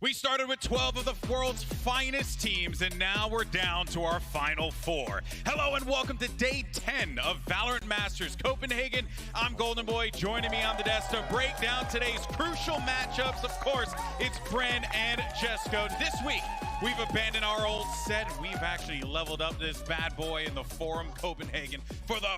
We started with 12 of the world's finest teams, and now we're down to our final 4. Hello and welcome to day 10 of VALORANT Masters Copenhagen. I'm Golden Boy. Joining me on the desk to break down today's crucial matchups, of course, it's Bren and Jesco. This week, we've abandoned our old set. We've actually leveled up this bad boy in the Forum Copenhagen for the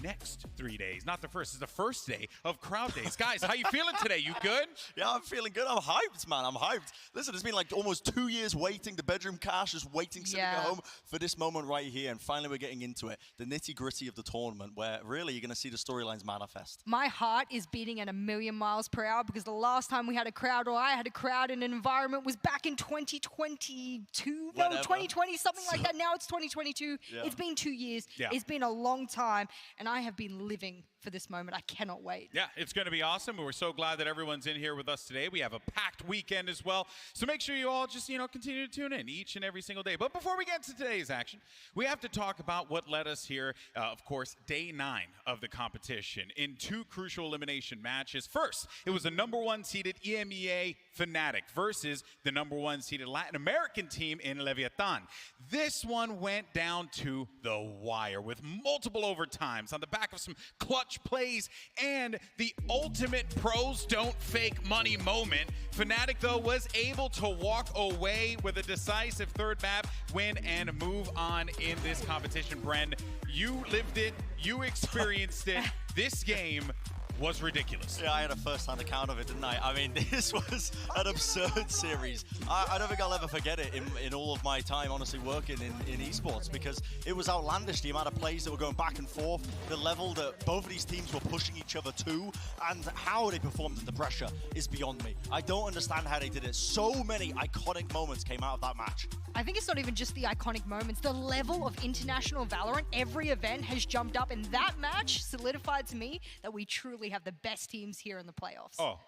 next 3 days. Not the first, it's the first day of crowd days. Guys, how you feeling today? You good? Yeah, I'm feeling good. I'm hyped, man. I'm hyped. Listen, it's been like almost 2 years waiting. The bedroom cash is waiting, sitting at home for this moment right here. And finally, we're getting into it. The nitty-gritty of the tournament, where really you're going to see the storylines manifest. My heart is beating at 1,000,000 miles per hour because the last time we had a crowd, or I had a crowd in an environment, was back in 2022. No, 2020, something like that. Now it's 2022. Yeah. It's been 2 years. Yeah. It's been a long time. And I have been living for this moment. I cannot wait. Yeah, it's going to be awesome. We're so glad that everyone's in here with us today. We have a packed weekend as well. So make sure you all just, continue to tune in each and every single day. But before we get to today's action, we have to talk about what led us here. Of course, day 9 of the competition in 2 crucial elimination matches. First, it was the #1 seeded EMEA Fnatic versus the #1 seeded Latin American team in Leviathan. This one went down to the wire with multiple overtimes on the back of some clutch plays and the ultimate pros don't fake money moment. Fnatic, though, was able to walk away with a decisive third map win and move on in this competition. Bren, you lived it, you experienced it. This game was ridiculous. Yeah, I had a first-hand account of it, didn't I? I mean, this was an absurd series. I don't think I'll ever forget it in all of my time, honestly, working in esports, because it was outlandish, the amount of plays that were going back and forth, the level that both of these teams were pushing each other to, and how they performed under pressure is beyond me. I don't understand how they did it. So many iconic moments came out of that match. I think it's not even just the iconic moments. The level of international Valorant, every event has jumped up, and that match solidified to me that we truly have the best teams here in the playoffs. Oh,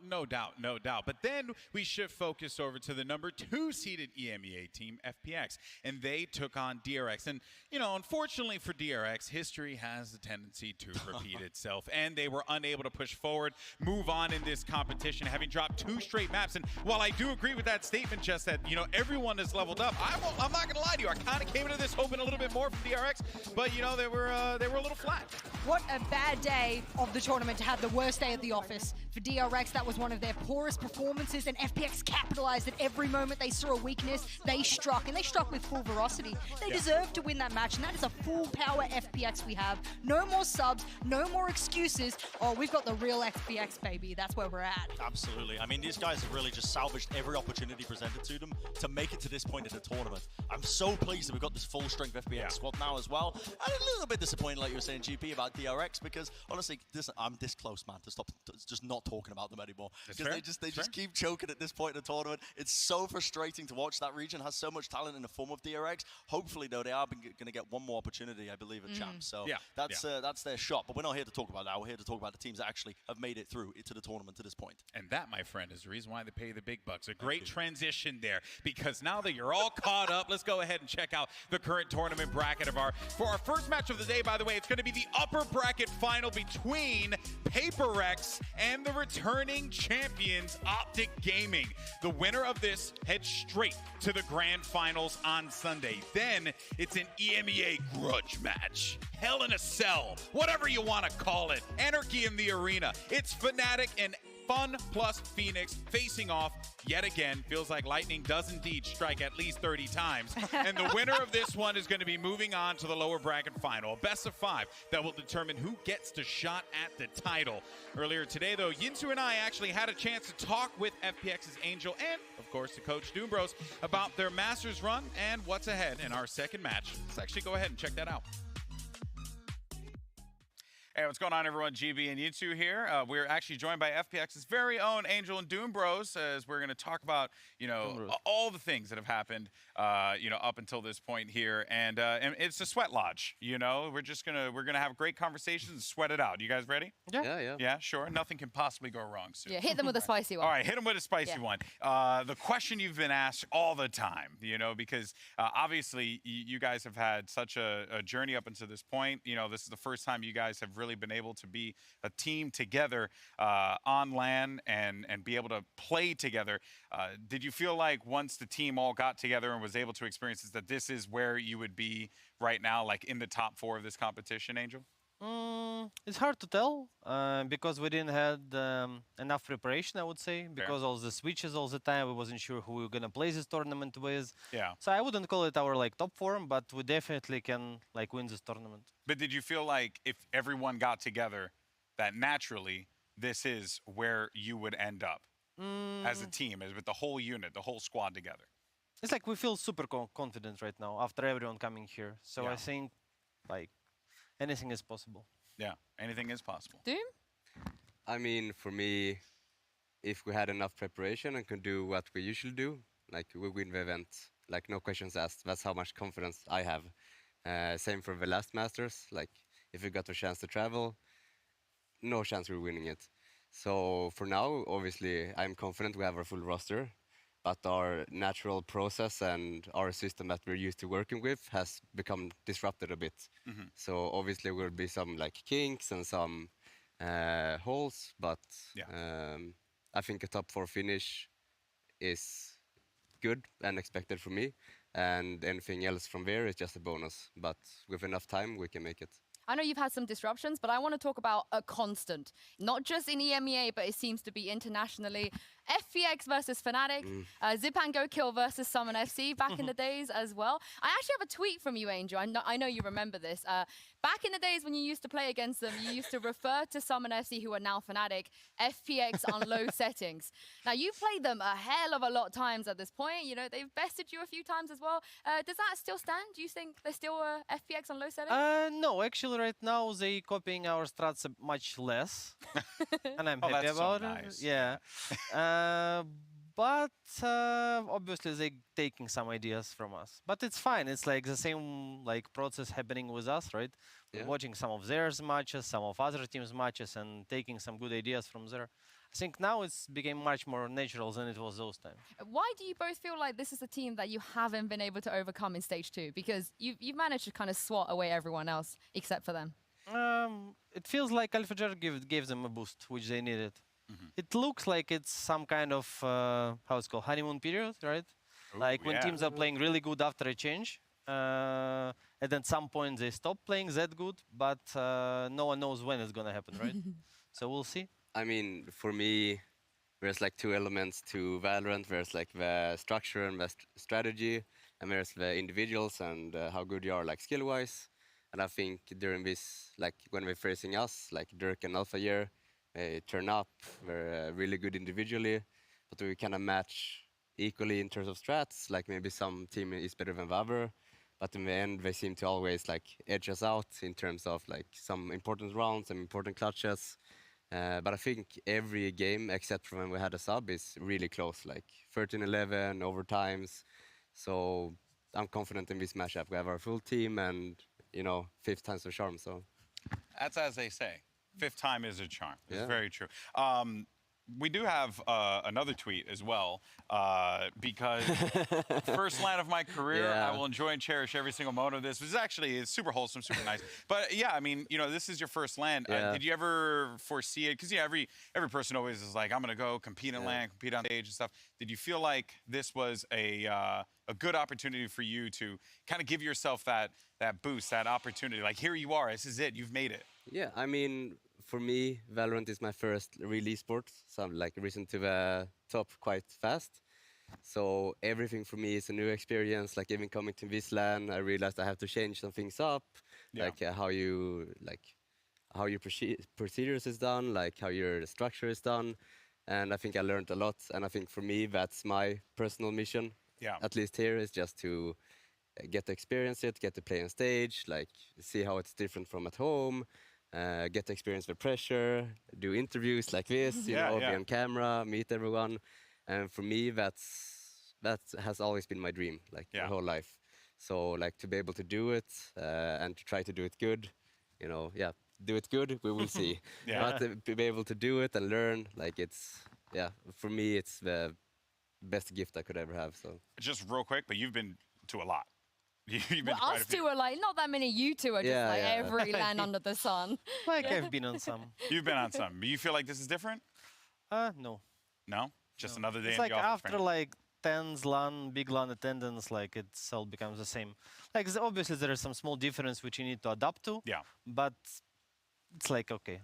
no doubt, no doubt. But then we shift focus over to the number 2 seeded EMEA team, FPX, and they took on DRX. And, you know, unfortunately for DRX, history has a tendency to repeat itself, and they were unable to push forward, move on in this competition, having dropped 2 straight maps. And while I do agree with that statement, just that, you know, everyone is leveled up, I'm not going to lie to you. I kind of came into this hoping a little bit more from DRX, but, you know, they were a little flat. What a bad day of the tournament to have the worst day at the office. For DRX, that was one of their poorest performances, and FPX capitalized at every moment they saw a weakness. They struck, and they struck with full velocity. They deserved to win that match, and that is a full power FPX we have. No more subs, no more excuses. Oh, we've got the real FPX, baby. That's where we're at. Absolutely. I mean, these guys have really just salvaged every opportunity presented to them to make it to this point in the tournament. I'm so pleased that we've got this full-strength FPX squad now as well. And a little bit disappointed, like you were saying, GP, about DRX, because honestly, I'm this close, man, to stop just not talking about them anymore. Because they just keep choking at this point in the tournament. It's so frustrating to watch. That region has so much talent in the form of DRX. Hopefully, though, they are going to get one more opportunity, I believe, at Champs. So that's their shot. But we're not here to talk about that. We're here to talk about the teams that actually have made it through to the tournament to this point. And that, my friend, is the reason why they pay the big bucks. A great transition there, because now that you're all caught up, let's go ahead and check out the current tournament bracket for our first match of the day. By the way, it's going to be the upper bracket final between PaperX and the returning champions, OpTic Gaming. The winner of this heads straight to the grand finals on Sunday. Then it's an EMEA grudge match. Hell in a Cell, whatever you want to call it. Anarchy in the arena. It's Fnatic and Fun plus Phoenix facing off yet again. Feels like lightning does indeed strike at least 30 times. And the winner of this one is going to be moving on to the lower bracket final, a best of 5 that will determine who gets the shot at the title. Earlier today, though, Yinsu and I actually had a chance to talk with FPX's Angel and, of course, the coach Doombros about their Masters run and what's ahead in our second match. Let's actually go ahead and check that out. Hey, what's going on, everyone? GB and Yinsu here. We're actually joined by FPX's very own Angel and Doombros, as we're going to talk about, you know, all the things that have happened, you know, up until this point here. And it's a sweat lodge, you know. We're gonna have great conversations and sweat it out. You guys ready? Yeah. Yeah, sure. Nothing can possibly go wrong soon. Yeah, hit them with a spicy one. All right, hit them with a spicy one. The question you've been asked all the time, you know, because obviously you guys have had such a journey up until this point. You know, this is the first time you guys have really been able to be a team together on LAN and be able to play together. Did you feel like once the team all got together and was able to experience this, that this is where you would be right now, like in the top 4 of this competition, Angel? It's hard to tell because we didn't have enough preparation, I would say, because all the switches all the time. We wasn't sure who we were gonna play this tournament with. Yeah. So I wouldn't call it our like top form, but we definitely can like win this tournament. But did you feel like if everyone got together, that naturally this is where you would end up as a team, as with the whole unit, the whole squad together? It's like we feel super confident right now after everyone coming here. So I think like anything is possible. Yeah, anything is possible. Doom? I mean, for me, if we had enough preparation and could do what we usually do, like we win the event, like no questions asked. That's how much confidence I have. Same for the last Masters. Like if we got a chance to travel, no chance we're winning it. So for now, obviously, I'm confident we have our full roster, but our natural process and our system that we're used to working with has become disrupted a bit. So obviously, will be some like kinks and some holes, but I think a top 4 finish is good and expected for me, and anything else from there is just a bonus. But with enough time, we can make it. I know you've had some disruptions, but I want to talk about a constant, not just in EMEA, but it seems to be internationally. FPX versus Fnatic, Zip and Go Kill versus Summon FC back in the days as well. I actually have a tweet from you, Angel. I know you remember this. Back in the days when you used to play against them, you used to refer to Summon FC, who are now Fnatic, FPX on low settings. Now, you played them a hell of a lot of times at this point. You know, they've bested you a few times as well. Does that still stand? Do you think they're still FPX on low settings? No, actually, right now they copying our strats much less, and I'm happy that's so about nice. it. Yeah, but obviously they taking some ideas from us. But it's fine. It's like the same like process happening with us, right? Yeah. Watching some of theirs matches, some of other teams' matches, and taking some good ideas from there. I think now it's became much more natural than it was those times. Why do you both feel like this is a team that you haven't been able to overcome in stage 2? Because you've managed to kind of swat away everyone else except for them. It feels like AlphaJer gave them a boost, which they needed. It looks like it's some kind of, how it's called, honeymoon period, right? Like when teams are playing really good after a change, and at some point they stop playing that good, but no one knows when it's going to happen, right? So we'll see. I mean, for me, there's like two elements to Valorant. There's like the structure and the strategy, and there's the individuals and how good you are like skill-wise. And I think during this, like when we're facing us, like Dirk and AlphaJer, they turn up, they're really good individually, but we kind of match equally in terms of strats. Like maybe some team is better than the other, but in the end, they seem to always like edge us out in terms of like some important rounds and important clutches. But I think every game, except for when we had a sub, is really close, like 13-11, overtimes. So I'm confident in this matchup. We have our full team and, you know, 5th time's the charm, so. That's as they say. 5th time is a charm. It's Yeah. very true. We do have another tweet as well, because first line of my career, Yeah. I will enjoy and cherish every single moment of this. This is actually it's super wholesome, super nice. But yeah, I mean, you know, this is your first LAN. Yeah. Did you ever foresee it? Because yeah, every person always is like, I'm gonna go compete in LAN, compete on stage and stuff. Did you feel like this was a good opportunity for you to kind of give yourself that boost, that opportunity? Like here you are, this is it, you've made it. Yeah, I mean, for me, Valorant is my first real esport, so I'm like risen to the top quite fast. So everything for me is a new experience. Like even coming to this LAN, I realized I have to change some things up, like how your procedures is done, like how your structure is done, and I think I learned a lot. And I think for me, that's my personal mission. Yeah. At least here is just to get to experience it, get to play on stage, like see how it's different from at home. Get to experience the pressure, do interviews like this, you know, be on camera, meet everyone. And for me, that has always been my dream, like my whole life. So like to be able to do it and to try to do it good, you know, do it good, we will see. But to be able to do it and learn, like it's, for me, it's the best gift I could ever have. So Just real quick, but you've been to a lot. You've been Well, to quite a us few. two are like, not that many. You two are just like every LAN under the sun. Like I've been on some. You've been on some. But you feel like this is different? No. No? Just another day It's in like the office after training. like 10s LAN, big LAN attendance, like it all becomes the same. Like obviously there is some small difference which you need to adapt to. Yeah. But it's like okay.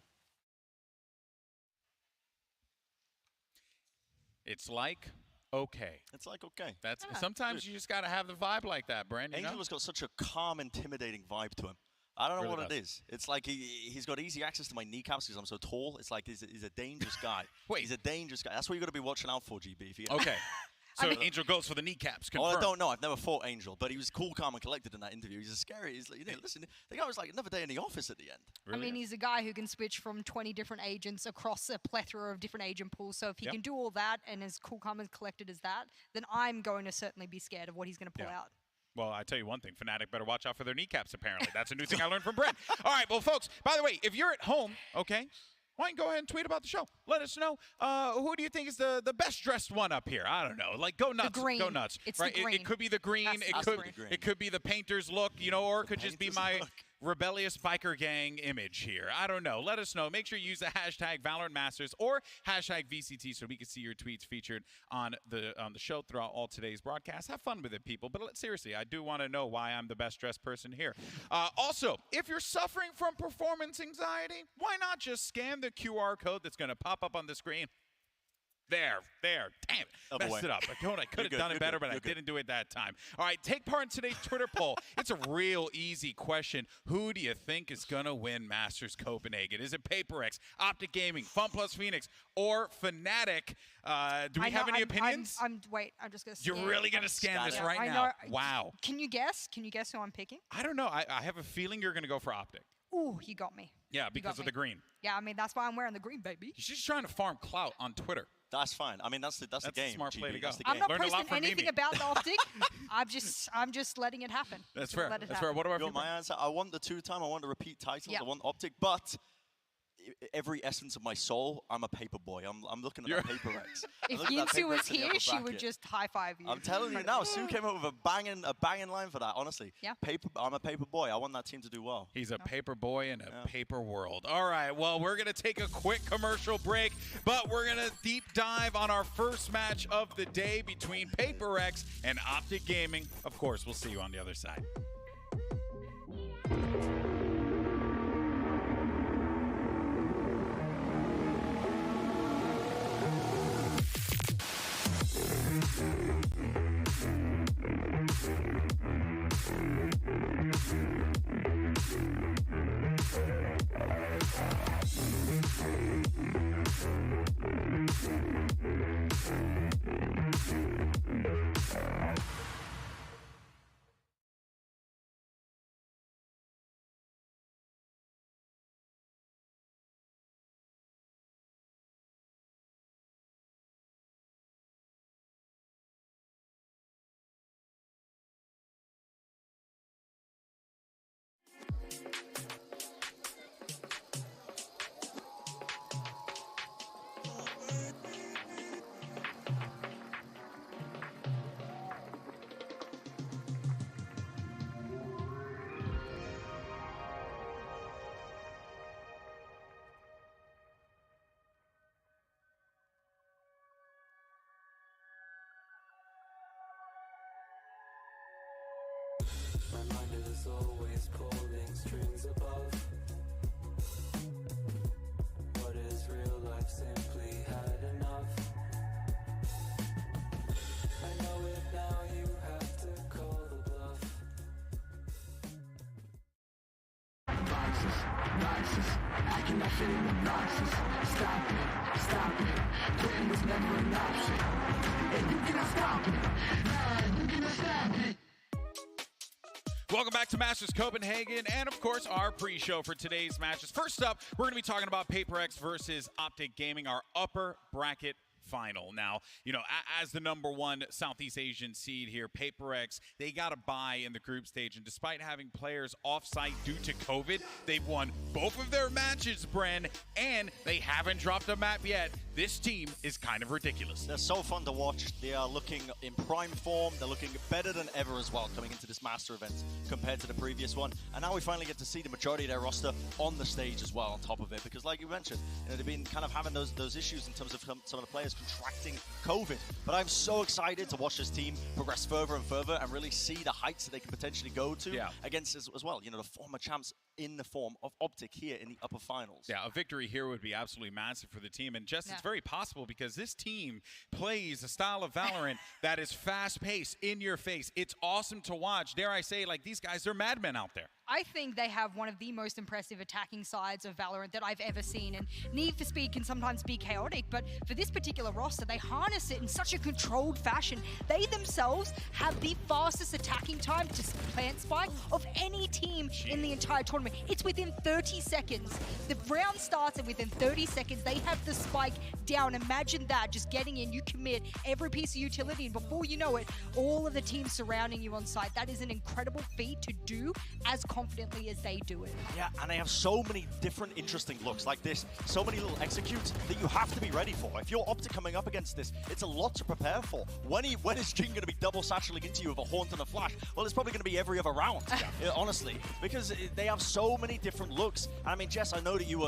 It's like okay. It's like, okay. That's sometimes you just gotta have the vibe like that, Brent. You Angel know? has got such a calm, intimidating vibe to him. I don't know Really what does. it is. It's like he's got easy access to my kneecaps because I'm so tall. It's like he's a dangerous guy. Wait. He's a dangerous guy. That's what you got to be watching out for, GB. If you Okay. So Angel goes for the kneecaps. Oh, Confirmed. I don't know. I've never fought Angel, but he was cool, calm, and collected in that interview. He's a scary. He's like, you know, listen, the guy was like another day in the office at the end. I mean, he's a guy who can switch from 20 different agents across a plethora of different agent pools. So if he can do all that and is cool, calm, and collected as that, then I'm going to certainly be scared of what he's going to pull out. Well, I tell you one thing, Fnatic better watch out for their kneecaps, apparently. That's a new thing I learned from Brent. All right, well, folks, by the way, if you're at home, okay, why don't you go ahead and tweet about the show? Let us know who do you think is the best dressed one up here? I don't know. Like, go nuts. The green. Go nuts. It's right? the green. It could be the green. Has to be It could be the painter's look, you know, or it could just be painter's my look. rebellious biker gang image here. I don't know. Let us know. Make sure you use the hashtag VALORANT Masters or hashtag VCT so we can see your tweets featured on the show throughout all today's broadcasts. Have fun with it, people. But seriously, I do want to know why I'm the best dressed person here. Also, if you're suffering from performance anxiety, why not just scan the QR code that's going to pop up on the screen? There. Damn it. Other Messed way. it up. I could have good, done it you're better, good, but I you're good. didn't do it that time. All right, take part in today's Twitter poll. It's a real easy question. Who do you think is going to win Masters Copenhagen? Is it PaperX, OpTic Gaming, FunPlus Phoenix, or Fnatic? Do we have any opinions? Wait, I'm just going to You're really going to scan this Yeah, right I now? know. Wow. Can you guess? Can you guess who I'm picking? I don't know. I have a feeling you're going to go for OpTic. Ooh, you got me. Yeah, because of the green. Yeah, I mean, that's why I'm wearing the green, baby. She's just trying to farm clout on Twitter. That's fine. I mean, that's the game. a smart play GB. to go. That's the I'm game. not Learned a lot posting from anything Mimi. about the optic. I'm just letting it happen. That's Just gonna fair. let it That's fair. happen. What about You you? got my answer. I want the two-time. I want the repeat titles. Yeah. I want OpTic, but every essence of my soul, I'm a paper boy. I'm looking at that paper X. I'm If looking at that Yinsu paper was X in the here, upper she would bracket. just high five you. I'm telling you now, Sue came up with a banging line for that. Honestly, Yeah. I'm a paper boy. I want that team to do well. He's a paper boy in a paper world. All right, well, we're going to take a quick commercial break, but we're going to deep dive on our first match of the day between PaperX and OpTic Gaming. Of course, we'll see you on the other side. My mind is always pulling strings above. What is real life simply had enough. I know it now, you have to call the bluff. Welcome back to Masters Copenhagen, and of course, our pre-show for today's matches. First up, we're going to be talking about PaperX versus OpTic Gaming, our upper bracket final. Now, you know, as the #1 Southeast Asian seed here, PaperX, they got a bye in the group stage, and despite having players off-site due to COVID, they've won both of their matches, Bren, and they haven't dropped a map yet. This team is kind of ridiculous. They're so fun to watch. They are looking in prime form. They're looking better than ever as well coming into this Master event compared to the previous one. And now we finally get to see the majority of their roster on the stage as well on top of it. Because like you mentioned, you know, they've been kind of having those issues in terms of some of the players contracting COVID. But I'm so excited to watch this team progress further and further and really see the heights that they can potentially go to against as well. You know, the former champs in the form of OpTic here in the upper finals. Yeah, a victory here would be absolutely massive for the team. And just it's very possible because this team plays a style of Valorant that is fast-paced, in your face. It's awesome to watch. Dare I say, like, these guys, they're madmen out there. I think they have one of the most impressive attacking sides of Valorant that I've ever seen. And Need for Speed can sometimes be chaotic, but for this particular roster, they harness it in such a controlled fashion. They themselves have the fastest attacking time to plant spike of any team in the entire tournament. It's within 30 seconds. The round starts, and within 30 seconds, they have the spike down. Imagine that, just getting in, you commit every piece of utility, and before you know it, all of the teams surrounding you on site. That is an incredible feat to do as confidently as they do it. Yeah, and they have so many different interesting looks like this, so many little executes that you have to be ready for. If you're OpTic coming up against this, it's a lot to prepare for. When is Jing going to be double satcheling into you with a Haunt and a Flash? Well, it's probably going to be every other round, honestly, because they have so so many different looks. And I mean, Jess, I know that you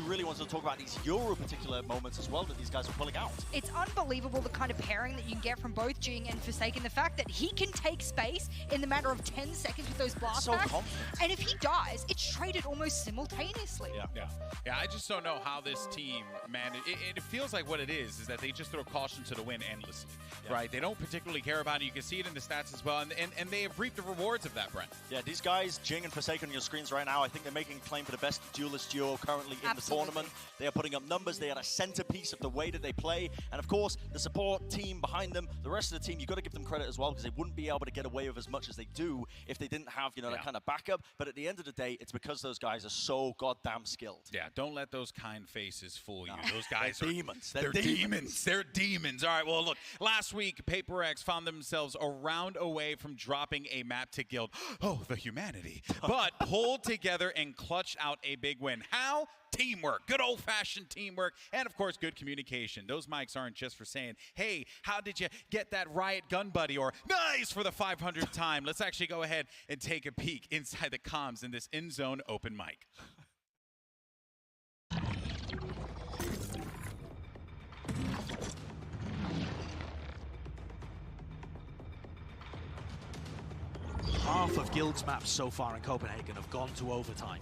really wanted to talk about these Euro particular moments as well that these guys are pulling out. It's unbelievable the kind of pairing that you can get from both Jing and Forsaken. The fact that he can take space in the matter of 10 seconds with those blast So packs, confident. and if he dies, it's traded almost simultaneously. Yeah, I just don't know how this team, man, it feels like what it is that they just throw caution to the wind endlessly, right? They don't particularly care about it. You can see it in the stats as well, and they have reaped the rewards of that, Brent. Yeah, these guys, Jing and Forsaken on your screens right now, I think they're making a claim for the best duelist duo currently in the tournament. They are putting up numbers. They are a centerpiece of the way that they play. And of course, the support team behind them, the rest of the team, you've got to give them credit as well, because they wouldn't be able to get away with as much as they do if they didn't have, you know, that kind of backup. But at the end of the day, it's because those guys are so goddamn skilled. Yeah, don't let those kind faces fool you. Those guys They're are demons. They're demons. They're demons. All right, well, look, last week, Paper X found themselves a round away from dropping a map to Guild. Oh, the humanity. But pulled together and clutched out a big win. How? Teamwork, good old-fashioned teamwork, and of course, good communication. Those mics aren't just for saying, hey, how did you get that riot gun buddy, or nice for the 500th time. Let's actually go ahead and take a peek inside the comms in this in-zone open mic. Half of Guild's maps so far in Copenhagen have gone to overtime.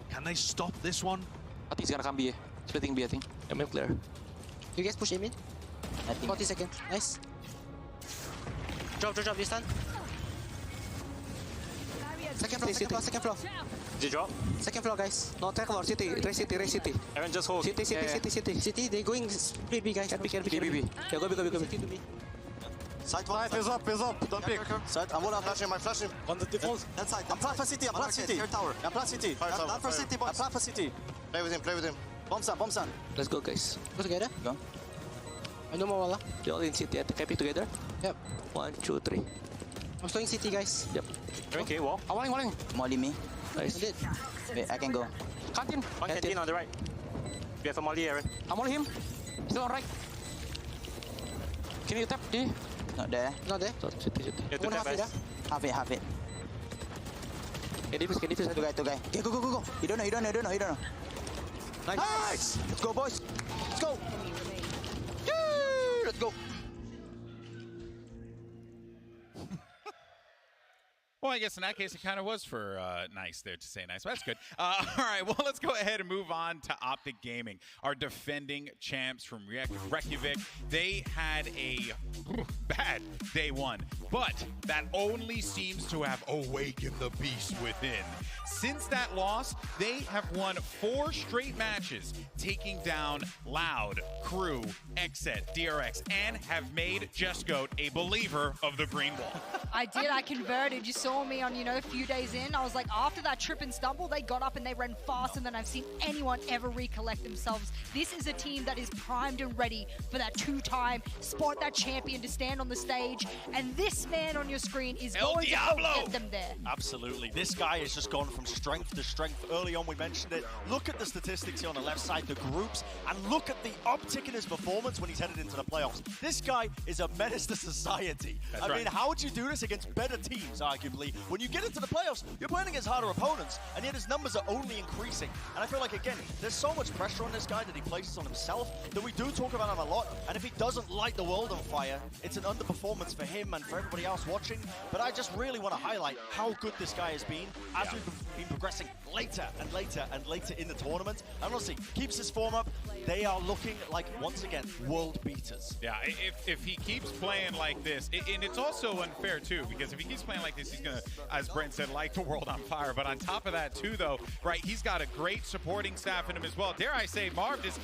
Can they stop this one? I think he's gonna come B. Splitting B, I think. I'm clear. You guys push him in. 40 seconds. Nice. Drop, you stun. Second floor, second floor. Did you drop? Second floor, guys. No, third floor, city. Race city. Aaron, just hold. City. They're going split B, guys. Can be. Yeah, go B. Side one. Is up. Don't pick. Side, I'm flashing, I'm flashing. On the default. That side. I'm plan for city, tower. I'm plan city. I'm for city, boys. I'm plan for city. Play with him. Bombs on. Let's go, guys. Go together. Go. I know more wala. They're all in city. Capping together. Yep. 1, 2, 3. I'm stowing city, guys. Yep. Okay, wall. I'm walling. Molly me. Nice. I did. Wait, I can go. Canteen. One canteen on the right. We have a molly, Aaron. I'm molly him. Still on right. Can you tap D? Not there. City. You have to tap, guys. Half it. Can defuse. Two guy. Okay, go. You don't know. Nice. Let's go, boys. Let's go. Let's go. Well, I guess in that case, it kind of was for nice there to say nice. But that's good. All right, well, let's go ahead and move on to OpTic Gaming, our defending champs from Reykjavik. They had a bad day one, but that only seems to have awakened the beast within. Since that loss, they have won 4 straight matches, taking down Loud, Crew, Exet, DRX, and have made Jesgoat a believer of the green wall. I did. I converted. You saw me on, a few days in. I was like, after that trip and stumble, they got up and they ran faster than I've seen anyone ever recollect themselves. This is a team that is primed and ready for that 2-time spot, that champion to stand on the stage. And this man on your screen is going to help get them there. Absolutely. This guy has just gone from strength to strength. Early on, we mentioned it. Look at the statistics here on the left side, the groups, and look at the uptick in his performance when he's headed into the playoffs. This guy is a menace to society. I mean, how would you do this against better teams, arguably? When you get into the playoffs, you're playing against harder opponents, and yet his numbers are only increasing. And I feel like, again, there's so much pressure on this guy that he places on himself that we do talk about him a lot. And if he doesn't light the world on fire, it's an underperformance for him and for everybody else watching. But I just really want to highlight how good this guy has been as we've been progressing later and later in the tournament. And honestly, keeps his form up. They are looking like, once again, world beaters. Yeah, if he keeps playing like this, and it's also unfair too, because if he keeps playing like this, he's gonna, as Brent said, light the world on fire. But on top of that too, though, right, he's got a great supporting staff in him as well. Dare I say, Marv is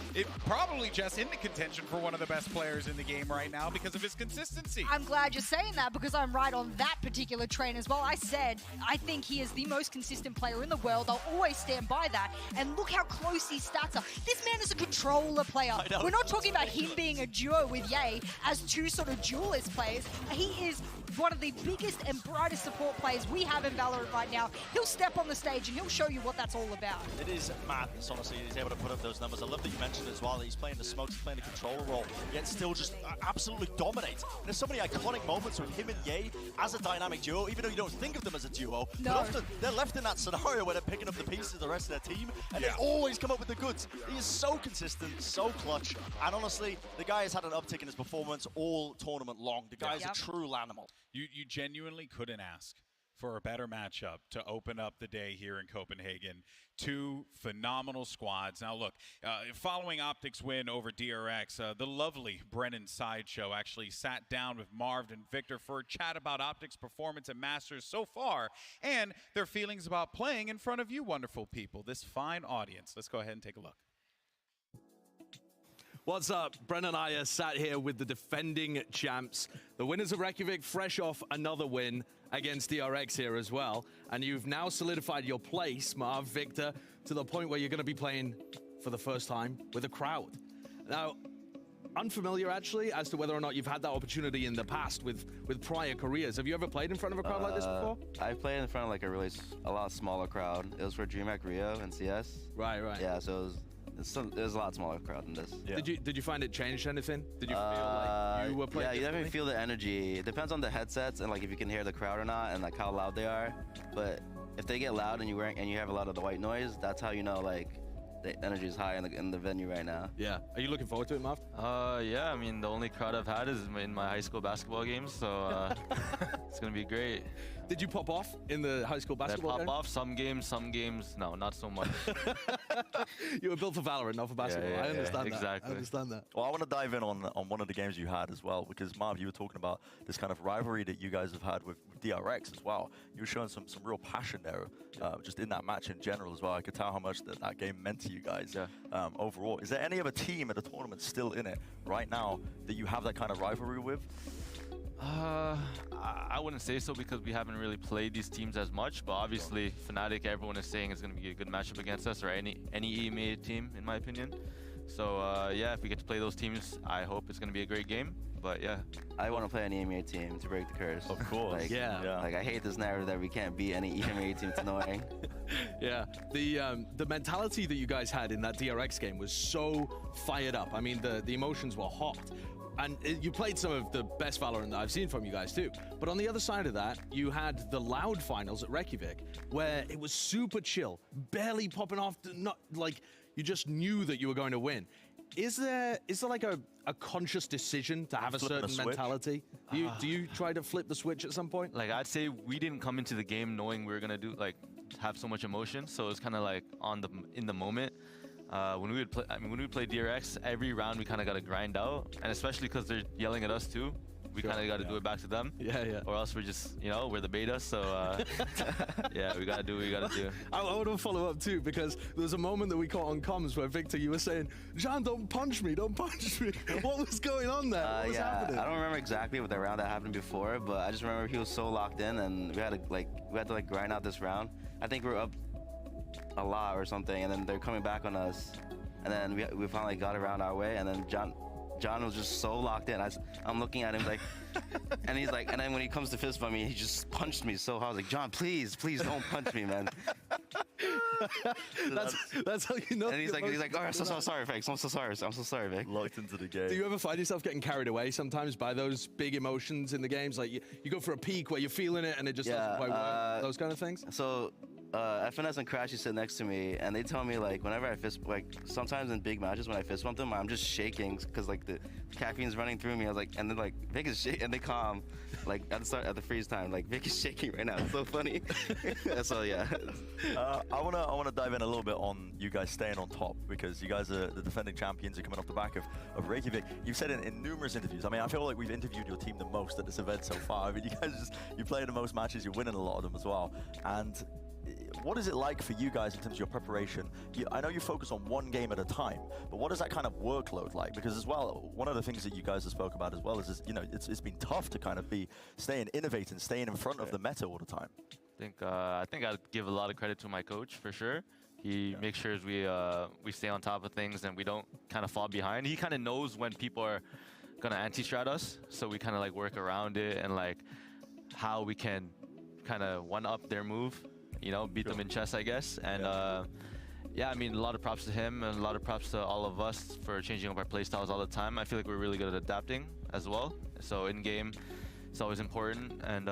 probably just in the contention for one of the best players in the game right now because of his consistency. I'm glad you're saying that because I'm right on that particular train as well. I said I think he is the most consistent player in the world. I'll always stand by that. And look how close these stats are. This man is a control controller player. We're not talking about him being a duo with Ye as two sort of duelist players. He is one of the biggest and brightest support players we have in Valorant right now. He'll step on the stage and he'll show you what that's all about. It is madness, honestly. He's able to put up those numbers. I love that you mentioned as well that he's playing the smokes, he's playing the controller role, yet still just absolutely dominates. And there's so many iconic moments with him and Ye as a dynamic duo, even though you don't think of them as a duo. No. But often they're left in that scenario where they're picking up the pieces of the rest of their team, and they always come up with the goods. He is so consistent, so clutch, and honestly, the guy has had an uptick in his performance all tournament long. The guy is a true animal. You genuinely couldn't ask for a better matchup to open up the day here in Copenhagen. Two phenomenal squads. Now look, following OpTic's win over DRX, the lovely Brennan Sideshow actually sat down with Marv and Victor for a chat about OpTic's performance at Masters so far and their feelings about playing in front of you wonderful people, this fine audience. Let's go ahead and take a look. What's up? Brennan and I are sat here with the defending champs. The winners of Reykjavik, fresh off another win against DRX here as well. And you've now solidified your place, Marv, Victor, to the point where you're going to be playing for the first time with a crowd. Now, unfamiliar actually as to whether or not you've had that opportunity in the past with prior careers. Have you ever played in front of a crowd like this before? I've played in front of like a lot smaller crowd. It was for DreamHack Rio and CS. Right. Yeah, so it was a lot smaller crowd than this. Yeah. Did you find it changed anything? Did you feel like you were playing? Yeah, you definitely feel the energy. It depends on the headsets and like if you can hear the crowd or not and like how loud they are. But if they get loud and you have a lot of the white noise, that's how you know like the energy is high in the venue right now. Yeah. Are you looking forward to it, Marv? Yeah. I mean, the only crowd I've had is in my high school basketball games, so it's gonna be great. Did you pop off in the high school basketball game? Pop off some games, no, not so much. You were built for Valorant, not for basketball. Yeah, I understand that. exactly. I understand that. Well, I want to dive in on one of the games you had as well, because Marv, you were talking about this kind of rivalry that you guys have had with DRX as well. You were showing some real passion there, just in that match in general as well. I could tell how much that game meant to you guys overall. Is there any other team at the tournament still in it right now that you have that kind of rivalry with? I wouldn't say so because we haven't really played these teams as much, but obviously Fnatic, everyone is saying is going to be a good matchup against us, or any EMEA team, in my opinion. So yeah, if we get to play those teams, I hope it's going to be a great game. But yeah, I want to play an EMEA team to break the curse. Of course. Like, yeah. Like I hate this narrative that we can't beat any EMEA team. It's annoying. Yeah, the mentality that you guys had in that DRX game was so fired up. I mean, the emotions were hot. And you played some of the best Valorant that I've seen from you guys too. But on the other side of that, you had the loud finals at Reykjavik, where it was super chill, barely popping off, not like you just knew that you were going to win. Is there like a conscious decision to have a certain mentality? Do you try to flip the switch at some point? like I'd say we didn't come into the game knowing we were gonna have so much emotion, so it's kind of like in the moment. When we play DRX, every round we kind of got to grind out, and especially because they're yelling at us too, we kind of got to do it back to them. Yeah. Or else we're just, we're the beta. So yeah, we got to do what we got to do. I want to follow up too, because there was a moment that we caught on comms where Victor, you were saying, "Jean, don't punch me, don't punch me." What was going on there? What was happening? I don't remember exactly what the round that happened before, but I just remember he was so locked in, and we had to grind out this round. I think we were up a lot or something, and then they're coming back on us, and then we finally got around our way, and then John was just so locked in. I'm looking at him like, and he's like, and then when he comes to fist bump me, he just punched me so hard. I was like, "John, please don't punch me, man." that's how you know. And he's like, "Oh, I'm so sorry, Vic. I'm so sorry, Vic." Locked into the game. Do you ever find yourself getting carried away sometimes by those big emotions in the games? Like you go for a peak where you're feeling it and it just doesn't quite work. Those kind of things. So. FNS and Crashy sit next to me, and they tell me like whenever I sometimes in big matches when I fist bump them, I'm just shaking because like the caffeine's running through me. I was like, and then like Vic is shaking, and they calm, like at the freeze time, like Vic is shaking right now. It's so funny. So yeah. I wanna dive in a little bit on you guys staying on top, because you guys are the defending champions. Are coming off the back of Reykjavik. You've said in numerous interviews. I mean, I feel like we've interviewed your team the most at this event so far. I mean, you guys you play the most matches. You're winning a lot of them as well, and. What is it like for you guys in terms of your preparation? I know you focus on one game at a time, but what is that kind of workload like? Because as well, one of the things that you guys have spoke about as well is it's been tough to kind of staying innovating, staying in front of the meta all the time. I think I'd give a lot of credit to my coach for sure. He makes sure we stay on top of things and we don't kind of fall behind. He kind of knows when people are gonna anti-strat us, so we kind of like work around it and like how we can kind of one-up their move, you know, beat them in chess, I guess. And yeah, I mean, a lot of props to him and a lot of props to all of us for changing up our playstyles all the time. I feel like we're really good at adapting as well. So in game, it's always important. And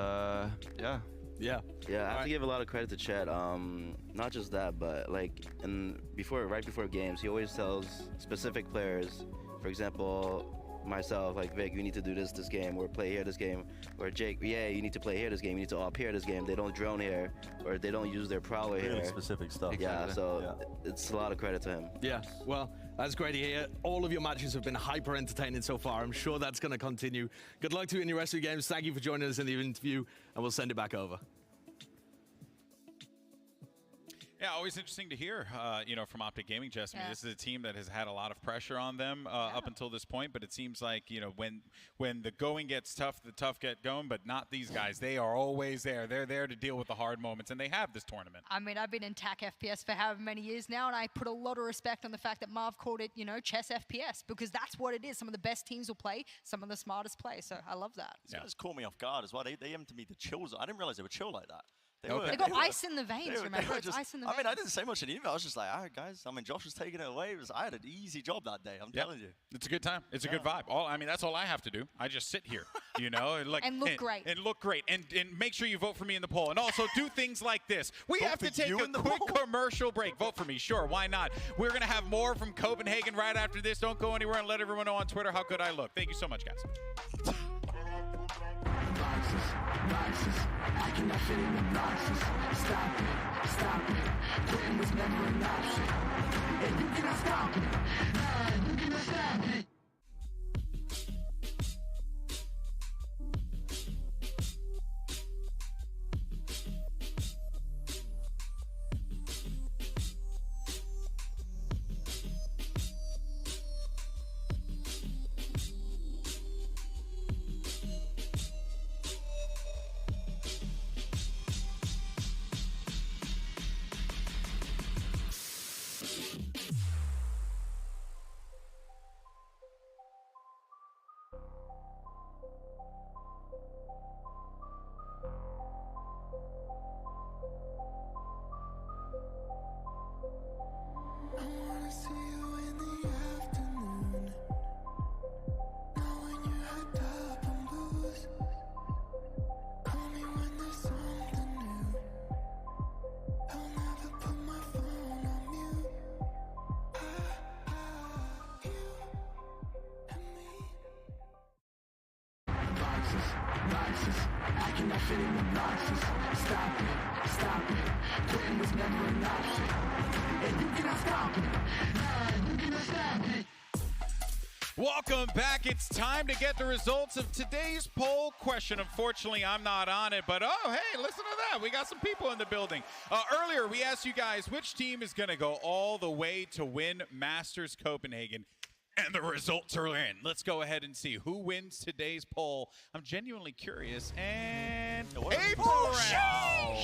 yeah. Yeah, I have to give a lot of credit to Chet. Not just that, but like, right before games, he always tells specific players, for example, myself, like, Vic, you need to do this game, or play here this game, or Jake, yeah, you need to play here this game, you need to op here this game, they don't drone here, or they don't use their prowler here. Really specific stuff. Yeah, so it's a lot of credit to him. Yeah, well, that's great to hear. All of your matches have been hyper entertaining so far. I'm sure that's going to continue. Good luck to you in your rest of your games. Thank you for joining us in the interview, and we'll send it back over. Yeah, always interesting to hear, you know, from OpTic Gaming, Jess. I mean, this is a team that has had a lot of pressure on them up until this point, but it seems like, you know, when the going gets tough, the tough get going, but not these guys. They are always there. They're there to deal with the hard moments, and they have this tournament. I mean, I've been in TAC FPS for however many years now, and I put a lot of respect on the fact that Marv called it, you know, chess FPS, because that's what it is. Some of the best teams will play, some of the smartest play, so I love that. These guys caught me off guard as well. They emptied me the chills. I didn't realize they were chill like that. They got ice in the veins, remember? It's ice in the veins. I mean, I didn't say much in the email. I was just like, all right, guys. I mean, Josh was taking it away. I had an easy job that day. I'm telling you. It's a good time. It's a good vibe. I mean, that's all I have to do. I just sit here, you know, and and look great. And look great. And make sure you vote for me in the poll. And also do things like this. We have to take a quick commercial break. Vote for me. Sure, why not? We're going to have more from Copenhagen right after this. Don't go anywhere, and let everyone know on Twitter how good I look. Thank you so much, guys. I cannot fit in the boxes. Stop it, quitting was never an option. And you cannot stop it, nah, you cannot stop it. I cannot fit in the boxes. Stop it, quitting was never an option. And you cannot stop it, nah, you cannot stop it. Welcome back. It's time to get the results of today's poll question. Unfortunately, I'm not on it, but oh, hey, listen to that. We got some people in the building. Earlier, we asked you guys which team is going to go all the way to win Masters Copenhagen. And the results are in. Let's go ahead and see who wins today's poll. I'm genuinely curious. And April round.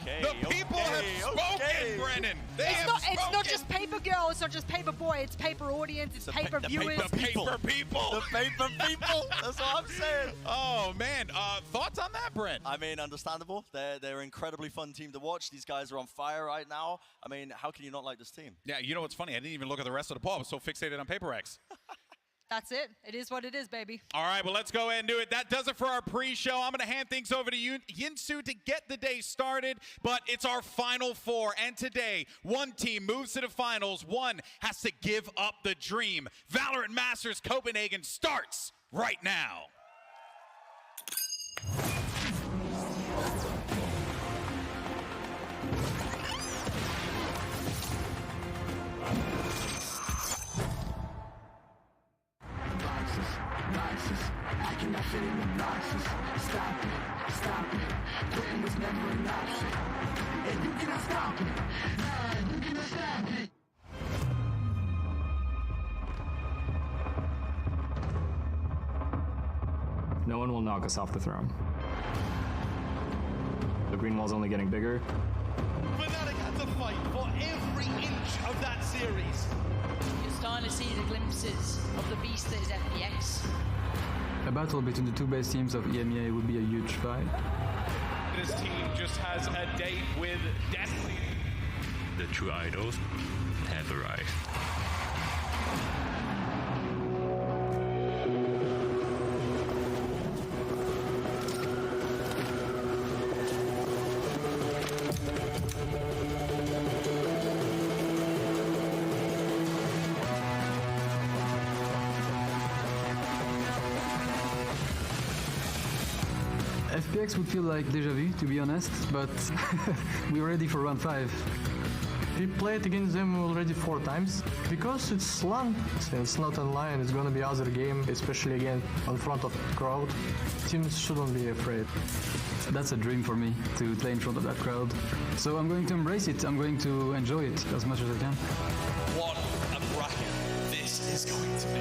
Okay. The people have spoken, Brennan. It's not just paper girl. It's not just paper boy. It's paper audience. It's paper viewers. The paper people. The paper people. That's what I'm saying. Oh, man. Thoughts on that, Brent? I mean, understandable. They're an incredibly fun team to watch. These guys are on fire right now. I mean, how can you not like this team? Yeah, you know what's funny? I didn't even look at the rest of the poll. I was so fixated on Paper X. That's it. It is what it is, baby. All right, well, let's go ahead and do it. That does it for our pre-show. I'm going to hand things over to Yinsu to get the day started, but it's our Final Four. And today, one team moves to the finals. One has to give up the dream. VALORANT Masters Copenhagen starts right now. I cannot fit in the boxes. Stop it, quitting was never an option. And you cannot stop it, nah, you cannot stop it. No one will knock us off the throne. The green wall's only getting bigger, Fnatic had to fight for every inch of that series. You're starting to see the glimpses of the beast that is FPX. A battle between the two best teams of EMEA would be a huge fight. This team just has a date with destiny. The true idols have arrived. FPX would feel like deja vu, to be honest, but we're ready for round 5. We played against them already 4 times. Because it's LAN, it's not online, it's gonna be other game, especially again in front of crowd. Teams shouldn't be afraid. That's a dream for me, to play in front of that crowd. So I'm going to embrace it, I'm going to enjoy it as much as I can. What a bracket this is going to be.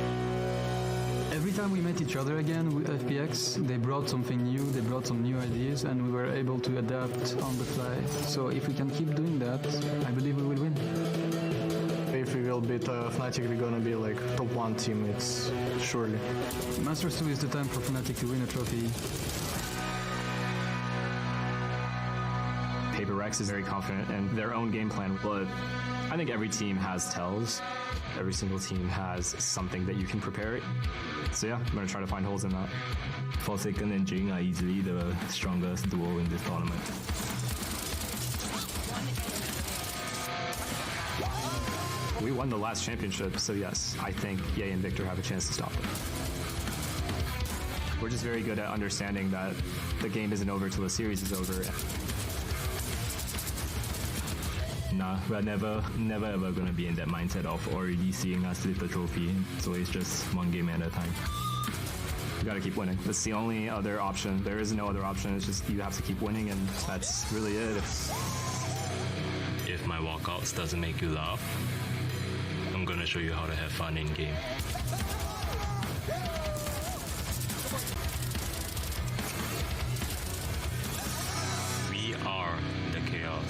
Every time we met each other again with FPX, they brought something new, they brought some new ideas, and we were able to adapt on the fly. So if we can keep doing that, I believe we will win. If we will beat Fnatic, we're gonna be like top 1 team, it's surely. Masters 2 is the time for Fnatic to win a trophy. Paper Rex is very confident in their own game plan, but I think every team has tells. Every single team has something that you can prepare it. So yeah, I'm going to try to find holes in that. Forsaken and Jing are easily the strongest duo in this tournament. We won the last championship, so yes, I think Ye and Victor have a chance to stop them. We're just very good at understanding that the game isn't over till the series is over. Nah, we're never ever gonna be in that mindset of already seeing us lift the trophy. So it's just one game at a time. You gotta keep winning. That's the only other option. There is no other option. It's just you have to keep winning, and that's really it. If my walkouts doesn't make you laugh, I'm gonna show you how to have fun in game. We are the chaos.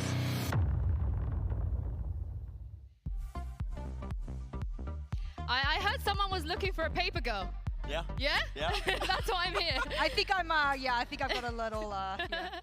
I heard someone was looking for a paper girl. Yeah. Yeah? Yeah. That's why I'm here. I think I've got a little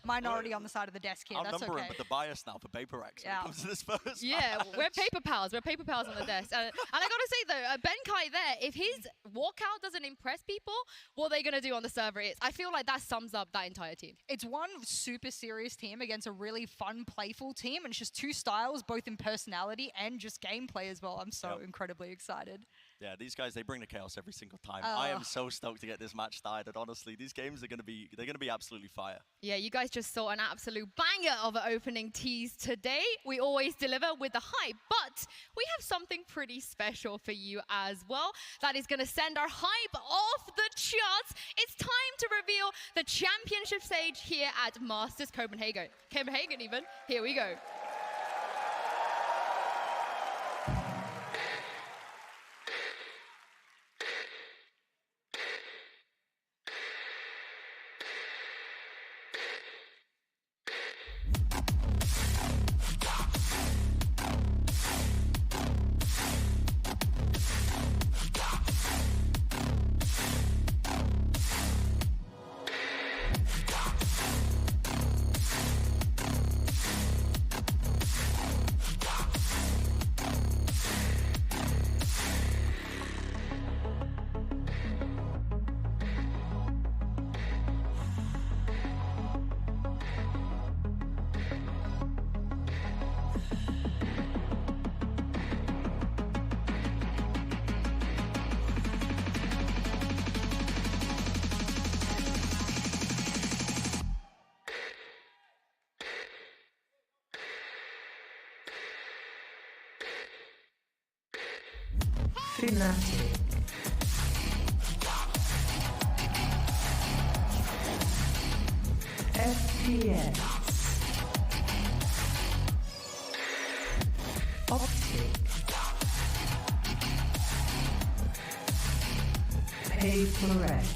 minority on the side of the desk here. That's okay. Outnumbering with the bias now for Paper X when it comes to this first Yeah, match. we're paper pals. We're paper pals on the desk. And I got to say, though, Ben Kai there, if his walkout doesn't impress people, what are they going to do on the server is, I feel like that sums up that entire team. It's one super serious team against a really fun, playful team, and it's just 2 styles, both in personality and just gameplay as well. I'm so incredibly excited. Yeah, these guys, they bring the chaos every single time. Oh. I am so stoked to get this match started. Honestly, these games are they're gonna be absolutely fire. Yeah, you guys just saw an absolute banger of an opening tease today. We always deliver with the hype, but we have something pretty special for you as well. That is going to send our hype off the charts. It's time to reveal the championship stage here at Masters Copenhagen. Copenhagen even. Here we go. Fnatic. FPS. OpTic. Paper X.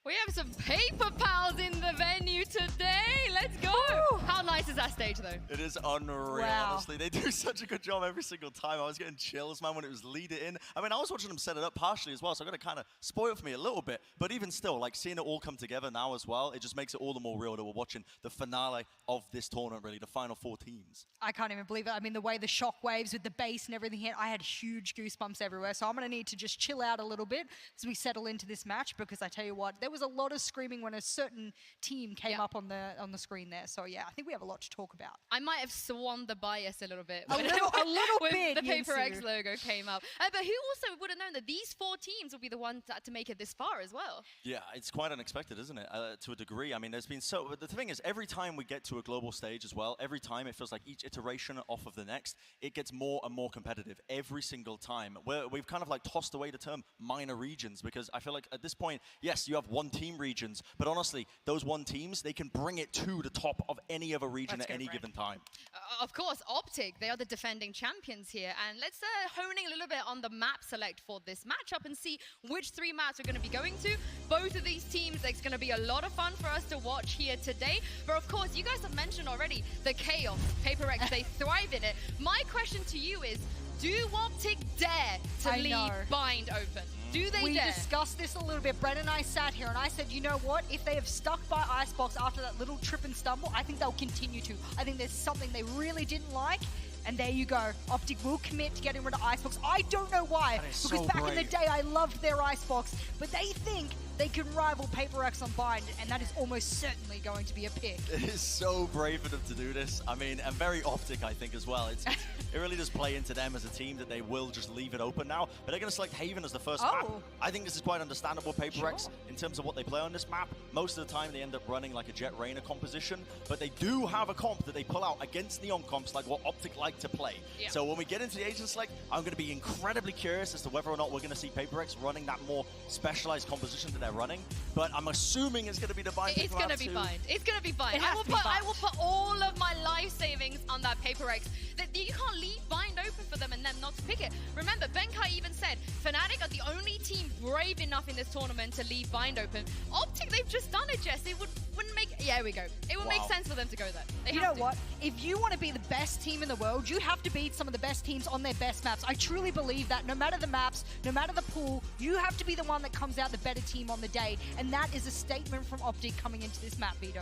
We have some paper pals in the venue today. Let's go. Woo. How nice is that stage, though? It is unreal, honestly. They do such a good job every single time. I was getting chills, man, when it was lead it in. I mean, I was watching them set it up partially as well, so I got to kind of spoil it for me a little bit. But even still, like, seeing it all come together now as well, it just makes it all the more real that we're watching the finale of this tournament, really, the final 4 teams. I can't even believe it. I mean, the way the shockwaves with the bass and everything hit, I had huge goosebumps everywhere. So I'm going to need to just chill out a little bit as we settle into this match, because I tell you what, there was a lot of screaming when a certain team came up on the screen there. So yeah, I think we have a lot to talk about. I might have swung the bias a little bit. A little when bit. the Paper Yinsu. X logo came up. But who also would have known that these 4 teams would be the ones to make it this far as well? Yeah, it's quite unexpected, isn't it? To a degree. I mean, there's been so... The thing is, every time we get to a global stage as well, every time it feels like each iteration off of the next, it gets more and more competitive every single time. We've kind of like tossed away the term minor regions, because I feel like at this point, yes, you have 1 team regions, but honestly, those 1 teams, they can bring it to the top of any other region at any given time. Of course, OpTic, they are the defending champions here. And let's honing a little bit on the map select for this matchup and see which 3 maps we're going to be going to. Both of these teams, it's going to be a lot of fun for us to watch here today. But of course, you guys have mentioned already the chaos. Paper X, they thrive in it. My question to you is, do OpTic dare to leave Bind open? Do they dare? We discussed this a little bit. Brett and I sat here and I said, you know what? If they have stuck by Icebox after that little trip and stumble, I think they'll continue to. I think there's something they really didn't like. And there you go. OpTic will commit to getting rid of Icebox. I don't know why. Because back in the day, I loved their Icebox. But they think they can rival Paper X on Bind, and that is almost certainly going to be a pick. It is so brave for them to do this. I mean, and very OpTic, I think, as well. It really does play into them as a team that they will just leave it open now. But they're going to select Haven as the first map. I think this is quite understandable, Paper X, in terms of what they play on this map. Most of the time, they end up running like a Jet Rainer composition, but they do have a comp that they pull out against Neon comps, like what OpTic like to play. Yeah. So when we get into the agent select, I'm going to be incredibly curious as to whether or not we're going to see Paper X running that more specialized composition that they're running. But I'm assuming it's going to be the Bind. It's going to be Bind. It's going to be Bind. I will put all of my life savings on that Paper X. You can't leave Bind open for them and then not to pick it. Remember, Benkai even said Fnatic are the only team brave enough in this tournament to leave Bind open. OpTic, they've just done it, Jess. It wouldn't make... Yeah, here we go. It would make sense for them to go there. You know what? If you want to be the best team in the world, you have to beat some of the best teams on their best maps. I truly believe that no matter the maps, no matter the pool, you have to be the one that comes out the better team on the day. And that is a statement from OpTic coming into this map, Veto.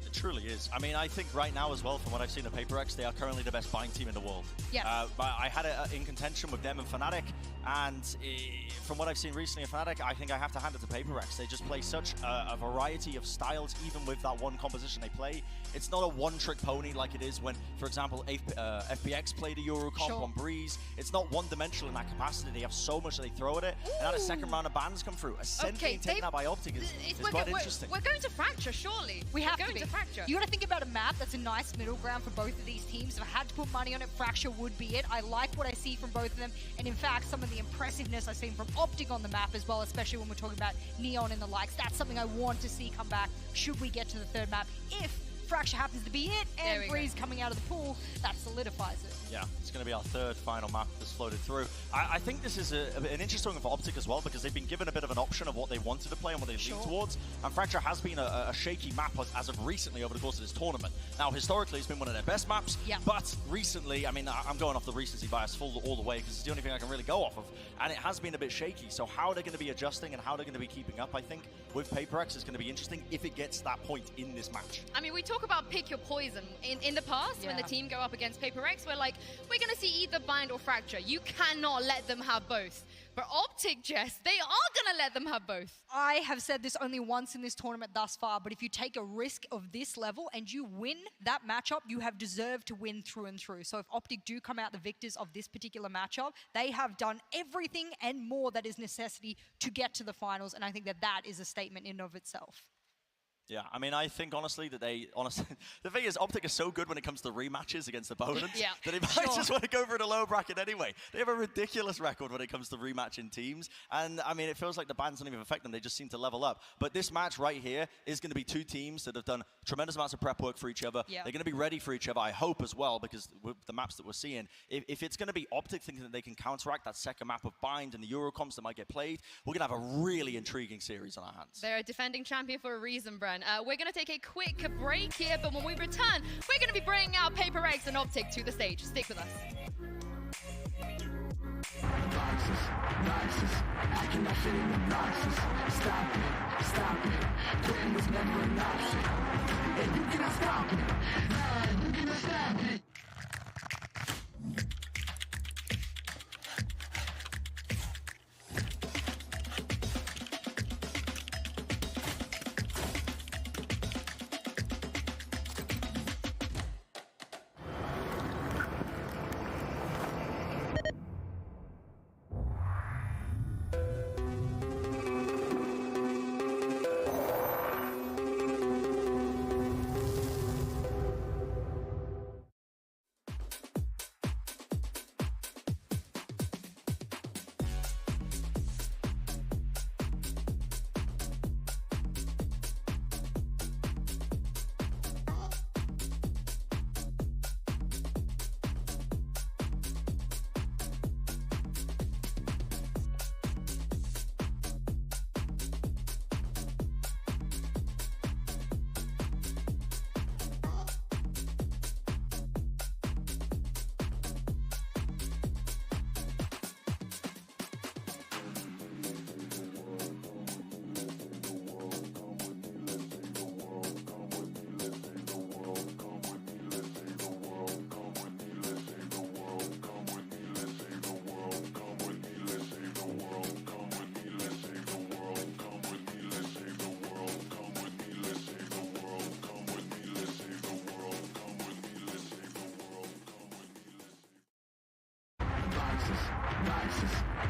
It truly is. I mean, I think right now as well, from what I've seen of Paper X, they are currently the best Bind team in the world. Yes. I had it in contention with them and Fnatic, and from what I've seen recently of Fnatic, I think I have to hand it to Paper X. They just play such a variety of styles, even with that one composition they play. It's not a one-trick pony like it is when, for example, FPX played a Euro comp on Breeze. It's not one-dimensional in that capacity. They have so much that they throw at it, and now the second round of bans come through. Ascent being taken out by OpTic is quite interesting. We're going to Fracture, surely. We have to be. Fracture. You got to think about a map that's a nice middle ground for both of these teams. If I had to put money on it, Fracture would be it. I like what I see from both of them, and in fact, some of the impressiveness I've seen from OpTic on the map as well, especially when we're talking about Neon and the likes. That's something I want to see come back should we get to the 3rd map. If Fracture happens to be it, and Breeze coming out of the pool, that solidifies it. Yeah, it's going to be our 3rd final map that's floated through. I think this is an interesting one for OpTic as well, because they've been given a bit of an option of what they wanted to play and what they lean towards. And Fracture has been a shaky map as of recently over the course of this tournament. Now, historically, it's been one of their best maps, but recently, I mean, I'm going off the recency bias all the way, because it's the only thing I can really go off of. And it has been a bit shaky, so how they're going to be adjusting and how they're going to be keeping up, I think, with Paper X is going to be interesting if it gets to that point in this match. I mean, we talk about pick your poison. In the past, when the team go up against Paper X, we're like, we're going to see either Bind or Fracture. You cannot let them have both. But OpTic, Jess, they are going to let them have both. I have said this only once in this tournament thus far, but if you take a risk of this level and you win that matchup, you have deserved to win through and through. So if OpTic do come out the victors of this particular matchup, they have done everything and more that is necessity to get to the finals, and I think that that is a statement in and of itself. Yeah, I mean, I think honestly that the thing is, OpTic is so good when it comes to rematches against opponents Yeah, that they might just want to go for the lower bracket anyway. They have a ridiculous record when it comes to rematching teams, and I mean, it feels like the bans don't even affect them. They just seem to level up. But this match right here is going to be two teams that have done tremendous amounts of prep work for each other. Yeah. They're going to be ready for each other, I hope, as well, because with the maps that we're seeing, if it's going to be OpTic thinking that they can counteract that second map of Bind and the Eurocomps that might get played, we're going to have a really intriguing series on our hands. They're a defending champion for a reason, Bren. We're going to take a quick break here, but when we return, we're going to be bringing out Paper Eggs and OpTic to the stage. Stick with us. I cannot fit in the boxes. Stop it. Quitting was never an option. And you cannot stop it. Nah, you cannot stop it.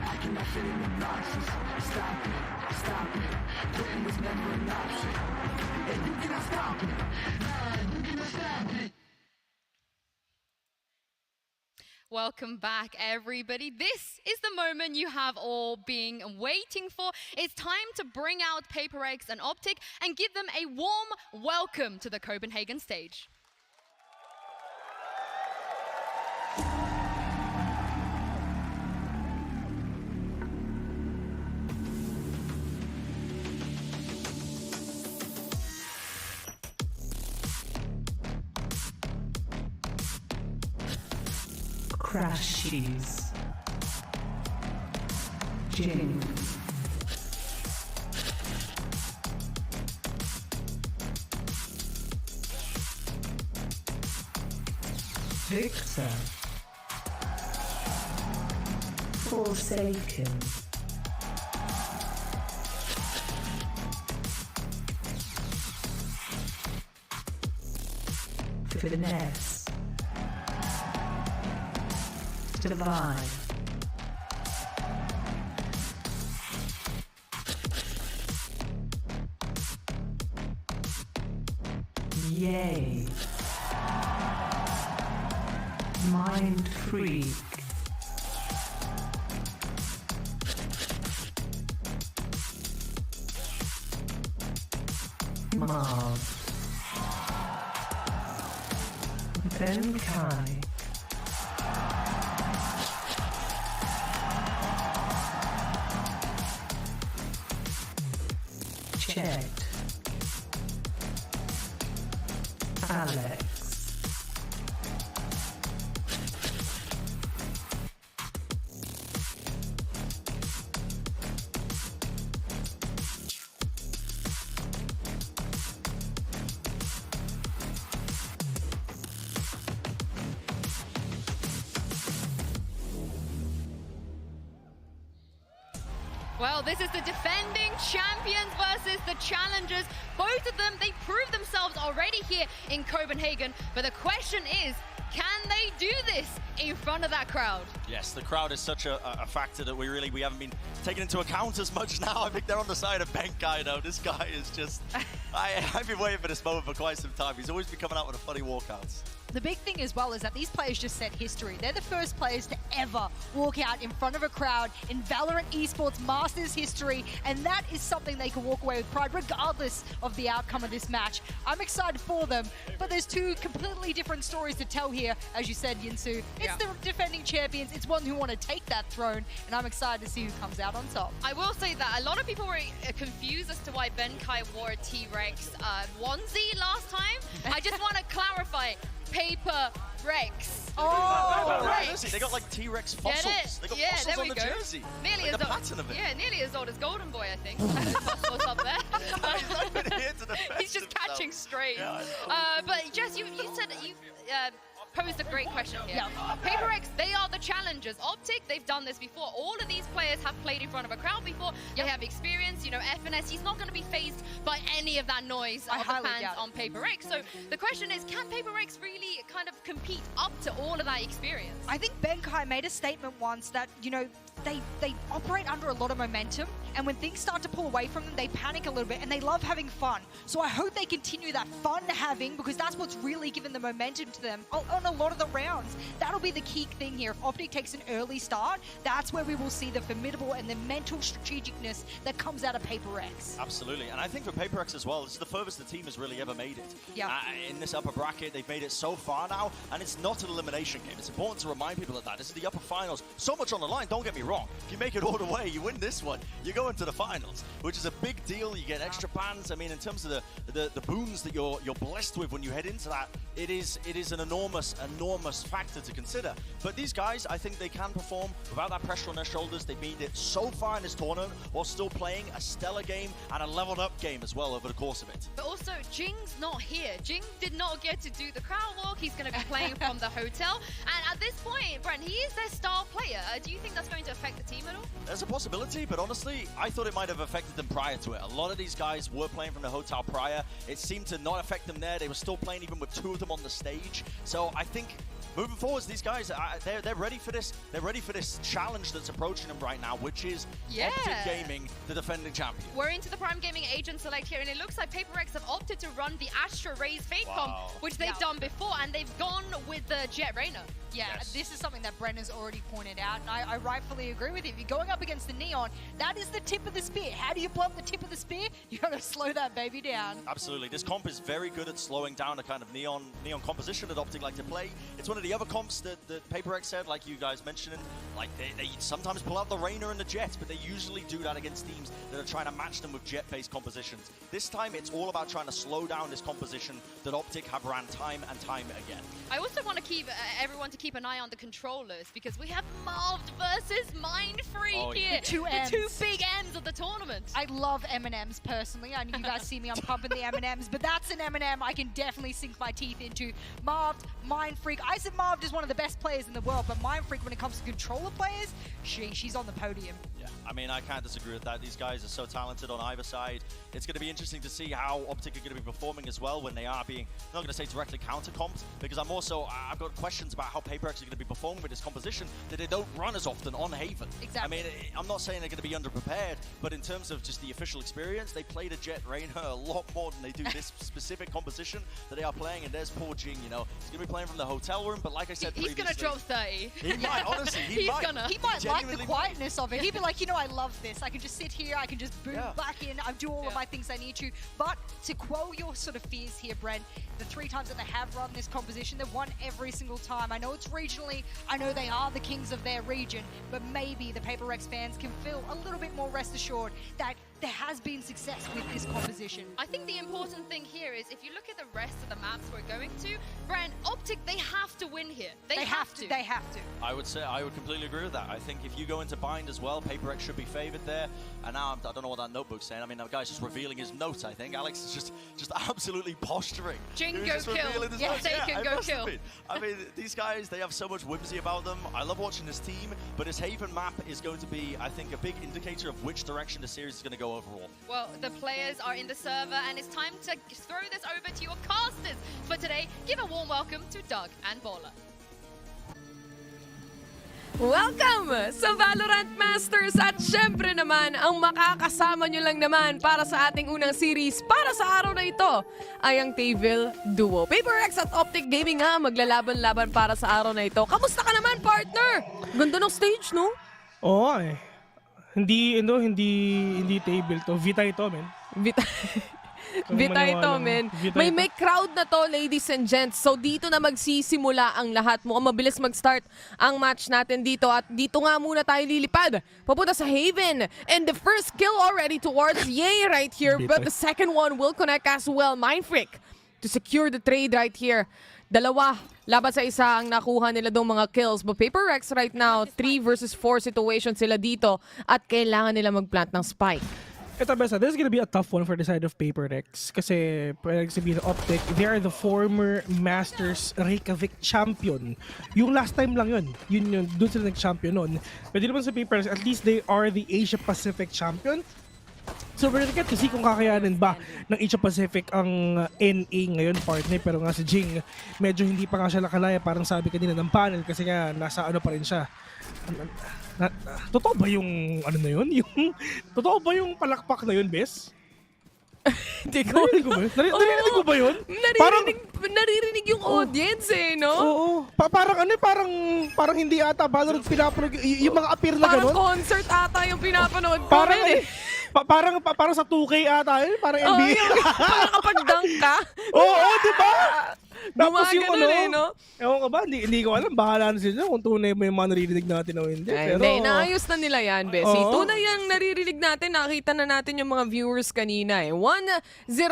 I cannot fit in the boxes. Stop it. Quitting was never an option. And you cannot stop it. Nah, you cannot stop it. Welcome back, everybody. This is the moment you have all been waiting for. It's time to bring out Paper Eggs and OpTic and give them a warm welcome to the Copenhagen stage. Crash shoes. Jing. Victor. Forsaken. Finesse. Divine. Yay. Mind freak. Marv. Then Kai. Chet. Alex. Well, this is the defending champions versus the challengers. Both of them, they proved themselves already here in Copenhagen. But the question is, can they do this in front of that crowd? Yes, the crowd is such a factor that we haven't been taken into account as much now. I think they're on the side of Benkai now. This guy is just... I've been waiting for this moment for quite some time. He's always been coming out with funny walkouts. The big thing as well is that these players just set history. They're the first players to ever walk out in front of a crowd in VALORANT Esports Masters history, and that is something they can walk away with pride regardless of the outcome of this match. I'm excited for them, but there's two completely different stories to tell here, as you said, Yinsu. It's the defending champions, it's one who want to take that throne, and I'm excited to see who comes out on top. I will say that a lot of people were confused as to why Benkai wore a T-Rex onesie last time. I just want to clarify. Paper Rex. Oh, right. They got like T-Rex fossils. They got fossils on the jersey. Nearly like as the pattern of it. Yeah, nearly as old as Golden Boy, I think. Fossils up there. He's just catching straight. Yeah, but Jess, you said that you posed a great question here. Yeah. Paper Rex, they are the challengers. OpTic, they've done this before. All of these players have played in front of a crowd before. They have experience. You know, FNS, he's not going to be fazed by any of that noise of the fans on Paper Rex. So the question is, can Paper Rex really kind of compete up to all of that experience? I think Benkai made a statement once that, you know, they operate under a lot of momentum, and when things start to pull away from them, they panic a little bit, and they love having fun. So I hope they continue that fun having, because that's what's really given the momentum to them on a lot of the rounds. That'll be the key thing here. If OpTic takes an early start, that's where we will see the formidable and the mental strategicness that comes out of Paper Rex. Absolutely, and I think for Paper Rex as well, this is the furthest the team has really ever made it. Yeah. In this upper bracket, they've made it so far now, and it's not an elimination game. It's important to remind people of that. This is the upper finals. So much on the line, don't get me wrong. If you make it all the way, you win this one, you go into the finals, which is a big deal. You get extra bans. I mean, in terms of the boons that you're blessed with when you head into that, it is an enormous factor to consider. But these guys, I think they can perform without that pressure on their shoulders. They've made it so far in this tournament while still playing a stellar game and a leveled up game as well over the course of it. But also, Jing's not here. Jing did not get to do the crowd walk. He's going to be playing from the hotel. And at this point, Brent, he is their star player. Do you think that's going to affect the team at all? There's a possibility, but honestly, I thought it might have affected them prior to it. A lot of these guys were playing from the hotel prior. It seemed to not affect them there. They were still playing even with two of them on the stage. So I think moving forwards, these guys, they're ready for this. They're ready for this challenge that's approaching them right now, which is OpTic Gaming, the defending champion. We're into the Prime Gaming agent select here, and it looks like Paper Rex have opted to run the Astra Raze Fate comp, which they've done before, and they've gone with the Jet Reyna. Yeah, this is something that Brenna's already pointed out, and I rightfully agree with him. If you're going up against the Neon, that is the tip of the spear. How do you blunt the tip of the spear? You got to slow that baby down. Absolutely. This comp is very good at slowing down the kind of neon composition that OpTic like to play. It's one of the other comps that Paper Rex said, like you guys mentioned, like they sometimes pull out the Reyna and the Jet, but they usually do that against teams that are trying to match them with Jet-based compositions. This time, it's all about trying to slow down this composition that OpTic have ran time and time again. I also want to keep everyone to keep an eye on the controllers, because we have Marved versus Mindfreak here. The two big M's of the tournament. I love M&Ms personally. I know you guys see me, I'm pumping the M&Ms, but that's an M&M I can definitely sink my teeth into. Marved, Mindfreak. I said Marved is one of the best players in the world, but Mindfreak, when it comes to controller players, she's on the podium. Yeah, I mean, I can't disagree with that. These guys are so talented on either side. It's going to be interesting to see how OpTic are going to be performing as well when they are being, I'm not going to say directly counter-comped, because I've got questions about how Paper Rex are going to be performing with this composition that they don't run as often on Haven. Exactly. I mean, I'm not saying they're going to be underprepared, but in terms of just the official experience, they played a Jet Reyna a lot more than they do this specific composition that they are playing, and there's poor Jing, you know. He's going to be playing from the hotel room, but like I said he's previously... He's going to drop 30. He might, honestly, he might. He might like the quietness of it. He'd be like, you know, I love this. I can just sit here, I can just boom back in, I do all of my things I need to. But to quell your sort of fears here, Brent, the 3 times that they have run this composition, they've won every single time. I know it's regionally, I know they are the kings of their region, but maybe the Paper Rex fans can feel a little bit more rest assured that there has been success with this composition. I think the important thing here is if you look at the rest of the maps we're going to, Brian, OpTic, they have to win here. They have to. They have to. I would say I would completely agree with that. I think if you go into bind as well, PaperX should be favored there. And now I don't know what that notebook's saying. I mean, that guy's just revealing his notes. I think Alex is just absolutely posturing. Jin, He go was just kill. revealing his Yeah, notes. Taken, it go must have kill. been. I mean, these guys, they have so much whimsy about them. I love watching this team, but his Haven map is going to be, I think, a big indicator of which direction the series is going to go overall. Well, the players are in the server, and it's time to throw this over to your casters for today. Give a warm welcome to Doug and Bola. Welcome sa VALORANT Masters at syempre naman ang makakasama nyo lang naman para sa ating unang series para sa araw na ito ay ang FIL Duo. PaperX at OpTic Gaming nga maglalaban-laban para sa araw na ito. Kamusta ka naman, partner? Ganda ng stage, no? Oo eh. Hindi table to. Vita ito, men. Vita ito, men. May crowd na to, ladies and gents. So dito na magsisimula ang lahat. Mukhang mabilis mag-start ang match natin dito. At dito nga muna tayo lilipad. Papunta sa Haven. And the first kill already towards Yay right here. But the second one will connect as well. Mindfreak to secure the trade right here. Dalawa laban sa isa ang nakuha nila doong mga kills. But PaperX right now, 3 versus 4 situation sila dito. At kailangan nila mag-plant ng spike. Ito, Besa, this is gonna be a tough one for the side of PaperX. Kasi, pwede sabihin ng OpTic, they are the former Masters Reykjavik champion. Yung last time lang yun. Doon sila nag-champion nun. Pwede naman sa PaperX, at least they are the Asia Pacific champion. So, we're gonna get to see kung kakayanin ba ng Asia Pacific ang NA ngayon, partner. Pero nga si Jing, medyo hindi pa nga siya nakalaya. Parang sabi kanina ng panel kasi nga nasa ano pa rin siya. Totoo ba yung ano na yun? Totoo ba yung palakpak na yun, Bes? Narinig ko ba yun? Naririnig yung audience eh, no? Oo. Parang hindi ata Valorant pinapanood yung mga appear na gano'n. Parang concert ata yung pinapanood ko. Parang sa 2K ata yun. Parang NBA. Parang kapag dunk ka. Oo, di ba? Tapos yung ano, eh, no? Ewan ka ba, hindi ko alam. Bahala na sila kung tunay mo yung mga naririnig natin o hindi. Pero, hindi, naayos na nila yan, Bessie. Tunay yung naririnig natin. Nakita na natin yung mga viewers kanina eh. 1-0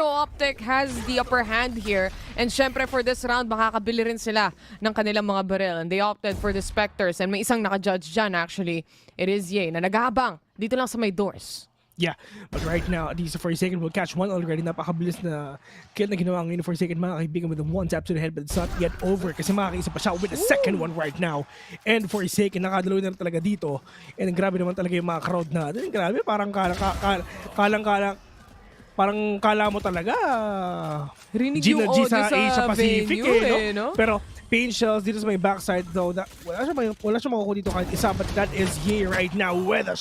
OpTic has the upper hand here. And syempre for this round, makakabili rin sila ng kanilang mga barrel. And they opted for the Spectres. And may isang nakajudge dyan actually. It is Ye na naghahabang dito lang sa may doors. Yeah, but right now, at least for a second, we'll catch one already. Napakabilis na kill na ginawa ngayon for a second. Mga kaibigan with the one tap to the head, but it's not yet over kasi makakaisa pa siya with the second one right now. And for a second, nakadalaw na talaga dito. And grabe naman talaga yung mga crowd natin. Grabe, parang kala mo talaga rinig yung audio sa Asia Pacific venue, no? Pero Pain Shells dito sa may backside though, wala siya makukuha dito kahit isa, but that is Ye right now with a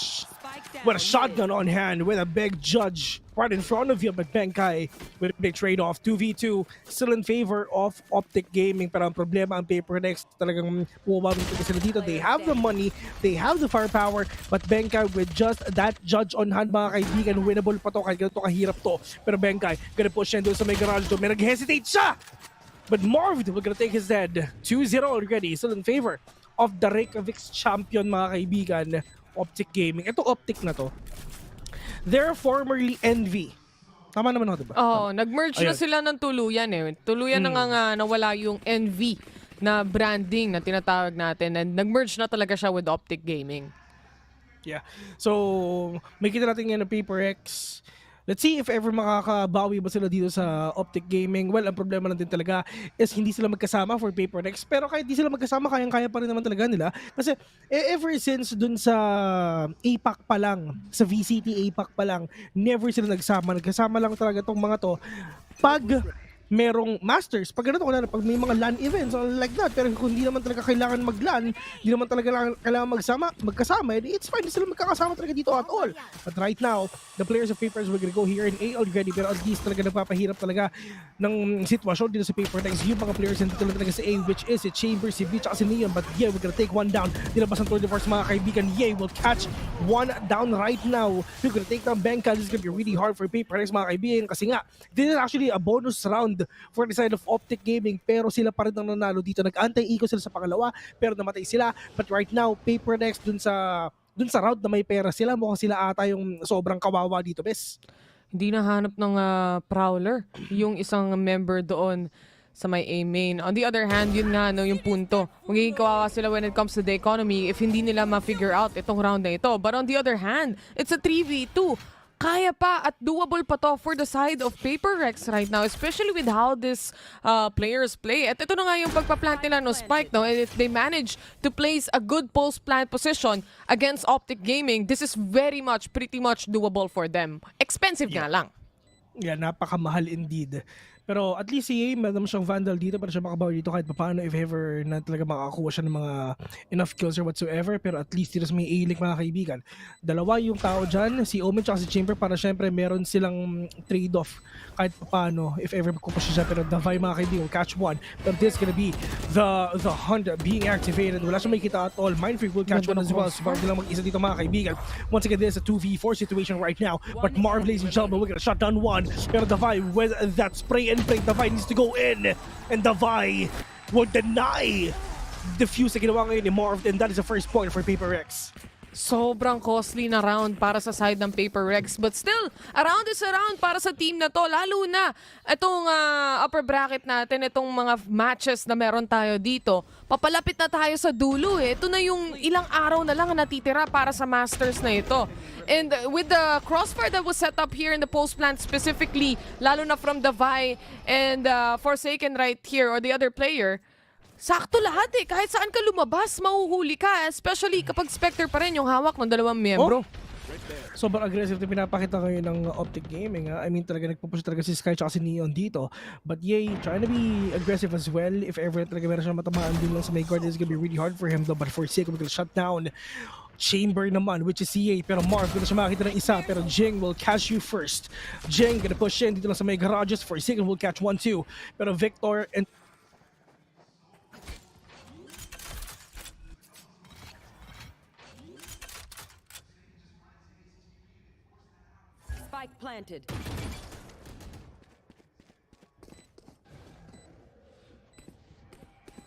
shotgun on hand with a big judge right in front of you, but Benkai with a big trade-off. 2v2 still in favor of OpTic Gaming, pero ang problema ang PaperX talagang bumabang sila dito. They have the money, they have the firepower, but Benkai with just that judge on hand, mga kaibigan, winnable pa to kahit ganito kahirap to. Pero Benkai gonna push in doon sa may garage doon, may nag-hesitate siya, but Marv will gonna take his head. 2-0 already, still in favor of the Reykjavik's champion, mga kaibigan, OpTic Gaming. Ito OpTic na to, they're formerly Envy. Tama naman ako, diba? Oo, nag-merge na sila ng tuluyan eh. Tuluyan na nga nawala yung Envy na branding na tinatawag natin, and nag-merge na talaga siya with OpTic Gaming. Yeah. So, may kita natin yan ng PaperX. Let's see if ever makakabawi ba sila dito sa OpTic Gaming. Well, ang problema lang din talaga is hindi sila magkasama for PaperX. Pero kahit di sila magkasama, kayang-kaya pa rin naman talaga nila. Kasi ever since dun sa APAC pa lang, sa VCT APAC pa lang, never sila nagsama. Nagkasama lang talaga tong mga to pag merong Masters. Pag ganito, pag may mga LAN events or like that, pero kung di naman talaga kailangan mag-LAN, di naman talaga kailangan magkasama, it's fine, di sila magkakasama talaga dito at all. But right now, the players of Papers will go here in A already, pero at least talaga nagpapahirap talaga ng sitwasyon dito sa PaperX. Yung mga players nandito lang talaga sa A, which is si Chambers, si Beach, si Neon, but yeah, we're gonna take one down. Dinabas ang Tour de Force, mga kaibigan. Yeah, will catch one down right now. We're gonna take down Benka. This is gonna be really hard for PaperX, mga kaibigan, kasi nga, this is actually a bonus round for the side of OpTic Gaming, pero sila pa rin ang nanalo dito. Nag-anti-eco sila sa pangalawa, pero namatay sila. But right now, PaperX dun sa dun sa round na may pera sila, mukhang sila ata yung sobrang kawawa dito, bes. Hindi nahanap ng Prowler yung isang member doon sa may A main. On the other hand, yun nga, no, yung punto. Magiging kawawa sila when it comes to the economy if hindi nila ma-figure out itong round na ito. But on the other hand, it's a 3v2. Kaya pa at doable pa to for the side of Paper Rex right now, especially with how this players play. At ito na nga yung pagpa-plant nila no Spike, no? And if they manage to place a good post-plant position against OpTic Gaming, this is pretty much doable for them. Expensive nga lang. Yeah, napakamahal indeed. Pero at least si Yay, madam siyang Vandal dito para siya makabawi dito kahit paano if ever na talaga makakuha siya ng mga enough kills or whatsoever. Pero at least dito sa may A-Link mga kaibigan. Dalawa yung tao dyan, si Omen at si Chamber para syempre meron silang trade-off kahit paano if ever makupush siya. Pero Davai mga kaibigan will catch one. But this is gonna be the hunt being activated. Wala siya makikita at all. Mindfreak will catch one as well. So parang nilang mag-isa dito mga kaibigan. Once again, this is a 2v4 situation right now. But Marv, ladies and gentlemen, we're gonna shut down one. Pero Davai with that spray and break, Davai needs to go in. And Davai would deny the fuse na ginawa ngayon ni Marv. And that is the first point for Paper Rex. Sobrang costly na round para sa side ng Paper Rex. But still, a round is a round para sa team na to. Lalo na itong upper bracket natin, itong mga matches na meron tayo dito. Papalapit na tayo sa dulo eh. Ito na yung ilang araw na lang natitira para sa Masters na ito. And with the crossfire that was set up here in the post plant specifically, lalo na from Davai and Forsaken right here or the other player, sakto lahat eh. Kahit saan ka lumabas, mahuhuli ka. Especially kapag Spectre pa rin yung hawak ng dalawang miyembro. Sobrang aggressive na pinapakita ngayon ng OpTic Gaming. I mean, talaga nagpupush talaga si Sky at si Neon dito. But Yay, trying to be aggressive as well. If ever talaga meron siya matamaan din lang sa may guard, it's gonna be really hard for him though. But for sake, we're gonna shut down Chamber naman, which is CA. Pero Marv, gonna siya makakita ng isa. Pero Jing will catch you first. Jing gonna push in dito lang sa may garages. For sake, will catch 1-2. Pero Victor and Spike planted.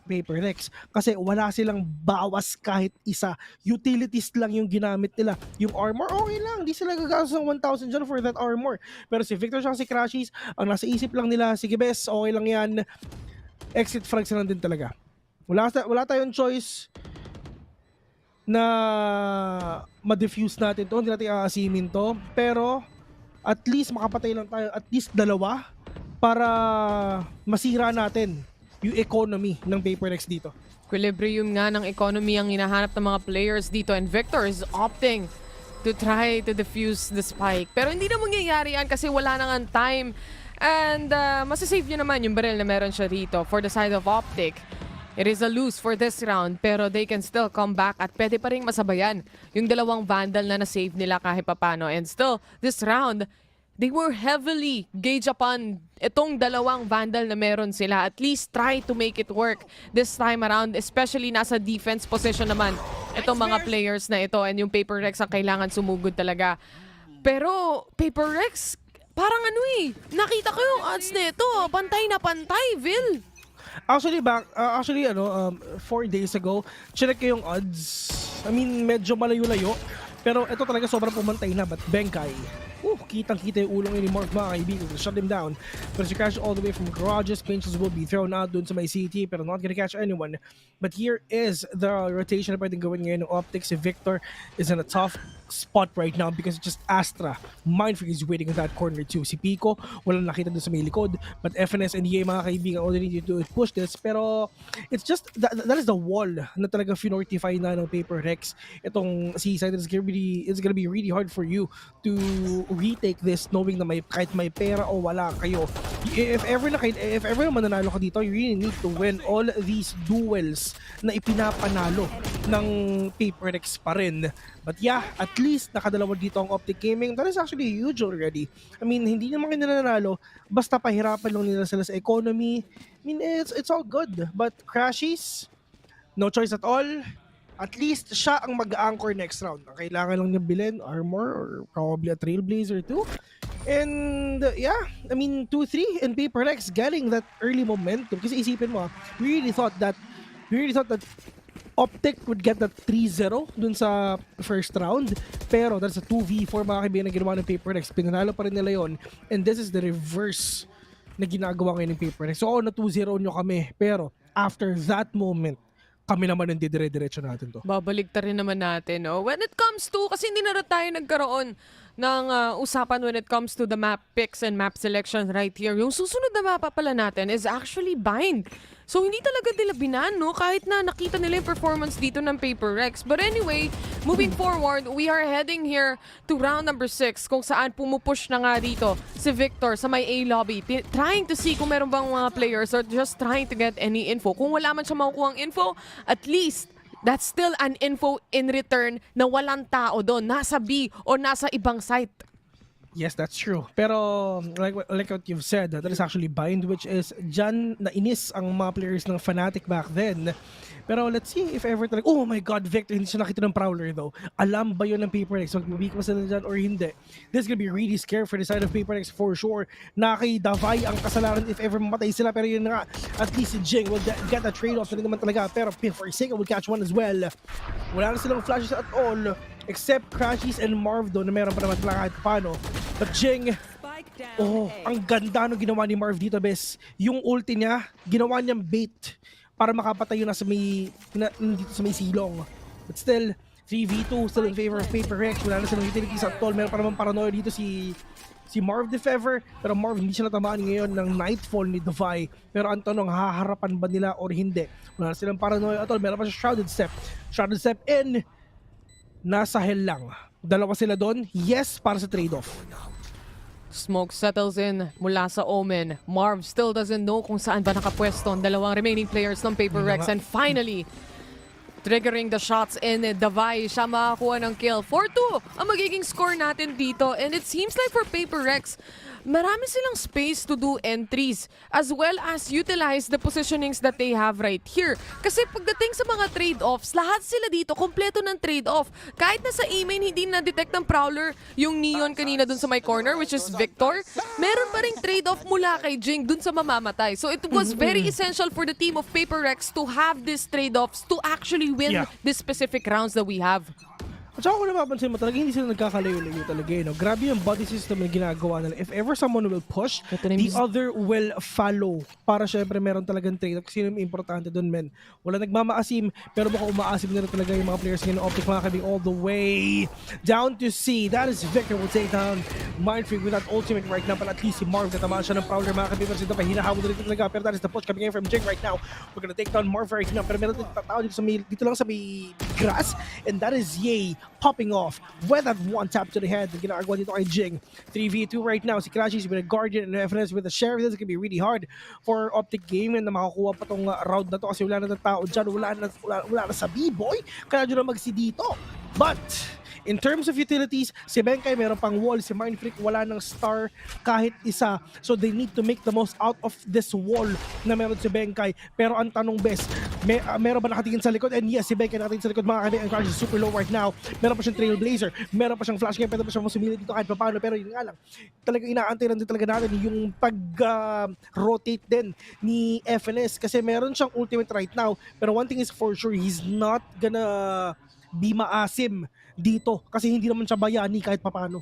Paper Rex kasi wala silang bawas kahit isa. Utilities lang yung ginamit nila. Yung armor, okay lang. Di sila gagastos ng 1,000 dyan for that armor. Pero si Victor at si Crashies, ang nasa isip lang nila, sige bes, okay lang yan. Exit frags lang din talaga. Wala tayong choice na ma-defuse natin to. Hindi natin aasimin to. Pero at least makapatay lang tayo. At least dalawa para masira natin yung economy ng Paper Rex dito. Equilibrium nga ng economy ang hinahanap ng mga players dito and Victor is opting to try to defuse the spike. Pero hindi na mangyayari yan kasi wala na nga time. And masasave nyo naman yung barrel na meron siya dito for the side of OpTic. It is a lose for this round pero they can still come back at pwede pa rin masabayan yung dalawang Vandal na na-save nila kahit papano. And still, this round, they were heavily gauge upon itong dalawang Vandal na meron sila. At least try to make it work this time around, especially nasa defense position naman itong mga players na ito. And yung Paper Rex ang kailangan sumugod talaga. Pero Paper Rex, parang nakita ko yung odds na ito. Pantay na pantay, Vil. Actually, 4 days ago, check ko yung odds. I mean, medyo malayo-layo. Pero ito talaga sobrang pumantay na. But Benkai, kitang-kita yung ulong ni Mark mga kaibigan. Shut him down. But si Crash all the way from garages. Pinches will be thrown out dun sa may CT. Pero not gonna catch anyone. But here is the rotation na pwedeng gawin ngayon ng OpTic. Si Victor is in a tough spot right now because just Astra. Mindfreak is waiting in that corner too. Si Pico, walang nakita dun sa may likod. But FNS and EA mga kaibigan already need to push this. Pero it's just, that is the wall na talagang finortify na ng Paper Rex. Itong C-side, it's gonna be really hard for you to retake this knowing na kahit may pera o wala kayo. If ever naman nanalo ka dito, you really need to win all these duels na ipinapanalo ng Paper Rex pa rin. But yeah, at least nakadalawa dito ang OpTic Gaming. That is actually huge already. I mean, hindi naman kayo nanalo, basta pahirapan lang nila sila sa economy. I mean, it's all good. But Crashies, no choice at all. At least siya ang mag-anchor next round. Ang kailangan lang niya bilhin, armor or probably a Trailblazer too. And yeah, I mean 2-3 and Paper Rex getting that early momentum. Kasi isipin mo, we really thought that OpTic would get that 3-0 dun sa first round. Pero that's a 2v4 mga kaibigan na ginawa ng PaperX. Pinanalo pa rin nila yon. And this is the reverse na ginagawa ngayon ng PaperX. So na 2-0 nyo kami. Pero after that moment, kami naman ang didire-diretso natin to. Babalik ta rin naman natin. No? When it comes to, kasi hindi na rin tayo nagkaroon ng usapan when it comes to the map picks and map selection right here. Yung susunod na mapa pala natin is actually Bind. So hindi talaga nila binano kahit na nakita nila yung performance dito ng PaperX. But anyway, moving forward, we are heading here to round number 6 kung saan pumupush na nga dito si Victor sa may A lobby. Trying to see kung meron bang mga players or just trying to get any info. Kung wala man siya makukuha ang info, at least that's still an info in return na walang tao doon. Nasa B o nasa ibang site. Yes, that's true. Pero like what you've said, that is actually Bind, which is dyan na inis ang mga players ng Fnatic back then. Pero let's see if ever talaga, oh my God, Victor, hindi siya nakita ng Prowler though. Alam ba yun ng PaperX? Magbibig pa sila dyan or hindi? This is gonna be really scary for the side of PaperX for sure. Na kay Davai ang kasalanan if ever mamatay sila. Pero yun nga, at least si Jing will get a trade-off na rin naman talaga. Pero Forsaken will catch one as well. Wala na silang flashes at all. Except Crashies and Marv doon na meron pa naman talaga kahit paano. But Jing, oh, ang ganda nung ginawa ni Marv dito, bes. Yung ulti niya, ginawa niyang bait para makapatay yun dito sa may silong. But still, 3v2 still in favor of PaperX. Wala na silang utilities at all. Meron pa naman paranoia dito si Marv if ever. Pero Marv hindi siya natamaan ngayon ng Nightfall ni Davai. Pero ang tanong, haharapan ba nila or hindi? Wala na silang paranoia at all. Meron pa siya Shrouded Step. Shrouded Step in. Nasa hell lang. Dalawa sila doon. Yes, para sa trade-off. Smoke settles in mula sa Omen. Marv still doesn't know kung saan ba nakapwesto ang dalawang remaining players ng PaperX. And finally, triggering the shots in Davai. Siya makakuha ng kill. 4-2 ang magiging score natin dito. And it seems like for PaperX, marami silang space to do entries as well as utilize the positionings that they have right here. Kasi pagdating sa mga trade-offs, lahat sila dito kompleto ng trade-off. Kahit na sa E-main, hindi na-detect ng Prowler yung Neon kanina dun sa my corner, which is Victor. Meron pa ring trade-off mula kay Jing dun sa mamamatay. So it was very essential for the team of PaperX to have these trade-offs to actually win these specific rounds that we have. At saka kung napapansin mo talaga, hindi sila nagkakalayo-layo talaga. Grabe yung body system na ginagawa nila. If ever someone will push, the other will follow. Para syempre meron talagang trade. Kasi yun yung importante dun, men. Wala nagmamaasim, pero baka umaasim na talaga yung mga players ngayon. OpTic mga kabing all the way down to C. That is Victor will take down Mindfreak with that ultimate right now. But at least si Marv, natamaan siya ng Prowler mga kabing. Pero sito pa, hinahabol na rin talaga. Pero that is the push coming in from Jing right now. We're gonna take down Marv right now. Pero meron din tatao dito lang sa may grass. And that is Yay popping off with that one tap to the head. Ginagawa dito kay Jing. 3v2 right now. Si Crashies with a Guardian and FNS with a Sheriff. This is gonna be really hard for OpTic Gaming na makakuha pa tong round na to kasi wala na ng tao dyan. Wala na sa B-Boy. Kaya dyan na mag-si dito. But in terms of utilities, si Benkay meron pang wall, si Mindfreak wala ng star kahit isa. So they need to make the most out of this wall na meron si Benkay. Pero ang tanong best, meron ba nakatingin sa likod? And yes, si Benkay nakatingin sa likod mga kaibigan. Ang Crash is super low right now. Meron pa siyang Trailblazer, meron pa siyang Flash Game, pwede pa siyang masumili dito kahit paano. Pero yun nga lang, talagang inaantay lang din talaga natin yung pag-rotate din ni FNS kasi meron siyang ultimate right now. Pero one thing is for sure, he's not gonna be maasim dito kasi hindi naman siya bayani kahit papano.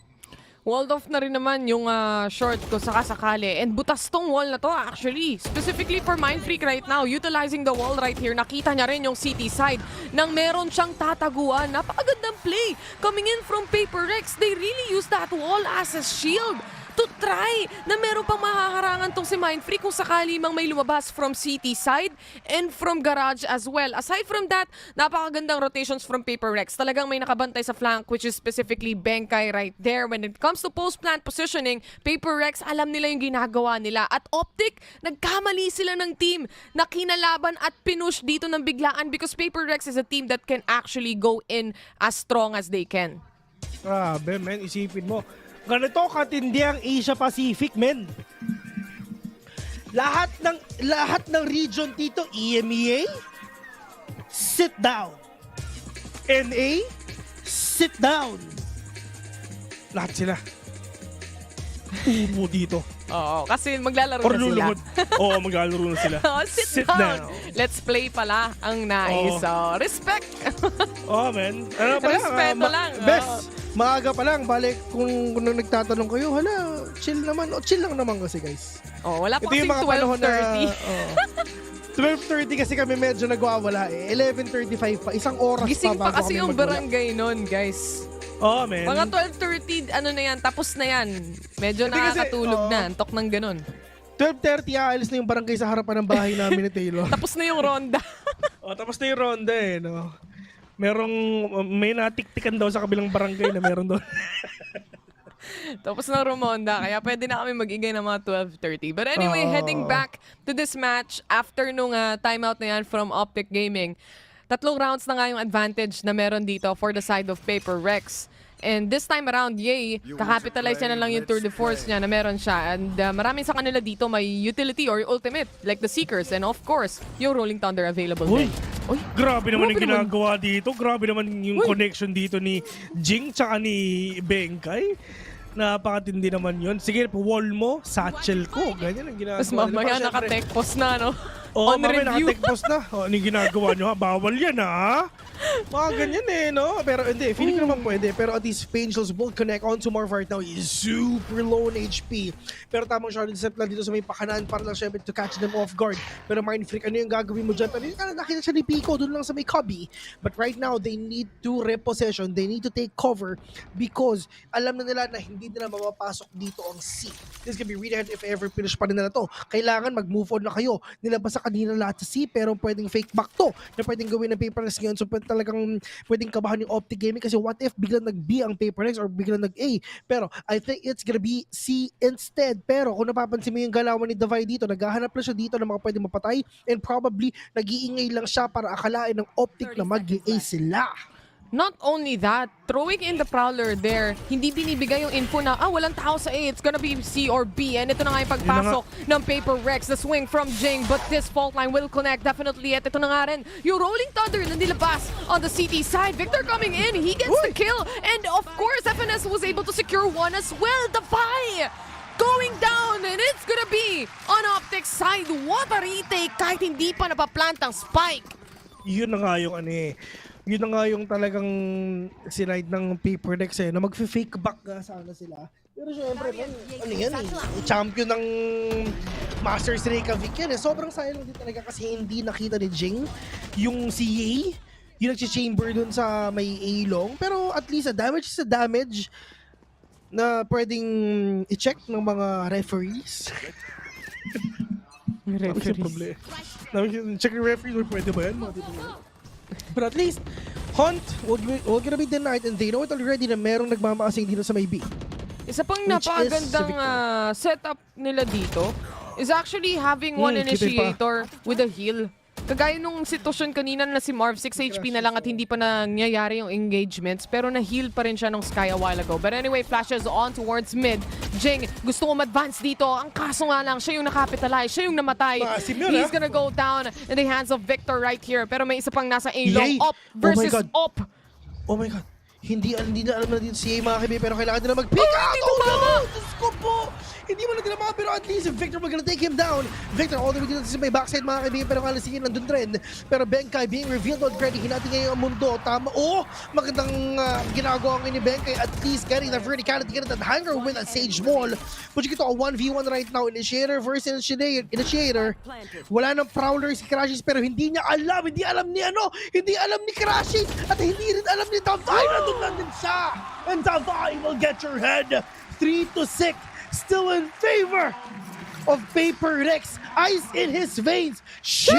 Walled off na rin naman yung short ko sakasakali. And butas tong wall na to actually. Specifically for Mindfreak right now. Utilizing the wall right here. Nakita niya rin yung city side nang meron siyang tataguan. Napakagandang play. Coming in from PaperX. They really use that wall as a shield to try na meron pang mahaharangan tong si Mindfreak kung sakali mang may lumabas from city side and from garage as well. Aside from that, napakagandang rotations from PaperX. Talagang may nakabantay sa flank which is specifically Benkay right there. When it comes to post-plant positioning, PaperX alam nila yung ginagawa nila. At OpTic, nagkamali sila ng team na kinalaban at pinush dito ng biglaan because PaperX is a team that can actually go in as strong as they can. Grabe, men. Isipin mo. Ganito katindi ang Asia Pacific, men. Lahat ng region dito, EMEA, sit down. NA, sit down. Lahat sila. Upo dito. Oo, kasi maglalaro Or na sila. lulunod. Oo, maglalaro na sila. Oh, sit down. Let's play pala ang nais. So, respect. Man. Ano pa Respeto lang. Best. Maaga pa lang. Balik kung nagtatanong kayo, hala, chill naman. Chill lang naman kasi, guys. Wala pa Ito yung kasing mga panahon na 12:30 12:30. kasi kami medyo nagwawala eh. 11:35 pa. Isang oras Gising pa pa bago kasi kami yung magwala. barangay nun, guys. Man. Mga 12:30, ano na yan, tapos na yan. Medyo Hindi kasi, nakakatulog na, antok ng ganun. 12:30, aalis na yung barangay sa harapan ng bahay namin ni Taylor. Tapos na yung ronda. Tapos na yung ronda eh, no? May natiktikan daw sa kabilang barangay na meron doon. Tapos na rumonda, kaya pwede na kami mag-igay ng mga 12:30. But anyway, heading back to this match, after nung timeout na yan from OpTic Gaming, 3 rounds na nga yung advantage na meron dito for the side of Paper Rex. And this time around, yay, kakapitalize niya na lang yung tour de force niya na meron siya. And maraming sa kanila dito may utility or ultimate, like the Seekers. And of course, yung Rolling Thunder available din. Grabe naman yung ginagawa dito. Grabe naman yung connection dito ni Jing tsaka ni Bengkay. Napakatindi naman yun. Sige, wall mo, satchel ko. Ganyan ang ginagawa. Tapos mamaya naka-tech post na, no? On mamaya naka-tech post na. Ano yung ginagawa nyo ha? Bawal yan ha? Mga ganyan eh, no? Pero hindi, feeling ko naman pwede. Pero at least Angels will connect on to Marv right now. He's super low on HP. Pero tamang shot set lang dito sa may pakanan para lang syempre to catch them off guard. Pero Mind Freak, ano yung gagawin mo dyan? Pero yung nakita siya ni Pico doon lang sa may cubby. But right now, they need to repossession. They need to take cover because alam na nila na hindi nila mapapasok dito ang C. This can be really hard if ever finish pa rin nila to. Kailangan mag-move on na kayo. Nilabas sa kanina lahat sa C pero pwedeng fake back to na pwedeng gawin ng Paperless ngayon. So talagang pwedeng kabahan yung OpTic Gaming kasi what if biglang nag-B ang Paperless or biglang nag-A. Pero I think it's gonna be C instead. Pero kung napapansin mo yung galawan ni Davai dito, naghahanap na siya dito ng mga pwedeng mapatay and probably nag-iingay lang siya para akalain ng OpTic na mag-A sila. Not only that, throwing in the Prowler there, hindi binibigay yung info na, walang tao sa A, it's gonna be C or B. And ito na nga yung pagpasok ng Paper Rex, the swing from Jing, but this fault line will connect definitely. At ito na nga rin, yung Rolling Thunder na nilabas on the CT side. Victor coming in, he gets the kill. And of course, FNS was able to secure one as well. Davai going down, and it's gonna be on OpTic side. What a retake kahit hindi pa napaplant ang spike. Yun na nga yung yun na nga yung talagang sinide ng Paper Rex na mag-fake back nga sana sila. Pero syempre, ano yan champion ng Masters Reykjavik yan Sobrang sayang din talaga kasi hindi nakita ni Jing yung CA, yung nag-chamber dun sa may A-long. Pero at least a damage is a damage na pwedeng i-check ng mga referees. Referees. Check yung referees, pwede ba yan? But at least, Hunt will gonna be denied and they know it already na merong nagmamaasing dito sa may B. Isa pang napakagandang setup nila dito is actually having one initiator with a heal. Kagaya nung sitwasyon kanina na si Marv, 6 HP na lang at hindi pa nangyayari yung engagements, pero na-heal pa rin siya nung Sky a while ago. But anyway, flashes on towards mid. Jing, gusto ko ma-advance dito. Ang kaso nga lang, siya yung nakapitalize, siya yung namatay. He's gonna go down in the hands of Victor right here. Pero may isa pang nasa A-long. Op versus Op. Oh my God. Hindi na alam na dito si A, mga kaibigan, pero kailangan nila mag-pick out! Oh, Diyos ko po! Hindi mo na tinama, pero at least Victor will gonna take him down. Victor all the way dito sa may backside, mga kaibigan, pero kalasingin nandun rin. Pero Bengkay being revealed already, hinati ngayon ang mundo. Tama, magandang ginagawa ngayon ni Bengkay, at least getting the verticality, getting that hanger with a Sage Wall. But you get a 1v1 right now, Initiator versus Initiator. Wala nang Prowler si Crashes, pero hindi alam ni Crashes, at hindi rin alam ni Davai. Nandun lang din siya. And Davai will get your head. 3-6. Still in favor of Paper Rex. Ice in his veins. Sheesh!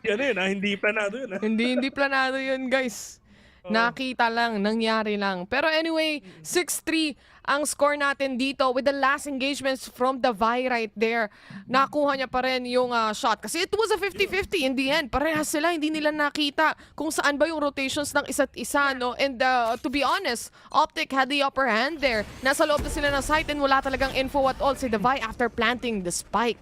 Yan hindi planado yun. Hindi planado yun, guys. Nakita lang, nangyari lang. Pero anyway, 6-3 ang score natin dito with the last engagements from Davai right there. Nakuha niya pa rin yung shot. Kasi it was a 50-50 in the end. Parehas sila, hindi nila nakita kung saan ba yung rotations ng isa't isa, no? And to be honest, OpTic had the upper hand there. Nasa loob na sila ng site and wala talagang info at all si Davai after planting the spike.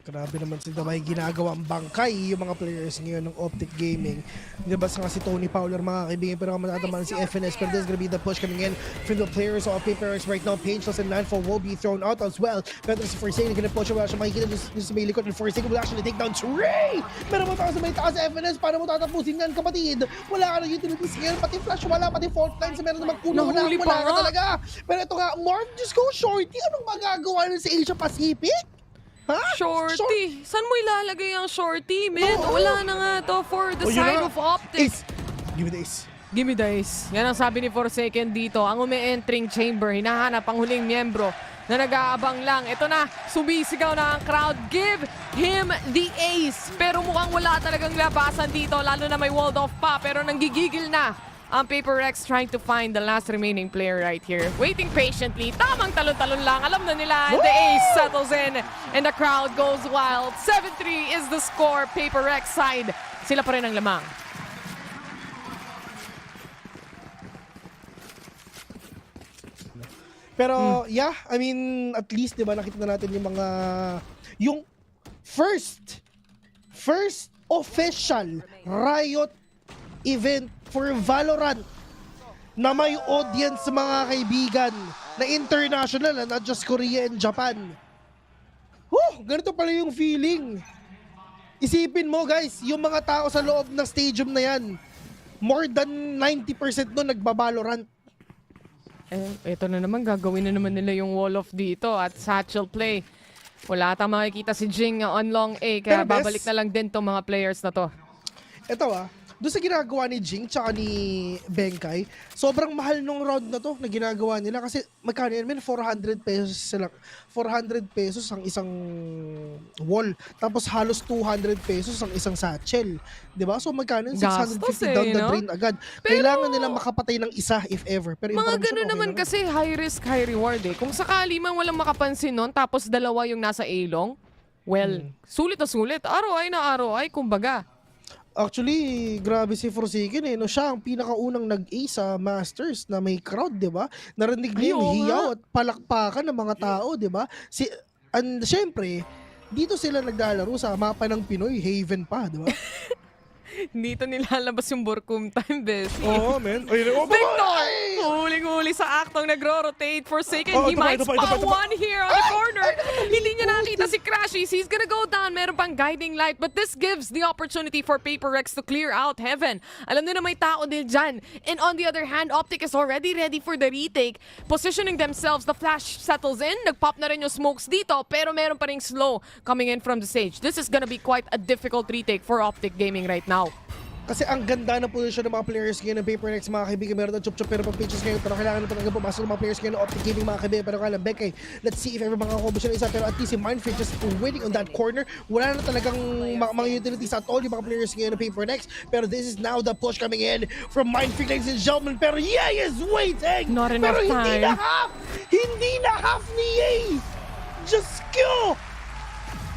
Grabe naman sila may ginagawang bangkay yung mga players ngayon ng OpTic Gaming. Diba nga si Tony Fowler mga kaibigan, pero matatamaan si FNS, pero this is gonna be the push coming in from the players of Papers right now. Pageless and Landfall will be thrown out as well. Pero si Forsaken gonna push, wala siya makikita sa may likod, and Forsaken will actually take down Trey! Pero mataas sa may taas sa FNS, paano mo tatapusin yan kapatid? Wala ka na utilities ngayon, pati flash wala, pati fault lines, meron naman kuno, wala ka talaga. Pero ito nga, Marv, just go shorty, anong magagawa nun sa Asia Pacific? Ha? Shorty. Saan mo ilalagay ang shorty, man? Wala na nga to for the side of OpTic. Give me the ace. Give me the ace. Yan ang sabi ni Forsaken dito. Ang umi-entering chamber, hinahanap ang huling miyembro na nag-aabang lang. Ito na, sumisigaw na ang crowd. Give him the ace. Pero mukhang wala talagang labasan dito, lalo na may walled off pa. Pero nanggigigil na ang Paper Rex trying to find the last remaining player right here. Waiting patiently. Tamang talon-talon lang. Alam na nila. And the ace settles in. And the crowd goes wild. 7-3 is the score. Paper Rex side. Sila pa rin ang lamang. Pero yeah, I mean, at least 'di ba nakita na natin yung first official Riot event for Valorant na may audience mga kaibigan na international, not just Korea and Japan. Ganito pala yung feeling. Isipin mo guys, yung mga tao sa loob ng stadium na yan, more than 90% nun nagbabalorant. Ito na naman, gagawin na naman nila yung wall off dito at satchel play. Wala atang makikita si Jing on long A, kaya babalik na lang din tong mga players na to. Ito doon sa ginagawa ni Jing tsaka ni Benkay, sobrang mahal nung round na to na ginagawa nila kasi magkano yan, 400 pesos sila. 400 pesos ang isang wall. Tapos halos 200 pesos ang isang satchel. 'Di ba? So magkano yun? 650 down the drain agad. Pero, kailangan nila makapatay ng isa if ever. Pero mga gano'n naman kasi high risk, high reward eh. Kung sakali man walang makapansin nun, tapos dalawa yung nasa A-long, well, sulit na sulit. ROI na ROI, kumbaga. Actually, grabe si Forsaken eh. No, siya ang pinakaunang nag-A sa Masters na may crowd, di ba? Narinig niya yung hiyaw at palakpakan ng mga tao, di ba? And syempre, dito sila naglalaro sa mapa ng Pinoy, Haven pa, di ba? Dito nilalabas yung Burkum time, Bessie. Oo, man. Victor! Huling-huli sa aktong nagro-rotate. Forsaken, he might spawn one here on the corner. Hindi niya nakita si Crashies. He's gonna go down. Meron pang guiding light. But this gives the opportunity for Paper Rex to clear out Heaven. Alam nyo na may tao din dyan. And on the other hand, OpTic is already ready for the retake. Positioning themselves. The flash settles in. Nagpop na rin yung smokes dito. Pero meron pa rin slow coming in from the stage. This is gonna be quite a difficult retake for OpTic Gaming right now. Kasi ang ganda ng posisyon ng mga players ngayon ng Paper Rex, mga kaibigan. Meron ng chup-chup pero pag pitches ngayon, pero kailangan na talaga pumasok ng mga players ngayon ng OpTic Gaming, mga kaibigan. Pero kailangan, Becky, let's see if ever makakobos siya isa. Pero at least si Mindfreak just waiting on that corner. Wala na talagang mga utilities at all yung mga players ngayon ng Paper Rex. Pero this is now the push coming in from Mindfreak, ladies and gentlemen. Pero Yay is waiting! Not enough pero time. Hindi na half ni Yay! Just go!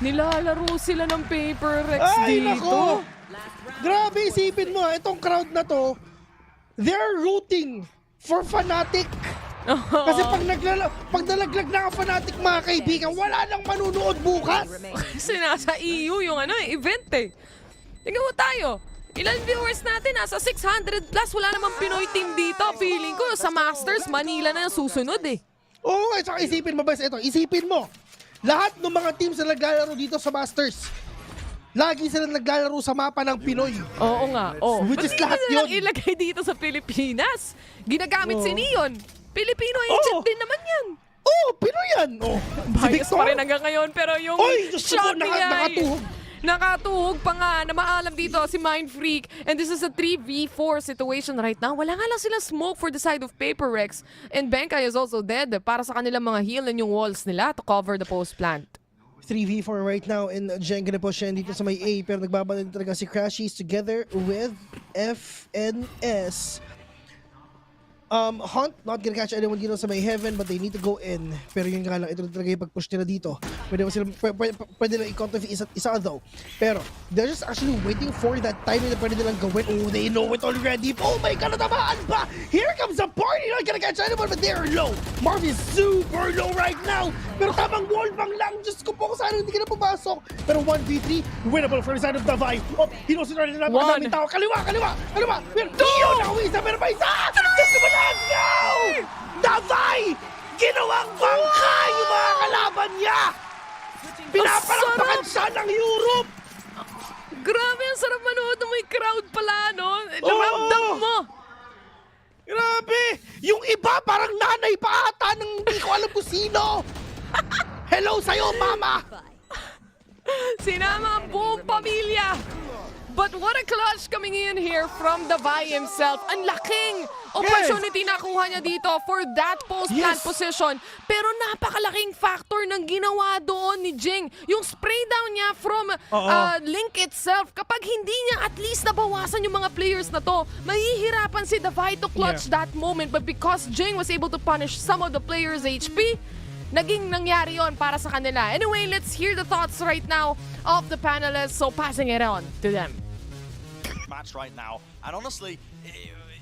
Nilalaro sila ng Paper Rex dito. Nako. Grabe, isipin mo, itong crowd na to, they're rooting for Fnatic. Kasi pag nalaglag na ang Fnatic, mga kaibigan, wala nang manunood bukas. Kasi nasa EU yung event eh. Tingnan mo tayo. Ilan viewers natin? Nasa 600 plus. Wala namang Pinoy team dito. Feeling ko sa Masters, Manila na yung susunod eh. Oo, at saka isipin mo ba ito? Isipin mo, lahat ng mga teams na naglalaro dito sa Masters, lagi sila naglalaro sa mapa ng Pinoy. Oo nga. Which is lahat yun. Ilagay dito sa Pilipinas. Ginagamit si Neon. Filipino agent din naman yan. Pinoy yan. Bias pa rin hanggang ngayon. Pero yung shot niya nakatuhog pa nga na maalam dito si Mindfreak. And this is a 3v4 situation right now. Wala nga lang sila smoke for the side of Paper Rex. And Benkay is also dead para sa kanilang mga heal and yung walls nila to cover the post plant. 3v4 right now and Jen gonna push in dito sa may A pero nagbabalin talaga si Crashies together with FNS. Hunt, not gonna catch anyone dito sa may heaven, but they need to go in. Pero yun nga lang, ito talaga yung pag-push nila dito. Pwede nila i-counter isa though. Pero, they're just actually waiting for that timing na pwede nilang gawin. Oh, they know it already. Oh my God, natamaan pa! Here comes the party! Not gonna catch anyone, but they're low. Marv is super low right now. Pero tamang wall bang lang. Diyos ko po, kung saan hindi ka na pumasok. Pero 1v3, winnable from the side of Davai. Oh, hinusin na rin na napakadaming tao. Kaliwa! Pero Dio nakawisa, pero pa isa! Diyos ko ba, let's go! Davai! Ginawang bangka yung mga kalaban niya! Pinapalakpakan siya ng Europe! Grabe, ang sarap manood na may crowd pala, no? Naramdam mo! Grabe! Yung iba parang nanay pa ata ng hindi ko alam kung sino! Hello sa'yo, mama! Sinama ang buong pamilya! But what a clutch coming in here from Davai himself. Ang laking opportunity na kuha niya dito for that post-plant position. Pero napakalaking factor ng ginawa doon ni Jing. Yung spray down niya from Link itself. Kapag hindi niya at least nabawasan yung mga players na to, mahihirapan si Davai to clutch that moment. But because Jing was able to punish some of the players' HP, naging nangyari yon para sa kanila. Anyway, let's hear the thoughts right now of the panelists. So passing it on to them. Match right now, and honestly,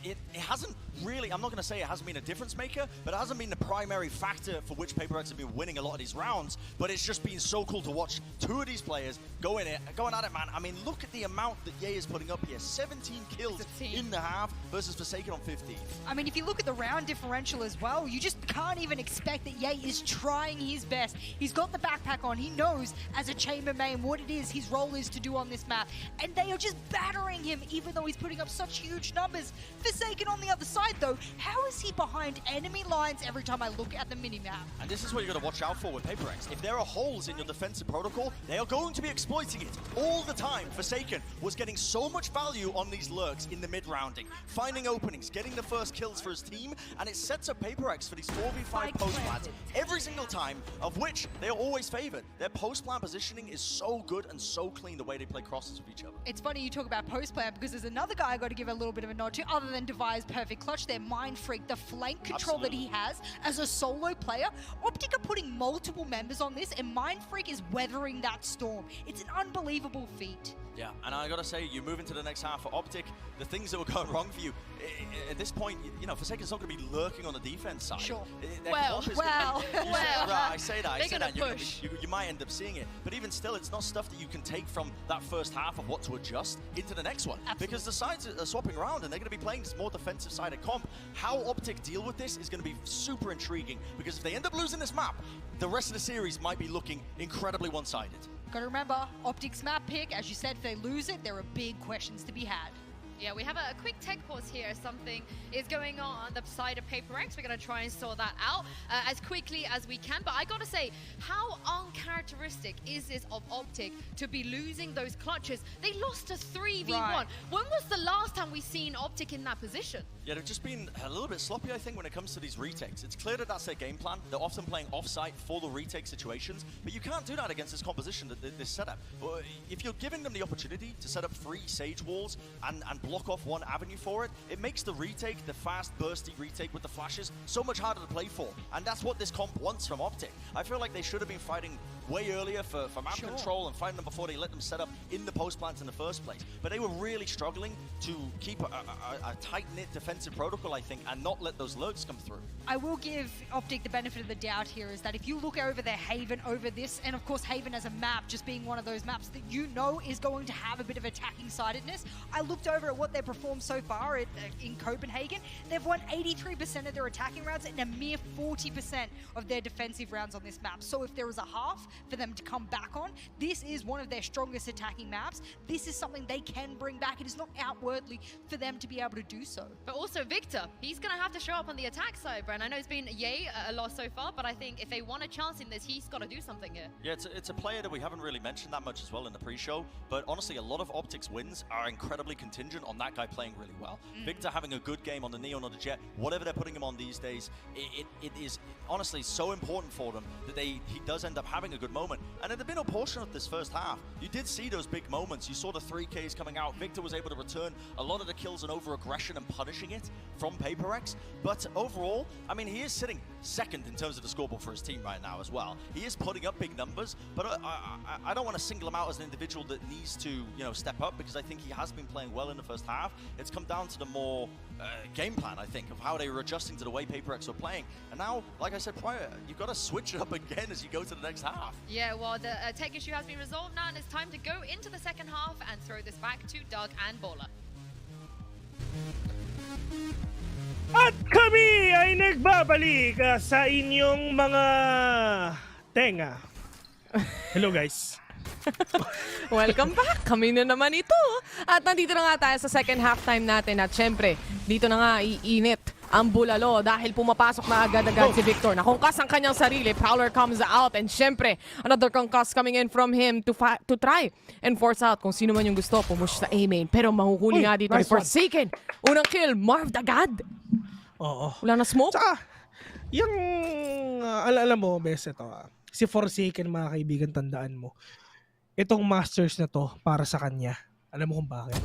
it hasn't really, I'm not going to say it hasn't been a difference maker, but it hasn't been the primary factor for which PaperX have been winning a lot of these rounds, but it's just been so cool to watch two of these players going at it, man. I mean, look at the amount that Ye is putting up here. 17 kills in the half versus Forsaken on 15. I mean, if you look at the round differential as well, you just can't even expect that Ye is trying his best. He's got the backpack on. He knows as a chamber main what it is his role is to do on this map, and they are just battering him even though he's putting up such huge numbers. Forsaken on the other side though, how is he behind enemy lines every time I look at the minimap? And this is what you're going to watch out for with PaperX. If there are holes in your defensive protocol, they are going to be exploiting it all the time. Forsaken was getting so much value on these lurks in the mid-rounding, finding openings, getting the first kills for his team, and it sets up PaperX for these 4v5 post-plants every single time, of which they are always favored. Their post-plant positioning is so good and so clean the way they play crosses with each other. It's funny you talk about post-plant because there's another guy I got to give a little bit of a nod to, other than Devi's perfect clutch there, Mind Freak, the flank control that he has as a solo player. OpTic are putting multiple members on this, and Mind Freak is weathering that storm. It's an unbelievable feat. Yeah, and I gotta say, you move into the next half for OpTic, the things that were going wrong for you, at this point, you know, Forsaken's not gonna be lurking on the defense side. Sure. Well, I say that, push. You might end up seeing it, but even still, it's not stuff that you can take from that first half of what to adjust into the next one. Absolutely. Because the sides are swapping around, and they're gonna be playing this more defensive side of comp. How OpTic deal with this is gonna be super intriguing, because if they end up losing this map, the rest of the series might be looking incredibly one-sided. Gotta remember, OpTic's map pick, as you said, if they lose it, there are big questions to be had. Yeah, we have a quick tech pause here. Something is going on the side of PaperX. We're going to try and sort that out as quickly as we can. But I got to say, how uncharacteristic is this of OpTic to be losing those clutches? They lost a 3v1. Right. When was the last time we seen OpTic in that position? Yeah, they've just been a little bit sloppy, I think, when it comes to these retakes. It's clear that that's their game plan. They're often playing off-site for the retake situations, but you can't do that against this composition, this setup. But if you're giving them the opportunity to set up 3 Sage walls and block off one avenue for it, it makes the retake, the fast, bursty retake with the flashes, so much harder to play for. And that's what this comp wants from OpTic. I feel like they should have been fighting way earlier for map control and fighting them before they let them set up in the post plants in the first place. But they were really struggling to keep a tight-knit defensive protocol, I think, and not let those lurks come through. I will give OpTic the benefit of the doubt here, is that if you look over their Haven over this, and of course Haven as a map just being one of those maps that you know is going to have a bit of attacking-sidedness, I looked over at what they performed so far in Copenhagen. They've won 83% of their attacking rounds and a mere 40% of their defensive rounds on this map. So if there is a half for them to come back on, this is one of their strongest attacking maps. This is something they can bring back. It is not outwardly for them to be able to do so. But also Victor, he's going to have to show up on the attack side, Bren. I know it's been a loss so far, but I think if they want a chance in this, he's got to do something here. Yeah, it's a player that we haven't really mentioned that much as well in the pre-show, but honestly, a lot of OpTic's wins are incredibly contingent on that guy playing really well. Victor having a good game on the Neon or the Jet, whatever they're putting him on these days, it is honestly so important for them that he does end up having a good moment. And in the middle portion of this first half, you did see those big moments. You saw the 3Ks coming out. Victor was able to return a lot of the kills and over-aggression and punishing it from PaperX. But overall, I mean, he is sitting second in terms of the scoreboard for his team right now as well. He is putting up big numbers, but I don't want to single him out as an individual that needs to, you know, step up, because I think he has been playing well in the first half. It's come down to the more game plan, I think, of how they were adjusting to the way PaperX were playing. And now, like I said prior, you've got to switch it up again as you go to the next half. Yeah, well, the tech issue has been resolved now, and it's time to go into the second half and throw this back to Doug and Baller. At kami ay nagbabalik sa inyong mga tenga. Hello guys. Welcome back! Kami na naman ito. At nandito na nga tayo sa second halftime natin. At syempre, dito na nga iinit ang bulalo dahil pumapasok na agad-agad si Victor. Nakungkas ang kanyang sarili. Prowler comes out. And syempre, another concuss coming in from him to try and force out kung sino man yung gusto. Pumush sa A-main. Pero mahuhuli nga dito ni Forsaken. Unang kill, Marv agad. Oo. Wala na smoke. Tsaka, yung, alam mo, bes, ito si Forsaken, mga kaibigan, tandaan mo. Itong Masters na to para sa kanya. Alam mo kung bakit?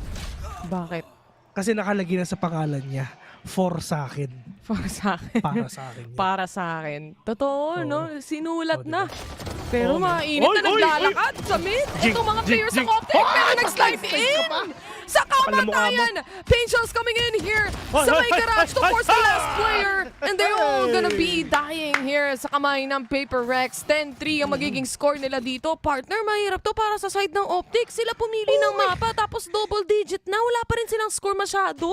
Bakit? Kasi nakalagay na sa pangalan niya, for sa akin. For sa akin. Para sa akin. Para sa akin. Totoo, no? Sinulat na. Diba? Pero mainit na naglalakad sa mid. Itong mga players ng OpTic, pero nag-slide in! Sa kamatayan! Pinchos coming in here sa may garage to force the last player. And they're all gonna be dying here sa kamay ng PaperX. 10-3 ang magiging score nila dito. Partner, mahirap to para sa side ng OpTic. Sila pumili ng mapa tapos double digit na. Wala pa rin silang score masyado.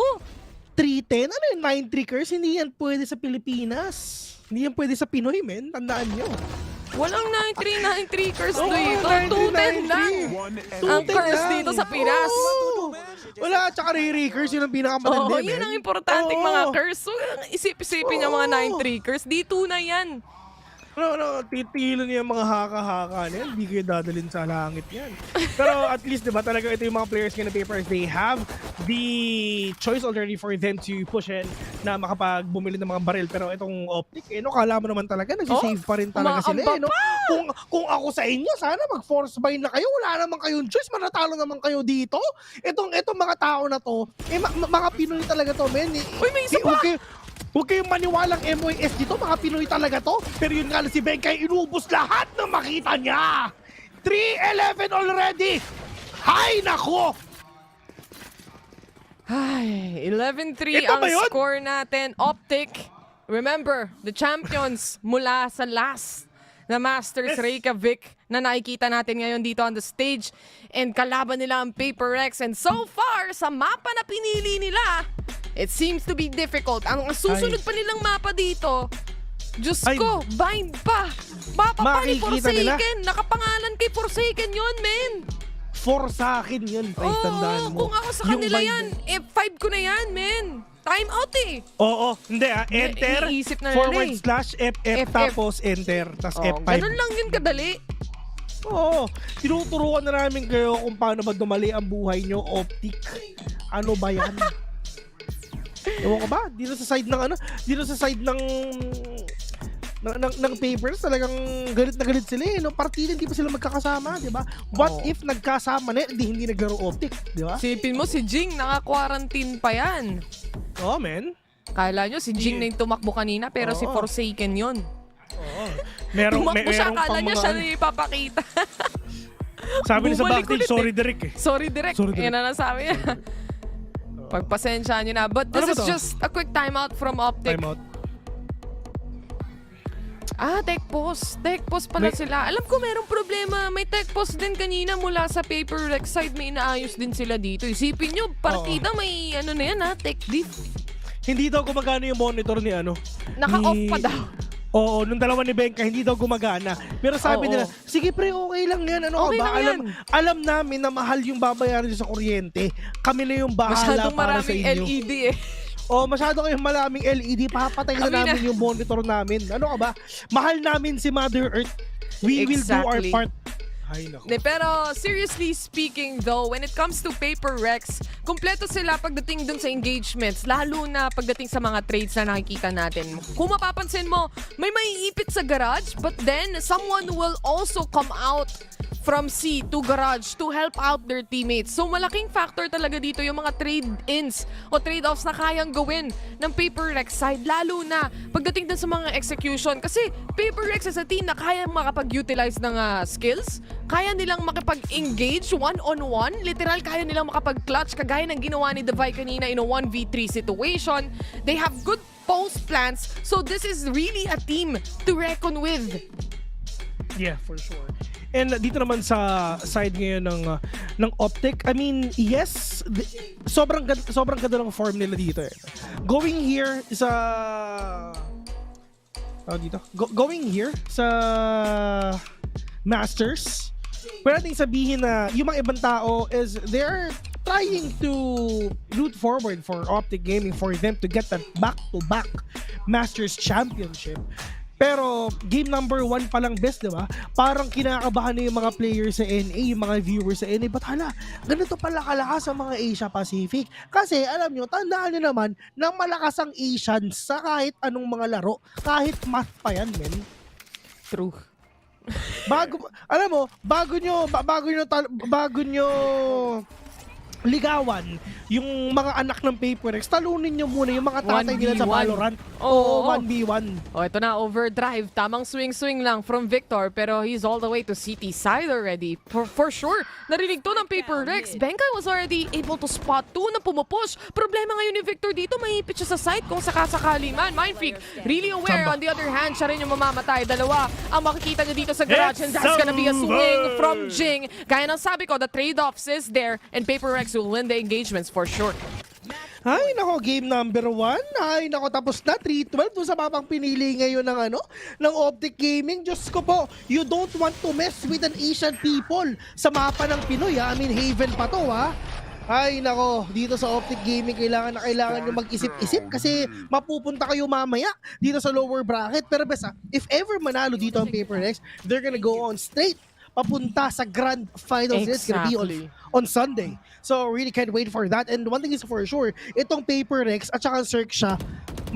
3-10? Ano yung 9-3 curse? Hindi yan pwede sa Pilipinas. Hindi yan pwede sa Pinoy, men. Tandaan nyo. Walang 9-3 curse dito. 2-10 lang. Ang curse dito sa Pinas. Wala, tsaka re-curse yun ang pinakamatindi, men. Yun ang importanteng mga curse. So, isip-isipin yung mga 9-3 curse. Dito na yan. Titilo niya yung mga haka-haka niyan. Hindi kayo dadalhin sa langit yan. Pero at least, diba, talaga ito yung mga players ng PaperX, they have the choice already for them to push in na makapagbumili ng mga baril. Pero itong OpTic, kala mo naman talaga, nagsisave pa rin talaga sila. Kung ako sa inyo, sana mag-force buy na kayo. Wala naman kayong choice. Manatalo naman kayo dito. Itong mga tao na to, mga Pinoy talaga to, men. Uy, may isa pa! Huwag kayong maniwalang MOS dito, mga Pinoy talaga to. Pero yun nga na si Benkay, inubos lahat ng makita niya. 3-11 already. Hay nako! Ay, 11-3 ang score natin. OpTic, remember, the champions mula sa last na Masters Reykjavik na nakikita natin ngayon dito on the stage. And kalaban nila ang PaperX. And so far, sa mapa na pinili nila, it seems to be difficult. Ang susunod pa nilang mapa dito, Diyos ko, bind pa. Mapa pa ni Forsaken. Nakapangalan kay Forsaken yun, men. For sa akin yun, tandaan mo. Kung ako sa kanila yan, F5 ko na yan, men. Time out eh. Oo, hindi enter, forward slash FF, tapos enter, tapos F5. Ganun lang yun kadali. Oo, tinuturuan na namin kayo kung paano ba dumali ang buhay nyo, OpTic. Ano ba yan? Ewan ko ba? Dito sa side ng papers, talagang galit na galit sila eh. No? Partida, hindi pa sila magkakasama, di ba? What if nagkasama na, hindi naglaro OpTic, di ba? Sipin mo, si Jing, naka-quarantine pa yan. Oo, men. Kala nyo, si Jing na yung tumakbo kanina, pero si Forsaken yun. Oo. Tumakbo siya, kala niya siya na ipapakita. Sabi niya sa backstage, sorry Derek eh. Sorry Derek. Yan na nasabi niya. Pagpasensya nyo na. But this is just a quick timeout from OpTic. Timeout. Tech post. Tech post pala sila. Alam ko merong problema. May tech post din kanina mula sa PaperX side. May inaayos din sila dito. Isipin nyo, partida may ano na yan tech diff. Hindi daw gumagana yung monitor ni Naka-off pa daw. Oo, nung dalawa ni Benka, hindi daw gumagana. Pero sabi nila, sige pre, okay lang yan. Ano okay ba? Alam namin na mahal yung babayaran nyo sa kuryente. Kami na yung bahala para sa inyo. Masyadong maraming LED eh. Masyado kayong maraming LED. Papatay na namin yung monitor namin. Ano ka ba? Mahal namin si Mother Earth. We will do our part. Ay, nako. Pero seriously speaking though, when it comes to Paper Rex, kumpleto sila pagdating dun sa engagements, lalo na pagdating sa mga trades na nakikita natin. Kung mapapansin mo, may maiipit sa garage, but then someone will also come out from C to garage to help out their teammates. So malaking factor talaga dito yung mga trade-ins o trade-offs na kayang gawin ng Paper Rex side, lalo na pagdating dun sa mga execution. Kasi Paper Rex is a team na kaya makapag-utilize ng skills, kaya nilang makapag-engage one-on-one, literal kaya nilang makapag-clutch kagaya ng ginawa ni Devay kanina in a 1v3 situation. They have good post plans, so this is really a team to reckon with. Yeah, for sure. And dito naman sa side ngayon ng OpTic, I mean, yes, sobrang ganda ng form nila dito eh. Going here sa going here sa Masters, pwede nating sabihin na yung mga ibang tao is they're trying to root forward for OpTic Gaming for them to get that back-to-back Masters Championship. Pero game number 1 pa lang best, di ba? Parang kinakabahan na yung mga players sa NA, yung mga viewers sa NA. But hala, ganito pala kalakas ang mga Asia Pacific. Kasi alam nyo, tandaan nyo naman na malakas ang Asians sa kahit anong mga laro. Kahit math pa yan, men. True. Alam mo, bago nyo ligawan yung mga anak ng Paper Rex, talunin nyo muna yung mga tatay nila sa Valorant. Oo, 1v1. Oh, ito na, overdrive. Tamang swing-swing lang from Victor, pero he's all the way to CT side already. For sure, narinig to ng Paper Rex. Benkai was already able to spot 2 na pumupush. Problema ngayon ni Victor dito, maipit siya sa side kung sakasakali man. Mindfreak, really aware. On the other hand, siya rin yung mamamatay. Dalawa ang makikita niya dito sa garage, and that's gonna be a swing from Jing. Gaya ng sabi ko, the trade-offs is there, and Paper Rex will win the engagements for sure. Ay nako, game number 1. Ay nako, tapos na 3-12 doon sa mapang pinili ngayon ng OpTic Gaming. Diyos ko po, you don't want to mess with an Asian people sa mapa ng Pinoy, ha? I mean, Haven pa to, ha? Ay nako, dito sa OpTic Gaming kailangan nyo mag-isip-isip kasi mapupunta kayo mamaya dito sa lower bracket. Pero basta, if ever manalo dito ang Paper Rex, they're gonna go on straight papunta sa grand finals. It's gonna be on Sunday. So really can't wait for that. And one thing is for sure, itong Paper Rex at saka Xerxia,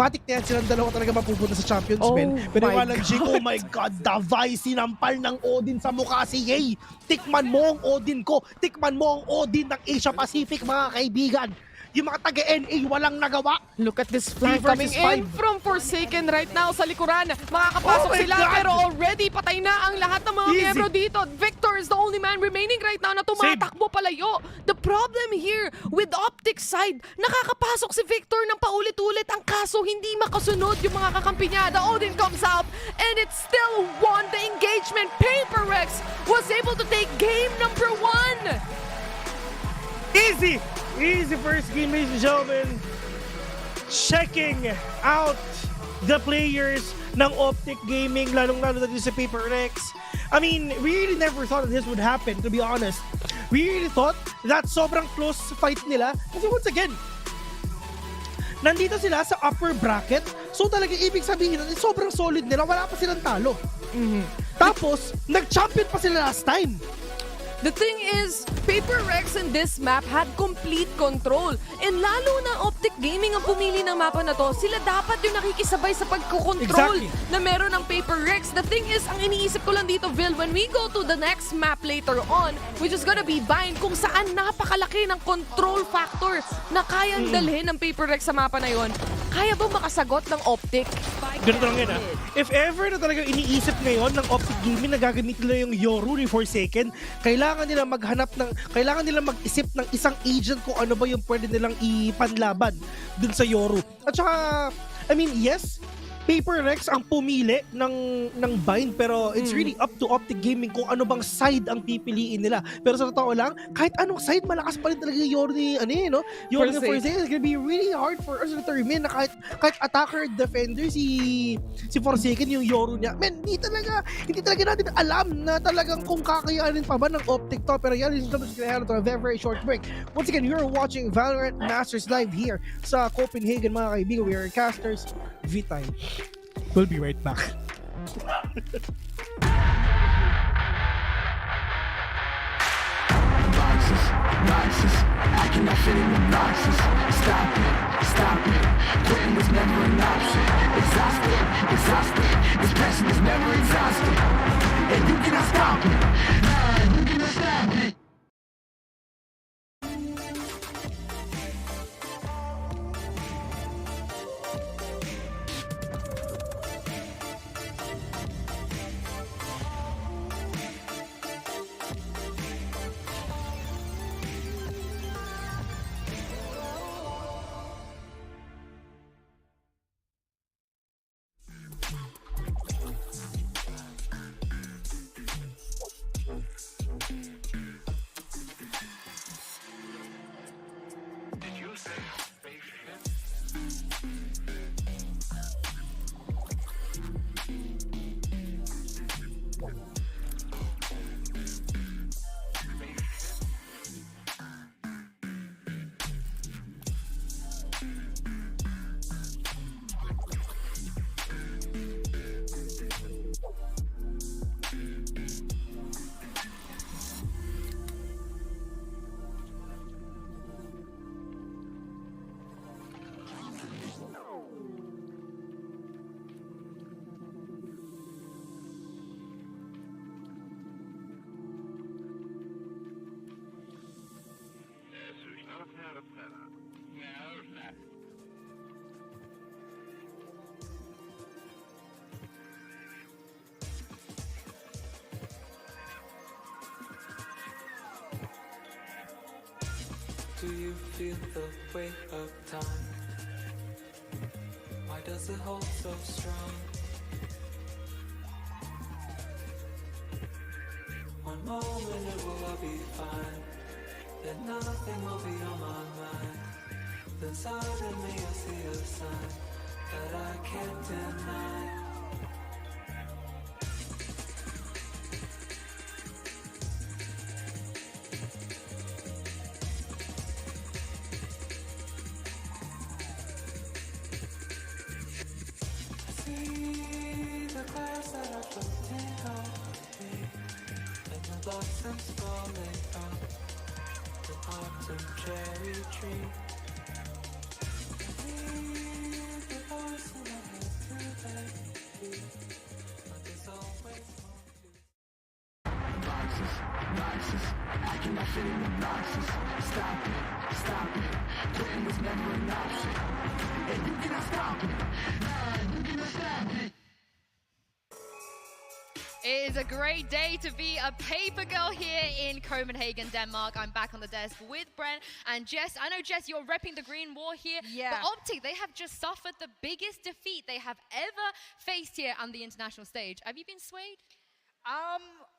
matik na yan silang dalawa talaga mapupunta sa Champions, men. Pero walang Jing, oh my God, Davay, sinampal ng Odin sa mukha si Yay. Tikman mo ang Odin ko. Tikman mo ang Odin ng Asia Pacific, mga kaibigan. Yung mga taga-NA walang nagawa. Look at this flank coming in from Forsaken right now sa likuran. Makakapasok sila pero already patay na ang lahat ng mga miyembro dito. Victor is the only man remaining right now na tumatakbo palayo. The problem here with OpTic side, nakakapasok si Victor ng paulit-ulit. Ang kaso hindi makasunod yung mga kakampi niya. The Odin comes out and it still won the engagement. Paper Rex was able to take game number 1. Easy! Easy first game, ladies and gentlemen. Checking out the players ng OpTic Gaming, lalong-lalo na din sa Paper Rex. I mean, we really never thought that this would happen, to be honest. We really thought that sobrang close fight nila. Kasi once again, nandito sila sa upper bracket. So talaga ibig sabihin na sobrang solid nila. Wala pa silang talo. Tapos, nag-champion pa sila last time. The thing is, Paper Rex in this map had complete control. And lalo na OpTic Gaming ang pumili ng mapa na to, sila dapat yung nakikisabay sa pagkukontrol na meron ng Paper Rex. The thing is, ang iniisip ko lang dito, Vil, when we go to the next map later on, which is gonna be Bind, kung saan napakalaki ng control factor na kayang dalhin ng Paper Rex sa mapa na yon, kaya ba makasagot ng OpTic? Ganito lang yan, ha? If ever na talaga iniisip ngayon ng OpTic Gaming na gagamit nila yung Yoru ni Forsaken, kailangan nila mag-isip ng isang agent kung ano ba yung pwede nilang ipanlaban dun sa Yoru. At saka, I mean, yes, Paper Rex ang pumili ng bind, pero it's really up to OpTic Gaming kung ano bang side ang pipiliin nila. Pero sa totoo lang, kahit anong side, malakas pa rin talaga yung Yoru ni, Yoru ni Forsaken. It's gonna be really hard for us to determine na kahit attacker, defender, si Forsaken yung Yoru niya. Man, hindi talaga natin alam na talagang kung kakayanin pa ba ng OpTic to. Pero yan, is going to have a very, very short break. Once again, you're watching VALORANT Masters live here sa Copenhagen, mga kaibigan. We are casters, Vitay. We'll be right back. cannot fit in the boxes. Stop it, stop it. Quitting was never an option. Exhausted, exhausted. This passion is never exhausted. And you cannot stop it. Nah, you cannot stop it. Do you feel the weight of time? Why does it hold so strong? One moment it will all be fine, then nothing will be on my mind. Then suddenly I see a sign that I can't deny. See the clouds that are floating over me, and the blossoms falling from the autumn cherry tree. I hear the voice in my head to let me, but there's always more to. Boxes, boxes, I cannot fit in the boxes. Stop it, stop it. Quitting was never an option. And you cannot stop it. Nah, you cannot stop it. It is a great day to be a paper girl here in Copenhagen, Denmark. I'm back on the desk with Brent and Jess. I know, Jess, you're repping the Green War here. Yeah. But OpTic, they have just suffered the biggest defeat they have ever faced here on the international stage. Have you been swayed?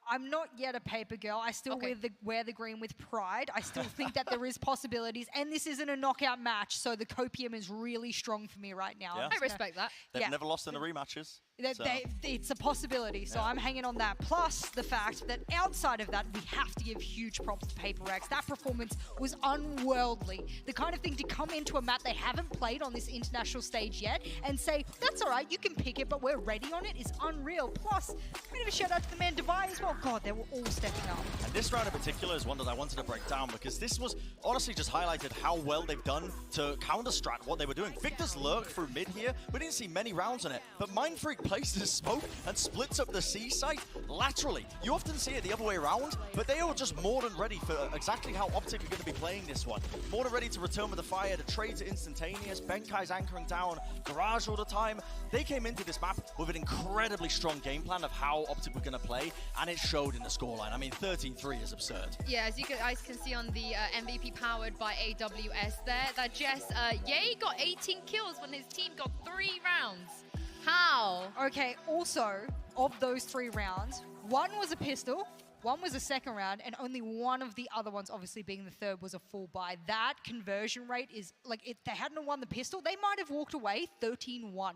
I'm not yet a paper girl. I still wear the green with pride. I still think that there is possibilities. And this isn't a knockout match, so the copium is really strong for me right now. Yeah. I respect that. They've never lost in the rematches. So. It's a possibility, so I'm hanging on that. Plus the fact that outside of that, we have to give huge props to Paper X. That performance was unworldly. The kind of thing to come into a map they haven't played on this international stage yet and say, that's all right, you can pick it, but we're ready on it, is unreal. Plus, a bit of a shout out to the man Devi as well. God, they were all stepping up. And this round in particular is one that I wanted to break down because this was honestly just highlighted how well they've done to counter-strat what they were doing. Victor's lurk through mid here. We didn't see many rounds on it, but Mind Freak places smoke and splits up the C site laterally. You often see it the other way around, but they are just more than ready for exactly how OpTic are going to be playing this one. More than ready to return with the fire. The trades are instantaneous. Benkai's anchoring down Garage all the time. They came into this map with an incredibly strong game plan of how OpTic were going to play, and it showed in the scoreline. I mean, 13-3 is absurd. Yeah, as you guys can see on the MVP powered by AWS there, that Jess, Ye got 18 kills when his team got 3 rounds. How? Okay, also, of those 3 rounds, one was a pistol, one was a second round, and only one of the other ones, obviously being the third, was a full buy. That conversion rate is, like, if they hadn't won the pistol, they might have walked away 13-1.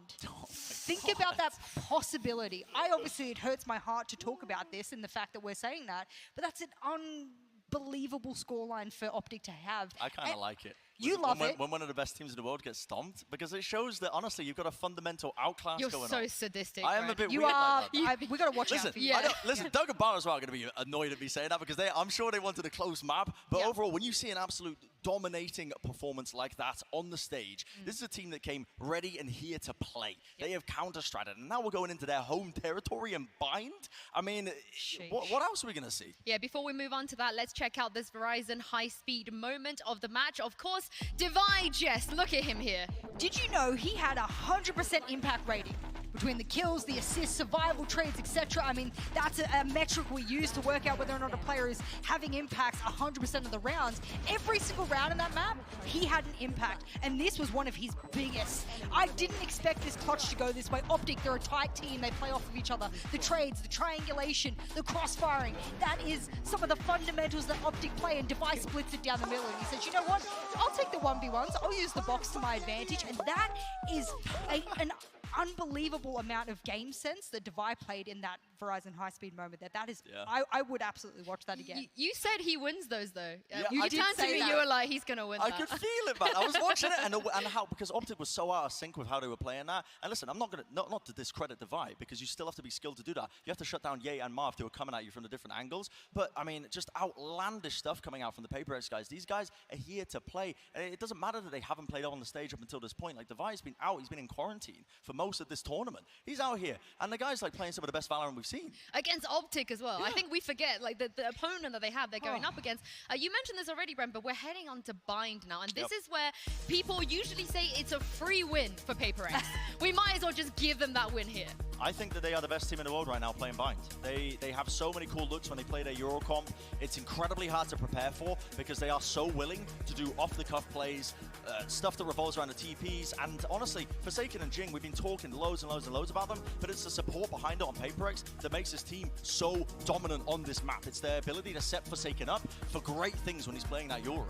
Think about that possibility. Obviously, it hurts my heart to talk about this and the fact that we're saying that, but that's an unbelievable scoreline for OpTic to have. I kind of like it. You love it. When one of the best teams in the world gets stomped, because it shows that, honestly, you've got a fundamental outclass going on. You're so sadistic, I am a bit you weird are, like that. we got to watch out for you. Listen, Doug and Bar as well are going to be annoyed at me saying that because I'm sure they wanted a close map, but overall, when you see an absolute dominating performance like that on the stage. This is a team that came ready and here to play. They have counter-stratted, and now we're going into their home territory and bind. I mean, what else are we going to see? Yeah, before we move on to that, let's check out this Verizon high-speed moment of the match. Of course, Divide, yes, look at him here. Did you know he had 100% impact rating? Between the kills, the assists, survival trades, etc. I mean, that's a metric we use to work out whether or not a player is having impacts 100% of the rounds. Every single round in that map, he had an impact, and this was one of his biggest. I didn't expect this clutch to go this way. OpTic, they're a tight team. They play off of each other. The trades, the triangulation, the cross-firing, that is some of the fundamentals that OpTic play, and Device splits it down the middle, and he says, you know what? I'll take the 1v1s. I'll use the box to my advantage, and that is an unbelievable amount of game sense that Devi played in that Verizon high-speed moment. That is, I would absolutely watch that again. You said he wins those, though. You turned to me, you were like, he's going to win I could feel it, man. I was watching it, and how, because OpTic was so out of sync with how they were playing that. And listen, I'm not going to, not to discredit Devi, because you still have to be skilled to do that. You have to shut down Ye and Marv, who are coming at you from the different angles. But, I mean, just outlandish stuff coming out from the PaperX guys. These guys are here to play. And it doesn't matter that they haven't played on the stage up until this point. Like, Devi's been out. He's been in quarantine for most of this tournament. He's out here, and the guy's like playing some of the best Valorant we've seen. Against OpTic as well. I think we forget, like, the opponent that they have, they're going up against. You mentioned this already, Brent, but we're heading on to Bind now, and this is where people usually say it's a free win for PaperX. We might as well just give them that win here. I think that they are the best team in the world right now playing Bind. They have so many cool looks when they play their Eurocomp. It's incredibly hard to prepare for because they are so willing to do off-the-cuff plays, stuff that revolves around the TPs, and honestly, Forsaken and Jing, we've been talking loads and loads and loads about them, but it's the support behind it on PaperX that makes this team so dominant on this map. It's their ability to set Forsaken up for great things when he's playing that Euro.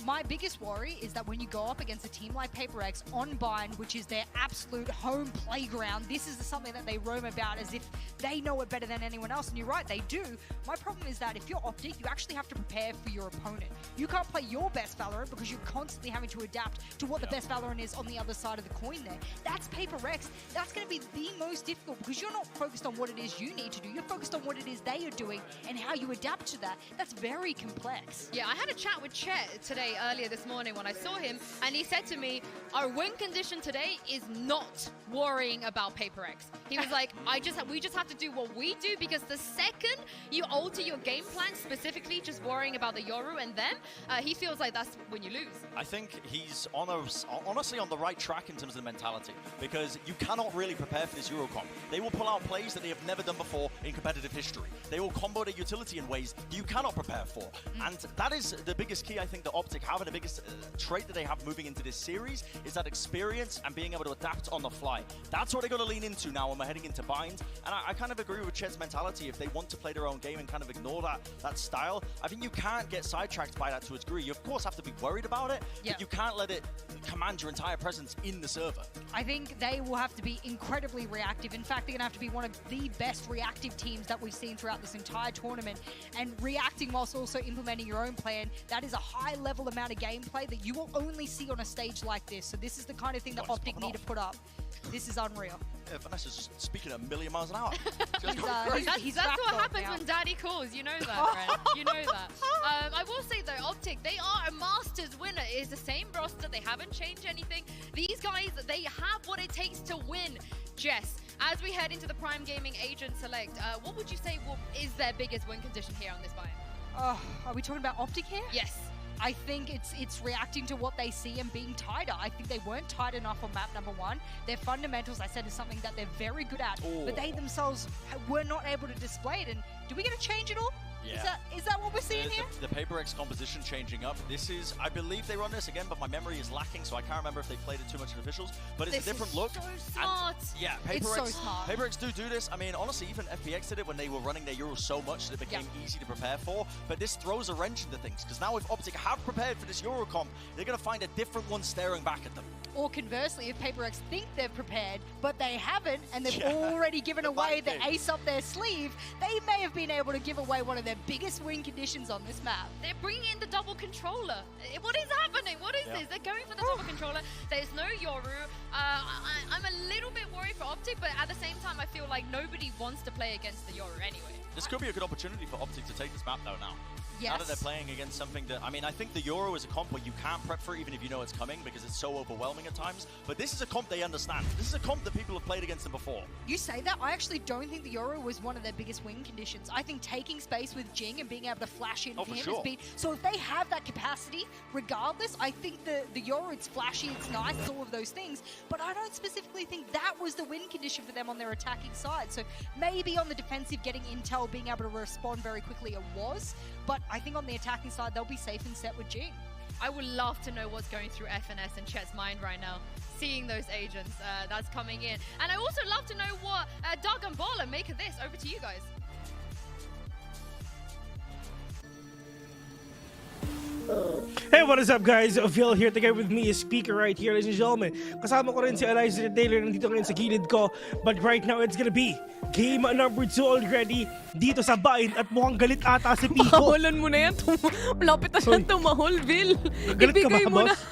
My biggest worry is that when you go up against a team like PaperX on Bind, which is their absolute home playground, this is something that they roam about as if they know it better than anyone else. And you're right, they do. My problem is that if you're OpTic, you actually have to prepare for your opponent. You can't play your best Valorant because you're constantly having to adapt to what the best Valorant is on the other side of the coin there. That's PaperX. That's going to be the most difficult because you're not focused on what it is you need to do. You're focused on what it is they are doing and how you adapt to that. That's very complex. Yeah, I had a chat with Chet today, earlier this morning when I saw him, and he said to me, our win condition today is not worrying about PaperX. He was like, we just have to do what we do, because the second you alter your game plan, specifically just worrying about the Yoru and them, he feels like that's when you lose. I think he's honestly on the right track in terms of the mentality, because you cannot really prepare for this Eurocomp. They will pull out plays that they have never done before in competitive history. They will combo their utility in ways you cannot prepare for. And that is the biggest key, I think, that OpTic have, and the biggest trait that they have moving into this series is that experience and being able to adapt on the fly. That's what they're going to lean into now when we're heading into Bind. And I kind of agree with Chet's mentality. If they want to play their own game and kind of ignore that style, I think you can't get sidetracked by that to a degree. You, of course, have to be worried about it, but you can't let it command your entire presence in the server. I think they will have to be incredibly reactive. In fact, they're going to have to be one of the best reactive teams that we've seen throughout this entire tournament. And reacting whilst also implementing your own plan, that is a high-level amount of gameplay that you will only see on a stage like this. So this is the kind of thing that OpTic need to put up. This is unreal. Yeah, Vanessa's just speaking at a million miles an hour. That's what happens when Daddy calls. You know that, Brent. You know that. I will say, though, OpTic, they are a Masters winner. It is the same roster. They haven't changed anything. These guys, they have what it takes to win. Jess, as we head into the Prime Gaming Agent Select, what would you say is their biggest win condition here on this buy-in? Are we talking about OpTic here? Yes. I think it's reacting to what they see and being tighter. I think they weren't tight enough on map number 1. Their fundamentals, I said, is something that they're very good at, but they themselves were not able to display it. And do we get to change it all? Yeah. Is that what we're seeing here? The PaperX composition changing up. This is, I believe they run this again, but my memory is lacking, so I can't remember if they played it too much in officials. But it's a different look. So smart. And yeah, it's so smart. PaperX do this. I mean, honestly, even FPX did it when they were running their Euros so much that it became easy to prepare for. But this throws a wrench into things, because now if OpTic have prepared for this Eurocomp, they're going to find a different one staring back at them. Or conversely, if PaperX think they've prepared, but they haven't, and they've already given away the ace up their sleeve, they may have been able to give away one of their biggest win conditions on this map. They're bringing in the double controller. What is happening? What is this? They're going for the double controller. There's no Yoru. I'm a little bit worried for OpTic, but at the same time, I feel like nobody wants to play against the Yoru anyway. This could be a good opportunity for OpTic to take this map though now. Now that Yes. they're playing against something that, I mean, I think the Euro is a comp where you can't prep for it even if you know it's coming because it's so overwhelming at times. But this is a comp they understand. This is a comp that people have played against them before. You say that, I actually don't think the Euro was one of their biggest win conditions. I think taking space with Jing and being able to flash in Oh, for for him sure. has been... So if they have that capacity, regardless, I think the Euro, it's flashy, it's nice, it's all of those things, but I don't specifically think that was the win condition for them on their attacking side. So maybe on the defensive, getting intel, being able to respond very quickly, it was, but I think on the attacking side, they'll be safe and set with Jing. I would love to know what's going through FNS and Chet's mind right now, seeing those agents that's coming in. And I also love to know what Doug and Bala make of this. Over to you guys. Hey, what is up guys? Phil here together with me, speaker right here, ladies and gentlemen. Kasama ko rin si Eliza Taylor nandito ngayon sa gilid ko. But right now, it's gonna be game number 2 already dito sa bayan at mukhang galit ata si Pico. Pawalan mo na yan. Malapit na siyang tumahol, Bill. Galit ka ba, Ibigay mo na. boss?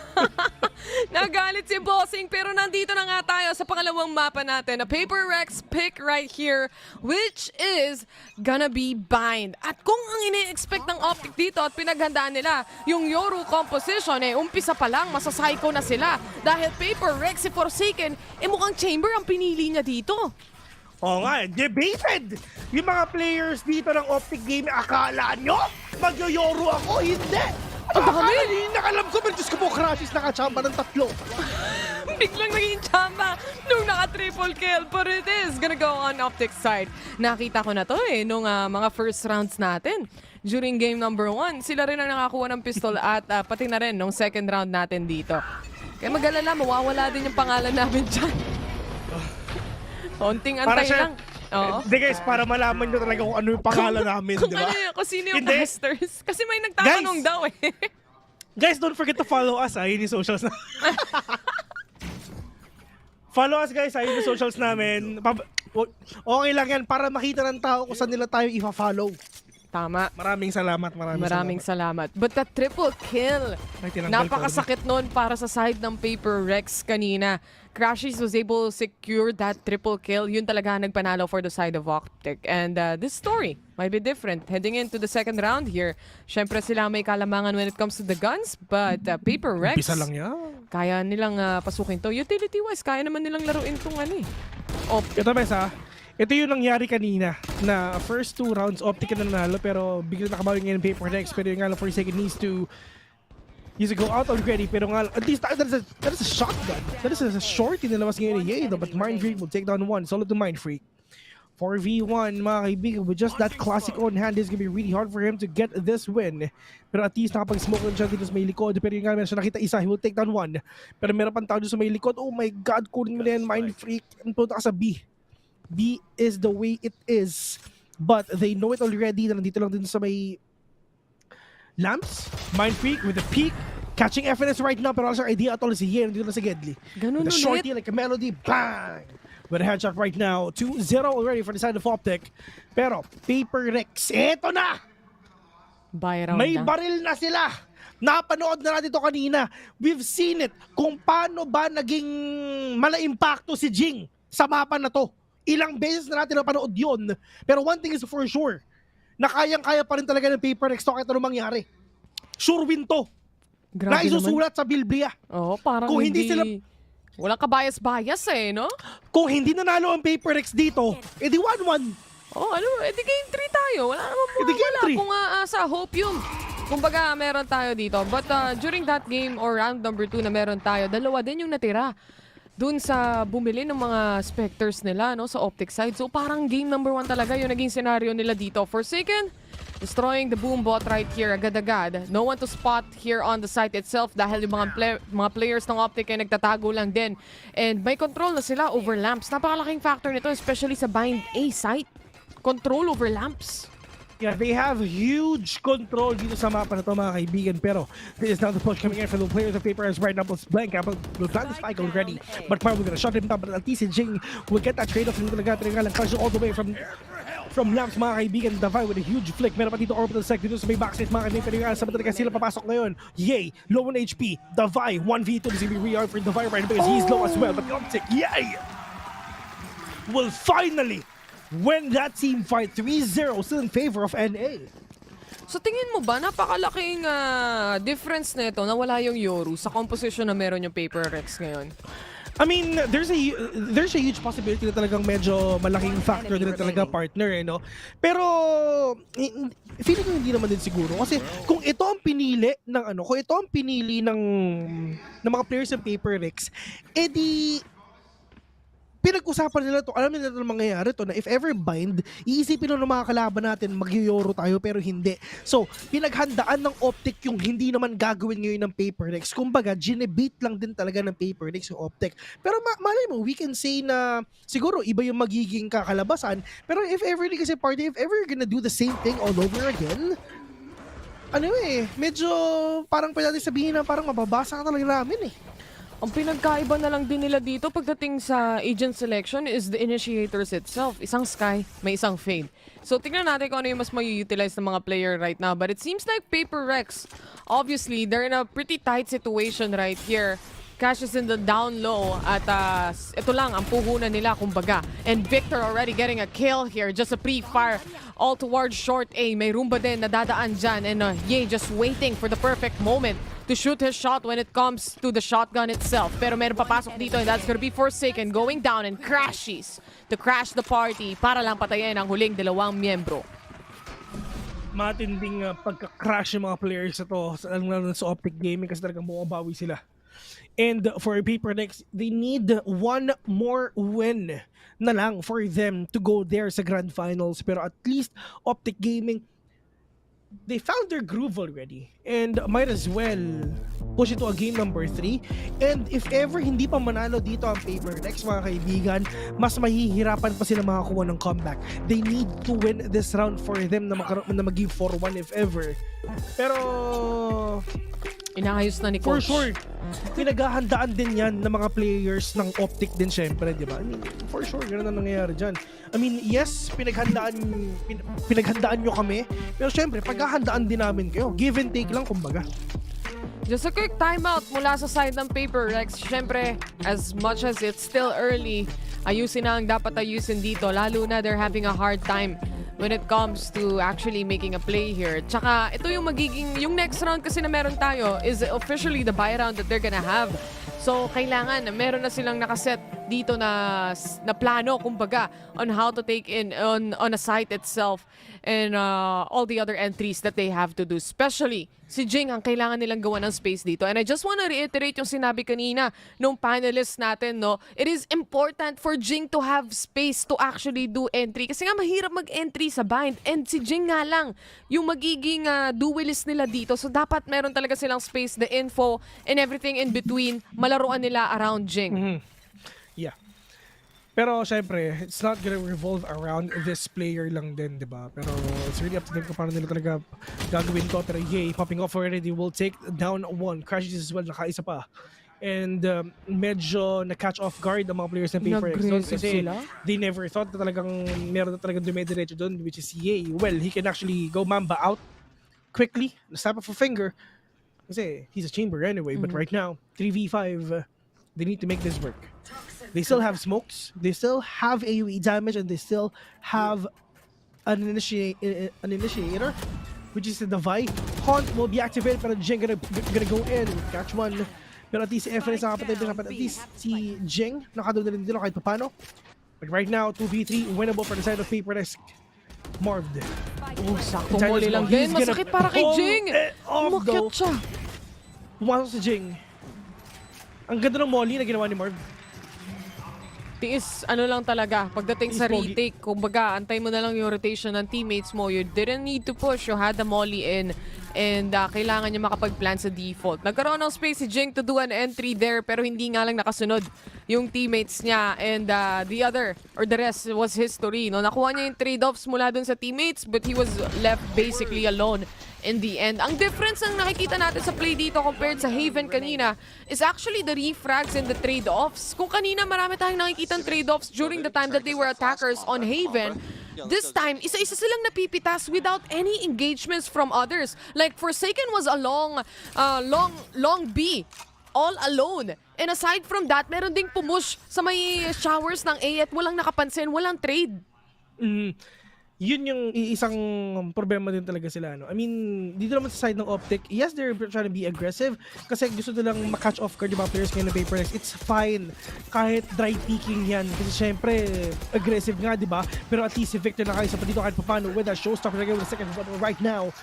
Nagalit si Bossing, pero nandito na nga tayo sa pangalawang mapa natin. A Paper Rex pick right here, which is gonna be bind. At kung ang ini-expect ng OpTic dito at pinaghandaan nila, yung Yoru composition, umpisa pa lang, masasayko na sila. Dahil Paper Rex si Forsaken, mukhang Chamber ang pinili niya dito. Oo nga, debated! Yung mga players dito ng OpTic Gaming, akala nyo magyoyoro ako? Hindi! Nakalam ko, Diyos ko po, Crashes nakachamba ng 3. Biglang naging chamba nung naka-triple kill. But it is gonna go on OpTic's side. Nakita ko na to nung mga first rounds natin. During game number 1, sila rin ang nakakuha ng pistol at pati na rin nung second round natin dito. Kaya mag-alala, mawawala din yung pangalan namin dyan. Konting antay lang. Hindi guys, para malaman nyo talaga kung ano yung pangalan namin, di ba? Kung sino yung casters. Kasi may nagtatanong daw Guys, don't forget to follow us, yun yung socials na. Follow us guys, yun yung socials namin. Okay lang yan, para makita ng tao kung saan nila tayo i-follow. Tama. Maraming salamat. Maraming salamat. But the triple kill, napakasakit nun para sa side ng Paper Rex kanina. Crashes was able to secure that triple kill. Yun talaga nagpanalo for the side of OpTic. And this story might be different. Heading into the second round here, syempre sila may kalamangan when it comes to the guns. But Paper Rex, umpisa lang yan. Kaya nilang pasukin to. Utility-wise, kaya naman nilang laruin tong Ito besa, ito yung nangyari kanina na first 2 rounds OpTic na nanalo pero biglang nakabawi ngayon ng Paper Rex pero yung nga lang for a second needs to go out already pero nga at least that is a shotgun. That is a short inilabas ngayon ni Yedo but Mind Freak will take down 1 solo to Mind Freak. 4v1 mga kaibigan with just that classic on hand is gonna be really hard for him to get this win. Pero at least nakapag-smoke na siya dito sa may likod pero yung nga meron siya nakita isa, he will take down 1. Pero meron pang tao dito sa may likod. Oh my god, kunin mo na yan Mind Freak. Punta ka sa B. B is the way it is. But they know it already na nandito lang din sa may lamps. Mind Freak with the peak. Catching FNS right now pero also idea at all si Yen dito na sa Gedli. Ganun with a shorty like a melody. Bang! With a headshot right now. 2-0 already for the side of OpTic. Pero Paper Rex, eto na! May baril na sila. Napanood na natin ito kanina. We've seen it. Kung paano ba naging mala-impacto si Jing sa mapa na to. Ilang beses na natin napanood yun. Pero one thing is for sure, na kayang-kaya pa rin talaga ng Paper Rex to kahit anong mangyari. Sure win to. Na isusulat sa Bilbia. Oo, parang kung hindi sila... Walang kabayas-bayas no? Kung hindi nanalo ang Paper Rex dito, edi 1-1. Edi game 3 tayo. Wala naman mawawala kung aasa. Hope yun. Kumbaga, meron tayo dito. But during that game or round number 2 na meron tayo, 2 din yung natira. Dun sa bumili ng mga Spectres nila sa OpTic side. So parang game number 1 talaga yung naging scenario nila dito. Forsaken, destroying the boom bot right here agad-agad. No one to spot here on the site itself dahil yung mga players ng OpTic ay nagtatago lang din. And may control na sila over lamps. Napakalaking factor nito especially sa bind A site. Control over lamps. Yeah, they have huge control dito sa mapa na ito mga kaibigan. Pero this is now the push coming in from the players of Paper as right now. Blank Apple will plant the spike already. But Mar will gonna shut him down. But at least Jing will get that trade-off from talaga. Talaga lang all the way from Lamps mga kaibigan. Davai with a huge flick. Meron pa dito orbital sec dito sa may backstage mga kaibigan. Pero yung sabi talaga sila papasok ngayon. Yay! Low on HP. Davai 1v2 is gonna be re-armed for Davai right because he's low as well. But the OpTic, yay! Will finally win that team fight 3-0 still in favor of NA. So tingin mo ba, napakalaking difference na ito na wala yung Yoru sa composition na meron yung Paper Rex ngayon? I mean, there's a huge possibility na talagang medyo malaking factor din talaga partner, no? Pero feeling ko hindi naman din siguro kasi kung ito ang pinili ng mga players ng Paper Rex, edi pinag-usapan nila to, alam nila na mangyayari to na if ever bind, iisipin ng mga kalaban natin magyuyoro tayo pero hindi. So, pinaghandaan ng OpTic yung hindi naman gagawin ngayon ng Paper Rex. Kumbaga, ginebate lang din talaga ng Paper Rex yung OpTic. Pero malay mo, we can say na siguro iba yung magiging kakalabasan. Pero if ever kasi party, if ever you're gonna do the same thing all over again, medyo parang pwede natin sabihin na parang mababasa ka talaga namin eh. Ang pinagkaiba na lang din nila dito pagdating sa agent selection is the initiators itself. Isang Sky, may isang Fade. So tingnan natin kung ano yung mas may-utilize ng mga player right now. But it seems like Paper Rex, obviously, they're in a pretty tight situation right here. Cash is in the down low at ito lang ang puhunan nila kumbaga. And Victor already getting a kill here. Just a pre-fire all towards short A. May Roomba din na dadaan dyan. And Ye just waiting for the perfect moment to shoot his shot when it comes to the shotgun itself. Pero meron papasok dito and that's gonna be Forsaken going down and crashes to crash the party para lang patayin ang huling dalawang miyembro. Matinding pagka-crash yung mga players na to sa OpTic Gaming kasi talagang bumabawi sila. And for Paper Rex, they need one more win na lang for them to go there sa Grand Finals. Pero at least OpTic Gaming, they found their groove already and might as well push it to a game number 3. And if ever hindi pa manalo dito ang Paper Rex, mga kaibigan, mas mahihirapan pa sila makakuha ng comeback. They need to win this round for them na maging 4-1 if ever. Pero inaayos na ni for Coach. sure, pinaghahandaan din yan ng mga players ng OpTic din syempre, di ba? I mean, for sure, gano'n na nangyayari dyan. I mean, yes, pinaghandaan nyo kami, pero syempre, paghahandaan din namin kayo. Give and take lang, kumbaga. Just a quick timeout mula sa side ng Paper Rex. Syempre, as much as it's still early, ayusin na ang dapat ayusin dito. Lalo na they're having a hard time when it comes to actually making a play here. Tsaka, ito yung yung next round kasi na meron tayo is officially the buy round that they're gonna have. So, kailangan, meron na silang nakaset dito na plano, kumbaga, on how to take in on a site itself and all the other entries that they have to do. Especially, si Jing ang kailangan nilang gawa ng space dito. And I just want to reiterate yung sinabi kanina nung panelists natin, no? It is important for Jing to have space to actually do entry. Kasi nga mahirap mag-entry sa bind. And si Jing nga lang yung magiging duelist nila dito. So dapat meron talaga silang space, the info, and everything in between. Malaruan nila around Jing. Mm-hmm. Yeah. Pero syempre, it's not gonna revolve around this player lang din, di ba? Pero it's really up to them kung paano nila talaga gagawin to. Pero yay, popping off already, will take down one. Crashes as well, nakaisa pa. And medyo na-catch off guard ang mga players ng Paper Rex doon kasi they never thought na talagang meron na talagang dumediretso doon, which is yay. Well, he can actually go Mamba out quickly, snap of a finger. Kasi he's a chamber anyway, but right now, 3v5, they need to make this work. They still have smokes, they still have AoE damage, and they still have an initiator, which is the Vi. Haunt will be activated, pero Jing gonna go in, catch one. Pero at least si FNS nakapatay, at least si Jing nakadoon na rin dito kahit paano. But right now, 2v3, winnable for the side of Paper Rex. Marved. Oh, sakto muli lang din. Masakit para kay Jing. Umakyat siya. Pumasok si Jing. Ang ganda ng molly na ginawa ni Marv. Tiis, ano lang talaga, pagdating sa retake, kumbaga, antay mo na lang yung rotation ng teammates mo. You didn't need to push, you had the molly in, and kailangan niya makapag-plan sa default. Nagkaroon ng space si Jing to do an entry there, pero hindi nga lang nakasunod yung teammates niya, and the rest was history. No? Nakuha niya yung trade-offs mula dun sa teammates, but he was left basically alone in the end. Ang difference ang nakikita natin sa play dito compared sa Haven kanina is actually the refrags and the trade-offs. Kung kanina marami tayong nakikitang trade-offs during the time that they were attackers on Haven, this time, isa-isa silang napipitas without any engagements from others. Like, Forsaken was a long B, all alone. And aside from that, meron ding pumush sa may showers ng A at walang nakapansin, walang trade. yun yung isang problema din talaga sila, no? I mean, dito naman sa side ng OpTic, yes, they're trying to be aggressive kasi gusto nilang ma-catch off guard yung mga players ngayon ng PaperX. It's fine kahit dry peeking yan kasi syempre aggressive nga, di ba? Pero at least si Victor na kayo sa dito kahit papano with a showstopper again with the second one right now.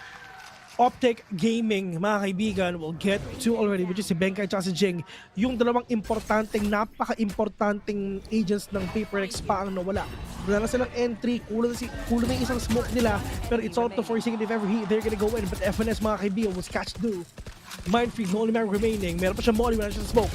OpTic Gaming, mga kaibigan, will get to already, which is si Benkai at si Jing. Yung dalawang napaka-importanting agents ng PaperX pa ang nawala. Wala na silang entry, kulang na yung isang smoke nila, pero it's all to forcing it if ever they're gonna go in. But FNS, mga kaibigan, was catch do. Mindfreak, the only man remaining. Meron pa siya molly, wala siya smoke.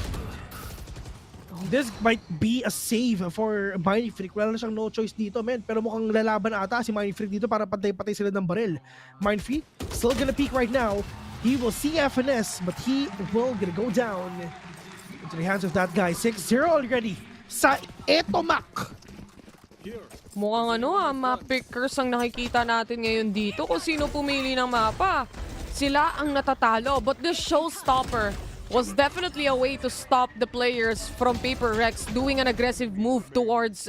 This might be a save for Mindfreak. Wala na siyang no choice dito, men. Pero mukhang lalaban ata si Mindfreak dito para patay-patay sila ng baril. Mindfreak still gonna peek right now. He will see FNS, but he will gonna go down into the hands of that guy. 6-0 already sa Etomac. Mukhang map pickers ang nakikita natin ngayon dito kung sino pumili ng mapa. Sila ang natatalo, but this showstopper was definitely a way to stop the players from PaperX doing an aggressive move towards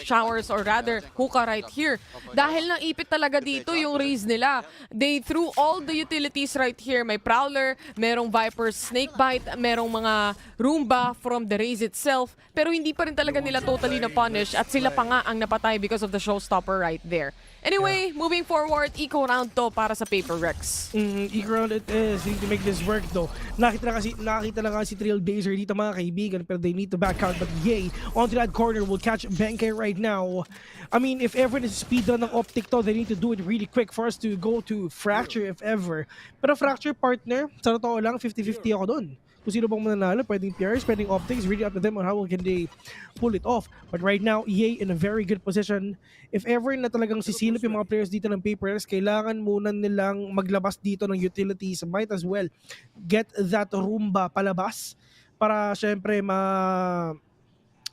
Showers or rather Hookah right here. Dahil naipit talaga dito yung raise nila. They threw all the utilities right here. May Prowler, merong Viper Snakebite, merong mga Roomba from the raise itself. Pero hindi pa rin talaga nila totally na-punish at sila pa nga ang napatay because of the showstopper right there. Anyway, moving forward, eco round to para sa PaperX. Eco round it is. They need to make this work though. Nakita na nga si Trailblazer dito, mga kaibigan, pero they need to back out. But yay, onto that corner will catch Benkai right now. I mean, if ever is speedrun ng OpTic to, they need to do it really quick for us to go to Fracture if ever. Pero Fracture partner, sa totoo lang, 50-50 ako dun. Kung sino bang mananalo, pwedeng PRs, pwedeng OpTic, really up to them on how can they pull it off. But right now, EA in a very good position. If ever na talagang sisilip yung mga players dito ng PaperX, kailangan muna nilang maglabas dito ng utilities. Might as well get that Roomba palabas para syempre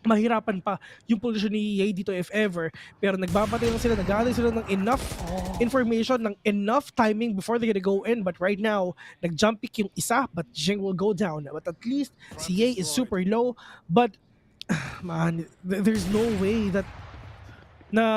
mahirapan pa yung position ni EA dito if ever. Pero nagbabatay lang sila, nag-gather sila ng enough information, ng enough timing before they're gonna go in. But right now, nag-jump pick yung isa, but Jing will go down. But at least, si EA is super low. But, man, there's no way that na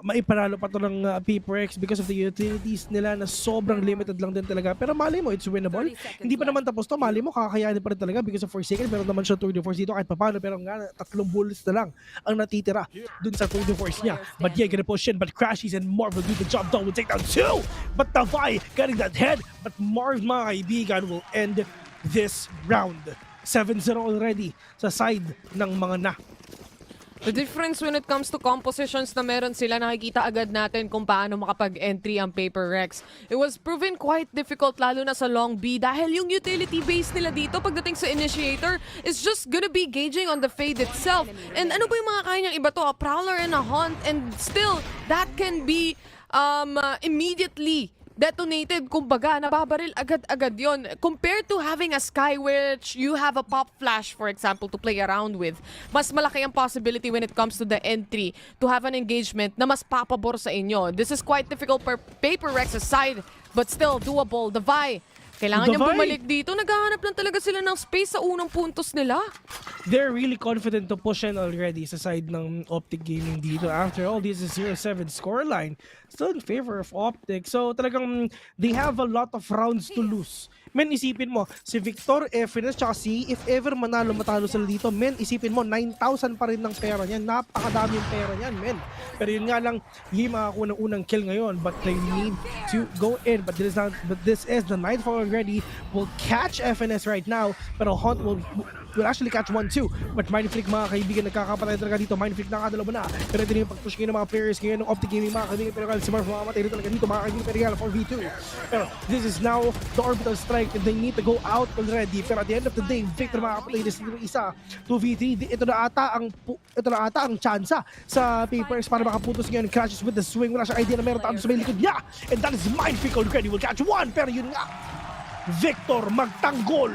maipanalo pa to ng PaperX because of the utilities nila na sobrang limited lang din talaga. Pero mali mo, it's winnable. Hindi pa naman tapos to. Mali mo, kakayanin pa rin talaga because of Forsaken. Meron naman siya tour de force dito kahit papano. Pero nga, 3 bullets na lang ang natitira dun sa tour de force niya. But yeah, gonna push in. But Crashies and Marv will do the job though. Will take down 2. But Tavai getting that head. But Marv, mga kaibigan, will end this round. 7-0 already sa side ng mga na. The difference when it comes to compositions na meron sila, nakikita agad natin kung paano makapag-entry ang PaperX. It was proven quite difficult lalo na sa long B dahil yung utility base nila dito pagdating sa initiator is just gonna be gauging on the fade itself. And ano ba yung mga kaya niyang iba to? A Prowler and a Hunt, and still that can be immediately detonated, kumbaga, nababaril agad-agad yon. Compared to having a Sky Witch, you have a Pop Flash, for example, to play around with. Mas malaki ang possibility when it comes to the entry to have an engagement na mas papabor sa inyo. This is quite difficult per PaperX aside, but still doable. The Vi, kailangan niyang bumalik dito. Naghahanap lang talaga sila ng space sa unang puntos nila. They're really confident to push in already sa side ng OpTic Gaming dito. After all, this is 0-7 scoreline. Still in favor of OpTic. So talagang they have a lot of rounds to lose. Men, isipin mo, si Victor, FNS, tsaka si if ever matalo sila dito, men, isipin mo, 9,000 pa rin ng pera niyan. Napakadami yung pera niyan, men. Pero yun nga lang, yung makakuha ng unang kill ngayon, but they need to go in. But this is the Nightfall already. Will catch FNS right now, pero Hunt will actually catch 1-2. But Mindfreak, mga kaibigan, nagkakapatay talaga dito. Mindfreak nakadalawa na. Pero ito na yung pag-push ngayon ng mga players ngayon ng OpTic Gaming, mga kaibigan. Pero si Marv mamamatay rin talaga dito, mga kaibigan. Pero 4v2. Pero this is now the orbital strike. And they need to go out already. Pero at the end of the day, Victor makakapatay this yung isa. 2v3. Ito na ata ang tsansa sa PaperX para makaputos ngayon. Crashes with the swing. Wala siyang idea na meron tayo sa may likod niya. And that is Mindfreak already. Will catch 1. Pero yun nga, Victor magtanggol.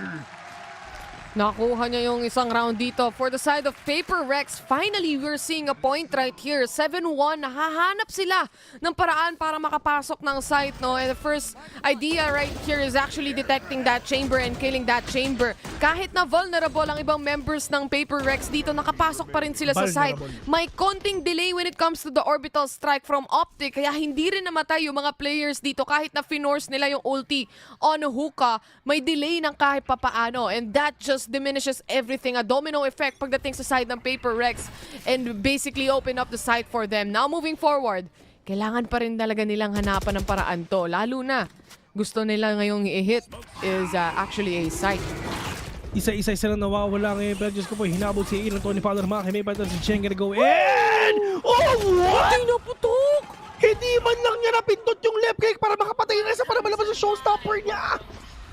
Nakuha niya yung isang round dito for the side of Paper Rex. Finally, we're seeing a point right here. 7-1, nahahanap sila ng paraan para makapasok ng site, no? And the first idea right here is actually detecting that chamber and killing that chamber. Kahit na vulnerable ang ibang members ng Paper Rex dito, nakapasok pa rin sila sa site. May konting delay when it comes to the orbital strike from OpTic, kaya hindi rin namatay yung mga players dito kahit na finorce nila yung ulti on hookah. May delay ng kahit papaano, and that just diminishes everything. A domino effect pagdating sa side ng Paper Rex and basically open up the site for them. Now moving forward, kailangan pa rin talaga nilang hanapan ng paraan to. Lalo na, gusto nila ngayong i-hit is actually a site. Isa-isa sila nawawala ngayon. Pero Diyos ko po, hinabot si Ian Tony Fowler. Mga may battle si Chen gonna go in! Oh, what? Hindi naputok! Hindi man lang niya napindot yung left click para makapatay na isa para malabas yung showstopper niya.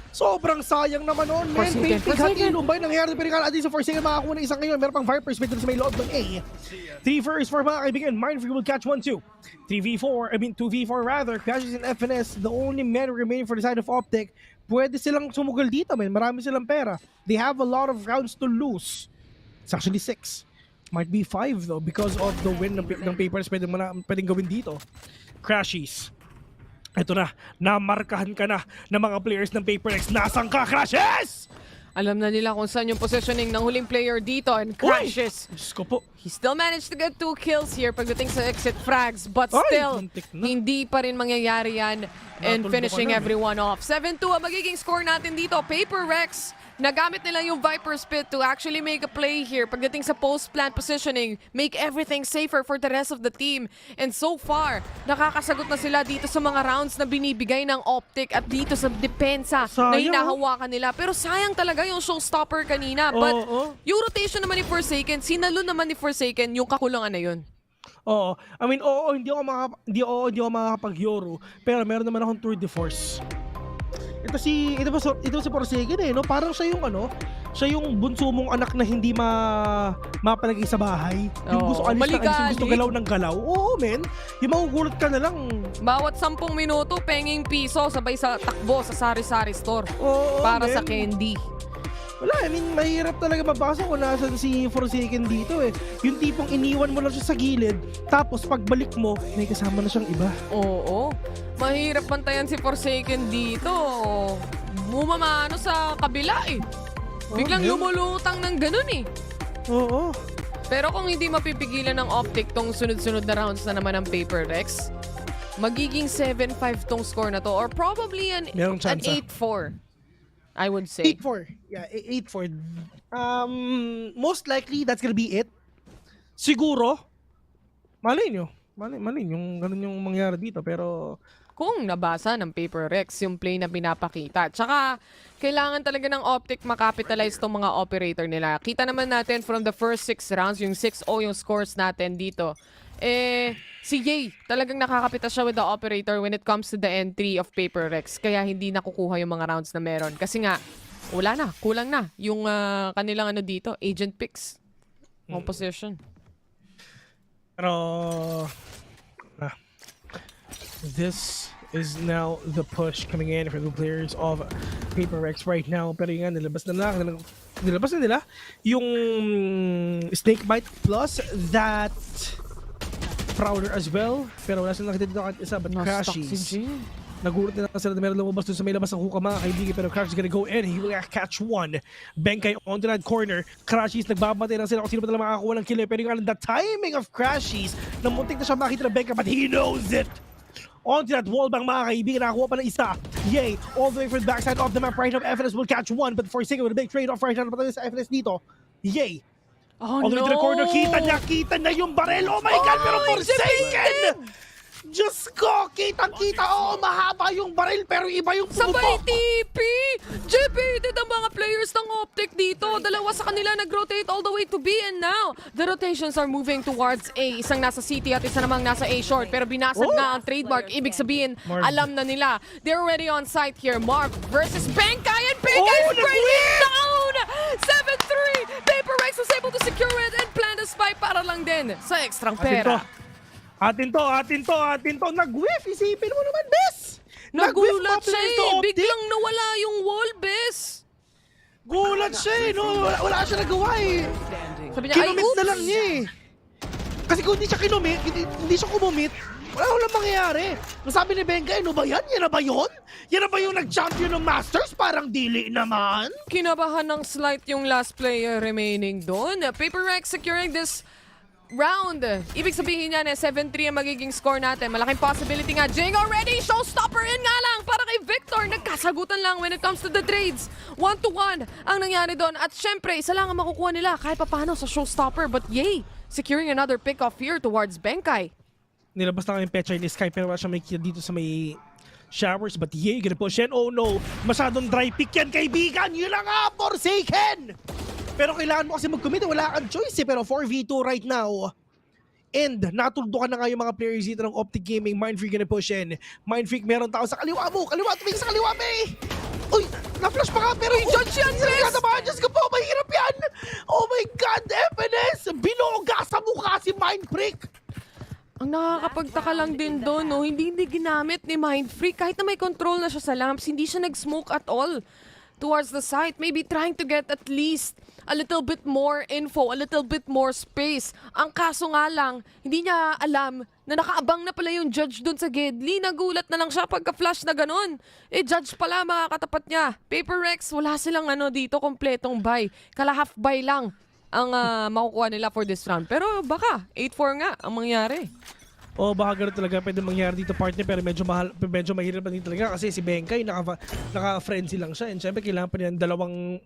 Sobrang sayang naman nun, man. Painting Lumbay, nangyari pero kala natin sa Forsaken makakuha ng isang ngayon. Meron pang Vipers sa may loob ng A. 3 first for mga kaibigan. Mindfree will catch 1-2. 2v4 rather. Crashes in FNS. The only men remaining for the side of OpTic. Pwede silang sumugal dito, man. Marami silang pera. They have a lot of rounds to lose. It's actually 6. Might be 5 though because of the win ng Papers pwedeng gawin dito. Crashies. Ito na, namarkahan ka na ng mga players ng PaperX. Nasaan ka, Crashes? Alam na nila kung saan yung positioning ng huling player dito and Crashes. Diyos ko po. He still managed to get 2 kills here pagdating sa exit frags, but still, hindi pa rin mangyayari yan and finishing everyone off. 7-2 ang magiging score natin dito. PaperX, nagamit nila yung Viper Spit to actually make a play here pagdating sa post-plant positioning, make everything safer for the rest of the team. And so far, nakakasagot na sila dito sa mga rounds na binibigay ng OpTic at dito sa depensa na hinahawakan nila. Pero sayang talaga yung showstopper kanina. But yung rotation naman ni Forsaken, sinalo naman ni Forsaken yung kakulangan na yun. Oo. I mean, hindi ako makakapag-Yoro, pero meron naman akong tour de force. Ito si Forsaken no? Parang siya yung bunso mong anak na hindi mapalagay sa bahay. Yung gusto galaw ng galaw. Oo, men. Yung magugulat ka na lang. Bawat 10 minuto, penging piso sabay sa takbo sa sari-sari store. Para sa candy. Wala, I mean, mahirap talaga mabasa kung nasan si Forsaken dito eh. Yung tipong iniwan mo lang siya sa gilid, tapos pagbalik mo, may kasama na siyang iba. Oo. Mahirap bantayan si Forsaken dito. Bumamano sa kabila eh. Biglang lumulutang ng ganun eh. Oo. Pero kung hindi mapipigilan ng OpTic tong sunod-sunod na rounds na naman ng Paper Rex, magiging 7-5 tong score na to or probably an 8-4. I would say. 8-4. Yeah, 8-4. Most likely, that's gonna be it. Siguro, malay nyo. Malay yung ganun yung mangyari dito. Pero, kung nabasa ng Paper Rex yung play na pinapakita. Tsaka, kailangan talaga ng OpTic makapitalize tong mga operator nila. Kita naman natin from the first 6 rounds, yung 6-0 yung scores natin dito. Si Yay, talagang nakakapita siya with the operator when it comes to the entry of Paper Rex. Kaya hindi nakukuha yung mga rounds na meron. Kasi nga, wala na, kulang na yung kanilang dito, agent picks. Composition. Pero, this is now the push coming in for the players of Paper Rex right now. Pero yung nilabas na nila yung Snakebite plus that Prowler as well, pero wala silang nakita dito kahit isa, but Crashies. Nagulat na sila na meron lumabas doon sa may labas ng hookah mga kaibigan, pero Crash is gonna go in, he will catch one. Benkay onto that corner, Crashies nagbabatay lang sila kung sino ba talaga makakakuha ng killer, pero yung the timing of Crashies, na muntik na siya makita ng Benkay, but he knows it. Onto that wallbang mga kaibigan, nakakuha pa ng isa. Yay, all the way from the backside of the map right now, FNS will catch one, but Forsaken with a big trade-off right now, patay sa FNS dito. Yay. Oh all the way to the corner, kita na yung barrel. Oh my God, pero Forsaken! Diyos ko, kitang-kita. Oo, mahaba yung baril, pero iba yung pumutok. Sabay TP! Jepited ang mga players ng OpTic dito. Dalawa sa kanila nag-rotate all the way to B, and now, the rotations are moving towards A. Isang nasa City at isa namang nasa A short, pero binasag na ang trademark. Ibig sabihin, alam na nila. They're already on site here. Mark versus Benkay, and Benkay's breaking down! 7-3! Paper Rex was able to secure it and plant a spike para lang din sa ekstrang pera. Atin to. Nag-whiff. Isipin mo naman, Bes. Nagulat siya eh. Biglang nawala yung wall, Bes. Gulat match siya eh, no? Wala siya nagawa eh. Sabi niya, ay, Kinumit na lang niya eh. Kasi kung hindi siya kinumit, hindi siya kumumit, wala mangyayari. Ang sabi ni Benga, ano ba yan? Yan na ba yun? Yan na ba yung nag-champion ng Masters? Parang dili naman. Kinabahan ng slight yung last player remaining doon. Paper Rex securing this round. Ibig sabihin niya na 7-3 ang magiging score natin. Malaking possibility nga. Jing already! Showstopper in nga lang para kay Victor. Nagkasagutan lang when it comes to the trades. 1-1 ang nangyari doon. At syempre, isa lang ang makukuha nila kahit papano sa Showstopper. But yay! Securing another pick-off here towards Benkai. Nilabas na kami Pecha ni Sky pero wala siya makikita dito sa may showers. But yay, gonna push in. Oh no! Masyadong dry pick yan, kaibigan! Yun na nga! Forsaken! Pero kailangan mo kasi mag-commit. Wala kang choice eh. Pero 4v2 right now. And natuldukan na nga yung mga players dito ng OpTic Gaming. Mindfreak gonna push in. Mindfreak, meron tao sa kaliwa mo. Kaliwa, tumingin sa kaliwa, may! Uy, na-flash pa ka. Pero Judge yan, Chris! Diyos ko po, mahirap yan! Oh my God, FNS! Binuga sa mukha si Mindfreak! Ang nakakapagtaka lang din doon, no? Hindi ginamit ni Mindfreak. Kahit na may control na siya sa lamps, hindi siya nag-smoke at all towards the site. Maybe trying to get at least a little bit more info, a little bit more space. Ang kaso nga lang, hindi niya alam na nakaabang na pala yung judge dun sa Gedli. Nagulat na lang siya pagka-flash na ganun. Eh, judge pala mga katapat niya. Paper Rex, wala silang dito, kompletong buy. Kala-half buy lang ang makukuha nila for this round. Pero baka, 8-4 nga ang mangyari. O baka gano'n talaga pwede mangyari dito partner pero medyo mahirap pa din talaga kasi si Benkai naka-frenzy lang siya and syempre kailangan pa niya dalawang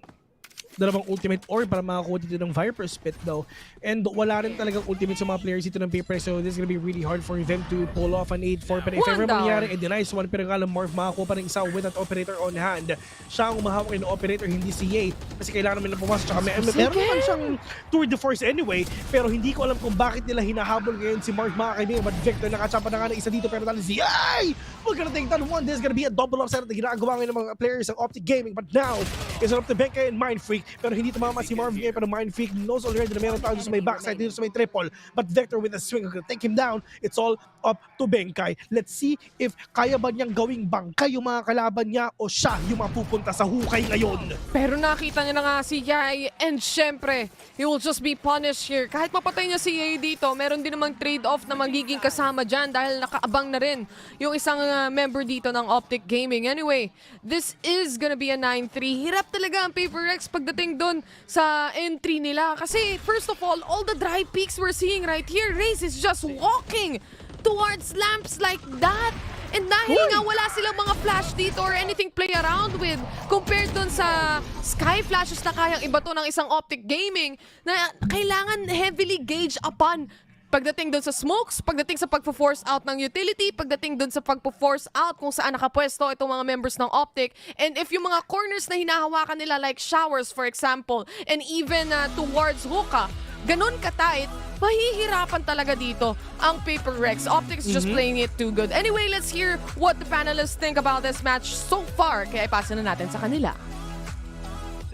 ultimate orb para makakuha dito ng Viper Spit daw. And wala rin talagang ultimate sa mga players dito ng Paper, so this is gonna be really hard for them to pull off an 8-4. Pero if ever mangyari, a nice one, pero nga lang Morph makakuha pa rin isa with that operator on hand. Siya ang umahawak ng operator, hindi si Ye. Kasi kailangan namin na pumasok. Tsaka meron naman siyang tour de force anyway, pero hindi ko alam kung bakit nila hinahabol ngayon si Morph mga kaibigan. But Victor, nakachapa na nga ng isa dito, pero dahil si Ye! We're gonna take that one. This is gonna be a double upset na ginagawa ngayon ng mga players ng OpTic Gaming. But now, it's up to Benkai and Mindfreak. Pero hindi tumama si Marv ngayon, pero Mindfreak knows already na meron tayo sa may backside, dito sa may triple. But Vector with a swing, gonna take him down. It's all up to Benkai. Let's see if kaya ba niyang gawing bangkay yung mga kalaban niya o siya yung mapupunta sa hukay ngayon. Pero nakita niya na nga si Yai and syempre, he will just be punished here. Kahit mapatay niya si Yai dito, meron din namang trade-off na magiging kasama dyan dahil nakaabang na rin yung isang member dito ng OpTic Gaming. Anyway, this is gonna be a 9-3. Hirap talaga ang Paper Rex pagdating doon sa entry nila. Kasi first of all the dry peaks we're seeing right here, Raze is just walking towards lamps like that. And dahil nga wala silang mga flash dito or anything play around with compared dun sa sky flashes na kayang ibato ng isang OpTic Gaming na kailangan heavily gauge upon pagdating doon sa smokes, pagdating sa pagpo-force out ng utility, pagdating doon sa pagpo-force out kung saan nakapwesto itong mga members ng OpTic. And if yung mga corners na hinahawakan nila like showers for example, and even towards hookah, ganun ka-tight, mahihirapan talaga dito ang Paper Rex. OpTic is just playing it too good. Anyway, let's hear what the panelists think about this match so far. Kaya ipasa na natin sa kanila.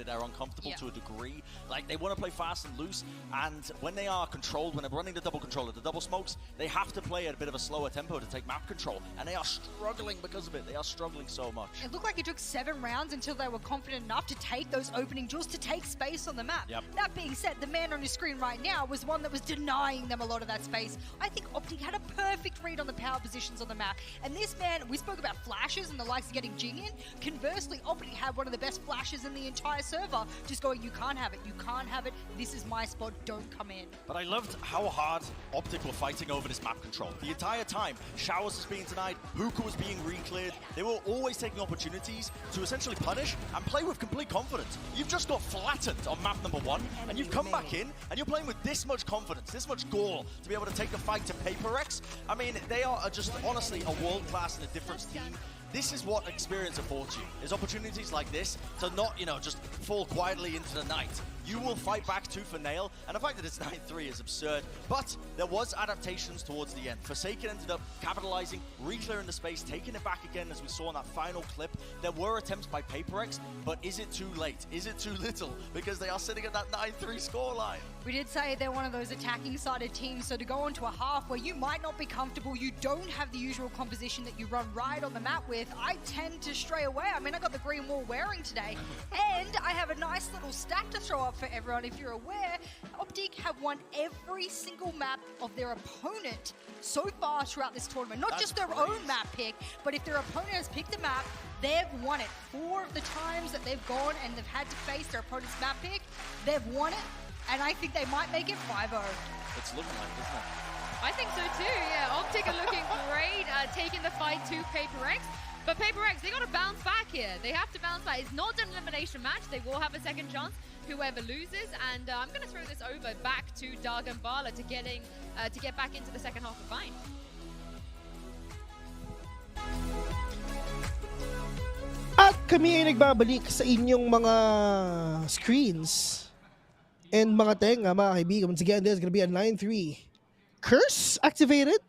They're uncomfortable to a degree. Like, they want to play fast and loose, and when they are controlled, when they're running the double controller, the double smokes, they have to play at a bit of a slower tempo to take map control, and they are struggling because of it. They are struggling so much. It looked like it took 7 rounds until they were confident enough to take those opening jewels, to take space on the map. That being said, the man on your screen right now was one that was denying them a lot of that space. I think OpTic had a perfect read on the power positions on the map, and this man, we spoke about flashes and the likes of getting Jing in. Conversely, OpTic had one of the best flashes in the entire server, just going, you can't have it, you can't have it, this is my spot, don't come in. But I loved how hard OpTic were fighting over this map control. The entire time, Showers was being denied, Hookah was being re-cleared. They were always taking opportunities to essentially punish and play with complete confidence. You've just got flattened on map number 1, and you've come back in, and you're playing with this much confidence, this much gall to be able to take the fight to Paper Rex. I mean, they are just honestly a world-class and a different team. This is what experience affords you, is opportunities like this to not, just fall quietly into the night. You will fight back tooth and nail, and the fact that it's 9-3 is absurd, but there was adaptations towards the end. Forsaken ended up capitalizing, re-clearing the space, taking it back again as we saw in that final clip. There were attempts by PaperX, but is it too late? Is it too little? Because they are sitting at that 9-3 scoreline. We did say they're one of those attacking-sided teams, so to go into a half where you might not be comfortable, you don't have the usual composition that you run right on the map with, I tend to stray away. I mean, I got the green wall wearing today, and I have a nice nice little stat to throw up for everyone. If you're aware, OpTic have won every single map of their opponent so far throughout this tournament. Not just their own map pick, but if their opponent has picked a map, they've won it. 4 of the times that they've gone and they've had to face their opponent's map pick, they've won it. And I think they might make it 5-0. It's looking like, isn't it? I think so too, yeah. OpTic are looking great, taking the fight to PaperX. But PaperX, they got to bounce back here. They have to bounce back. It's not an elimination match. They will have a second chance, whoever loses. And I'm going to throw this over back to Doug and Bala to get back into the second half of Vine. At kami ay nagbabalik sa inyong mga screens and mga tenga, mga kaibigan. Once again, there's gonna be a 9-3 curse activated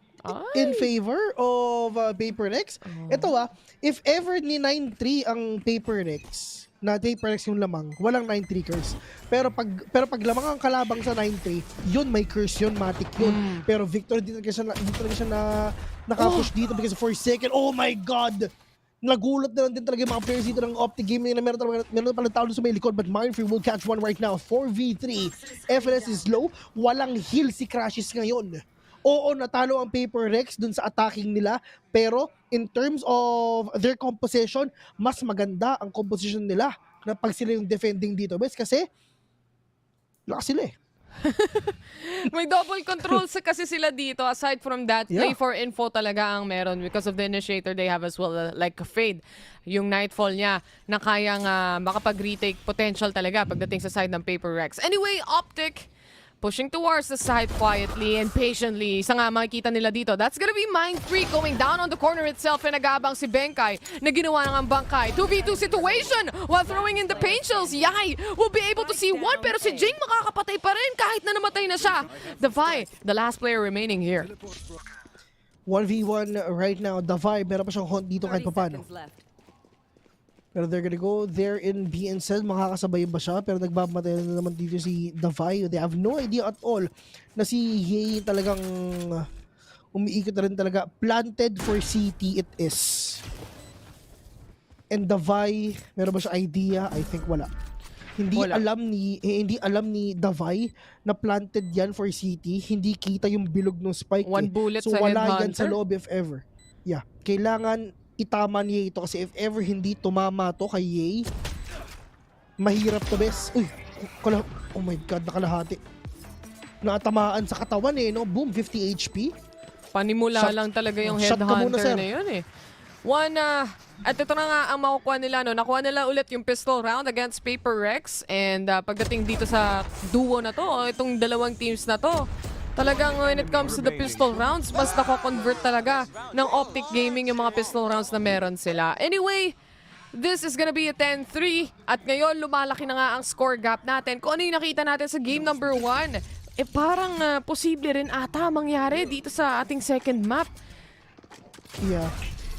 in favor of PaperX. Ito if ever ni 9-3 ang PaperX, na PaperX yung lamang, walang 9-3 curse. Pero pag lamang ang kalabang sa 9-3, yun may curse yun, matik yun. Pero Victor, dito talaga siya na nakapush dito because of 4 seconds. Oh my God! Nagulat na lang din talaga yung mga players dito ng OpTic Gaming na meron pala tao sa may likod, but Mindfree will catch one right now. 4v3. FNS is low. Walang heal si Crashes ngayon. Oo, natalo ang PaperX dun sa attacking nila, pero in terms of their composition, mas maganda ang composition nila na pag sila yung defending dito. Kasi lakas sila May double control kasi sila dito. Aside from that, play for info talaga ang meron because of the initiator they have as well, like Fade. Yung Nightfall niya na kayang makapag-retake potential talaga pagdating sa side ng PaperX. Anyway, OpTic pushing towards the side quietly and patiently. Isa nga makikita nila dito. That's gonna be Mindfree going down on the corner itself and nagabang si Benkai na ginawa ng ang Bangkai. 2v2 situation while throwing in the paint shells. Yai will be able to see one pero si Jing makakapatay pa rin kahit na namatay na siya. Davai, the last player remaining here. 1v1 right now. Davai, meron pa siyang hunt dito kahit papano. Pero they're gonna go there in B and Z. Makakasabay ba siya? Pero nagbabatay na naman dito si Davai. They have no idea at all na si Ye talagang umiikot na rin talaga. Planted for CT it is. And Davai, meron ba siya idea? I think wala. Hindi alam ni Davai na planted yan for CT. Hindi kita yung bilog ng spike. One bullet so sa wala yan sa headhunter? loob if ever. Yeah. Kailangan itama niya ito kasi if ever hindi tumama to kay Ye, mahirap to bes. Uy, oh my God, nakalahati. Natamaan sa katawan no? Boom, 50 HP. Panimula lang talaga yung headhunter na yun At ito na nga ang makukuha nila. Nakuha nila ulit yung pistol round against PaperX. And pagdating dito sa duo na to, itong dalawang teams na to, talagang when it comes to the pistol rounds, mas nako-convert talaga ng OpTic Gaming yung mga pistol rounds na meron sila. Anyway, this is gonna be a 10-3. At ngayon, lumalaki na nga ang score gap natin. Kung ano yung nakita natin sa game number 1, parang posible rin ata mangyari dito sa ating second map. Yeah.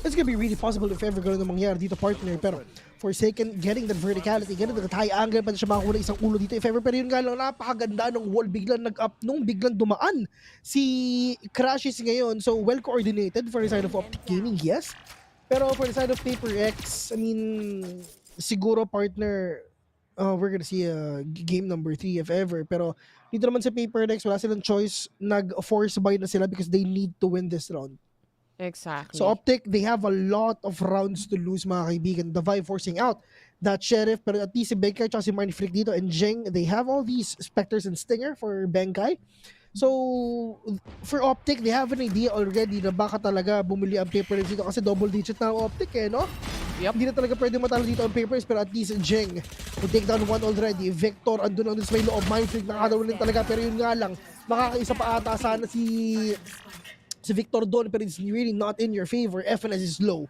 It's gonna be really possible if ever gano'n mangyari dito, partner. Pero for second, getting that verticality, getting that high angle, pa siya makakuha ng isang ulo dito. If ever, pero yun nga lang, napakaganda ng wall. Biglang nag-up nung biglang dumaan si Crashes ngayon. So, well-coordinated for the side of OpTic Gaming, yes. Pero for the side of PaperX, I mean, siguro, partner, we're gonna see game number 3 if ever. Pero dito naman sa PaperX, wala silang choice. Nag-force buy na sila because they need to win this round. Exactly. So OpTic, they have a lot of rounds to lose, mga kaibigan. Davai forcing out that Sheriff, pero at least si Benkai at si Mindfreak dito and Jeng, they have all these Spectres and Stinger for Benkai. So for OpTic, they have an idea already na baka talaga bumili ang PaperX dito kasi double digit na ang OpTic no? Yep. Hindi na talaga pwede matalo dito ang PaperX, pero at least Jeng will take down one already. Victor, andun sa may loob. Mindfreak, nakakadaw rin talaga, pero yun nga lang, makakaisa pa ata sana si Victor doon, pero it's really not in your favor. FNS is low.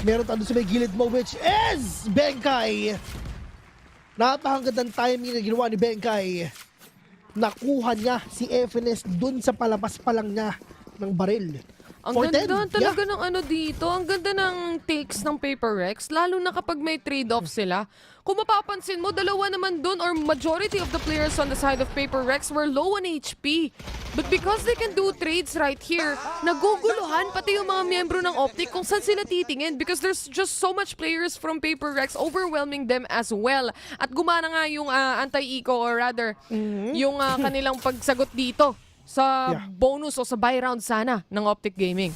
Meron tayo sa may gilid mo, which is Benkai. Napakagandang timing na ginawa ni Benkai. Nakuha niya si FNS doon sa palabas pa lang niya ng baril. Ang ganda talaga ng ano dito. Ang ganda ng takes ng Paper Rex. Lalo na kapag may trade-off sila. Kung mapapansin mo, dalawa naman dun or majority of the players on the side of Paper Rex were low on HP. But because they can do trades right here, naguguluhan pati yung mga miyembro ng OpTic kung saan sila titingin because there's just so much players from Paper Rex overwhelming them as well. At gumana nga yung anti-eco or rather, yung kanilang pagsagot dito sa bonus o sa buy round sana ng OpTic Gaming.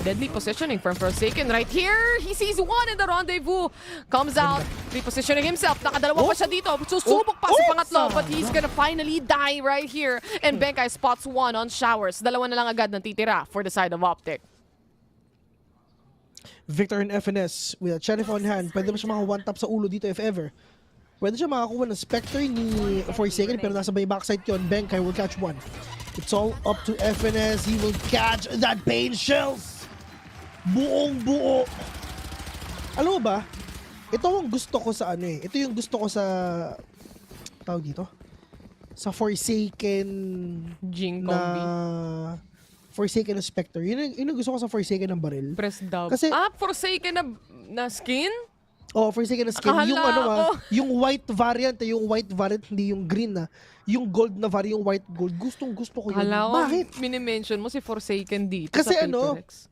Deadly positioning from Forsaken right here. He sees one in the rendezvous. Comes out, repositioning himself. Nakadalawa pa siya dito. Susubok pa sa pangatlo, but he's gonna finally die right here. And Benkai spots one on Showers. Dalawa na lang agad ng titira for the side of OpTic. Victor and FNS with a Sheriff on hand. Pwede ba siya maka one-tap sa ulo dito if ever? Pwede siya makakuha ng Spectre ni Forsaken pero nasa may backside yun. Benkai will catch one. It's all up to FNS. He will catch that pain shells. Buong buo. Alam mo ba? Ito ang gusto ko sa ano eh. Ito yung gusto ko sa tawag dito. Sa Forsaken Jing combi. Forsaken na Spectre. Yun yung gusto ko sa Forsaken ng baril. Press down. Kasi Forsaken na skin? Oh, Forsaken na skin. Yung yung white variant, yung white variant, hindi yung green na. Yung gold na variant, yung white gold. Gustong-gusto ko yun. Bakit? Mini-mention mo si Forsaken dito kasi sa Paper Rex.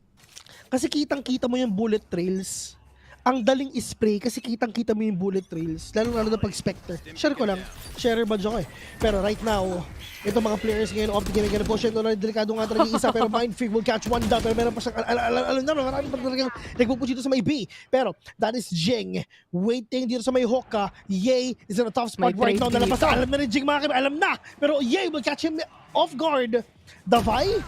Kasi kitang-kita mo yung bullet trails. Ang daling spray kasi kitang-kita mo yung bullet trails. Lalo na pag Spectre. Share ko lang. Share ba ako eh. Pero right now, itong mga players ngayon, OpTic Gaming, gonna push into na delikado nga talaga isa. Pero Mind Freak will catch one down. Pero meron pa siyang, alam na, marami pa talagang nagpupush dito sa may B. Pero that is Jing. Waiting dito sa may Hoka. Ye is in a tough spot right now. Nalapasan. Alam na rin Jing mga kaibigan. Alam na. Pero Ye will catch him off guard. Davai?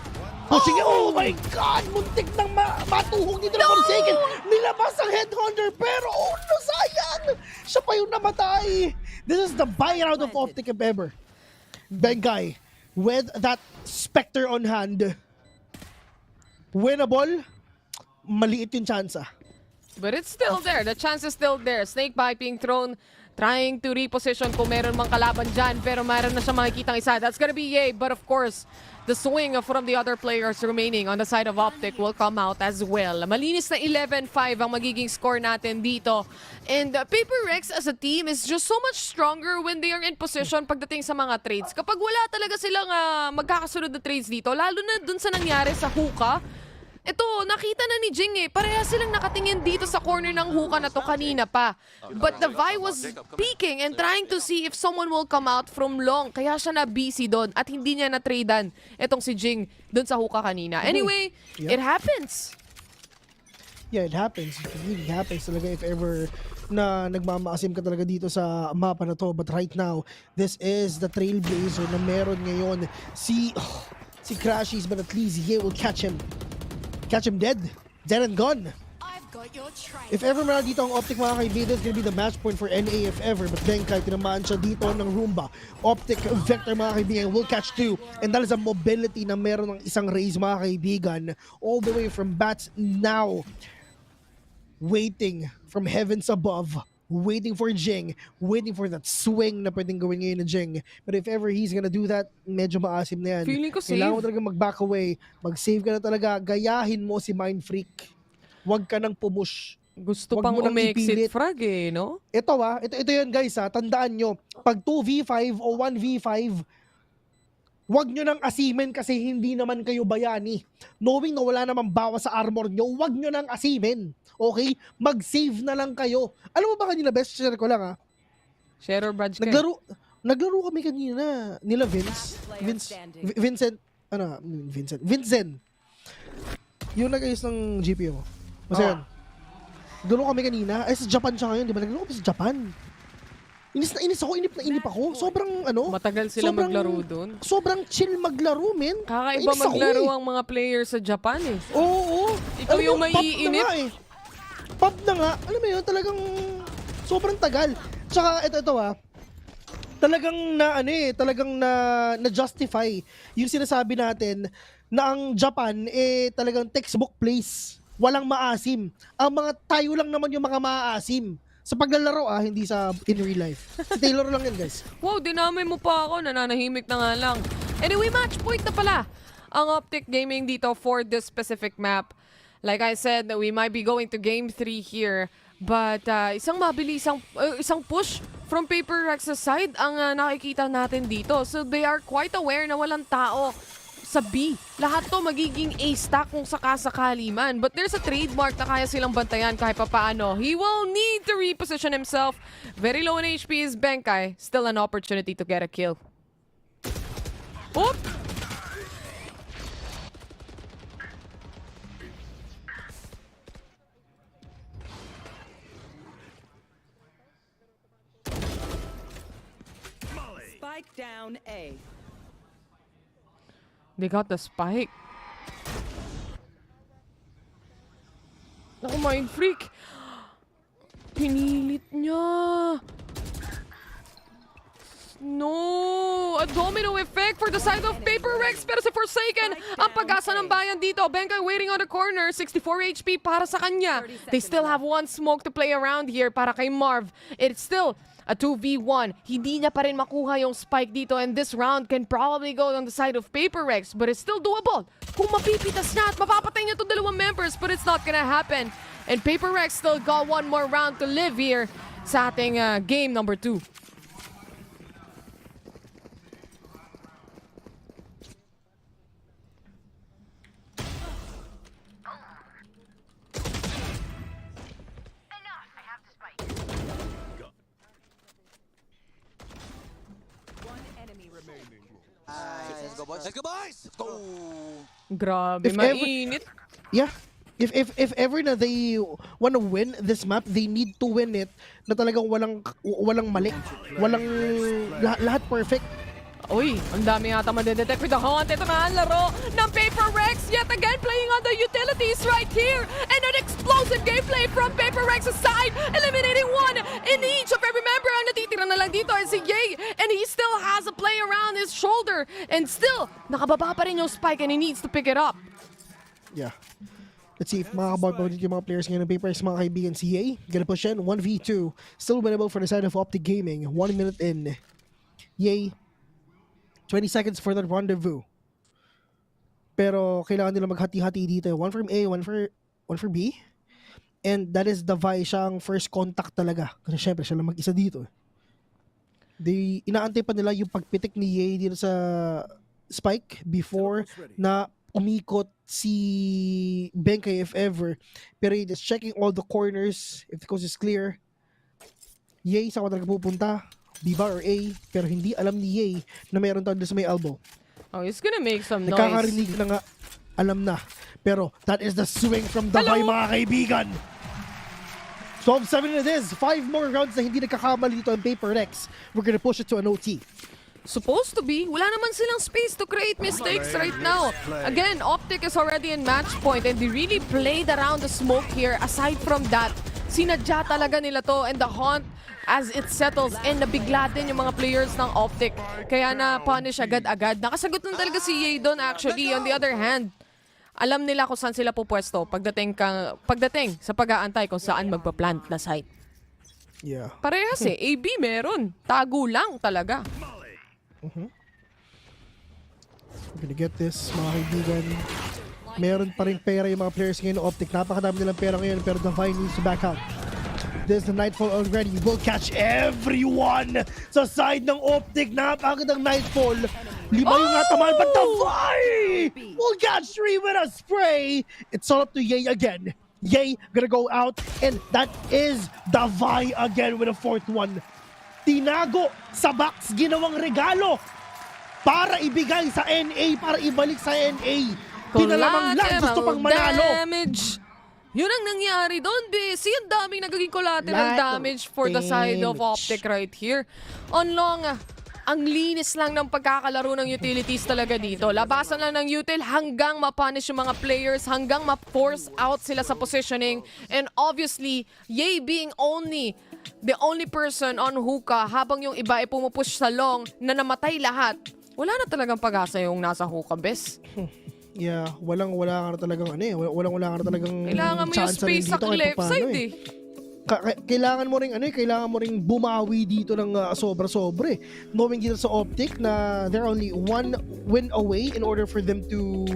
Pushing it. Oh my God! Muntik nang matuhog dito ng Forsaken. Nilabas ang Headhunter pero no, sayang! Siya pa yung namatay. This is the buyout of OpTic if ever. Benkai with that Spectre on hand. Winnable. Maliit yung chance. But it's still there. The chance is still there. Snake bite being thrown. Trying to reposition kung meron mang kalaban dyan. Pero meron na siya makikitang isa. That's gonna be Ye. But of course, the swing from the other players remaining on the side of OpTic will come out as well. Malinis na 11-5 ang magiging score natin dito. And Paper Rex as a team is just so much stronger when they are in position pagdating sa mga trades. Kapag wala talaga silang magkakasunod na trades dito, lalo na dun sa nangyari sa Hookah, ito, nakita na ni Jing eh. Pareha silang nakatingin dito sa corner ng Hookah na to kanina pa. But the Vi was peeking and trying to see if someone will come out from long. Kaya siya na busy doon at hindi niya na-tradean itong si Jing doon sa Hookah kanina. Anyway, it happens. Yeah, it happens. It really happens talaga if ever na nagmamaasim ka talaga dito sa mapa na to. But right now, this is the Trailblazer na meron ngayon si Crashies, but at least he will catch him. Catch him dead and gone. If ever meron dito ang OpTic mga kaibigan, it's gonna be the match point for NA if ever. But Benkai, tinamaan siya dito ng Roomba. OpTic Vector mga kaibigan will catch two. And that is a mobility na meron ng isang raise mga kaibigan. All the way from Bats now. Waiting from heavens above. Waiting for Jing. Waiting for that swing na pwedeng gawin ngayon ng Jing. But if ever he's gonna do that, medyo maasim na yan. Feeling ko save. Kailangan mo talaga mag-back away. Mag-save ka na talaga. Gayahin mo si Mind Freak. Huwag ka nang pumush. Gusto pang umexit frag eh, no? Ito ito yun guys tandaan nyo. Pag 2v5 o 1v5, huwag nyo nang asimin kasi hindi naman kayo bayani. Knowing na wala namang bawas sa armor nyo, huwag nyo nang asimin. Okay? Mag-save na lang kayo. Alam mo ba kanina, best share ko lang Share or badge Naglaro kami kanina nila Vincent. Yung nag-ayos ng GPO. Basta yun. Naglaro kami kanina. Ay, sa Japan siya ngayon, di ba? Naglaro kami sa Japan. Inis ako, inip ako. Sobrang matagal sila maglaro doon. Sobrang chill maglaro, men. Kakaiba maglaro ang mga players sa Japan eh. Oo. Ikaw yung maiinip. Pop na nga. Alam mo yun, talagang sobrang tagal. Tsaka ito talagang na-justify yung sinasabi natin na ang Japan talagang textbook place. Walang maasim. Ang mga tayo lang naman yung mga maaasim. Sa paglalaro hindi sa in real life. Si Taylor lang yan, guys. Wow, dinamay mo pa ako. Nananahimik na nga lang. Anyway, match point na pala. ang OpTic Gaming dito for this specific map. Like I said, we might be going to game 3 here. But isang mabilisang isang push from Paper Rex's side ang nakikita natin dito. So they are quite aware na walang tao sa B. Lahat to magiging A-stack kung sakasakali man. But there's a trademark na kaya silang bantayan kahit papaano. He will need to reposition himself. Very low in HP is Benkai. Still an opportunity to get a kill. Oop! Spike down A. They got the spike. Naku, mind freak. Pinilit niya. No! A domino effect for the side of Paper Rex. Pero si Forsaken, ang pag-asa ng bayan dito. Benkai waiting on the corner. 64 HP para sa kanya. They still have one smoke to play around here para kay Marv. It's still a 2v1. Hindi niya pa rin makuha yung spike dito, and this round can probably go on the side of Paper Rex, but it's still doable. Kung mapipitas niya at mapapatay niya itong dalawang members, but it's not gonna happen. And Paper Rex still got one more round to live here sa ating game number 2. Let's go, boys. Let's go, boys! Let's go! Grabe, mainit. Yeah. If ever na they wanna win this map, they need to win it na talagang walang mali. Walang lahat perfect. Uy, ang dami yata madedetect with the hunt. Ito na ang laro ng Paper Rex. Yet again, playing on the utilities right here. And an explosive gameplay from Paper Rex's side. Eliminating one in each of every member. Ang natitira na lang dito ay si Ye. And he still has a play around his shoulder. And still, nakababa pa rin yung spike and he needs to pick it up. Yeah. Let's see if makakabot pa yung mga players ngayon ng Paper Rex, mga kaibigan. Si Ye, gonna push in. 1v2. Still winnable for the side of OpTic Gaming. 1 minute in. Ye, 20 seconds for the rendezvous. Pero kailangan nila maghati-hati dito. One from A, one for B. And that is the Vi, siyang first contact talaga. Kasi syempre siya lang mag-isa dito. Inaantay pa nila yung pagpitik ni Ye dito sa spike before na umikot si Benkai if ever. Pero just checking all the corners if the coast is clear. Ye, saan ko talaga pupunta? B ba or A, pero hindi alam ni Ye na mayroon tayo sa may elbow. Oh, he's gonna make some noise. Nakakarinig na nga, alam na. Pero that is the swing from the Vi, mga kaibigan. 12-7 it is. 5 more rounds na hindi nagkakamali dito ang Paper Rex. We're gonna push it to an OT. Supposed to be. Wala naman silang space to create mistakes right now. Again, OpTic is already in match point and they really played around the smoke here. Aside from that, sinadya talaga nila to, and the hunt as it settles in, nabigla din yung mga players ng OpTic. Kaya na-punish agad-agad. Nakasagot lang talaga si Ye doon actually. On the other hand, alam nila kung saan sila pupwesto pagdating sa pag-aantay kung saan magpa-plant na site. Yeah. Parehas AB meron. Tago lang talaga. We're gonna get this, mga kaibigan. Meron pa rin pera yung mga players ngayon ng OpTic. Napakadami nilang pera ngayon, pero the Vi needs to back out. There's the Nightfall already. We'll catch everyone sa side ng OpTic. Napakagandang Nightfall. 5 yung natamaan, but the Vi will catch 3 with a spray. It's all up to Ye again. Ye gonna go out, and that is the Vi again with a 4th one. Tinago sa box, ginawang regalo para ibigay sa NA, para ibalik sa NA. Pinalamang lang, gusto pang manalo. Damage. Yun ang nangyari doon, busy. Ang daming nagiging collateral damage for the side of OpTic right here. On long, ang linis lang ng pagkakalaro ng utilities talaga dito. Labasan lang ng util hanggang mapunish yung mga players, hanggang ma-force out sila sa positioning. And obviously, Ye being the only person on hookah habang yung iba ay pumupush sa long na namatay lahat, wala na talagang pag-asa yung nasa hookah, bes. Yeah, wala ka na talagang wala ka na talagang kailangan mo yung space sa left side kailangan mo ring bumawi dito ng sobra-sobra eh. Knowing dito sa OpTic na they're only 1 win away in order for them to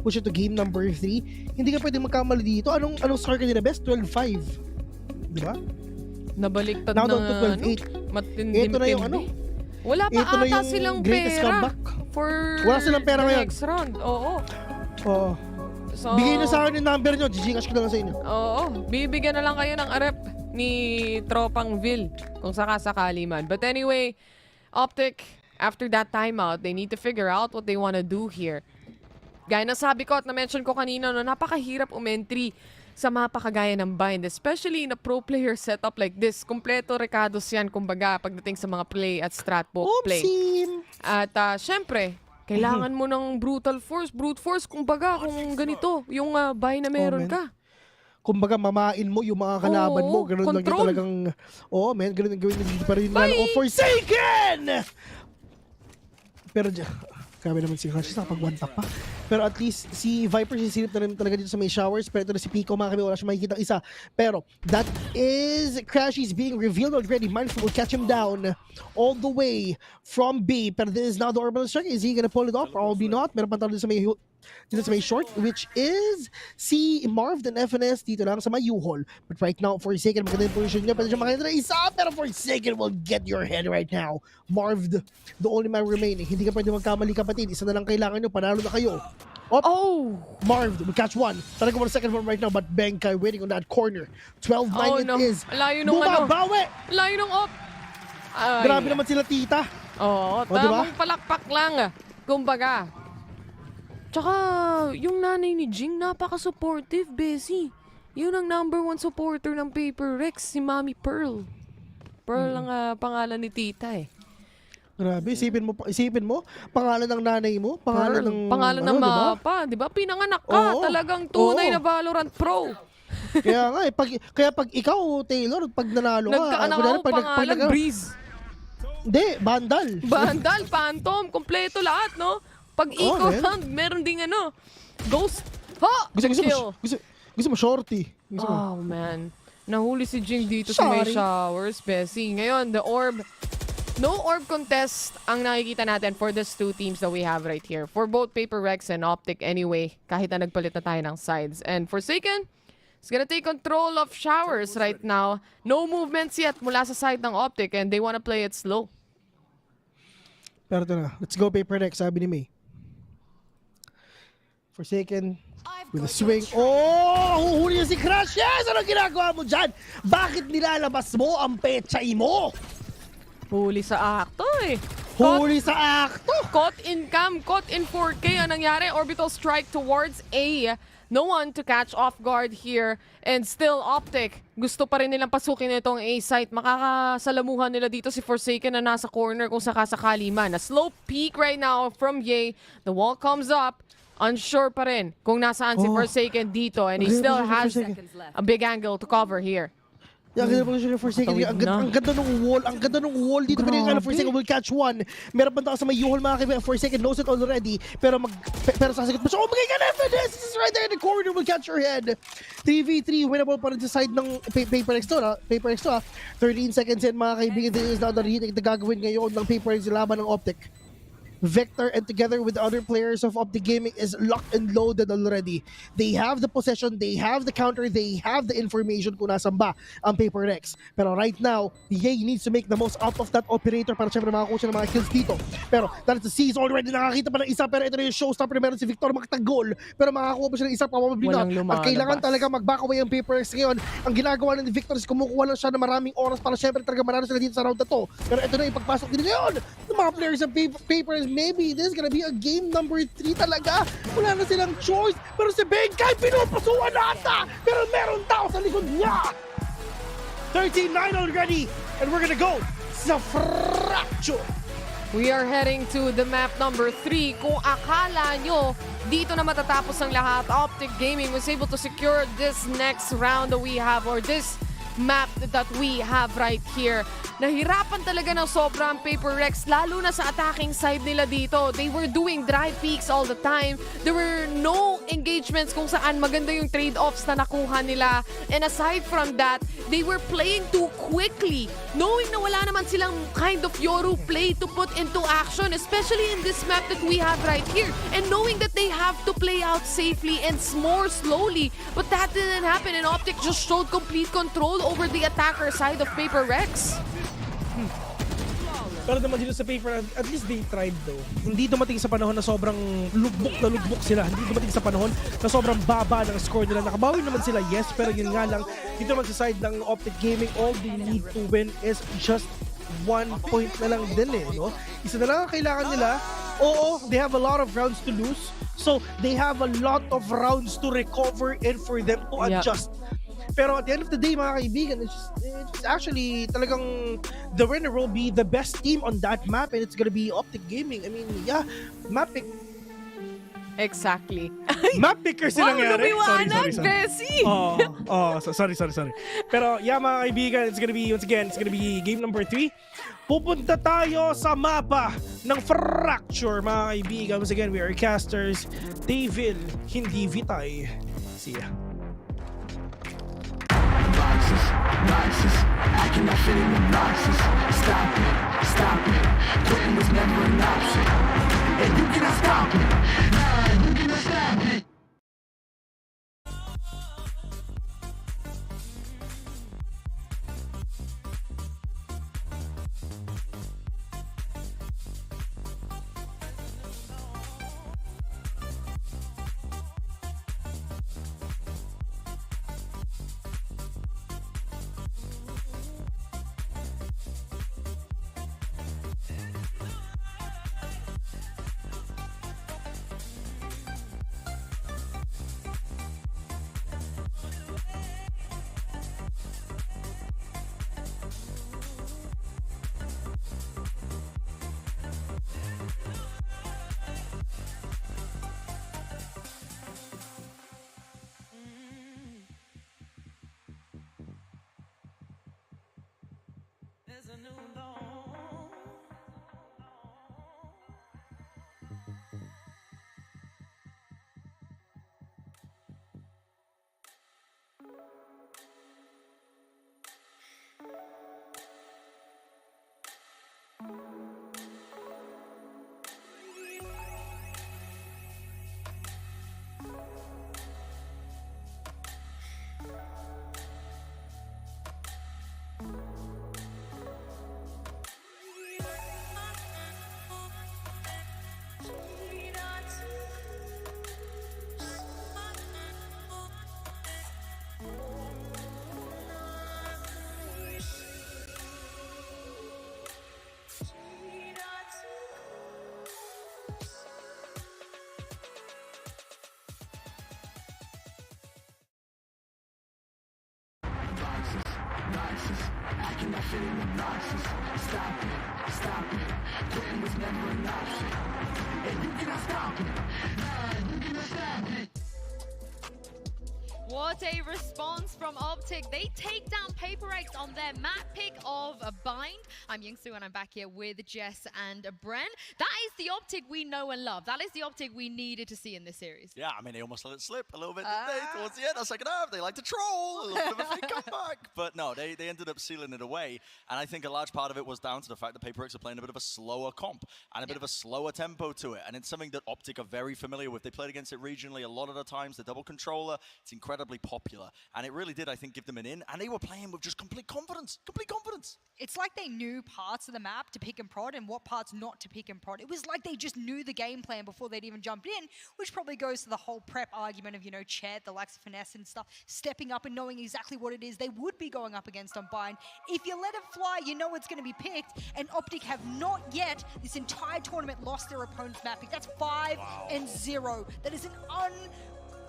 push it to game number 3. Hindi ka pwedeng magkamali dito. Anong score kanila best? 12-5. Di ba? Nabaliktad Now na down to 12-8. Ito na yung Wala pa ito na ata yung silang greatest pera comeback. for Wala silang pera the ngayon. next round. Oo. Oo. So, Bigay na sa akin yung number nyo. Gcash ko na lang sa inyo. Oo. Bibigyan na lang kayo ng arep ni Tropang Vil kung sakasakali man. But anyway, OpTic, after that timeout, they need to figure out what they wanna do here. Gaya na sabi ko at na-mention ko kanina, no, napakahirap umentry sa mapa kagaya ng Bind, especially in a pro player setup like this. Kompleto recados yan, kumbaga, pagdating sa mga play at stratbook play. At syempre, kailangan mo ng brute force, kumbaga, kung ganito, yung Bind na meron ka. Kumbaga, mamain mo yung mga kalaban mo. Ganun lang yung talagang, ganun ang gawin na pa rin lang. Forsaken! Pero, grabe naman si Crush, nakapag one tap pa. Pero at least si Viper sisilip na rin talaga dito sa may showers. Pero ito na si Pico, mga kami, wala siya makikita isa. Pero that is Crashies being revealed already. Mindful will catch him down all the way from B. Pero this is now the orbital strike. Is he gonna pull it off? Probably not. Meron pa dito sa may short, which is si Marv and FNS dito lang sa may U-Hall. But right now, Forsaken, maganda yung position niya. Pwede siya makita na isa, pero Forsaken will get your head right now. Marv, the only man remaining. Hindi ka pwede magkamali, kapatid. Isa na lang kailangan nyo. Panalo na kayo. Marv will catch one. Tara ko 1 second from right now, but Benkai waiting on that corner. 12-9 it is. Bumabawi! Layo nung op. Grabe naman sila, tita. Oo, tamang palakpak lang. Kumbaga. Tsaka, yung nanay ni Jing, napaka-supportive, Bessie. Yun ang #1 supporter ng Paper Rex, si Mami Pearl. Pearl ang pangalan ni tita eh. Grabe, isipin mo, pangalan ng nanay mo, pangalan ng mapa, di ba? Pinanganak ka, talagang tunay na Valorant Pro. Kaya nga kaya pag ikaw, Taylor, pag nanalo ka, nagkaanak ako pangalan, Breeze. Hindi, Bandal. Bandal, Phantom, kompleto lahat, no? Pag eco round, meron ding Ghost. Ha! Gusto mo shorty. Oh, man. Nahuli si Jing dito sa may showers, Bessie. Ngayon, the orb. No orb contest ang nakikita natin for these two teams that we have right here. For both Paper Rex and OpTic anyway, kahit na nagpalit na tayo ng sides. And Forsaken is gonna take control of showers right now. No movements yet mula sa side ng OpTic and they wanna play it slow. Pero ito na. Let's go Paper Rex, sabi ni May. Forsaken with a swing. Huhuli niya si Crush. Yes! Anong ginagawa mo dyan? Bakit nilalabas mo ang pechay mo? Huli sa akto eh. Huli sa akto! Caught in cam, caught in 4K. Ang nangyari, orbital strike towards A. No one to catch off guard here. And still, OpTic, gusto pa rin nilang pasukin itong A site. Makakasalamuhan nila dito si Forsaken na nasa corner kung sakasakali man. A slow peek right now from Ye. The wall comes up. Unsure pa rin kung nasaan si Forsaken dito. And he still has a big angle to cover here. Forsaken. Ang ganda ng wall dito. Pero Forsaken will catch one. Meron pa tayo sa may U-Hall, mga kaibigan. Forsaken knows it already. Pero sasagot pa siya. Oh my God, FNS! This is right there in the corner. Will catch your head. 3v3. Winnable pa rin sa side ng Paper X to. 13 seconds in, mga kaibigan. This is now the retake na gagawin ngayon ng Paper X laban ng OpTic. Vector and together with the other players of OpTic Gaming is locked and loaded already. They have the possession, they have the counter, they have the information kung nasan ba ang Paper Rex. Pero right now, Ye needs to make the most out of that operator para syempre makakuha siya ng mga kills dito. Pero that is the seize already, nakakita pa ng isa, pero ito na yung showstopper, meron si Victor makatagol, pero makakuha pa siya ng isa, probably not. At kailangan talaga mag-back away ang Paper Rex ngayon. Ang ginagawa ng Victor is kumukuha lang siya ng maraming oras para syempre talaga marami sila dito sa round na to. Pero ito na yung pagpasok din ngayon ng mga players ng Paper Rex. Maybe this is gonna be a game number 3 talaga. Wala na silang choice. Pero si Benkai pinupasuan nata. Pero meron tao sa likod niya. 13-9 already. And we're gonna go sa fracture. We are heading to the map number 3. Kung akala nyo dito na matatapos ang lahat, OpTic Gaming was able to secure this next round that we have, or this map that we have right here. Nahirapan talaga ng sobrang Paper Rex, lalo na sa attacking side nila dito. They were doing dry peaks all the time. There were no engagements kung saan maganda yung trade-offs na nakuha nila. And aside from that, they were playing too quickly. Knowing na wala naman silang kind of Yoru play to put into action, especially in this map that we have right here. And knowing that they have to play out safely and more slowly. But that didn't happen, and OpTic just showed complete control over the attacker side of Paper Rex. Pero naman dito sa Paper, at least they tried though. Hindi dumating sa panahon na sobrang lugbok sila. Hindi dumating sa panahon na sobrang baba ng score nila. Nakabawi naman sila, yes, pero yun nga lang, dito naman sa side ng OpTic Gaming, all they need to win is just 1 point na lang din eh, no? Isa na lang ang kailangan nila. Oo, they have a lot of rounds to lose. So, they have a lot of rounds to recover and for them to adjust. Pero at the end of the day, mga kaibigan, it's actually talagang the winner will be the best team on that map, and it's gonna be OpTic Gaming. I mean, yeah, map pick. Exactly. Map picker sila nangyari. Lumiwanag, Bessie! Sorry. Pero yeah, mga kaibigan, it's gonna be, once again, it's gonna be game number 3. Pupunta tayo sa mapa ng Fracture, mga kaibigan. Once again, we are casters. Devil, hindi Vitay. See ya. Boxes, I cannot fit in the boxes. Stop it, quitting was never an option. And you cannot stop me, you cannot stop me. I cannot fit in the boxes. Stop it, quitting was never an option. And you cannot stop me, you cannot stop me. What a response from OpTic. They take down Paper Rex on their map pick of a Bind. I'm Yingsu and I'm back here with Jess and Bren. That is the OpTic we know and love. That is the OpTic we needed to see in this series. Yeah, I mean, they almost let it slip a little bit, didn't they? Towards the end, the second half, they like to troll, a little bit of a fake comeback. But no, they ended up sealing it away. And I think a large part of it was down to the fact that Paper Rex are playing a bit of a slower comp and a bit of a slower tempo to it. And it's something that OpTic are very familiar with. They played against it regionally a lot of the times. The double controller, it's incredibly popular. And it really did, I think, give them an in. And they were playing with just complete confidence. It's like they knew parts of the map to pick and prod and what parts not to pick and prod. It was like they just knew the game plan before they'd even jumped in, which probably goes to the whole prep argument of, you know, Chet, the likes of Finesse and stuff, stepping up and knowing exactly what it is they would be going up against on Bind. If you let it fly, you know it's going to be picked. And OpTic have not yet, this entire tournament, lost their opponent's map pick. That's 5-0. That is an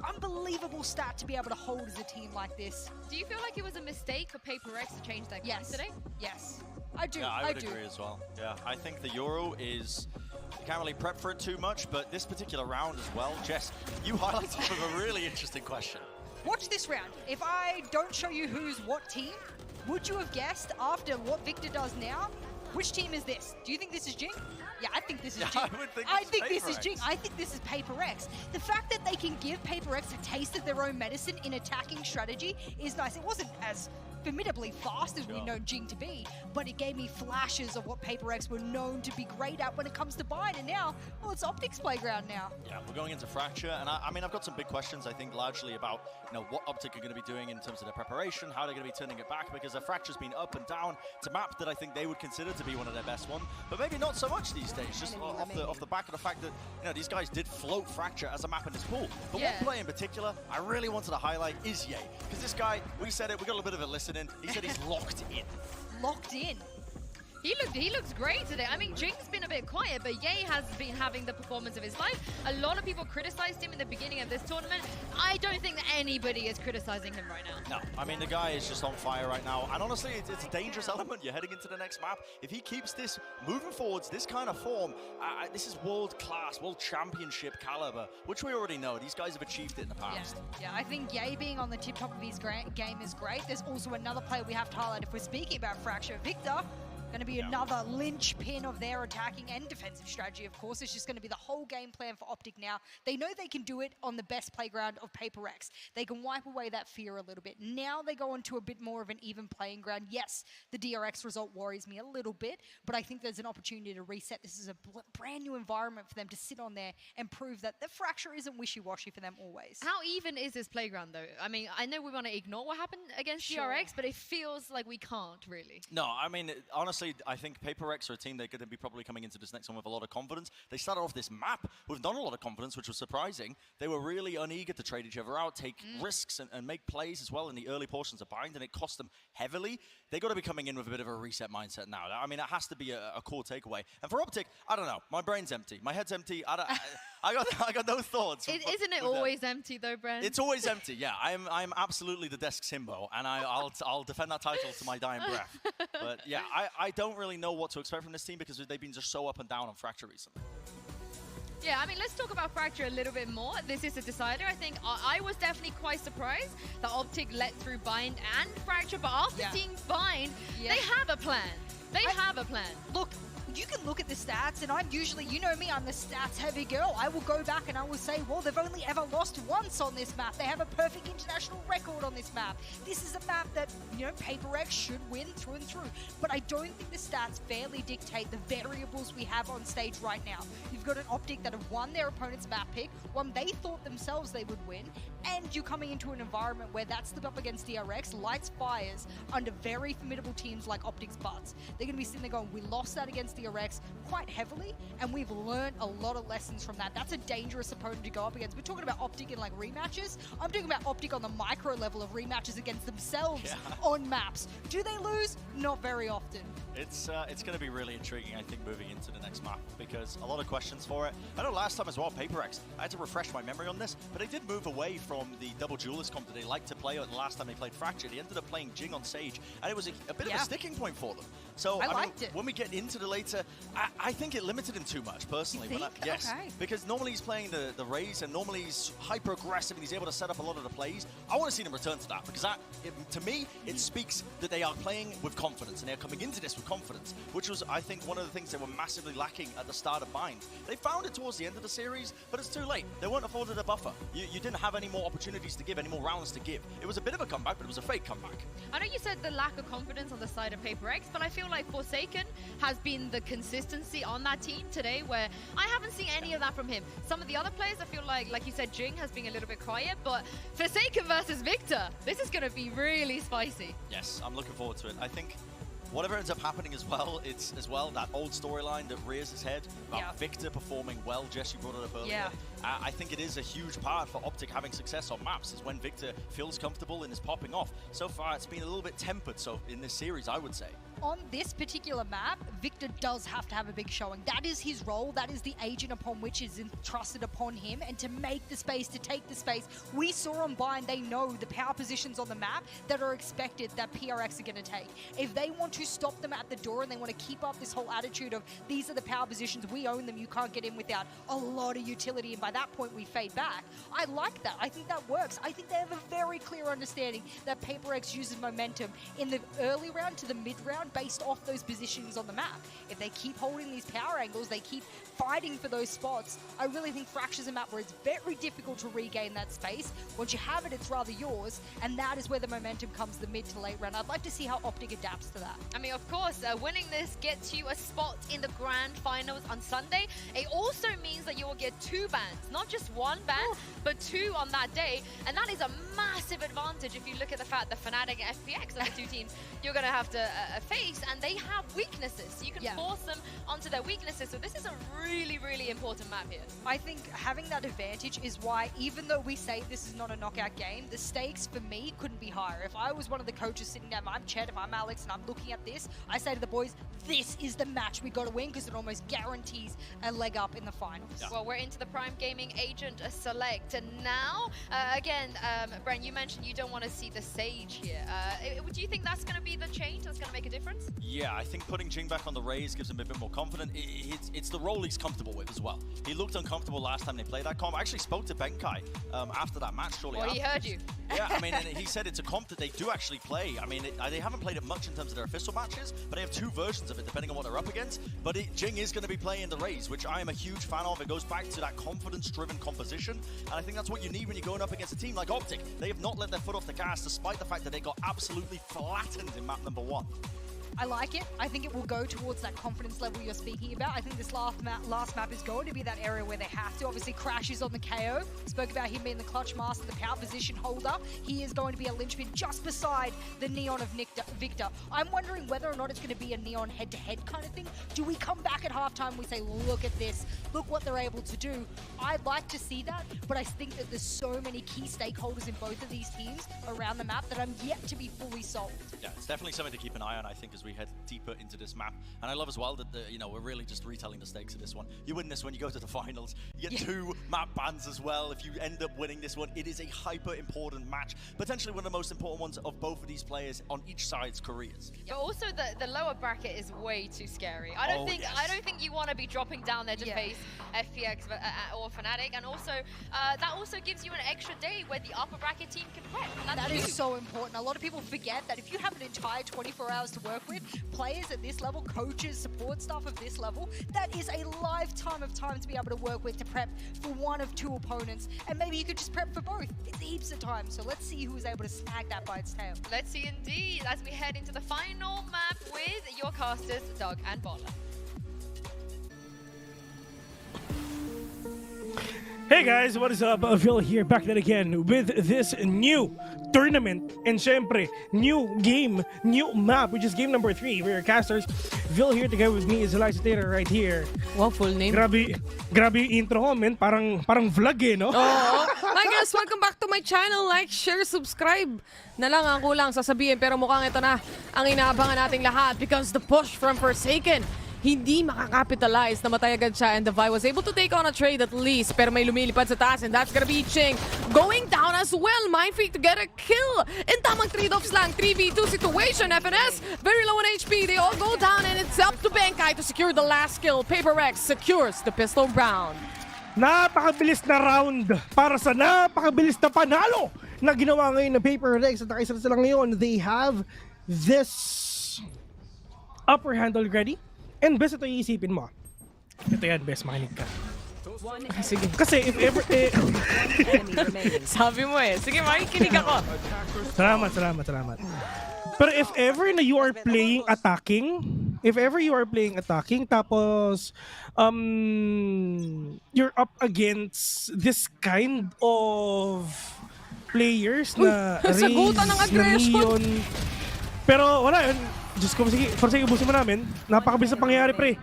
unbelievable stat to be able to hold as a team like this. Do you feel like it was a mistake for Paper Rex to change their game today? Yes, I do. Yeah, I would agree as well. Yeah, I think the Euro is, you can't really prep for it too much, but this particular round as well, Jess, you highlighted a really interesting question. Watch this round. If I don't show you who's what team, would you have guessed after what Victor does now? Which team is this? Do you think this is Jing? Yeah, I think this is Jing. I think this is Jing. I think this is Paper X. The fact that they can give Paper X a taste of their own medicine in attacking strategy is nice. It wasn't as formidably fast as we know Jing to be, but it gave me flashes of what Paper X were known to be great at when it comes to bind, and now, well, it's OpTic's playground now. Yeah, we're going into Fracture, and I mean, I've got some big questions, I think, largely about, what OpTic are going to be doing in terms of their preparation, how they're going to be turning it back, because their Fracture's been up and down. It's a map that I think they would consider to be one of their best ones, but maybe not so much these days, just off the back of the fact that, these guys did float Fracture as a map in this pool. But one play in particular I really wanted to highlight is Ye, because this guy, we said it, we got a little bit of a listen in, he said he's locked in. Locked in? He looks great today. I mean, Jing's been a bit quiet, but Ye has been having the performance of his life. A lot of people criticized him in the beginning of this tournament. I don't think that anybody is criticizing him right now. No, I mean, the guy is just on fire right now. And honestly, it's a dangerous element. You're heading into the next map. If he keeps this moving forwards, this kind of form, this is world-class, world championship caliber, which we already know. These guys have achieved it in the past. Yeah, I think Ye being on the tip-top of his game is great. There's also another player we have to highlight if we're speaking about Fracture. Victor. Going to be another linchpin of their attacking and defensive strategy, of course. It's just going to be the whole game plan for OpTic now. They know they can do it on the best playground of Paper X. They can wipe away that fear a little bit. Now they go into a bit more of an even playing ground. Yes, the DRX result worries me a little bit, but I think there's an opportunity to reset. This is a brand new environment for them to sit on there and prove that the Fracture isn't wishy-washy for them always. How even is this playground, though? I mean, I know we want to ignore what happened against DRX, but it feels like we can't, really. No, I mean, honestly, I think Paper X are a team they're going to be probably coming into this next one with a lot of confidence. They started off this map with not a lot of confidence, which was surprising. They were really uneager to trade each other out, take risks and make plays as well in the early portions of bind, and it cost them heavily. They got to be coming in with a bit of a reset mindset now. I mean, it has to be a core takeaway. And for OpTic, I don't know. My brain's empty. My head's empty. I got no thoughts. Isn't it always empty though, Brent? It's always empty. Yeah, I'm absolutely the desk Simbo, and I'll defend that title to my dying breath. But yeah, I don't really know what to expect from this team because they've been just so up and down on Fracture recently. Yeah, I mean, let's talk about Fracture a little bit more. This is a decider. I think I was definitely quite surprised that OpTic let through Bind and Fracture, but after seeing Bind, they have a plan. They have a plan. Look, you can look at the stats, and I'm usually, you know me, I'm the stats-heavy girl. I will go back and I will say, well, they've only ever lost once on this map. They have a perfect international record on this map. This is a map that, Paper X should win through and through. But I don't think the stats fairly dictate the variables we have on stage right now. You've got an OpTic that have won their opponent's map pick, one they thought themselves they would win, and you're coming into an environment where that's stood up against DRX, lights fires, under very formidable teams like OpTic's butts. They're going to be sitting there going, we lost that against DRX quite heavily, and we've learned a lot of lessons from that. That's a dangerous opponent to go up against. We're talking about OpTic in rematches. I'm talking about OpTic on the micro level of rematches against themselves on maps. Do they lose? Not very often. It's going to be really intriguing, I think, moving into the next map, because a lot of questions for it. I know last time as well, Paper X, I had to refresh my memory on this, but they did move away from the double duelist comp that they liked to play the last time they played Fracture. They ended up playing Jing on Sage, and it was a bit of a sticking point for them. So I liked it. When we get into the later, I think it limited him too much, personally. You think? Yes, okay. Because normally he's playing the Raze, and normally he's hyper-aggressive, and he's able to set up a lot of the plays. I want to see them return to that, because to me, it speaks that they are playing with confidence, and they're coming into this with confidence, which was, I think, one of the things they were massively lacking at the start of Bind. They found it towards the end of the series, but it's too late. They weren't afforded a buffer. You didn't have any more opportunities to give, any more rounds to give. It was a bit of a comeback, but it was a fake comeback. I know you said the lack of confidence on the side of Paper X, but I feel like Forsaken has been the consistency on that team today, where I haven't seen any of that from him. Some of the other players, I feel like you said, Jing has been a little bit quiet, but Forsaken versus Victor, this is going to be really spicy. Yes, I'm looking forward to it. I think whatever ends up happening as well, it's as well that old storyline that rears its head about Victor performing well. Jess, you brought it up earlier. Yeah. I think it is a huge part for OpTic having success on maps is when Victor feels comfortable and is popping off. So far, it's been a little bit tempered in this series, I would say. on this particular map, Victor does have to have a big showing. That is his role. That is the agent upon which is entrusted upon him. And to make the space, to take the space, we saw on Bind, they know the power positions on the map that are expected that PRX are going to take. If they want to stop them at the door and they want to keep up this whole attitude of these are the power positions, we own them, you can't get in without a lot of utility, and by that point we fade back. I like that. I think that works. I think they have a very clear understanding that PaperX uses momentum in the early round to the mid round based off those positions on the map. If they keep holding these power angles, they keep fighting for those spots, I really think Fracture's a map where it's very difficult to regain that space. Once you have it, it's rather yours, and that is where the momentum comes the mid to late round. I'd like to see how OpTic adapts to that. I mean, of course, winning this gets you a spot in the grand finals on Sunday. It also means that you will get 2 bans, not just 1 ban, but 2 on that day, and that is a massive advantage if you look at the fact that Fnatic and FPX are the 2 teams you're going to have to face, and they have weaknesses, so you can force them onto their weaknesses. So this is a really, really important map here. I think having that advantage is why, even though we say this is not a knockout game, the stakes for me couldn't be higher. If I was one of the coaches sitting down, if I'm Chet, if I'm Alex, and I'm looking at this, I say to the boys, this is the match we got to win, because it almost guarantees a leg up in the finals. Yeah. Well, we're into the Prime Gaming Agent Select, and now, again, Brent, you mentioned you don't want to see the Sage here. Do you think that's going to be the change that's going to make a difference? Yeah, I think putting Jing back on the Raze gives him a bit more confidence. It's the role he's comfortable with as well. He looked uncomfortable last time they played that comp. I actually spoke to Benkai after that match shortly after. He heard you. Yeah, I mean, and he said it's a comp that they do actually play. I mean, they haven't played it much in terms of their official matches, but they have 2 versions of it depending on what they're up against. But Jing is going to be playing the Raze, which I am a huge fan of. It goes back to that confidence-driven composition, and I think that's what you need when you're going up against a team like OpTic. They have not let their foot off the gas, despite the fact that they got absolutely flattened in map number 1. I like it. I think it will go towards that confidence level you're speaking about. I think this last map is going to be that area where they have to. Obviously, Crash is on the KO. Spoke about him being the clutch master, the power position holder. He is going to be a linchpin just beside the Neon of Victor. I'm wondering whether or not it's going to be a Neon head-to-head kind of thing. Do we come back at halftime and we say, look at this, look what they're able to do? I'd like to see that, but I think that there's so many key stakeholders in both of these teams around the map that I'm yet to be fully sold. Yeah, it's definitely something to keep an eye on, I think, as we head deeper into this map. And I love as well that we're really just retelling the stakes of this one. You win this one, you go to the finals. You get 2 map bans as well. If you end up winning this one, it is a hyper important match. Potentially one of the most important ones of both of these players on each side's careers. But also the lower bracket is way too scary. I don't think you want to be dropping down there to face FPX or Fnatic. And also that also gives you an extra day where the upper bracket team can prep. That is so important. A lot of people forget that if you have an entire 24 hours to work with, players at this level, coaches, support staff of this level, that is a lifetime of time to be able to work with to prep for one of 2 opponents. And maybe you could just prep for both. It's heaps of time. So let's see who is able to snag that by its tail. Let's see indeed as we head into the final map with your casters, Doug and Bola. Hey guys, what is up? Phil here, back then again with this new tournament and syempre, new game, new map, which is game number 3. We're casters. Phil here together with me is Eliza Taylor right here. Wow, full name. Grabe yung intro ko, man. Parang vlog eh, no? Oo. Hi guys, welcome back to my channel. Like, share, subscribe. Na lang ang kulang sasabihin, pero mukhang ito na ang inaabangan nating lahat because the push from Forsaken hindi makakapitalize, namatay agad siya, and the Vi was able to take on a trade at least, pero may lumilipad sa taas, and that's gonna be Ching going down as well. Mindfreak to get a kill, and tamang trade-offs lang, 3v2 situation. FNS very low on HP, they all go down, and it's up to Benkai to secure the last kill. PaperX secures the pistol round. Napakabilis na round para sa napakabilis na panalo na ginawa ngayon ng PaperX, at nakaisa sila ngayon. They have this upper hand already. And best ito iisipin mo. Ito yan, best, makinig ka. Sige. Kasi if ever... Sabi mo eh. Sige, makikinig ako. Salamat. Pero if ever na you are playing attacking, tapos you're up against this kind of players na Raze, na Neon. Pero wala yun. Diyos ko, sige, ubusin mo namin. Napakabilis na pangyayari, pre.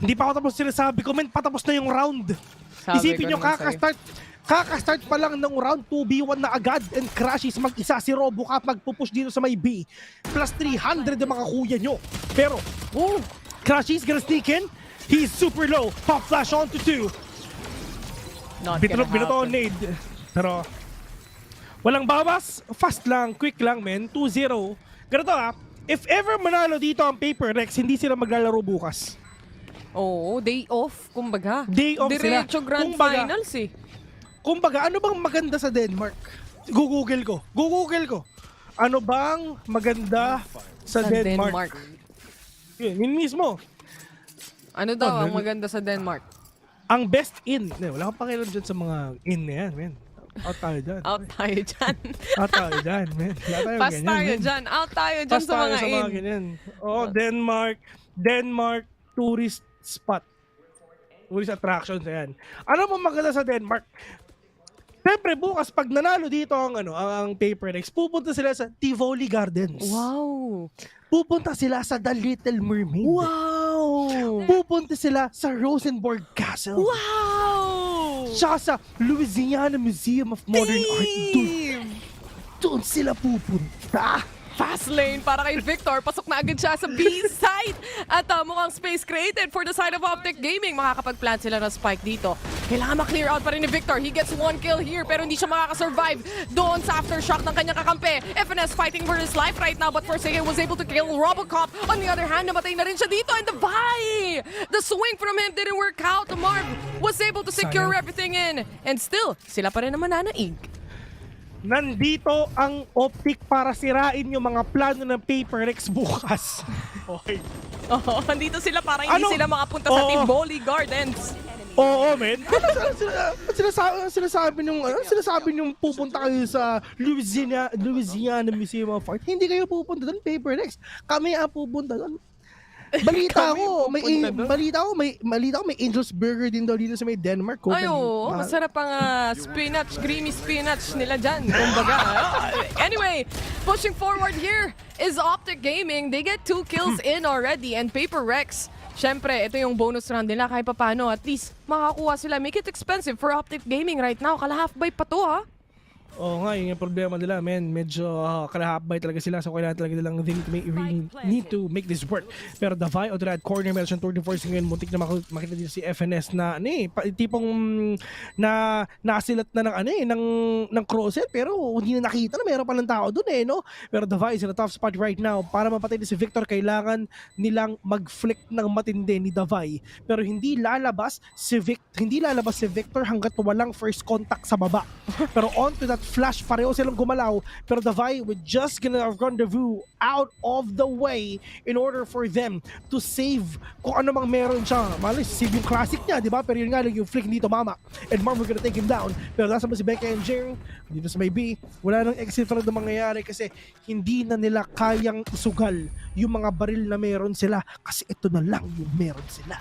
Hindi pa ako tapos sinasabi ko, men, patapos na yung round. Isipin nyo, kakastart. Kaka-start pa lang ng round 2v1 na agad and Crashies mag-isa si RoboCop magpupush dito sa may B. Plus 300 ang mga kuya nyo. Pero, Crashies gonna sneak in. He's super low. Pop flash on to 2. Binato nade. Pero, walang bawas. Fast lang, quick lang, men. 2-0. Ganito if ever manalo dito ang Paper Rex, hindi sila maglalaro bukas. Oo, day off, kumbaga. Day off sila. Diretso grand finals eh. Kumbaga, ano bang maganda sa Denmark? Google ko. Ano bang maganda sa Denmark? Yun mismo. Ano daw ang maganda sa Denmark? Ang best in. Wala kang pakialam dyan sa mga in na yan, men. Out tayo dyan. Out tayo dyan. Out tayo dyan, men. Pass tayo dyan. Out tayo dyan sa mga in. Denmark tourist spot. Tourist attractions, yan. Ano mo maganda sa Denmark? Siyempre, bukas, pag nanalo dito ang Paper Rex, pupunta sila sa Tivoli Gardens. Wow! Pupunta sila sa The Little Mermaid. Wow! Pupunta sila sa Rosenborg Castle. Wow! Tsaka sa Louisiana Museum of Modern Art. Doon sila pupunta. Fast lane para kay Victor. Pasok na agad siya sa B side. At mukhang space created for the side of OpTic Gaming. Makakapag-plant sila ng spike dito. Kailangan ma-clear out pa rin ni Victor. He gets 1 kill here pero hindi siya makakasurvive doon sa aftershock ng kanyang kakampi. FNS fighting for his life right now but Forsaken was able to kill Robocop. On the other hand, namatay na rin siya dito and the Vi! The swing from him didn't work out. Marv was able to secure everything in. And still, sila pa rin naman nananaig. Nandito ang OpTic para sirain yung mga plano ng Paper Rex bukas. Okay. Oo, nandito sila para hindi sila makapunta sa Tivoli Gardens. Oo, men. Sinasabi nung pupunta kayo sa Louisiana Museum of Art. Hindi kayo pupunta doon, Paper Rex. Kami ang pupunta doon. Balita ko, may Angel's Burger din daw dito sa may Denmark. Ay, oo. Masarap ang spinach, creamy spinach nila dyan. Kumbaga. Anyway, pushing forward here is OpTic Gaming. They get 2 kills in already. And Paper Rex, syempre, ito yung bonus round nila. Kahit paano, at least makakuha sila. Make it expensive for OpTic Gaming right now. Kala-half-buy pa to, ha? Oo nga, yun yung problema nila, men. Medyo kalahapbay talaga sila. So, kailangan talaga nilang need to make this work. Pero the Vi o the corner, meron siyang 34 ngayon. Muntik na makita dito si FNS na, tipong nasilat na ng crosset. Pero hindi na nakita na meron pa ng tao dun, no? Pero the Vi is in a tough spot right now. Para mapatay na si Victor, kailangan nilang mag-flick ng matindi ni the Vi. Pero hindi lalabas si Victor hanggat walang first contact sa baba. Pero on to that flash, pareho silang gumalaw, pero the Vi would just gonna rendezvous out of the way in order for them to save kung ano mang meron siya. Malis, save yung classic niya, di ba? Pero yun nga lang yung flick dito, mama. And Marv, we're gonna take him down. Pero nasa ba si Becca and Jering? Dito sa may B, wala nang exit round na mangyayari kasi hindi na nila kayang isugal yung mga baril na meron sila kasi ito na lang yung meron sila.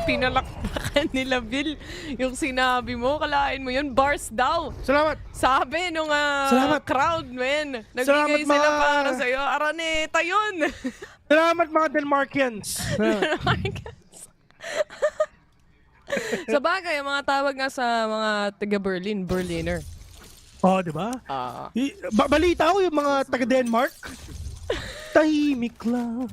Pinalakpakan nila, Bill. Yung sinabi mo, kalain mo yun, bars daw. Salamat. Sabi nung crowd, men. Nagbigay Salamat, sila para sa'yo. Araneta yun. Salamat mga Denmarkians. Sa bagay, ang mga tawag nga sa mga taga-Berlin, Berliner. Oh, di ba? Balita ko yung mga taga-Denmark. Tahimik lang.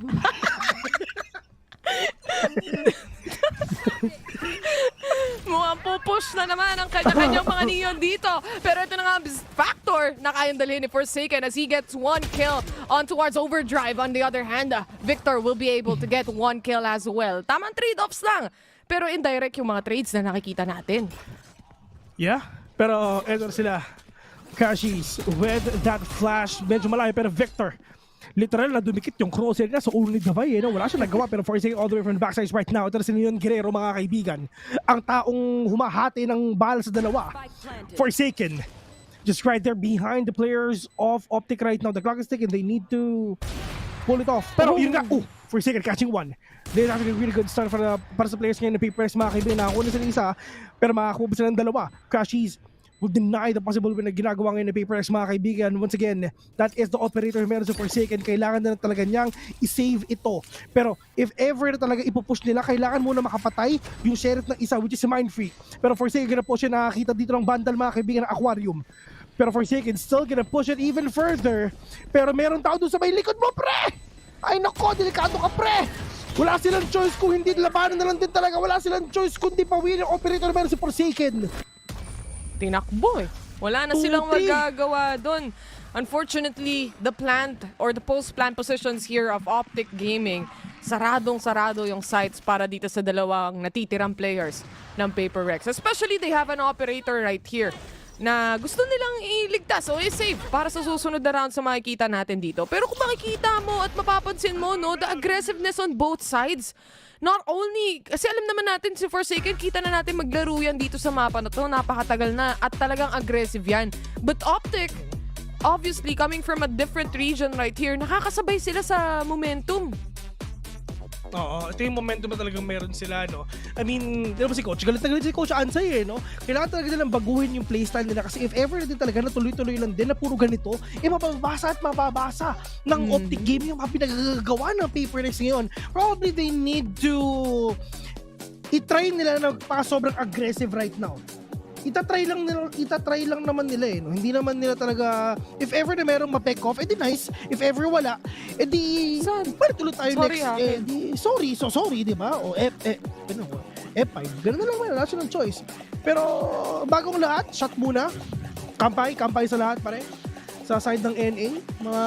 Mukhang pupush na naman ang kanya-kanyang mga neon dito. Pero ito na nga factor na kayang dalhin ni Forsaken as he gets 1 kill on towards Overdrive. On the other hand, Victor will be able to get 1 kill as well. Tamang trade-offs lang. Pero indirect yung mga trades na nakikita natin. Yeah, pero eto sila. Crashies with that flash. Medyo malayo pero Victor. Literal na dumikit yung crosshair niya sa ulo ni Davay. Wala siya nagawa pero Forsaken all the way from the backside right now. Ito na si Leon Guerrero mga kaibigan. Ang taong humahati ng bala sa dalawa. Forsaken. Just right there behind the players of OpTic right now. The clock is ticking. They need to pull it off. Pero yun nga. Forsaken catching one. This is actually a really good start para sa players ngayon na Paper Rex mga kaibigan. Nakakuha na sila isa pero makakuha sila ng dalawa. Crashies will deny the possible win na ginagawa ngayon ng PPGL mga kaibigan. Once again, that is the operator meron sa Forsaken. Kailangan na talaga niyang i-save ito. Pero if ever na talaga ipupush nila, kailangan muna makapatay yung sheriff ng isa, which is si Mindfreak. Pero Forsaken gonna push yun, nakakita dito ng bandal mga kaibigan ng Aquarium. Pero Forsaken still gonna push it even further. Pero meron tao doon sa may likod mo, pre! Ay nako, delikado ka, pre! Wala silang choice kung hindi labanan na lang din talaga. Wala silang choice kundi pawin yung operator meron si Forsaken. Tinakbo eh. Wala na silang magagawa doon. Unfortunately, the plant or the post-plant positions here of OpTic Gaming, saradong-sarado yung sites para dito sa dalawang natitirang players ng Paper Rex. Especially, they have an operator right here na gusto nilang iligtas o i-save para sa susunod na round sa makikita natin dito. Pero kung makikita mo at mapapansin mo, no, the aggressiveness on both sides, not only, kasi alam naman natin si Forsaken, kita na natin maglaro yan dito sa mapa na to, napakatagal na at talagang aggressive yan. But OpTic, obviously coming from a different region right here, nakakasabay sila sa momentum. Oo, ito yung momentum na talagang meron sila, no? I mean, di ba si Coach? Galit na galit si Coach Ansay, eh, no? Kailangan talaga nilang baguhin yung playstyle nila kasi if ever na din talaga na tuloy-tuloy lang din na puro ganito, eh mapabasa at mababasa ng OpTic Gaming yung mga pinagagawa ng Paper Rex ngayon. Probably they need to i-try nila na sobrang aggressive right now. Itatry lang naman nila eh, no? Hindi naman nila talaga, if ever na merong ma-peck off, edi nice. If ever wala, edi balik tuloy tayo next. Sorry, di ba? O F5, ganun na lang, wala siya ng choice. Pero bagong lahat, shot muna. Kampay sa lahat pare. Sa side ng NA. Mga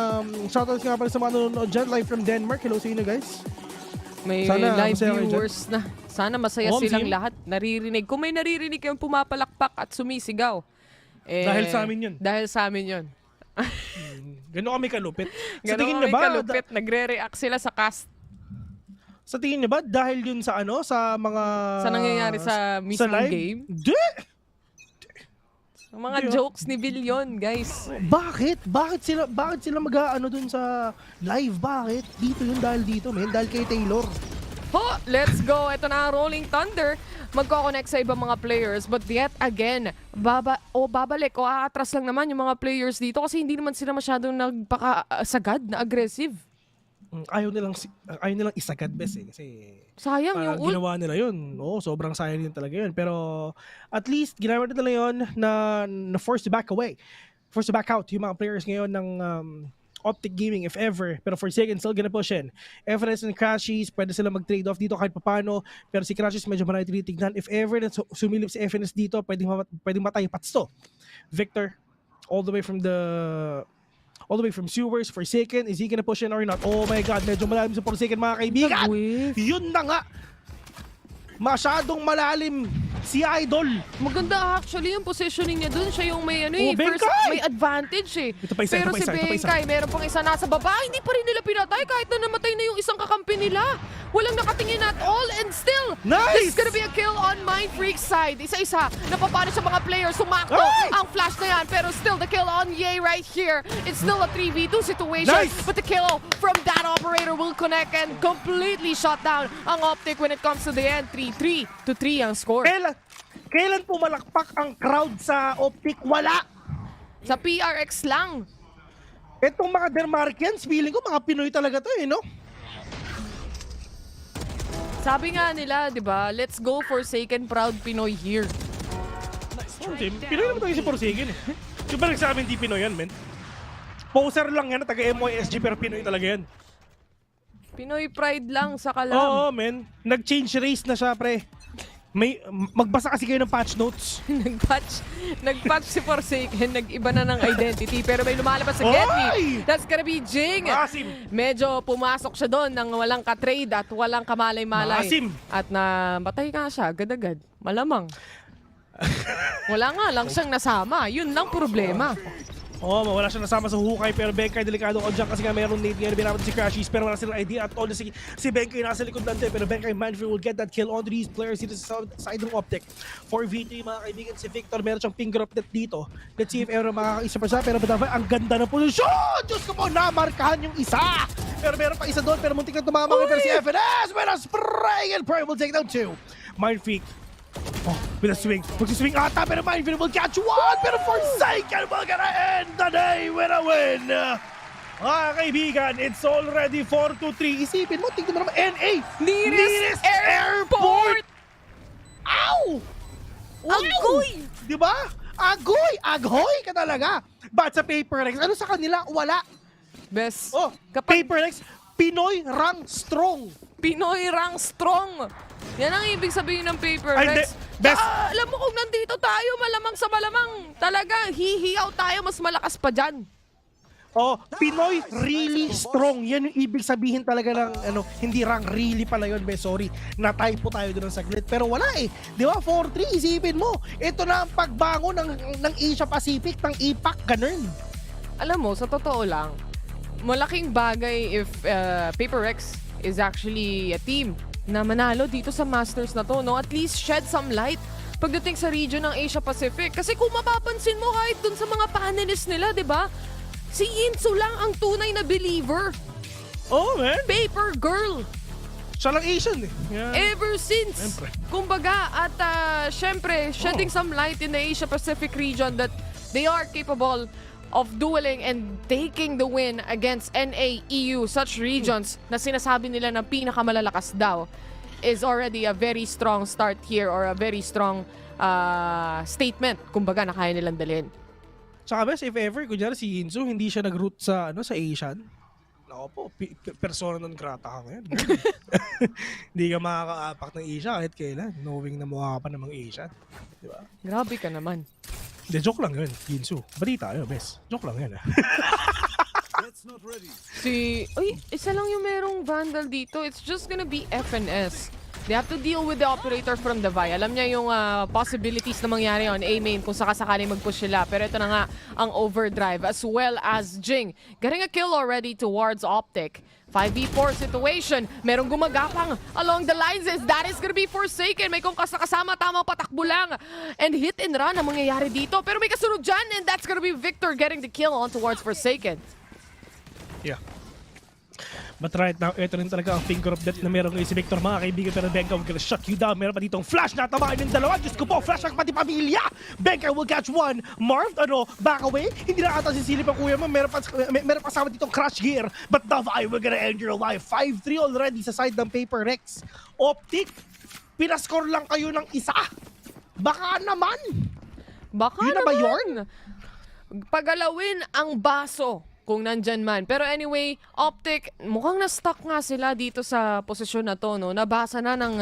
shoutouts nga pala sa mga nanonood dyan, live from Denmark. Hello sa inyo guys. May sana live viewers na. Sana masaya silang team. lahat. Naririnig. Kung may naririnig kayong pumapalakpak at sumisigaw. Dahil sa amin yun. Dahil sa amin yun. Gano'n kami kalupit. Gano'n kami kalupit. Nagre-react sila sa cast. Sa tingin niyo ba dahil yun sa ano? Sa mga... Sa nangyayari sa mismong game? Di! Mga jokes ni Billion, guys. Bakit? Bakit sila mag-aano dun sa live? Bakit? Dito yun dahil dito, men. Dahil kay Taylor. Let's go. Ito na ang Rolling Thunder. Magko-connect sa ibang mga players. But yet again, babalik o aatras lang naman yung mga players dito kasi hindi naman sila masyadong nagpakasagad na aggressive. Ayaw nilang isagad bes eh. Kasi sayang yung ult. Ginawa nila yun. Oo, sobrang sayang din talaga yun. Pero at least ginawa nila yun na force to back away. Force to back out yung mga players ngayon ng OpTic Gaming if ever. Pero Forsaken still gonna push in. FNS and Crashies, pwede sila mag-trade off dito kahit papano. Pero si Crashies medyo marami tinitignan. If ever na sumilip si FNS dito, pwedeng matay pats to. Victor, all the way from sewers, Forsaken, is he gonna push in or not? Oh my God, medyo malalim sa Forsaken mga kaibigan. Yun na nga. Masyadong malalim si Idol. Maganda actually yung positioning niya dun. Siya yung may first, may advantage eh. Pero si Benkay, meron pang isa nasa baba. Hindi pa rin nila pinatay kahit na namatay na yung isang kakampi nila. Walang nakatingin at all and still, this is gonna be a kill on Mindfreak's side. Isa-isa, napapano sa mga players. Sumakto ang flash na yan. Pero still, the kill on Ye right here. It's still a 3v2 situation. But the kill from that operator will connect and completely shut down ang OpTic when it comes to the end. 3-3 ang score. Kailan pumalakpak ang crowd sa OpTic? Wala! Sa PRX lang. Itong mga Denmarkians, feeling ko mga Pinoy talaga to eh, no? Sabi nga nila, di ba, let's go Forsaken, proud Pinoy here. Pinoy naman tayo si Forsaken eh. Yung ba nagsabi hindi Pinoy yan, men? Poser lang yan, taga-MYSG pero Pinoy talaga yan. Pinoy pride lang sa kalam. Oo, men. Nag-change race na siya, pre. Magbasa kasi kayo ng patch notes. Nag-patch si Forsaken, nag-iba na ng identity. Pero may lumalabas sa Getty. That's gonna be Jing. Medyo pumasok siya doon nang walang ka-trade at walang kamalay-malay. At namatay nga siya, agad-agad. Malamang. Wala nga lang siyang nasama. Yun lang problema. Wala siya nasama sa hukay pero Benkay delikado ko dyan kasi nga mayroong nade ngayon binabot si Crashies pero wala silang idea at all si Benkay nasa likod lang din pero Benkay Manfred will get that kill on these players dito sa side ng OpTic. 4v3 mga kaibigan, si Victor meron siyang finger up net dito. Let's see if ever makakaisa pa siya pero Badavay ang ganda ng posisyon! Diyos ko po, namarkahan yung isa! Pero meron pa isa doon pero muntik na tumama pero si FNS! Well, a spray and Prey will take down 2. Mindfreak. with a swing. Magsiswing ata, pero Mindfield will catch one, pero Forsaken will gonna end the day with a win. Mga kaibigan, it's already 4-3. Isipin mo, tignan mo naman, NA! Nearest airport! Ow! Wow! Agoy! Diba? Agoy! Agoy ka talaga! But sa PaperX, ano sa kanila? Wala. Bes. Oh, PaperX, Pinoy Rang Strong. Pinoy Rang Strong. Yan ang ibig sabihin ng PaperX. Alam mo kung nandito tayo, malamang sa malamang. Talaga, hihiyaw tayo, mas malakas pa dyan. Oh, Pinoy really strong. Yan yung ibig sabihin talaga ng hindi rang really pala yun, sorry. Na-typo tayo doon ng saglit. Pero wala eh. Di ba? 4-3, isipin mo. Ito na ang pagbangon ng Asia Pacific, ng IPAC, ganun. Alam mo, sa totoo lang, malaking bagay if PaperX is actually a team na manalo dito sa Masters na to, no? At least shed some light pagdating sa region ng Asia Pacific. Kasi kung mapapansin mo kahit dun sa mga panelists nila, di ba? Si Yinsu lang ang tunay na believer. Oh, man. Paper girl. Siya lang Asian eh. Yeah. Ever since. Siyempre. Kumbaga, at syempre, shedding some light in the Asia Pacific region that they are capable of dueling and taking the win against NA, EU, such regions na sinasabi nila na pinakamalalakas daw is already a very strong start here or a very strong statement. Kumbaga, na kaya nilang dalhin. Tsaka bes, if ever, kunyari si Yinsu, hindi siya nag-root sa, sa Asian. Ako po, persona non grata ka ngayon. Hindi ka makaka-apak ng Asia kahit kailan, knowing na mukha ka pa namang Asian. Di ba? Grabe ka naman. Hindi, joke lang yun, Yinsu. Balita yun, bes. Joke lang yun, isa lang yung merong Vandal dito. It's just gonna be FNS. They have to deal with the operator from the Vi. Alam niya yung possibilities na mangyari on A main kung sakasakaling mag-push sila. Pero ito na nga ang overdrive as well as Jing. Getting a kill already towards OpTic. 5v4 situation. Merong gumagapang along the lines. That is gonna be Forsaken. May kung kasama, tamang patakbo lang. And hit and run ang mangyayari dito. Pero may kasunod dyan and that's gonna be Victor getting the kill on towards Forsaken. Yeah. But right now, ito rin talaga ang finger of death na meron ngayon si Victor, mga kaibigan. Pero Benka will gonna shut you down. Meron pa ditong flash na tamaan yung dalawa. Diyos ko po, flash ang pati pamilya. Benka will catch one. Marv, back away. Hindi na ata sisilip ang kuya mo. Meron pa sama ditong crash gear. But Davai will gonna end your life. 5-3 already sa side ng PaperX. OpTic, pinascore lang kayo ng isa. Baka naman. Baka yun naman. Na ba yun? Pagalawin ang baso kung nandyan man. Pero anyway, OpTic, mukhang na-stuck nga sila dito sa posisyon na to, no? Nabasa na ng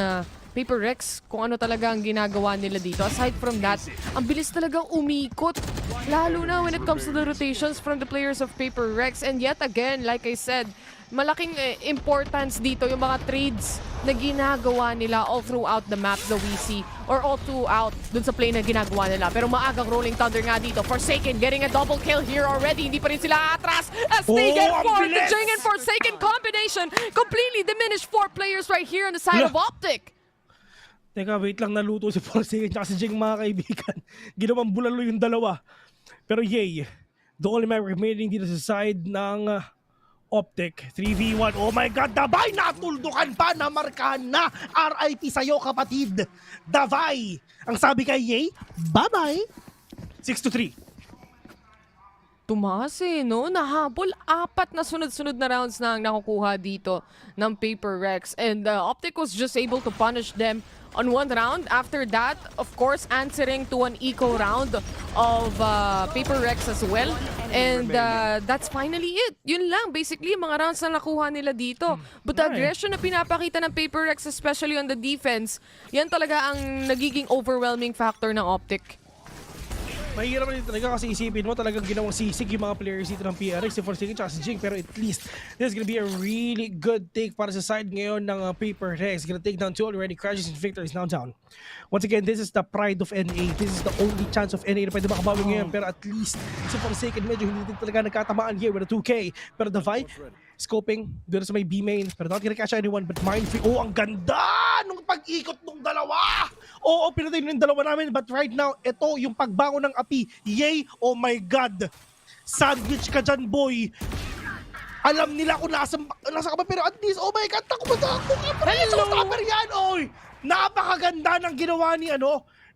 PaperX kung ano talaga ang ginagawa nila dito. Aside from that, ang bilis talagang umikot. Lalo na when it comes to the rotations from the players of PaperX. And yet again, like I said, malaking importance dito yung mga trades na ginagawa nila all throughout the map that we see or all throughout dun sa play na ginagawa nila. Pero maagang Rolling Thunder nga dito. Forsaken getting a double kill here already. Hindi pa rin sila atras as they get forward. The Jing and Forsaken combination completely diminished 4 players right here on the side of OpTic. Teka, wait lang, naluto si Forsaken at si Jing, mga kaibigan. Ginawang bulalo yung dalawa. Pero yay, the only man remaining dito sa side ng OpTic, 3v1. Oh my God, Davai, natuldukan pa, namarkahan na. RIP sa'yo, kapatid. Davai. Ang sabi kay Yay, bye-bye. 6-3. Tumaas no? Nahabol 4 na sunod-sunod na rounds na ang nakukuha dito ng PaperX. And OpTic was just able to punish them on 1 round. After that, of course, answering to an eco round of PaperX as well. And that's finally it. Yun lang, basically, mga rounds na nakuha nila dito. But the aggression na pinapakita ng PaperX, especially on the defense, yan talaga ang nagiging overwhelming factor ng OpTic. Mahirap rin talaga kasi isipin mo talagang ginawang sisig yung mga players dito ng PRX, si Forsaken at si Jing. Pero at least, this is gonna be a really good take para sa side ngayon ng PaperX. Gonna take down 2 already. Crashes and Victor is now down. Once again, this is the pride of NA. This is the only chance of NA na pwede makabawi ngayon. Pero at least, si Forsaken medyo hindi talaga nagkatamaan here with a 2K. Pero the Vi, scoping, doon sa may B main. Pero not gonna catch anyone but Mindfree. Oh, ang ganda nung pag-ikot nung dalawa! Oo, pinatay nung dalawa namin. But right now, ito yung pagbangon ng api. Yay! Oh my God! Sandwich ka dyan, boy! Alam nila kung nasa ka ba, pero at least, oh my God, takbo sa ako ka, pre! Sa stopper yan, oy! Napakaganda ng ginawa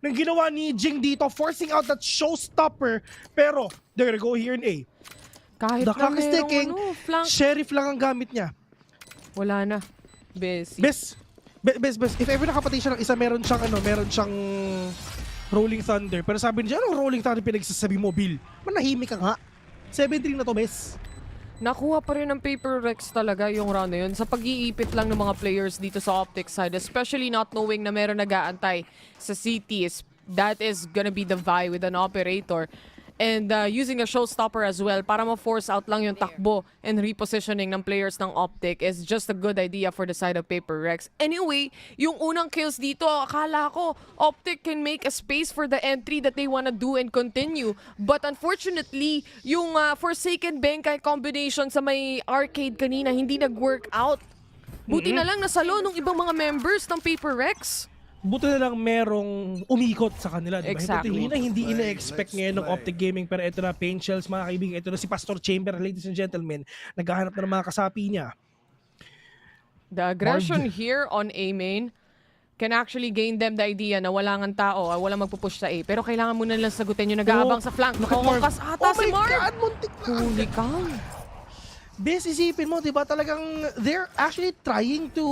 ng ginawa ni Jing dito, forcing out that showstopper. Pero, they're gonna go here in A. Kahit The na clock is ticking, flank. Sheriff lang ang gamit niya. Wala na. Bessie. Bes. If ever nakapatay siya ng isa, meron siyang Rolling Thunder. Pero sabi niya, anong Rolling Thunder pinagsasabi mo, Bill? Manahimik ka nga. 7-3 na to, Bes. Nakuha pa rin ng Paper Rex talaga yung round na yun sa pag-iipit lang ng mga players dito sa OpTic side, especially not knowing na meron nag-aantay sa CT. That is gonna be the Vi with an operator. And using a showstopper as well para ma-force out lang yung takbo and repositioning ng players ng OpTic is just a good idea for the side of Paper Rex. Anyway, yung unang kills dito, akala ko OpTic can make a space for the entry that they wanna do and continue. But unfortunately, yung Forsaken Benkai combination sa may arcade kanina hindi nag-work out. Buti na lang nasalo nung ibang mga members ng Paper Rex. Buti na lang merong umikot sa kanila, diba? Exactly. Hindi ina-expect ngayon ng OpTic Gaming, pero ito na, Pain Shells, mga kaibigan. Ito na si Pastor Chamber, ladies and gentlemen. Naghahanap na ng mga kasapi niya. The aggression here on A main can actually gain them the idea na wala ng tao, walang magpupush sa A. Pero kailangan muna lang sagutin yung nag-aabang sa flank. Nakakongkas ata si Mark. God, muntik na. Holy cow. Bes, isipin mo, diba? Talagang they're actually trying to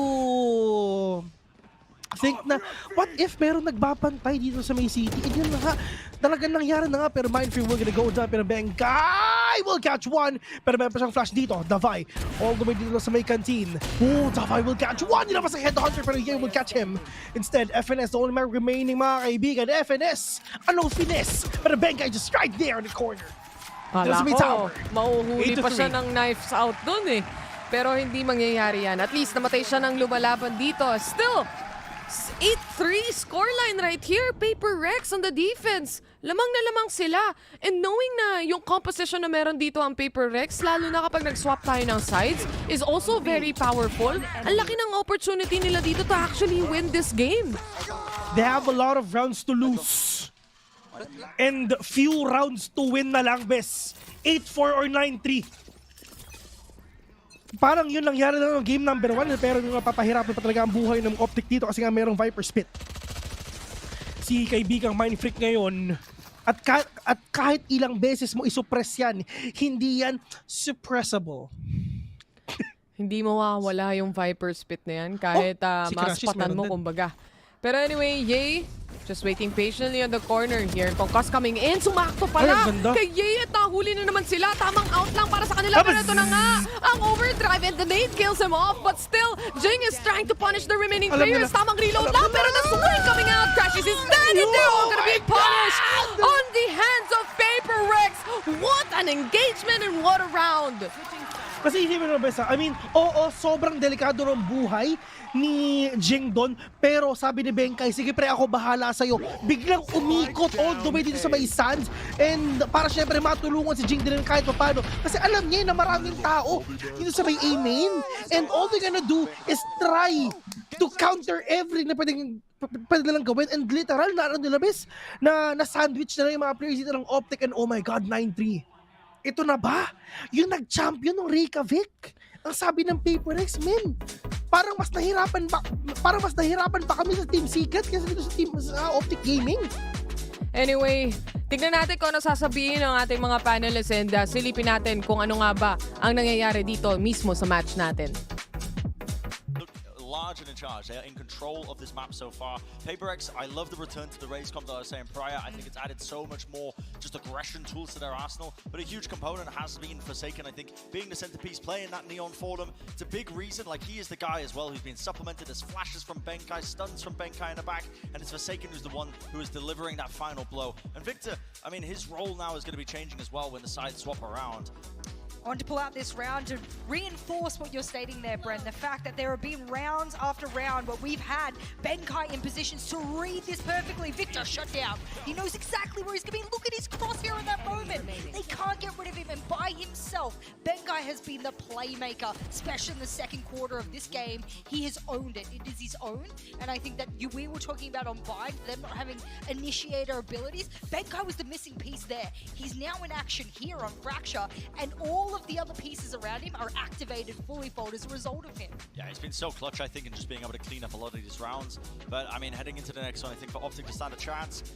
think na, what if meron nagbabantay dito sa may city? And yun na nga, talagang nangyari na nga, pero Mindfree will gonna go down, pero Benkai will catch one, pero meron pa siyang flash dito, Davai, all the way dito sa may canteen. Oh, Davai will catch one, yun naman sa headhunter, pero Ye will catch him. Instead, FNS, the only man remaining, mga kaibigan, FNS, ano finesse, pero Benkai just right there in the corner. Kala ko, mauhuli pa siya ng knives out dun eh. Pero hindi mangyayari yan. At least namatay siya ng lumalaban dito. Still, 8-3 scoreline right here. Paper Rex on the defense. Lamang na lamang sila. And knowing na yung composition na meron dito ang Paper Rex, lalo na kapag nag-swap tayo ng sides, is also very powerful. Ang laki ng opportunity nila dito to actually win this game. They have a lot of rounds to lose. And few rounds to win na lang, Bes. 8-4 or 9-3. Parang yun nangyari na ng game number 1, pero yung papahirapan pa talaga ang buhay ng OpTic dito kasi nga merong Viper Spit. Si kaibigang Mindfreak ngayon, at kahit ilang beses mo isuppress yan, hindi yan suppressible. Hindi mawawala yung Viper Spit na yan kahit maspatan mo kumbaga. Pero anyway, Ye, just waiting patiently on the corner here. Concuss coming in, sumakto pala kay Ye at nahuli na naman sila. Tamang out lang para sa kanila, pero ito na nga ang overdrive and the nade kills him off. But still, Jing is trying to punish the remaining players. Tamang reload lang, pero the swing coming out crashes instead, and they're all gonna be punished on the hands of Paper Rex. What an engagement and what a round! Kasi isipin mo, Besa, I mean, oo, sobrang delikado ng buhay ni Jing doon, pero sabi ni Benkai, sige pre, ako bahala sa'yo. Biglang umikot all the way dito sa may sands, and para syempre matulungan si Jing din kahit paano. Kasi alam niya na maraming tao dito sa may A main, and all they're gonna do is try to counter everything na pwede nilang gawin, and literal na ano nila, Bes, na sandwich na lang yung mga players dito ng OpTic, and oh my god, 9-3. Ito na ba? Yung nag-champion ng Reykjavik. Ang sabi ng Paper Rex, men, parang mas nahirapan pa kami sa Team Secret kaysa dito sa OpTic Gaming. Anyway, tignan natin kung ano sasabihin ng ating mga panelists and silipin natin kung ano nga ba ang nangyayari dito mismo sa match natin. Large and in charge. They are in control of this map so far. PaperX, I love the return to the race comp that I was saying prior. I think it's added so much more just aggression tools to their arsenal. But a huge component has been Forsaken, I think, being the centerpiece, playing that Neon for them. It's a big reason. Like, he is the guy as well who's been supplemented as flashes from Benkai, stuns from Benkai in the back, and it's Forsaken who's the one who is delivering that final blow. And Victor, I mean, his role now is going to be changing as well when the sides swap around. I want to pull out this round to reinforce what you're stating there, Brent. The fact that there have been rounds after round where we've had Benkai in positions to read this perfectly. Victor shut down. He knows exactly where he's going to be. Look at his crosshair in that moment. They can't get rid of him. And by himself, Benkai has been the playmaker, especially in the second quarter of this game. He has owned it. It is his own. And I think that we were talking about on Bind, them not having initiator abilities. Benkai was the missing piece there. He's now in action here on Fracture. And all of the other pieces around him are activated fully fold as a result of him. Yeah, he's been so clutch, I think, in just being able to clean up a lot of these rounds. But I mean, heading into the next one, I think for OpTic to stand a chance,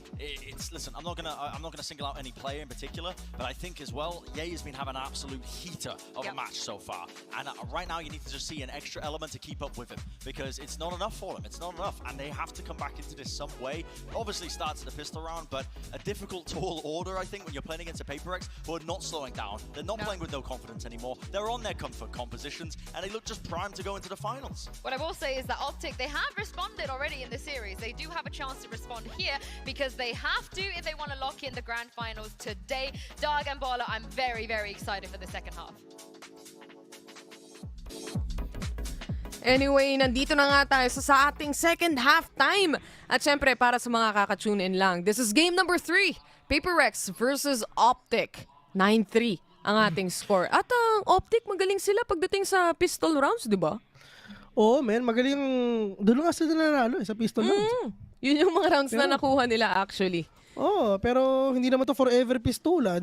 listen. I'm not gonna single out any player in particular, but I think as well, Ye has been having an absolute heater of a match so far. And right now, you need to just see an extra element to keep up with him because it's not enough for him. It's not enough, and they have to come back into this some way. Obviously, starts at the pistol round, but a difficult tall order, I think, when you're playing against a PaperX who are not slowing down. They're not playing with no confidence anymore. They're on their comfort compositions, and they look just primed to go into the finals. What I will say is that OpTic, they have responded already in the series. They do have a chance to respond here because they have to if they want to lock in the grand finals today. Dag and Bala, I'm very, very excited for the second half. Anyway, nandito na nga tayo sa ating second halftime. At syempre, para sa mga kaka-tune in lang, this is game number 3. PaperX versus OpTic. 9-3 ang ating score. At ang OpTic, magaling sila pagdating sa pistol rounds, di ba? Oo, man. Magaling. Doon nga sila nanalo sa pistol rounds. Yun yung mga rounds na nakuha nila actually. Pero hindi naman to forever pistolan,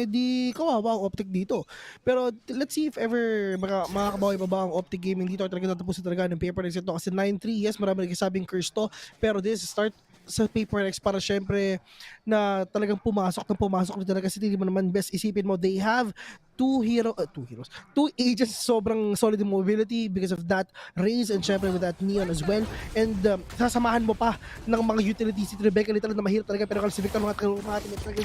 di kawawa ang OpTic dito. Pero let's see if ever makakabawi pa ba ang OpTic Gaming dito. Talaga tatapusin talaga ng PaperX ito kasi 9-3, yes, marami nagsasabing curse to. Pero this start sa PaperX para syempre na talagang pumasok na talaga kasi hindi mo naman best isipin mo they have two agents sobrang solid in mobility because of that Raze and syempre with that Neon as well and sasamahan mo pa ng mga utilities si Rebecca literal na mahirap talaga pero si Victor mga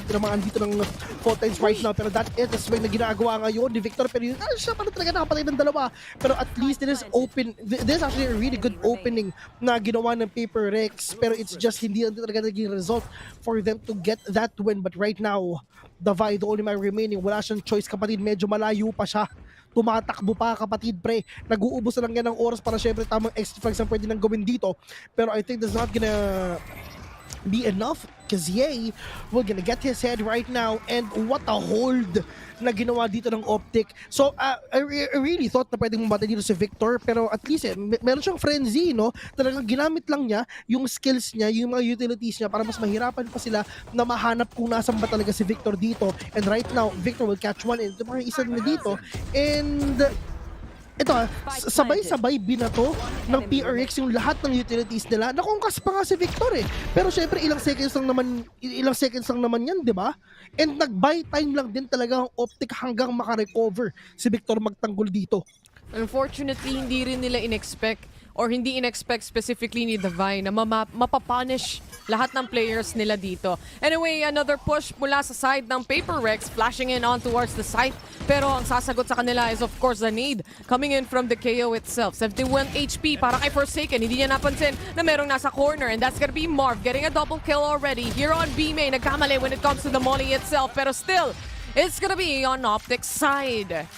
tinamaan dito ng 4 times right now pero that is the swing na ginagawa ngayon ni Victor pero siya pa na talaga nakapatay ng dalawa pero at least it is open. This is actually a really good opening na ginawa ng PaperX pero it's just hindi talaga naging result for them to get that win. But right now, the only man remaining, wala siyang choice kapatid, medyo malayo pa siya. Tumatakbo pa kapatid pre. Nag-uubos na lang yan ng oras para syempre tamang extra frags ang pwede nang gawin dito. Pero I think that's not gonna be enough because Ye will gonna get his head right now and what a hold na ginawa dito ng OpTic. So, I really thought na pwedeng mabata dito si Victor pero at least meron siyang frenzy, no? Talagang ginamit lang niya yung skills niya, yung mga utilities niya para mas mahirapan pa sila na mahanap kung nasan ba talaga si Victor dito. And right now, Victor will catch one and ito mga isa na dito. And ito sabay-sabay binato ng PRX yung lahat ng utilities nila. Nakongkas pa nga si Victor Pero syempre ilang seconds lang naman yan, di ba? And nag-buy time lang din talaga ang OpTic hanggang makarecover si Victor magtanggol dito. Unfortunately, hindi rin nila in-expect or hindi in-expect specifically ni Divine na mapapunish lahat ng players nila dito. Anyway, another push mula sa side ng PaperX, flashing in on towards the site. Pero ang sasagot sa kanila is of course the nade coming in from the KO itself. 71 HP para kay Forsaken. Hindi niya napansin na merong nasa corner and that's gonna be Marv getting a double kill already. Here on B-Main, nagkamali when it comes to the molly itself. Pero still, it's gonna be on OpTic's side.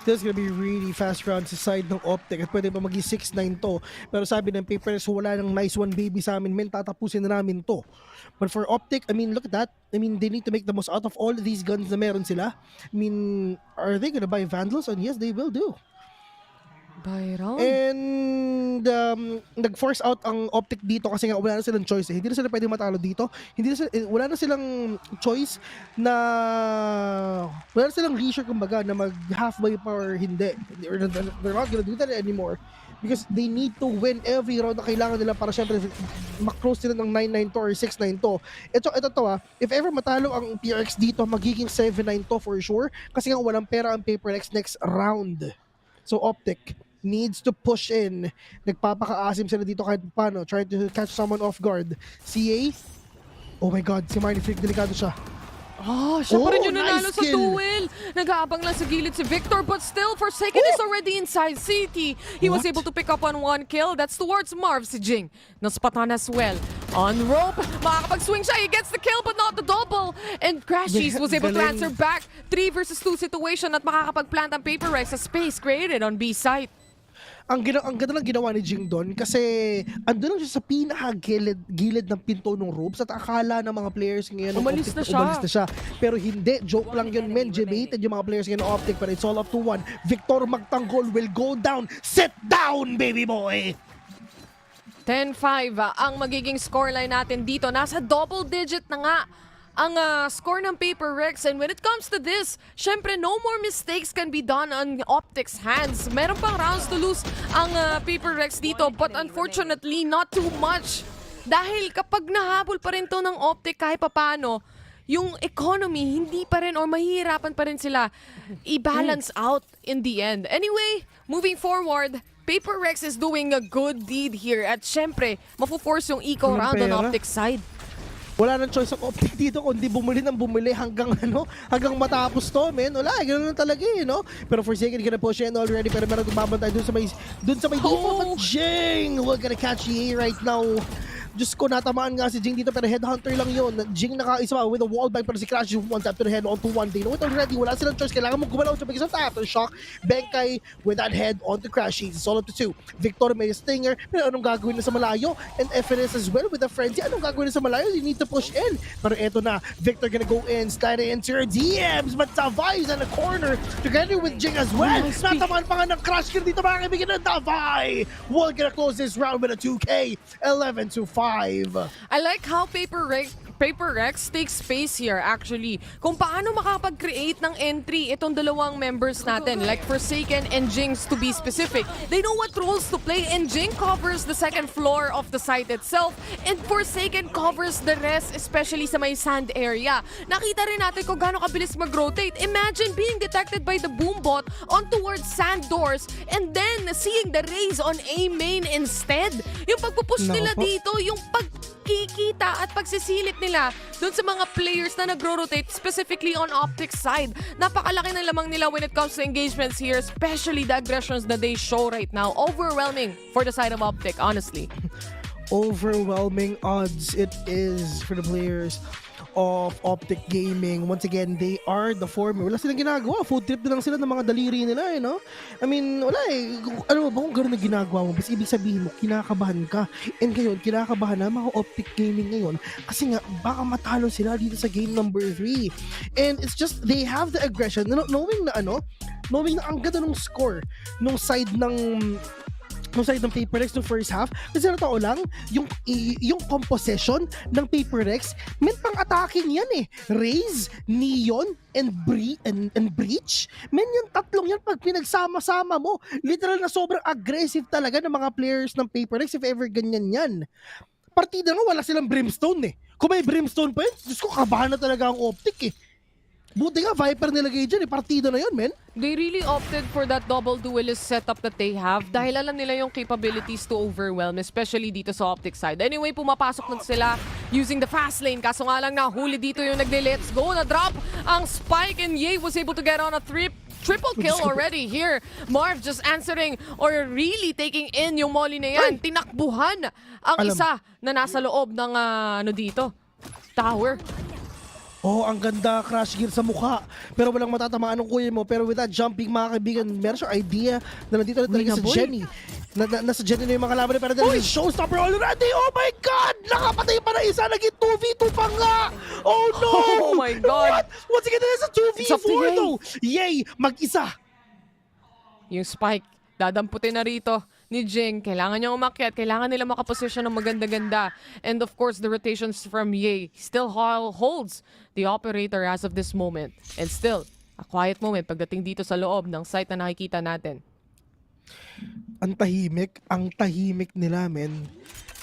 This is gonna be really fast round sa side ng OpTic at pwede pa maging 6-9 to. Pero sabi ng PaperX, wala nang nice one baby sa amin, men, tatapusin na namin to. But for OpTic, I mean, look at that. I mean, they need to make the most out of all of these guns na meron sila. I mean, are they gonna buy Vandals? And yes, they will do. Buy round? And nag-force out ang OpTic dito kasi nga wala na silang choice. Hindi na sila pwede matalo dito. Wala na silang choice na wala na silang leisure kumbaga na mag-halfway pa or hindi. They're not gonna do that anymore because they need to win every round na kailangan nila para syempre mak-close sila ng 9-9 to or 6-9 to. Ito if ever matalo ang PRX dito, magiging 7-9 to for sure kasi nga walang pera ang PaperX next round. So OpTic needs to push in. Nagpapakaasim sila dito kahit paano, trying to catch someone off guard. CA, oh my god, si Marnie Freak, delikado siya. Siya pa rin yung nanalo sa duel. Nag-aabang lang sa gilid si Victor but still Forsaken is already inside city. He was able to pick up on 1 kill. That's towards Marv, si Jing. Naspatan as well. On rope, makakapag-swing siya. He gets the kill but not the double. And Crashies was able to answer back. 3 versus 2 situation at makakapag-plant ang PaperX sa space created on B site. Ang ganda lang ginawa ni Jing doon kasi andun lang siya sa pinaka-gilid ng pinto ng ropes at akala ng mga players ngayon umalis na siya. Pero hindi, joke lang yun, men. Jemated yung mga players ngayon ng OpTic but it's all up to 1. Victor magtanggol will go down. Sit down, baby boy! 10-5 ang magiging scoreline natin dito. Nasa double digit na nga ang score ng Paper Rex. And when it comes to this, syempre no more mistakes can be done on OpTic's hands. Meron pang rounds to lose ang Paper Rex dito, but unfortunately not too much. Dahil kapag nahabol pa rin to ng OpTic kahit papano, yung economy hindi pa rin or mahihirapan pa rin sila i-balance out in the end. Anyway, moving forward, Paper Rex is doing a good deed here. At syempre, mafu-force yung eco round on OpTic side. Wala nang choice of OpTic dito kundi bumili ng bumili hanggang hanggang matapos to, men. Wala, ganoon lang talaga no? Pero for second, gonna push in already, pero meron bumabantay dun sa may default, but Jing will gonna catch the A right now. Diyos ko, natamaan nga si Jing dito pero headhunter lang yun. Jing nakaisa pa with a wallbang pero si Crash yung one tap to the head onto one day. No, it already, wala silang choice. Kailangan mo gumalaw siya because of the aftershock. Benkay with that head onto Crash. He's solo to 2. Victor may stinger. Pero anong gagawin na sa malayo? And FNS as well with a frenzy. Anong gagawin na sa malayo? You need to push in. Pero eto na, Victor gonna go in, slide into your DMs, but Davai's in the corner together with Jing as well. Natamaan pa nga ng Crash dito mga kaibigan ng Davai. We're gonna close this round with a 2K. 11-5. I like how Paper Rex takes space here actually. Kung paano makapag-create ng entry itong dalawang members natin, like Forsaken and Jinx to be specific. They know what roles to play, and Jing covers the second floor of the site itself and Forsaken covers the rest, especially sa may sand area. Nakita rin natin kung gaano kabilis mag-rotate. Imagine being detected by the boombot on towards sand doors and then seeing the rays on A main instead. Yung pagpupush nila dito, yung pagkikita at pagsisilip nila dun sa mga players na nagro-rotate, specifically on OpTic side. Napakalaki ng lamang nila when it comes to engagements here, especially the aggressions that they show right now. Overwhelming for the side of OpTic, honestly. Overwhelming odds it is for the players of OpTic Gaming. Once again, they are the former. Wala silang ginagawa. Food trip na lang sila ng mga daliri nila, no? I mean, wala ano ba kung gano'n na ginagawa mo? Basta ibig sabihin mo, kinakabahan ka. And ngayon, kinakabahan na mga OpTic Gaming ngayon. Kasi nga, baka matalo sila dito sa game number 3. And it's just, they have the aggression. Knowing na ang ganda ng score nung side ng Paper Rex no first half. Kasi totoo lang, yung composition ng Paper Rex, may pang-attacking yan eh. Raze, Neon, and Breach. Men yung tatlong yan pag pinagsama-sama mo. Literal na sobrang aggressive talaga ng mga players ng Paper Rex if ever ganyan yan. Partida nga, wala silang Brimstone eh. Kung may Brimstone pa yun, Diyos ko, kabahan na talaga ang OpTic eh. Buti nga, Viper nilagay dyan eh. Partida na yun, men. They really opted for that double duelist setup that they have dahil alam nila yung capabilities to overwhelm, especially dito sa OpTic side. Anyway, pumapasok na sila using the fast lane. Kaso nga lang nahuli dito yung nagde-let's go. Na-drop ang spike and Ye was able to get on a triple kill already here. Marv just answering or really taking in yung molly na yan. Tinakbuhan ang isa na nasa loob ng dito, tower. Oh, ang ganda, Crash Gear sa mukha. Pero walang matatamaan ng kuya mo. Pero with that jumping, mga kaibigan, meron siyang idea na nandito na talaga sa Jenny. Nasa Jenny na yung mga laban. Pero dahil showstopper already. Oh my God! Nakapatay pa na isa. Naging 2v2 pa nga. Oh no! Oh my God! What? Once again, nasa 2v4 though. Yay! Mag-isa. Yung spike, dadamputin na rito ni Jing. Kailangan niyang umakyat. Kailangan nila makaposisyon ng maganda-ganda. And of course, the rotations from Ye still holds the operator as of this moment. And still, a quiet moment pagdating dito sa loob ng site na nakikita natin. Ang tahimik nila, men.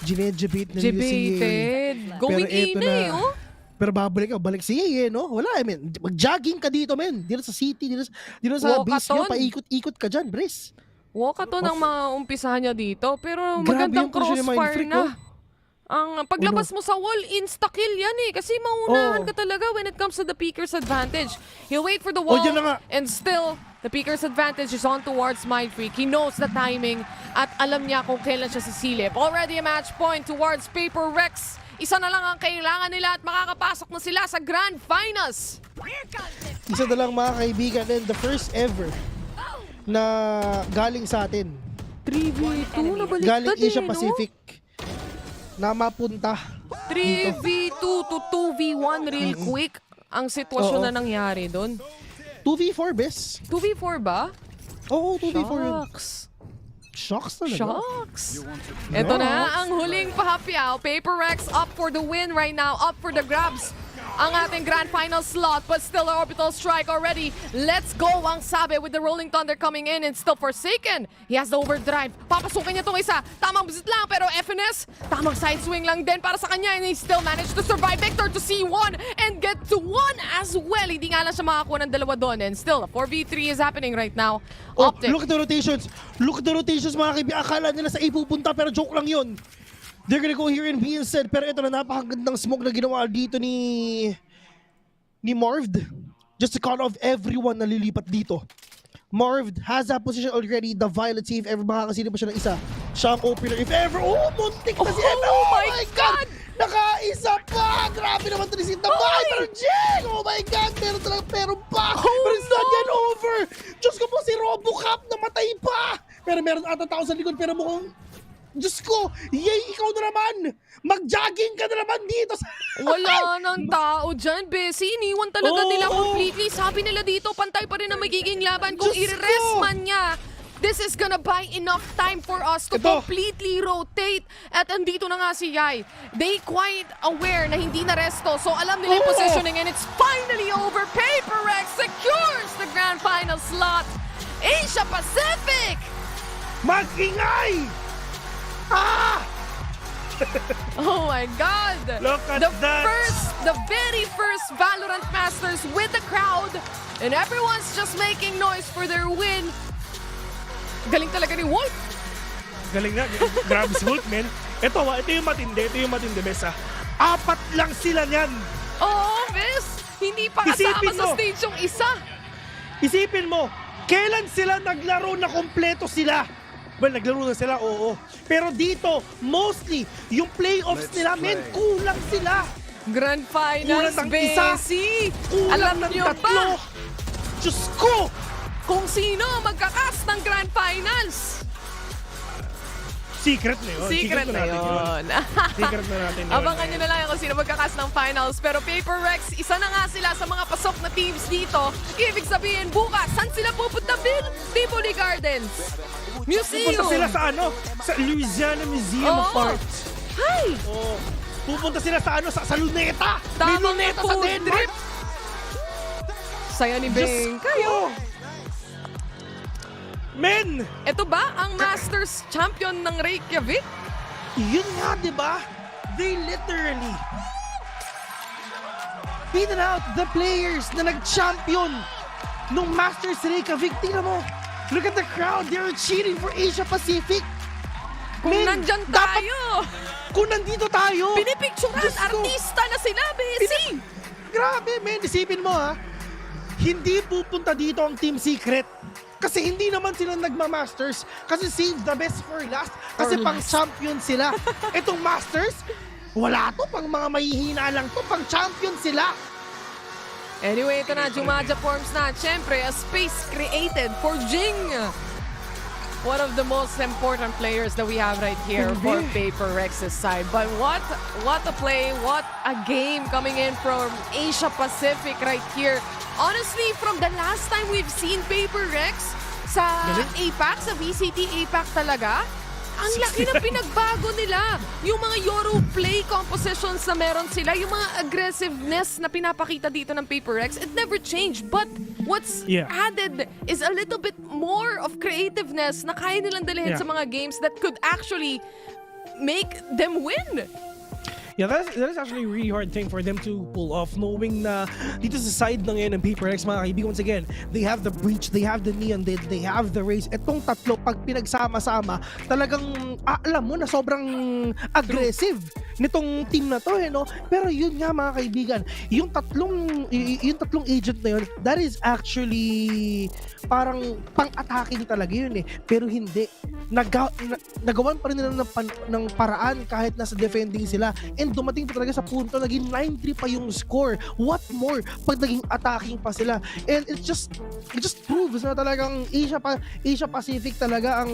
Ginedebate na nila si Ye. Going in eh, oh. Pero balik si Ye, no? Wala, men. Mag-jogging ka dito, men. Dito sa city, dito sa base nyo, paikot-ikot ka dyan, Brice. Walkathon ang maumpisahan niya dito, pero magandang crossfire na. Ang paglabas mo sa wall, insta-kill yan eh. Kasi maunahan ka talaga when it comes to the peeker's advantage. He'll wait for the wall, and still, the peeker's advantage is on towards Mindfreak. He knows the timing, at alam niya kung kailan siya sisilip. Already a match point towards Paper Rex. Isa na lang ang kailangan nila at makakapasok na sila sa Grand Finals. Isa na lang mga kaibigan, and the first ever na galing sa atin. 3v2 na baliktad galing Asia Pacific na mapunta 3v2 to 2v1 real quick ang sitwasyon na nangyari doon. 2v4 bes. 2v4 ba? Oo, 2v4 yun. Shocks talaga. Shocks. Ito na ang huling pahapyaw. Paper Rex up for the win right now. Up for the grabs. ang ating Grand Final slot, but still an orbital strike already. Let's go ang Sabe with the Rolling Thunder coming in and still Forsaken. He has the overdrive. Papasukin niya itong isa. Tamang visit lang, pero FNS, tamang side swing lang din para sa kanya, and he still managed to survive. Victor to C1 and get to 1 as well. Hindi nga lang siya makakuha ng dalawa doon, and still a 4v3 is happening right now. Oh, OpTic. look at the rotations. Look at the rotations, mga kaibigan. Akala nila sa A pupunta, pero joke lang yun. They're gonna go here and be instead. Pero ito na, napakagandang smoke na ginawa dito ni Marvd. Just to cut off everyone na lilipat dito. Marvd has that position already. The Violet, see if ever makakasili pa siya ng isa. Siya ang opener. If ever, muntik na si Emma. Oh my God! Nakaisa pa! Grabe naman ito ni Sinta. Pero Jing! Oh my God! Meron pa! Pero instead yan over! Diyos ko po, si Robocop namatay pa! Pero meron ata tao sa likod, pero mukhang Diyos ko, yay, ikaw na naman! Mag-jogging ka na naman dito! Wala nang tao dyan, Bessie. Iniwan talaga nila completely. Sabi nila dito, pantay pa rin ang magiging laban. Kung i-rest man niya, this is gonna buy enough time for us to completely rotate. At andito na nga si Yai. They quite aware na hindi na resto. So alam nila yung positioning, and it's finally over. PaperX secures the Grand Final slot. Asia Pacific! Mag-ingay! Oh my God! Look at that! The very first VALORANT Masters with the crowd, and everyone's just making noise for their win. Galing talaga ni Wolf. Galing na. Grabe si Wolf, man. Ito yung matindi, Besa. 4 lang sila niyan. Oo, Bes. Hindi pa kasama sa stage yung isa. Isipin mo, kailan sila naglaro na kompleto sila? Well, naglaro na sila, oo. Pero dito, mostly, yung playoffs nila, men, kulang sila. Grand Finals, kulang ng isa. Alam ng niyo tatlo. ba? Diyos ko! Kung sino magkakas ng Grand Finals. Secret na yun. Secret na yun. Secret na natin yun. Abangan nyo na lang kung sino magkakas ng finals. Pero PaperX, isa na nga sila sa mga pasok na teams dito. Ibig sabihin, bukas, saan sila pupunta, Bill? Tivoli Gardens. Museum. Pupunta sila sa sa Louisiana Museum of Arts. Hi! Pupunta sila sa Luneta. May Luneta sa Denmark. Saya ni Beng. Kayo. Men! Ito ba ang Masters champion ng Reykjavik? Yun nga, di ba? They literally beaten out the players na nag-champion nung Masters Reykjavik. Tingnan mo. Look at the crowd. They're cheering for Asia Pacific. Kung nandyan tayo. Kung nandito tayo. Pinipicturan. Artista na sila, Bessie. Grabe, men. Isipin mo, ha. Hindi pupunta dito ang Team Secret. Kasi hindi naman sila nagma-Masters. Kasi save the best for last. Kasi pang-champion sila. Itong Masters, wala to. Pang mga mahihina lang to. Pang-champion sila. Anyway, ito na. Jumaja forms na. Siyempre, a space created for Jing. One of the most important players that we have right here for PaperX's side. But what a play. What a game coming in from Asia Pacific right here. Honestly, from the last time we've seen PaperX sa APAC, sa VCT APAC talaga, ang laki na pinagbago nila. Yung mga Euro play compositions na meron sila, yung mga aggressiveness na pinapakita dito ng PaperX, it never changed. But what's added is a little bit more of creativeness na kaya nilang dalhin sa mga games that could actually make them win. Yeah, that is actually a really hard thing for them to pull off, knowing na dito sa side ng ngayon ng PaperX, mga kaibigan, once again, they have the Breach, they have the Neon Dead, they have the Raze. Etong tatlo, pag pinagsama-sama, talagang, alam mo na sobrang aggressive nitong team na to, no? Pero yun nga, mga kaibigan, yung tatlong agent na yun, that is actually parang pang-attacking talaga yun, Pero hindi. Nagawan pa rin nila ng paraan kahit nasa defending sila. And dumating pa talaga sa punto, naging 9-3 pa yung score. What more pag naging attacking pa sila? And it just proves na talagang Asia Pacific talaga ang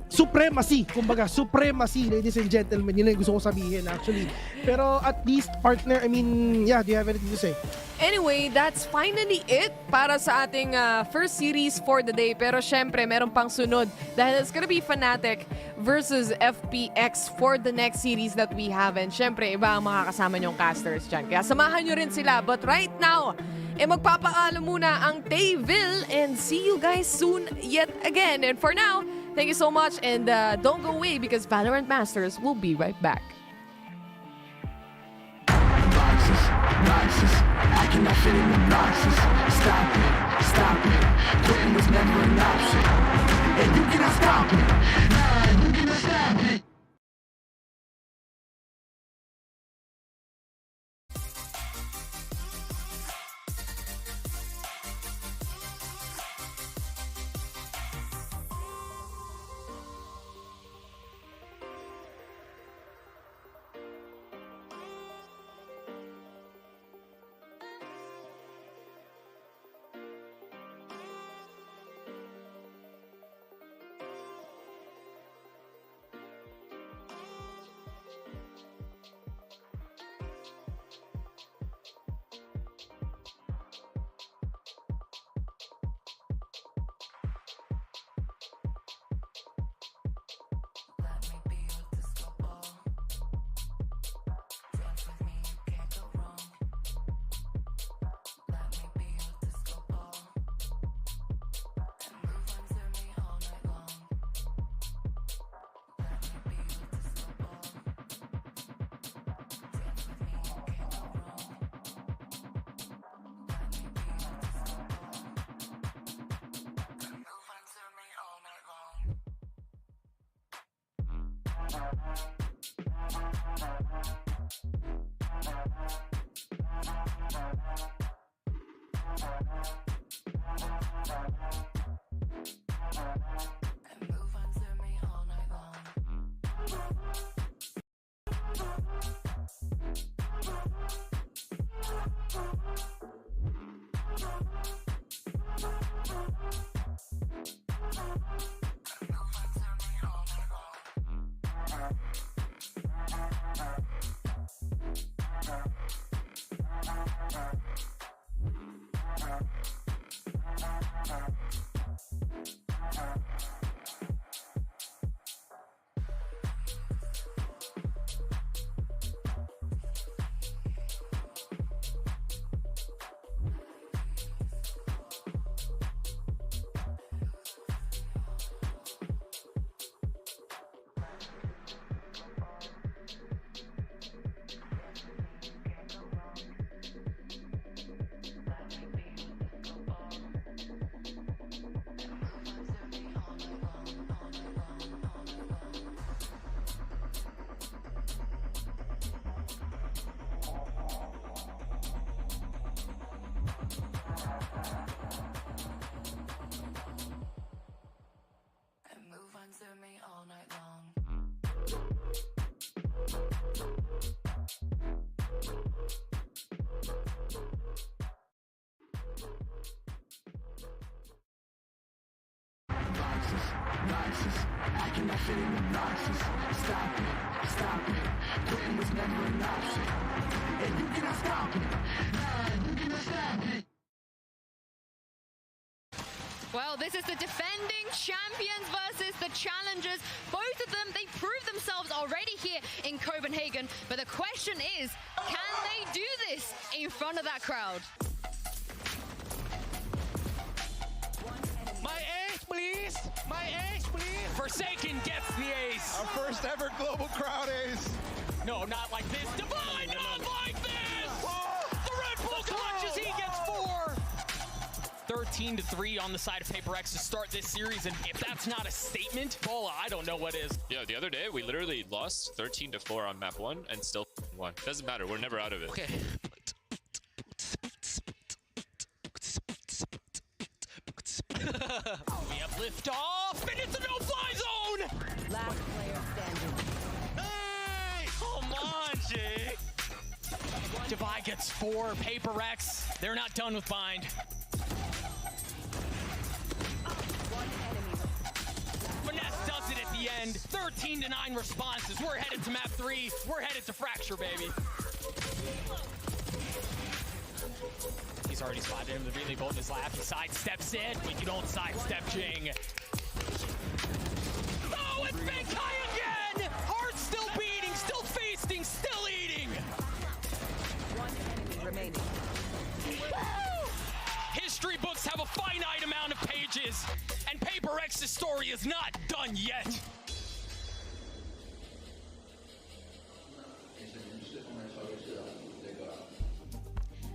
supremacy, kumbaga, supremacy, ladies and gentlemen. Yun yung gusto ko sabihin, actually. Pero at least, partner, I mean, yeah, do you have anything to say? Anyway, that's finally it para sa ating first series for the day. Pero syempre, meron pang sunod dahil it's gonna be Fnatic versus FPX for the next series that we have. And syempre, iba ang mga kasama nyong casters dyan. Kaya samahan nyo rin sila. But right now, magpapaalam muna ang VAL and see you guys soon yet again. And for now, thank you so much and don't go away because VALORANT Masters will be right back. Boxes, I cannot fit in the boxes. Stop it, quitting was never an option. And you cannot stop me, nah, you cannot stop me. Boxes, I cannot fit in the boxes. Stop it, quitting was never an option. And you cannot stop me, nah, you cannot stop me. Well, this is the defending champions versus the challengers. Both of them, they proved themselves already here in Copenhagen. But the question is, can they do this in front of that crowd? My ace, please! My ace, please! Forsaken gets the ace! Our first ever global crowd ace! No, not like this. Divine, not like this! The Red Bull clutches, he gets 4! 13-3 on the side of PaperX to start this series, and if that's not a statement, Bola, I don't know what is. Yeah, the other day we literally lost 13-4 on map 1 and still won. Doesn't matter, we're never out of it. Okay. We have lift off, and it's a no-fly zone! Last player standing. Hey! Come on, Jay! Divide gets 4, PaperX, they're not done with bind. Finesse does it end. 13-9 responses. We're headed to map 3. We're headed to Fracture, baby. He's already spotted him. The really bolt in his lap. He sidesteps it, but you don't sidestep Jing. Oh, it's Benkai again! Heart still beating, still feasting, still eating. One enemy remaining. History books have a finite amount of pages, and Paper X's story is not done yet.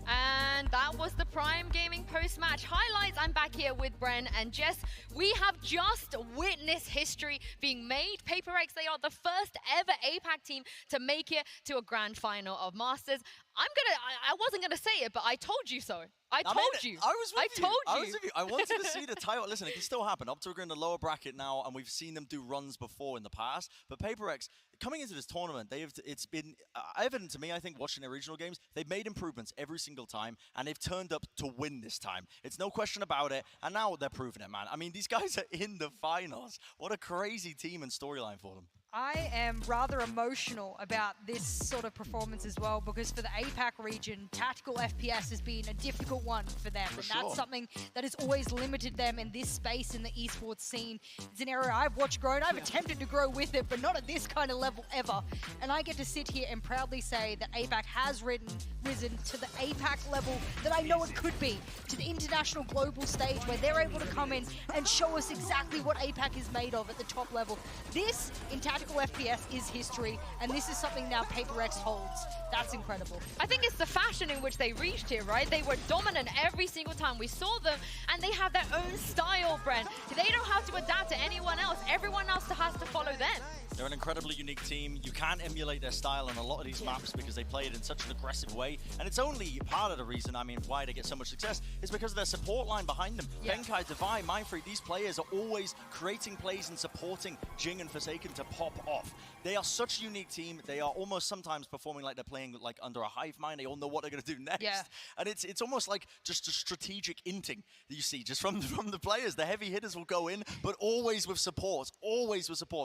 And that was the Prime Gaming post-match highlights. I'm back here with Bren and Jess. We have just witnessed history being made. Paper X, they are the first ever APAC team to make it to a grand final of Masters. I wasn't gonna say it, but I told you so. I told you. I was with you. I told you. I was with you. I wanted to see the title. Listen, it can still happen. OpTic are in the lower bracket now, and we've seen them do runs before in the past. But Paper X, coming into this tournament, it's been evident to me, I think, watching their regional games, they've made improvements every single time, and they've turned up to win this time. It's no question about it, and now they're proving it, man. I mean, these guys are in the finals. What a crazy team and storyline for them. I am rather emotional about this sort of performance as well, because for the APAC region, tactical FPS has been a difficult one for them. That's something that has always limited them in this space in the esports scene. It's an area I've watched grow, and I've attempted to grow with it, but not at this kind of level ever. And I get to sit here and proudly say that APAC has risen to the APAC level that I know it could be, to the international global stage where they're able to come in and show us exactly what APAC is made of at the top level. This, in tactical FPS, is history, and this is something now Paper X holds. That's incredible. I think it's the fashion in which they reached here, right? They were dominant every single time we saw them, and they have their own style, Bren. They don't have to adapt to anyone else. Everyone else has to follow them. They're an incredibly unique team. You can't emulate their style on a lot of these maps because they play it in such an aggressive way. And it's only part of the reason, I mean, why they get so much success is because of their support line behind them. Benkai, Divine, Mindfree, these players are always creating plays and supporting Jing and Forsaken to pop off. They are such a unique team. They are almost sometimes performing like they're playing like under a hive mind. They all know what they're going to do next. Yeah. And it's almost like just a strategic inting that you see just from the players. The heavy hitters will go in, but always with support,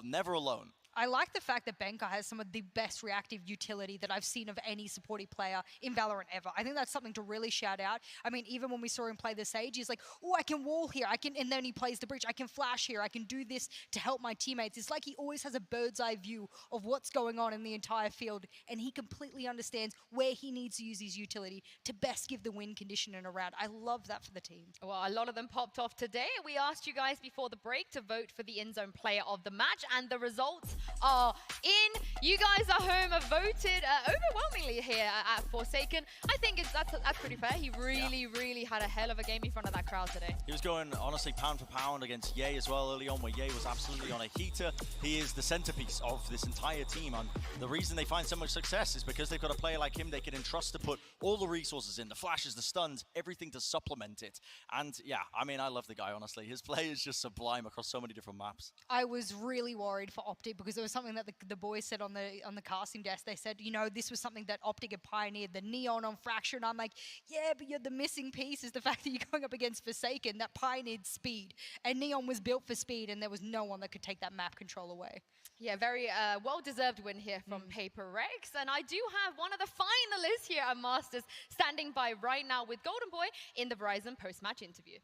never alone. I like the fact that Benkai has some of the best reactive utility that I've seen of any supporting player in Valorant ever. I think that's something to really shout out. I mean, even when we saw him play the Sage, he's like, oh, I can wall here, and then he plays the breach, I can flash here, I can do this to help my teammates. It's like he always has a bird's eye view of what's going on in the entire field, and he completely understands where he needs to use his utility to best give the win condition in a round. I love that for the team. Well, a lot of them popped off today. We asked you guys before the break to vote for the in-zone player of the match, and the results are in. You guys at home have voted overwhelmingly here at Forsaken. I think that's pretty fair. He really had a hell of a game in front of that crowd today. He was going, honestly, pound for pound against Ye as well early on, where Ye was absolutely on a heater. He is the centerpiece of this entire team, and the reason they find so much success is because they've got a player like him they can entrust to put all the resources in, the flashes, the stuns, everything to supplement it. And yeah, I mean, I love the guy, honestly. His play is just sublime across so many different maps. I was really worried for OpTic because there was something that the boys said on the casting desk. They said, you know, this was something that OpTic had pioneered, the neon on Fracture, and I'm like, yeah, but you're the missing piece is the fact that you're going up against Forsaken that pioneered speed, and neon was built for speed, and there was no one that could take that map control away. Yeah, very well-deserved win here from Paper Rex. And I do have one of the finalists here at Masters standing by right now with Golden Boy in the Verizon post-match interview.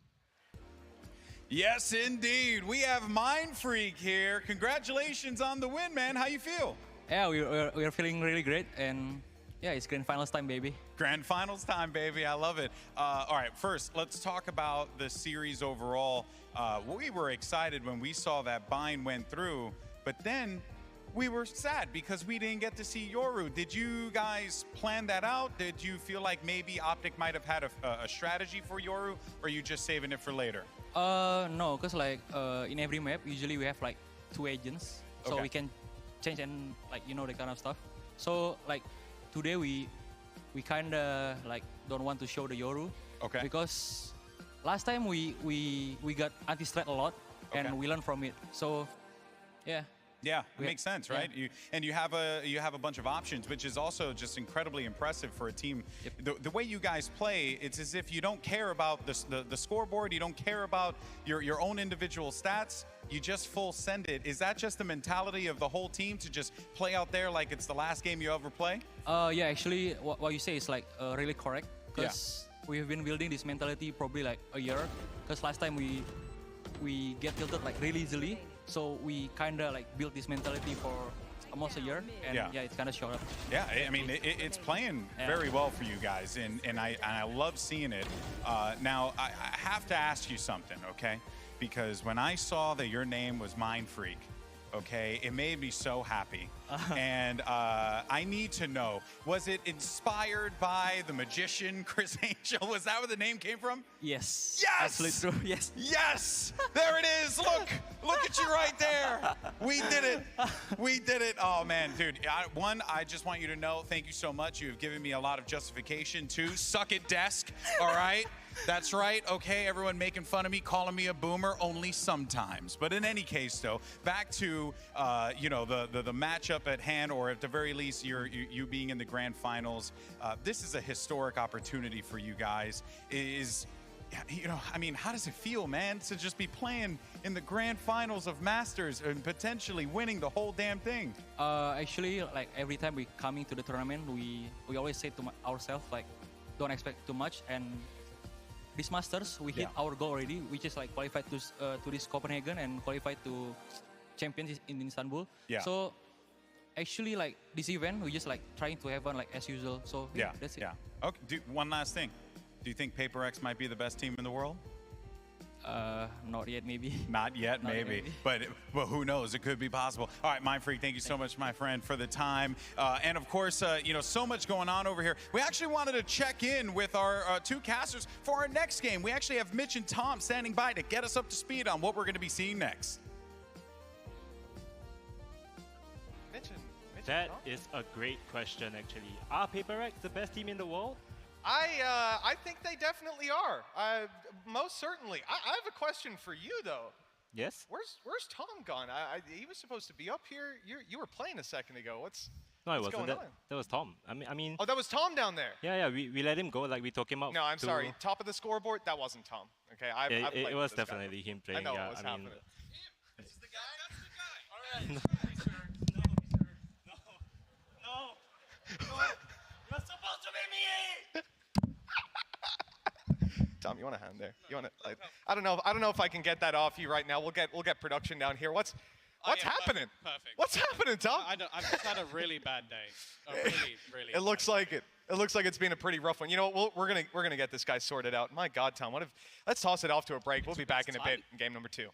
Yes, indeed. We have Mind Freak here. Congratulations on the win, man. How you feel? Yeah, we're feeling really great, and yeah, it's grand finals time, baby. Grand finals time, baby. I love it. All right, first, let's talk about the series overall. We were excited when we saw that bind went through, but then we were sad because we didn't get to see Yoru. Did you guys plan that out? Did you feel like maybe OpTic might have had a strategy for Yoru, or are you just saving it for later? No, because like in every map, usually we have like 2 agents, so we can change and like, you know, that kind of stuff. So like today we kinda like don't want to show the Yoru, because last time we got anti-strat a lot, and we learned from it. So yeah. Yeah, it makes sense, right? You have a bunch of options, which is also just incredibly impressive for a team. The way you guys play, it's as if you don't care about the scoreboard, you don't care about your own individual stats. You just full send it. Is that just the mentality of the whole team to just play out there like it's the last game you ever play? Yeah, actually, what you say is like really correct, because we've been building this mentality probably like a year. Because last time we get tilted like really easily. So we kind of like built this mentality for almost a year, and it's kind of showed up. Yeah, I mean, it's playing very well for you guys, and I love seeing it. Now, I have to ask you something, okay? Because when I saw that your name was Mind Freak, okay, it made me so happy. And I need to know, was it inspired by the magician Chris Angel? Was that where the name came from? Yes. Yes! Absolutely true, yes. Yes! There it is! Look at you right there! We did it! We did it! Oh man, dude, I just want you to know, thank you so much. You've given me a lot of justification. 2, suck it, desk, all right? That's right, okay, everyone making fun of me, calling me a boomer, only sometimes. But in any case, though, back to you know, the matchup at hand, or at the very least, you being in the grand finals. This is a historic opportunity for you guys. You know, I mean, how does it feel, man, to just be playing in the grand finals of Masters and potentially winning the whole damn thing? Actually, like every time we come into the tournament, we always say to ourselves, like, don't expect too much. And this Masters, we hit our goal already, which is like qualified to this Copenhagen and qualified to Champions in Istanbul. Yeah. So actually, like this event, we just like trying to have fun like as usual. So that's it. Yeah. Okay. One last thing. Do you think Paper X might be the best team in the world? Not yet, maybe. Not yet, maybe. But who knows? It could be possible. All right, Mind Freak, thank you so much, my friend, for the time. And of course, you know, so much going on over here. We actually wanted to check in with our 2 casters for our next game. We actually have Mitch and Tom standing by to get us up to speed on what we're going to be seeing next. That is a great question, actually. Are Paper X the best team in the world? I think they definitely are. Most certainly. I have a question for you though. Yes. Where's Tom gone? He was supposed to be up here. You were playing a second ago. What's No, it what's wasn't. going on? That was Tom. I mean. Oh, that was Tom down there. Yeah. We let him go. Like we took him out. No, I'm sorry. Top of the scoreboard. That wasn't Tom. Okay, it was definitely him playing. I know yeah, what was happening. This is the guy. That's the guy. All right. No. You're supposed to be me. Tom, you want a hand there? You want to? Like, I don't know if I can get that off you right now. We'll get production down here. What's happening? Perfect. What's happening, Tom? I've just had a really bad day. Really. It looks like it. It looks like it's been a pretty rough one. You know what? We're gonna get this guy sorted out. My God, Tom. Let's toss it off to a break. We'll be back in a bit in game number 2.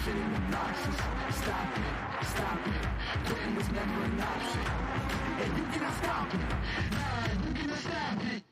feeling obnoxious. Stop it, stop it. Quitting was never an option. And you cannot stop it. Nah, you cannot stop it.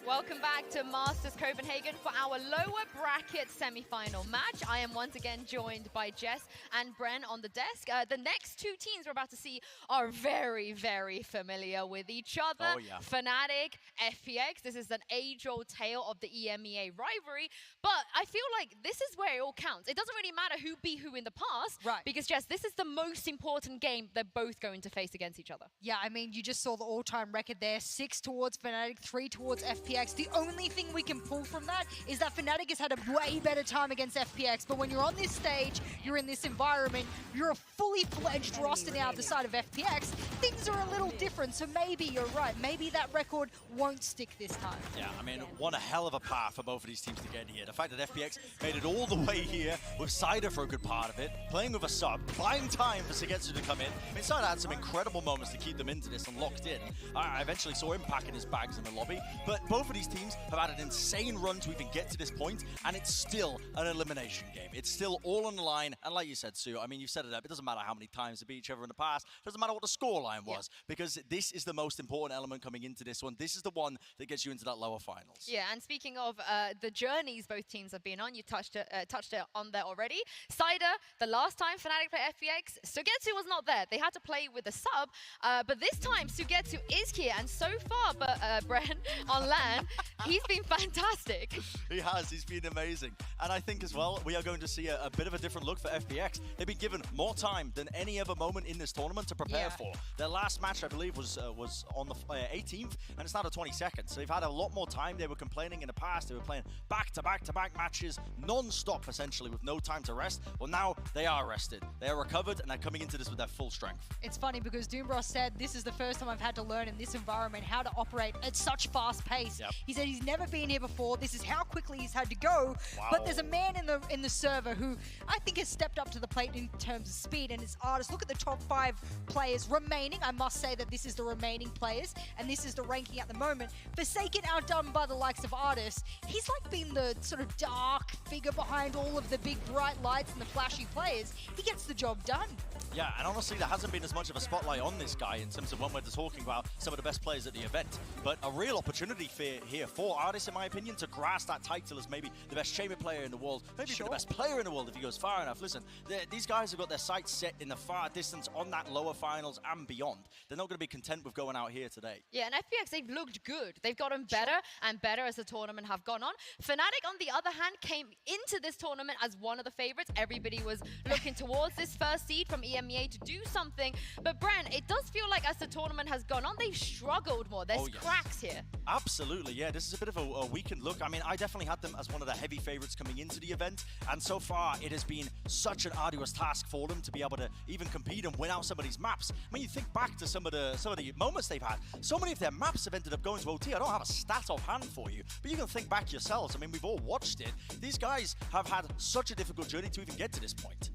Welcome back to Masters Copenhagen for our lower bracket semi-final match. I am once again joined by Jess and Bren on the desk. The next two teams we're about to see are very, very familiar with each other. Oh, yeah. Fnatic, FPX. This is an age-old tale of the EMEA rivalry. But I feel like this is where it all counts. It doesn't really matter who beat who in the past. Right. Because, Jess, this is the most important game they're both going to face against each other. Yeah, I mean, you just saw the all-time record there. 6 towards Fnatic, 3 towards FPX. The only thing we can pull from that is that Fnatic has had a way better time against FPX. But when you're on this stage, you're in this environment, you're a fully fledged roster now at the side of FPX, things are a little different. So maybe you're right. Maybe that record won't stick this time. Yeah, I mean, what a hell of a path for both of these teams to get here. The fact that FPX made it all the way here with Cider for a good part of it, playing with a sub, buying time for Sugetsu to come in. I mean, Cider had some incredible moments to keep them into this and locked in. I eventually saw him packing his bags in the lobby, but both of these teams have had an insane run to even get to this point, and it's still an elimination game. It's still all on the line, and like you said, Sue, I mean, you've set it up. It doesn't matter how many times they beat each other in the past. It doesn't matter what the scoreline was, because this is the most important element coming into this one. This is the one that gets you into that lower finals. Yeah, and speaking of the journeys both teams have been on, you touched it on there already. Cider, the last time Fnatic played FPX, Sugetsu was not there. They had to play with a sub, but this time Sugetsu is here, and so far, Bren, on LAN, he's been fantastic. He has. He's been amazing. And I think as well, we are going to see a bit of a different look for FPX. They've been given more time than any other moment in this tournament to prepare for. Their last match, I believe, was on the 18th, and it's now the 22nd. So they've had a lot more time. They were complaining in the past. They were playing back-to-back-to-back matches, non-stop, essentially, with no time to rest. Well, now they are rested. They are recovered, and they're coming into this with their full strength. It's funny because Doombros said, this is the first time I've had to learn in this environment how to operate at such fast pace. Yep. He said he's never been here before. This is how quickly he's had to go. Wow. But there's a man in the server who I think has stepped up to the plate in terms of speed, and it's Artis. Look at the top 5 players remaining. I must say that this is the remaining players, and this is the ranking at the moment. Forsaken outdone by the likes of Artis. He's like been the sort of dark figure behind all of the big bright lights and the flashy players. He gets the job done. Yeah, and honestly, there hasn't been as much of a spotlight on this guy in terms of when we're talking about some of the best players at the event. But a real opportunity here for Artis, in my opinion, to grasp that title as maybe the best chamber player in the world, maybe even the best player in the world if he goes far enough. Listen, these guys have got their sights set in the far distance on that lower finals and beyond. They're not going to be content with going out here today. Yeah, and FPX, they've looked good. They've gotten better and better as the tournament have gone on. Fnatic, on the other hand, came into this tournament as one of the favorites. Everybody was looking towards this first seed from EMEA to do something. But Bren, it does feel like as the tournament has gone on, they've struggled more. There's cracks here. Absolutely, yeah. This is a bit of a weakened look. I mean, I definitely had them as one of the heavy favorites coming into the event, and so far it has been such an arduous task for them to be able to even compete and win out some of these maps. I mean, you think back to some of the moments they've had. So many of their maps have ended up going to OT. I don't have a stat offhand for you, but you can think back yourselves. I mean, we've all watched it. These guys have had such a difficult journey to even get to this point.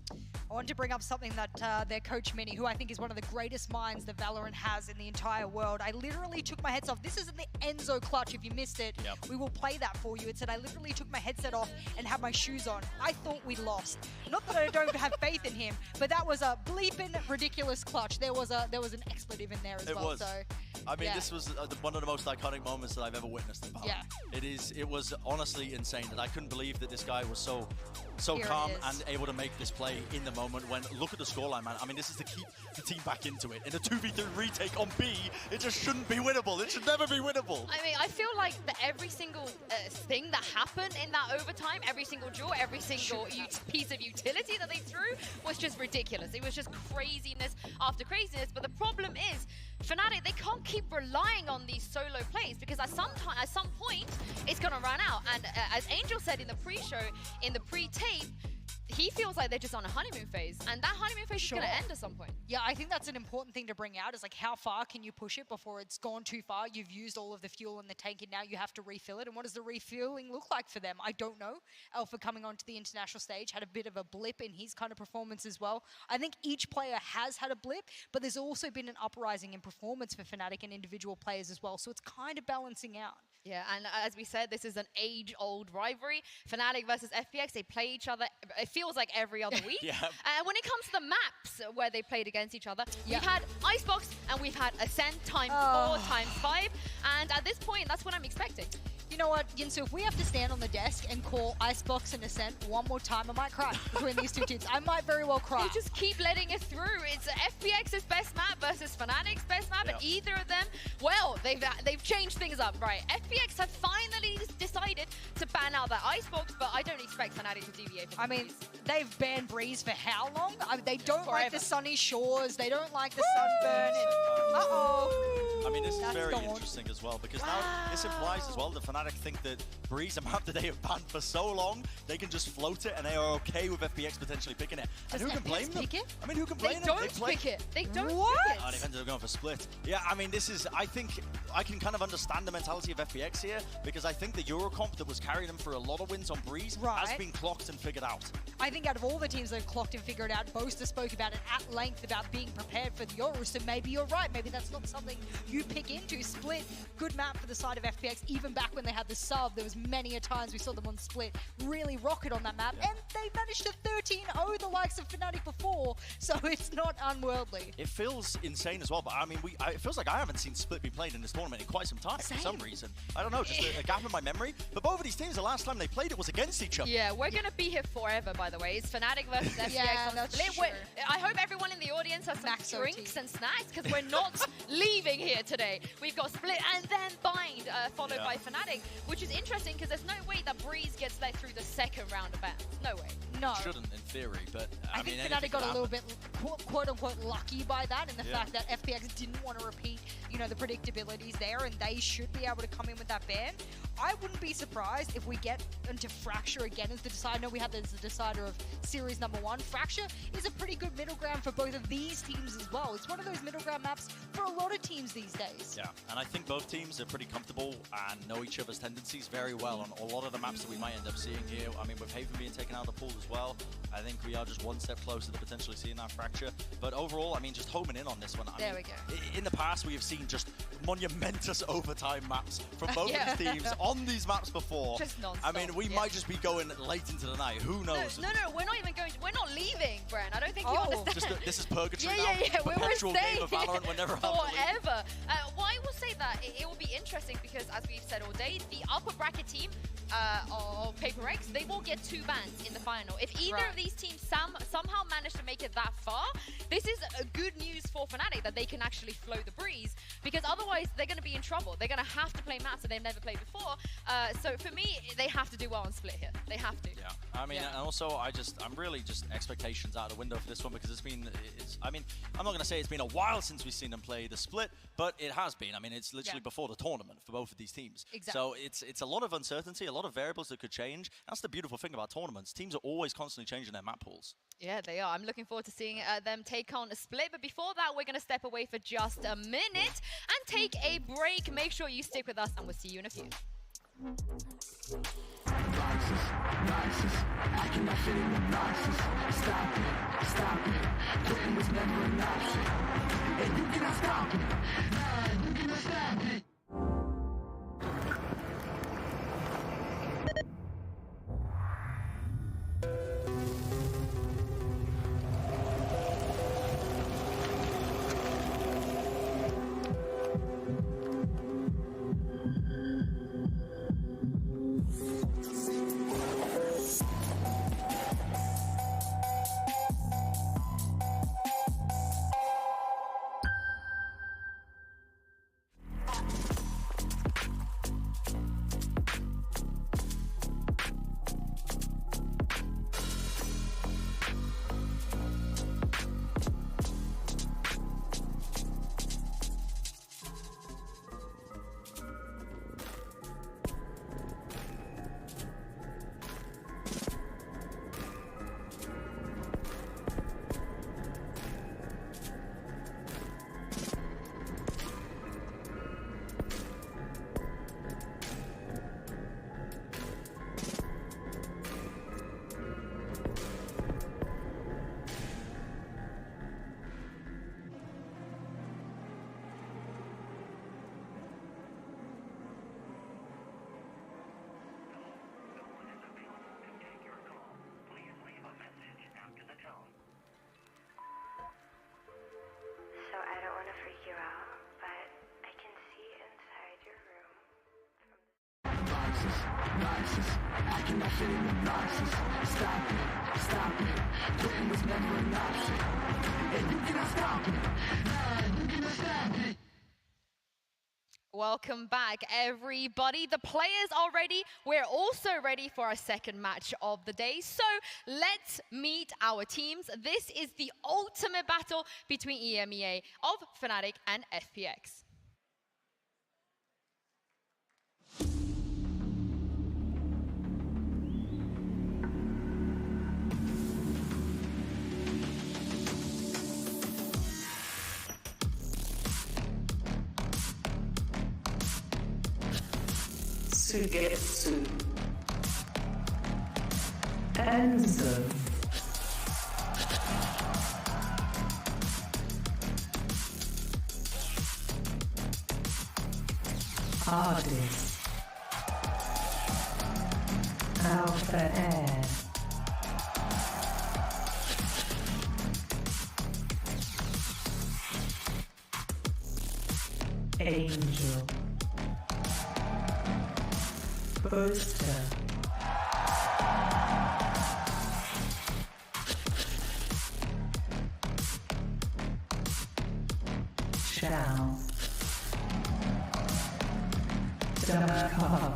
I want to bring up something that their coach Mini, who I think is one of the greatest minds that Valorant has in the entire world. I literally took my headset off. This isn't the Enzo clutch. If you missed it, we will play that for you. It said I literally took my headset off and had my shoes on. I thought we lost. Not that I don't have faith in him, but that was a bleeping ridiculous clutch. There was an expletive in there as well. Was. So, I mean, this was one of the most iconic moments that I've ever witnessed in Valorant. Yeah. It was honestly insane that I couldn't believe that this guy was so calm and able to make this play in the moment when, look at the scoreline, man. I mean, this is to keep the team back into it. In a 2v3 retake on B, it just shouldn't be winnable. It should never be winnable. I mean, I feel like that every single thing that happened in that overtime, every single draw, every single piece of utility that they threw was just ridiculous. It was just craziness after craziness. But the problem is, Fnatic, they can't keep relying on these solo plays because at some point, it's going to run out. And as Angel said in the pre-show, in the pre-tape, he feels like they're just on a honeymoon phase, and that honeymoon phase is going to end at some point. Yeah, I think that's an important thing to bring out, is like how far can you push it before it's gone too far? You've used all of the fuel in the tank, and now you have to refill it. And what does the refueling look like for them? I don't know. Alpha coming onto the international stage had a bit of a blip in his kind of performance as well. I think each player has had a blip, but there's also been an uprising in performance for Fnatic and individual players as well. So it's kind of balancing out. Yeah, and as we said, this is an age-old rivalry. Fnatic versus FPX, they play each other, it feels like every other week. And when it comes to the maps where they played against each other, we've had Icebox and we've had Ascent times 4 times 5. And at this point, that's what I'm expecting. You know what, Yinsu, if we have to stand on the desk and call Icebox and Ascent one more time, I might cry between these two teams. I might very well cry. You just keep letting it through. It's FPX's best map versus Fnatic's best map, and either of them, well, they've changed things up, right? FPX have finally decided to ban out their Icebox, but I don't expect Fnatic to deviate from they've banned Breeze for how long? They don't like the sunny shores. They don't like the sunburn. I mean, this is very interesting as well, because now this implies as well that Fnatic think that Breeze, a map that they have banned for so long, they can just float it and they are okay with FPX potentially picking it. And who can blame them? I mean, who can blame them? They don't pick it. They don't pick it. Oh, they ended up going for split. Yeah, I mean, this is, I think, I can kind of understand the mentality of FPX here, because I think the Eurocomp that was carrying them for a lot of wins on Breeze has been clocked and figured out. I think out of all the teams that have clocked and figured out, Boaster spoke about it at length about being prepared for the Euros, so maybe you're right. Maybe that's not something you pick into. Split, good map for the side of FPX. Even back when they had the sub, there was many a times we saw them on Split really rocket on that map, and they managed to 13-0 the likes of Fnatic before, so it's not unworldly. It feels insane as well, but I mean, it feels like I haven't seen Split be played in this tournament in quite some time for some reason. I don't know, just a gap in my memory, but both of these teams, the last time they played it was against each other. Yeah, we're going to be here forever, by the way. It's Fnatic versus FPX on Split. I hope everyone in the audience has some drinks and snacks, because we're not leaving here today. We've got Split and then Bind, followed by Fnatic, which is interesting because there's no way that Breeze gets let through the second round of bans. No way. No. Shouldn't, in theory, but I mean, Fnatic got a little bit quote-unquote lucky by that, and the fact that FPX didn't want to repeat, you know, the predictabilities there, and they should be able to come in with that ban. I wouldn't be surprised if we get into Fracture again as the decider. I know we have this as the decider of series number 1. Fracture is a pretty good middle ground for both of these teams as well. It's one of those middle ground maps for a lot of teams these days. Yeah, and I think both teams are pretty comfortable and know each other's tendencies very well on a lot of the maps that we might end up seeing here. I mean, with Haven being taken out of the pool as well, I think we are just one step closer to potentially seeing that Fracture. But overall, I mean, just homing in on this one. There we go. In the past, we have seen just monumentous overtime maps from both of these teams on these maps before. Just non-stop. I mean, we might just be going late into the night. Who knows? No, we're not even going. We're not leaving, Bren. I don't think you understand. This is purgatory now. Yeah. Perpetual We're game of VALORANT. We're never forever. Well, I will say that it will be interesting because, as we've said all day, the upper bracket team of Paper X, they will get 2 bans in the final. If either of these teams somehow manage to make it that far, this is good news for Fnatic that they can actually flow the Breeze, because otherwise they're going to be in trouble. They're going to have to play maps that they've never played before. So for me, they have to do well on Split here. They have to. Yeah, I mean, and also I'm really just expectations out of the window for this one, because I mean, I'm not going to say it's been a while since we've seen them play the Split, but it has been. I mean, it's literally before the tournament for both of these teams. Exactly. So it's a lot of uncertainty, a lot of variables that could change. That's the beautiful thing about tournaments. Teams are always constantly changing their map pools. Yeah, they are. I'm looking forward to seeing them take on a Split. But before that, we're going to step away for just a minute and take a break. Make sure you stick with us, and we'll see you in a few. I cannot fit in the boxes. Stop it. Quitting was never an option. And you cannot stop it. You cannot stop it. getting obnoxious. Stop it, stop it. Quitting was never an option. And you cannot stop me. Nah, you cannot stop me. Welcome back, everybody. The players are ready. We're also ready for our second match of the day. So let's meet our teams. This is the ultimate battle between EMEA of Fnatic and FPX. Sugetsu. Enzo. Ardis. Alpha Air. Angel. Booster. Shao. Dakar.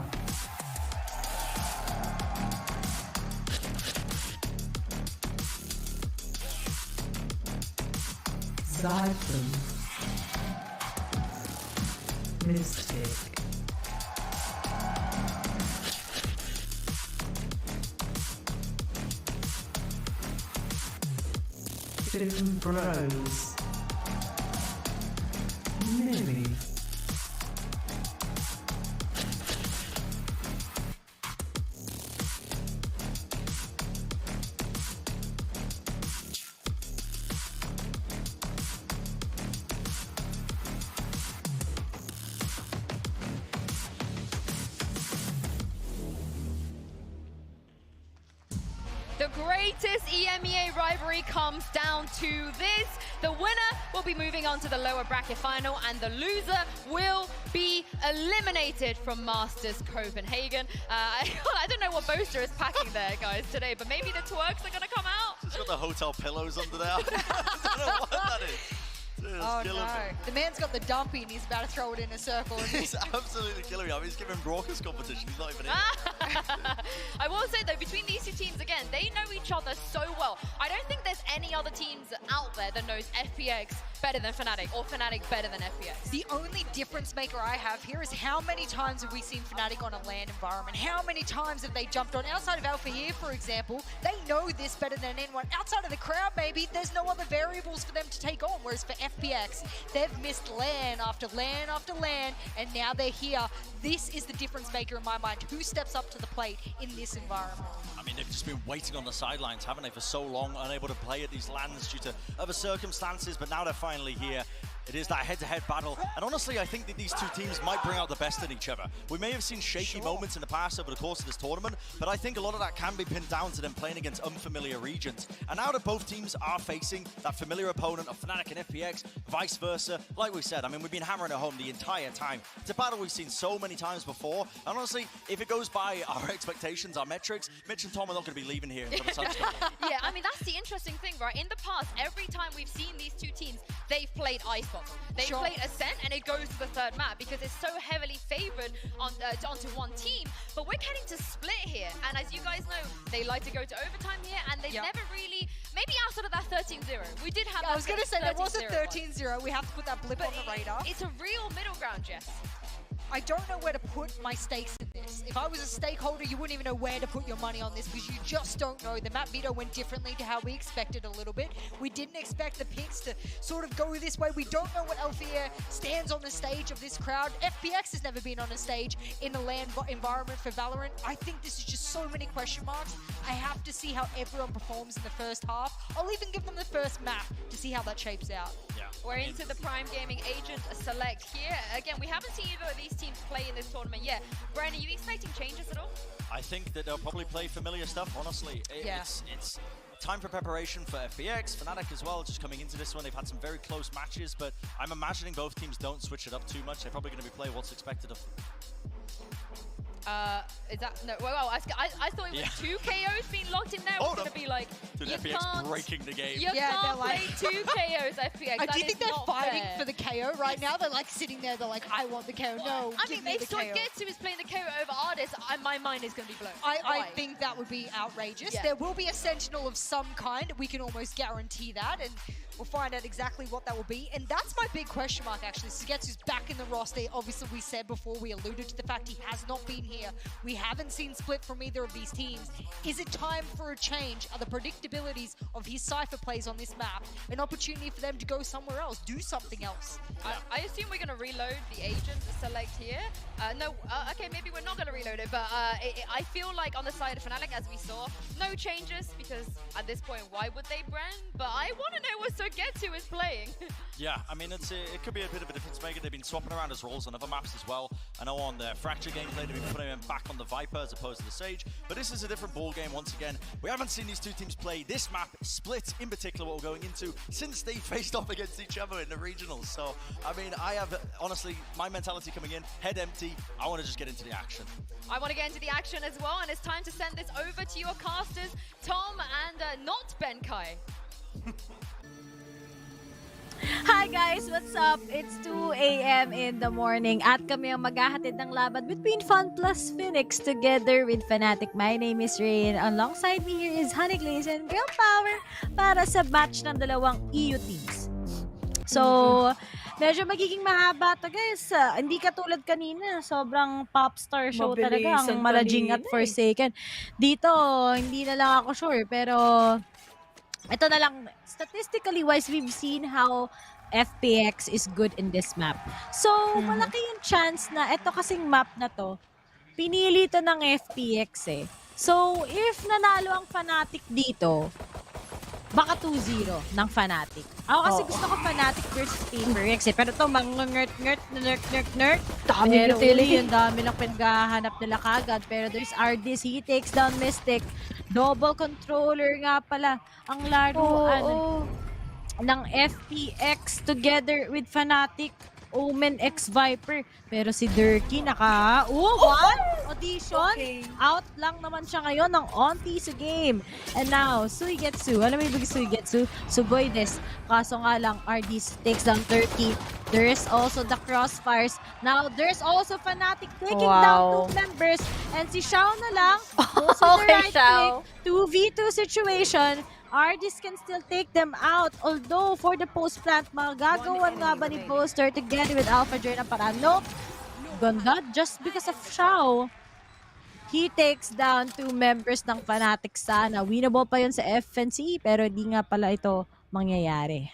Zyphon. Mystic. Different bros. Millie. The greatest EMEA rivalry comes down to this. The winner will be moving on to the lower bracket final, and the loser will be eliminated from Masters Copenhagen. I don't know what Boaster is packing there, guys, today, but maybe the twerks are going to come out. He's got the hotel pillows under there. I don't know what that is. Oh no, the man's got the dumpy and he's about to throw it in a circle. He's absolutely killing me. I mean, he's giving Raucous competition. He's not even in it. I will say though, between these two teams, again, they know each other so well. I don't think there's any other teams out there that knows FPX better than Fnatic or Fnatic better than FPX. The only difference maker I have here is how many times have we seen Fnatic on a LAN environment? How many times have they jumped on? Outside of Alpha here, for example, they know this better than anyone. Outside of the crowd, maybe, there's no other variables for them to take on, whereas for FPX, they've missed LAN after LAN after LAN, and now they're here. This is the difference maker in my mind. Who steps up to the plate in this environment? I mean, they've just been waiting on the sidelines, haven't they, for so long, unable to play at these lands due to other circumstances, but now they're finally here. It is that head-to-head battle, and honestly, I think that these two teams might bring out the best in each other. We may have seen shaky moments in the past over the course of this tournament, but I think a lot of that can be pinned down to them playing against unfamiliar regions. And now that both teams are facing that familiar opponent of Fnatic and FPX, vice versa, like we said, I mean, we've been hammering it home the entire time. It's a battle we've seen so many times before, and honestly, if it goes by our expectations, our metrics, Mitch and Tom are not going to be leaving here until the sun's coming. Yeah, I mean, that's the interesting thing, right? In the past, every time we've seen these two teams, they've played Icebox. They played Ascent, and it goes to the third map because it's so heavily favored on, onto one team. But we're getting to split here, and as you guys know, they like to go to overtime here, and they've never really, maybe outside of that 13-0. We did have I was going to say, there was a 13-0. 13-0. We have to put that blip on the radar. It's a real middle ground, Jess. I don't know where to put my stakes in this. If I was a stakeholder, you wouldn't even know where to put your money on this because you just don't know. The map veto went differently to how we expected a little bit. We didn't expect the picks to sort of go this way. We don't know what Althea stands on the stage of this crowd. FPX has never been on a stage in a LAN environment for Valorant. I think this is just so many question marks. I have to see how everyone performs in the first half. I'll even give them the first map to see how that shapes out. Yeah. We're into the Prime Gaming Agent select here. Again, we haven't seen either of these teams play in this tournament yet. Brian, are you expecting changes at all? I think that they'll probably play familiar stuff, honestly. It's time for preparation for FPX, Fnatic as well, just coming into this one. They've had some very close matches, but I'm imagining both teams don't switch it up too much. They're probably going to be playing what's expected of them. Is that no? Well, I thought it was 2 KOs being locked in there. It was gonna be like Dude, you FPX can't breaking the game. You can't play 2 KOs, FPX. I do think they're fighting fair. for the KO right now. They're like sitting there. They're like, I want the KO. No, I give mean, me if the KO. Getsu is playing the KO over Ardis, my mind is gonna be blown. I Why? think that would be outrageous. Yeah. There will be a Sentinel of some kind. We can almost guarantee that, and we'll find out exactly what that will be. And that's my big question mark, actually. Sugetsu's back in the roster. Obviously, we said before, we alluded to the fact he has not been here. We haven't seen split from either of these teams. Is it time for a change? Are the predictabilities of his Cypher plays on this map an opportunity for them to go somewhere else, do something else? I assume we're gonna reload the agent to select here. Okay, maybe we're not gonna reload it, but I feel like on the side of Fnatic, as we saw, no changes, because at this point, why would they brand? But I want to know what Sugetsu is playing. Yeah, I mean, it could be a bit of a difference maker. They've been swapping around his roles on other maps as well. I know on the Fracture gameplay, they've been putting him back on the Viper as opposed to the Sage, but this is a different ball game once again. We haven't seen these two teams play this map, Split in particular, what we're going into, since they faced off against each other in the regionals. So, I mean, I have, honestly, my mentality coming in, head empty, I want to just get into the action. I want to get into the action as well, and it's time to send this over to your casters, Tom and not Benkai. Hi guys, what's up? It's 2 a.m. in the morning at kami ang maghahatid ng laban between Fun plus Phoenix together with Fnatic. My name is Rain. Alongside me here is Honey Glaze and Girl Power para sa match ng dalawang EU teams. So, medyo magiging mahaba to guys. Hindi katulad kanina, sobrang pop star show talaga ang Malajing at Forsaken. Dito, hindi na lang ako sure, pero ito na lang, statistically wise, we've seen how FPX is good in this map. So, malaki yung chance na ito kasing map na to, pinili to ng FPX eh. So, if nanalo ang Fnatic dito, baka 2-0 ng Fnatic. Ako kasi gusto ko Fnatic versus PPGL eh. Pero ito, mga nerd. Dami utility. Ang dami lang pinaghahanap nila kagad. Pero there's Ardis, he takes down Mystic. Double controller nga pala ang laruan ng FPX together with Fnatic. Omen X Viper. Pero si Durkee audition. Okay. Out lang naman siya ngayon ng onti sa game. And now, Suigetsu. Alam mo yung Suigetsu? Sugoides. Kaso nga lang, Ardis takes down Durkee. There is also the crossfires. Now, there's also Fnatic taking down 2 members. And si Xiao na lang. Goes with the right click. 2v2 situation. Ardis can still take them out. Although, for the post-plant, magagawan nga ba ni Poster together with Alpha Joy na parang nope. Ganda, just because of Xiao. He takes down 2 members ng Fnatic sana. Winnable pa yun sa FNC, pero di nga pala ito mangyayari.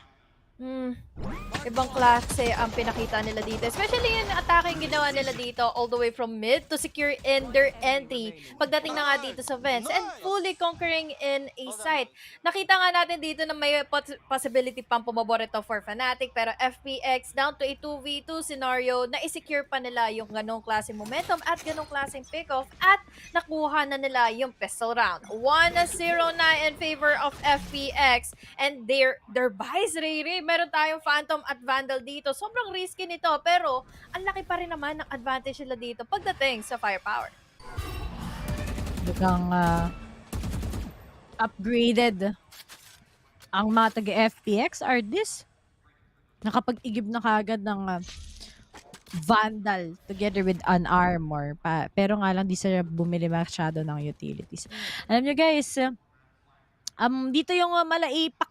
Ibang klase ang pinakita nila dito. Especially yung attacking ginawa nila dito all the way from mid to secure in their entry. Pagdating na nga dito sa vents and fully conquering in a site. Nakita nga natin dito na may possibility pang pumabor ito for Fnatic, pero FPX down to a 2v2 scenario na i-secure pa nila yung ganong klase momentum at ganong klaseng pick-off at nakuha na nila yung pistol round. 1-0 na in favor of FPX and their buys, Riri. Meron tayong Phantom at Vandal dito. Sobrang risky nito, pero ang laki pa rin naman ng advantage nila dito pagdating sa firepower. Biglang upgraded ang mga taga-FPX Ardis. Nakapag-igib na kagad ng Vandal together with an armor. Pero nga lang di sila bumili masyado ng utilities. Alam nyo guys, dito yung malaipak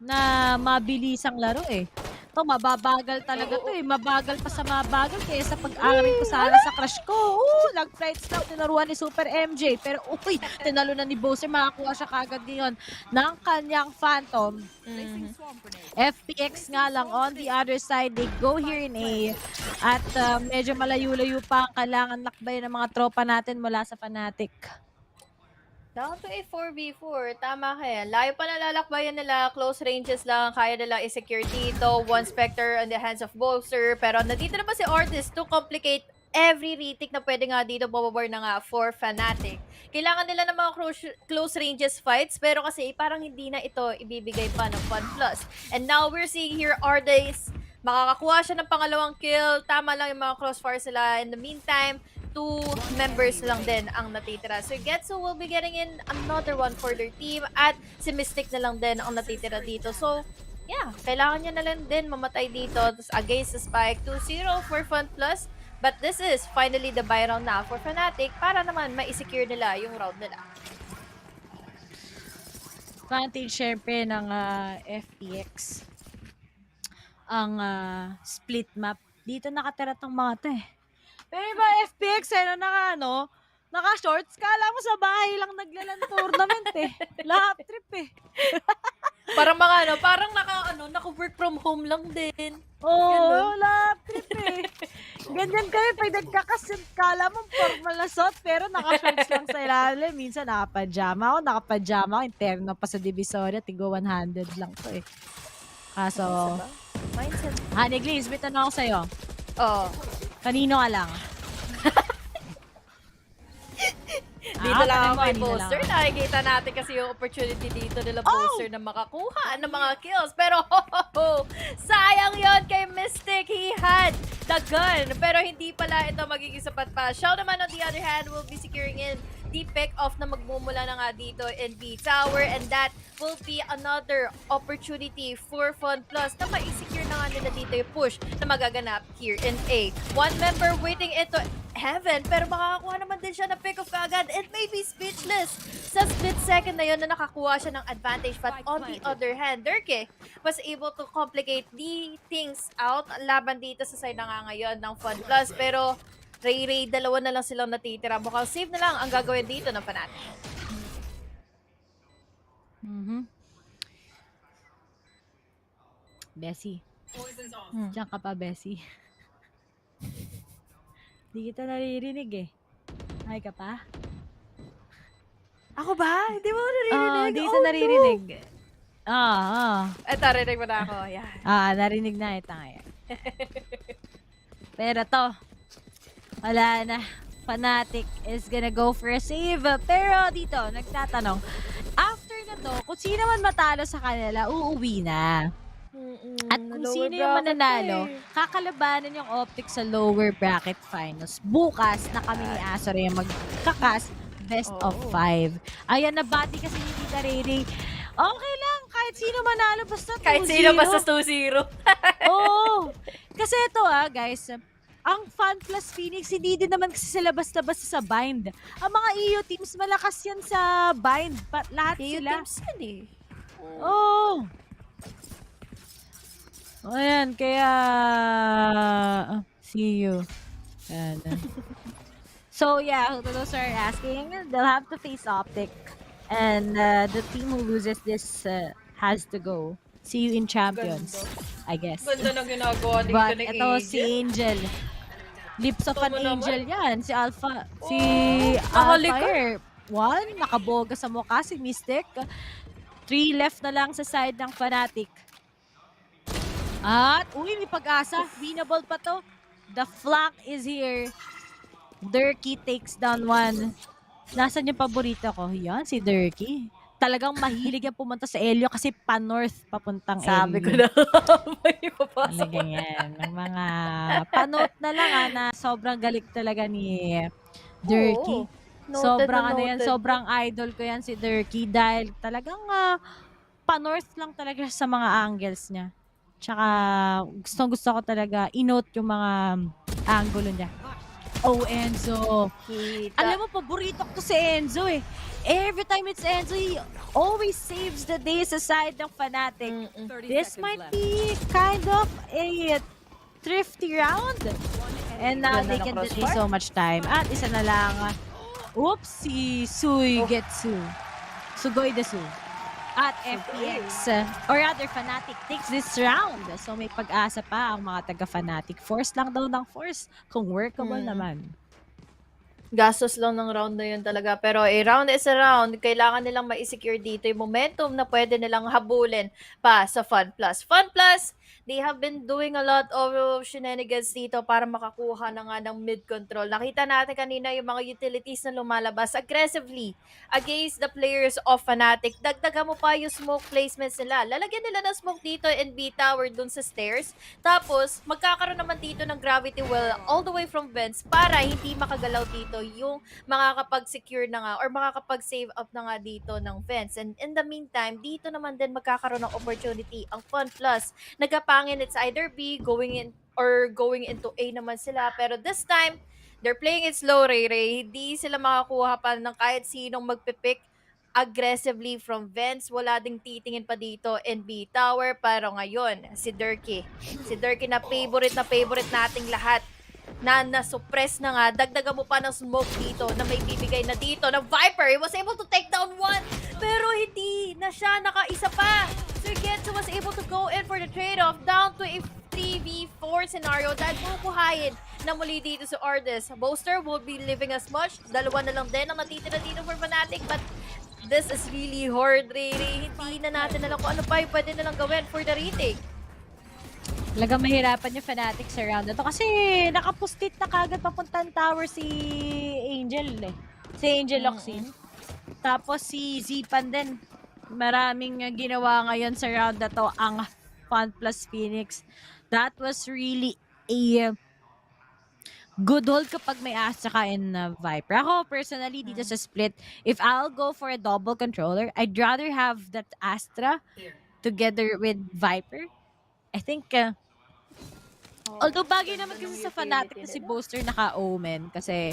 na mabilis ang laro Ito, mababagal talaga to Mabagal pa sa mabagal kaya sa pag-amin ko sana sa crush ko. Nag-flight scout, nilaruan ni Super MJ. Pero tinalo na ni Bowser. Makakuha siya kagad ngayon ng kanyang Phantom. FPX nga lang on the other side. They go here in A. At medyo malayo-layo pa ang kailangan lakbayan ng mga tropa natin mula sa Fnatic. Down to a 4v4. Tama kaya. Layo pa nalalakbayan nila. Close ranges lang. Kaya nila i-secure dito. 1 Spectre on the hands of Bowser. Pero nandito na pa si Ardis to complicate every retake na pwede nga dito bumabor na nga for Fnatic. Kailangan nila ng mga close ranges fights. Pero kasi parang hindi na ito ibibigay pa ng 1+. And now we're seeing here Ardis. Makakakuha siya ng pangalawang kill. Tama lang yung mga crossfires nila. In the meantime, 2 members lang din ang natitira. So Getsu will be getting in another one for their team at si Mystic na lang din ang natitira dito. So yeah, kailangan niya na lang din mamatay dito. Tapos against the Spike, 2-0 for Fun Plus. But this is finally the buy round na for Fnatic para naman ma-secure nila yung round nila. Advantage syempre ng FPX ang split map. Dito nakatira tong mga to eh. Pero iba FPX naka-shorts. Kala mo sa bahay lang naglalang tournament eh. Lap trip eh. Parang mga naka-work from home lang din. Oo, lap trip eh. Ganyan kayo, pag nagkakasit, kala mo formal na suot, pero naka-shorts lang sa ilalim. Minsan nakapajama ako, interno pa sa Divisoria, tigo 100 lang to eh. Kaso, mindset. Honey Glaze, may tanong ako sa'yo. Oo. Kanino ka lang? Dito lang ako kay Bolster. Nakikita natin kasi yung opportunity dito nila Bolster na makakuha ng mga kills. Pero sayang yon kay Mystic. He had the gun. Pero hindi pala ito magiging sapat pa. Xiao naman on the other hand will be securing in the pick-off na magmumula na nga dito in B Tower. And that will be another opportunity for Fun Plus na ma-secure na nga nila dito yung push na magaganap here in A. One member waiting into Heaven, pero makakakuha naman din siya na pick-off kaagad. It may be speechless sa split second na yun na nakakuha siya ng advantage. But on the other hand, Durke was able to complicate the things out laban dito sa side na nga ngayon ng Fun Plus. Pero Ray, dalawa na lang silang natitira. Mukhang save na lang ang gagawin dito ng Fnatic. Bessie. Diyan ka pa, Bessie. Di kita naririnig eh. Ay ka pa? Ako ba? Hindi mo naririnig? Dito naririnig. Eto, narinig mo na ako. Yan. Narinig na ito ngayon. Pero to, wala na. Fnatic is gonna go for a save. Pero dito, nagtatanong, after na to, kung sino man matalo sa kanila, uuwi na. At kung sino yung mananalo, kakalabanan yung OpTic sa lower bracket finals. Bukas na kami ni Azor yung magkakas best of 5. Ayan, nabati kasi ni Tita Riri. Okay lang, kahit sino manalo, basta 2-0. Kahit sino, basta 2-0. Oo. Kasi ito guys, ang Fun Plus Phoenix, hindi din naman kasi sila basta-basta sa bind. Ang mga EU teams, malakas yan sa bind. Lahat EU sila. teams yan eh. Oo. Ayan, kaya see you. Ayan. So yeah, those are asking, they'll have to face OpTic. And the team who loses this has to go. See you in Champions, I guess. Ganda na ginagawa dito But ni ito si Angel. Lips of an Angel yan. Si Alpha. Si Alpha 1, nakaboga sa mukha. Si Mystic. 3 left na lang sa side ng Fnatic. At, may pag-asa. Winnable pa to. The flank is here. Durkee takes down 1. Nasaan yung paborito ko? Yan, si Durkee. Talagang mahilig yan pumunta sa Elio kasi pa-north papuntang Elio. Sabi ko na, may papasok. Talaga yan. Ng mga pa-note na lang na sobrang galing talaga ni Durkee. Sobrang sobrang idol ko yan si Durkee dahil talagang pa-north lang talaga sa mga angles niya. Tsaka gusto ko talaga i-note yung mga angulo niya. Oh, Enzo. Alam mo, paborito ko si Enzo eh. Every time it's Enzo, he always saves the day sa side ng Fnatic. This might be kind of a thrifty round. And now they can delay so much time. At isa na lang. Oops, si Sui Getsu. Sugoi Desu. At FPX, or rather Fnatic takes this round. So may pag-asa pa ang mga taga-Fnatic. Force lang daw ng force kung workable naman. Gastos lang ng round na yun talaga. Pero a round is a round. Kailangan nilang ma-secure dito yung momentum na pwede nilang habulin pa sa Fun Plus. Fun Plus, they have been doing a lot of shenanigans dito para makakuha na nga ng mid-control. Nakita natin kanina yung mga utilities na lumalabas aggressively against the players of Fnatic. Dagdagan mo pa yung smoke placements nila. Lalagyan nila ng smoke dito in B tower dun sa stairs. Tapos, magkakaroon naman dito ng gravity well all the way from vents para hindi makagalaw dito yung makakapag-secure na nga or makakapag-save up na nga dito ng vents. And in the meantime, dito naman din magkakaroon ng opportunity ang Fun Plus. Nagapangin, it's either B, going in or going into A naman sila. Pero this time, they're playing it slow, Ray. Hindi sila makakuha pa ng kahit sinong magpipick aggressively from vents. Wala ding titingin pa dito in B tower. Pero ngayon, si Durkee. Si Durkee na favorite nating lahat. Na na-suppress na nga, dagdagan mo pa ng smoke dito na may bibigay na dito na Viper. He was able to take down one, pero hindi na siya nakaisa pa. So Getsu was able to go in for the trade-off down to a 3v4 scenario dahil bubuhayin na muli dito sa Ardis. Boaster will be living as much. Dalawa na lang din ang natitira dito for Fnatic, but this is really hard, really. Hindi na natin alam kung ano pa yung pwede nalang gawin for the retake. Talagang mahirapan yung Fnatic sa round na to kasi nakapustit na kagad papuntang tower si Angel eh. Si Angel Oxin. Tapos si Zipan din. Maraming ginawa ngayon sa round na to ang Fun plus Phoenix. That was really a good hold kapag may Astra ka in Viper. Ako personally dito sa split, if I'll go for a double controller, I'd rather have that Astra together with Viper. I think, although bagay naman kasi sa Fnatic na si Boaster naka-omen kasi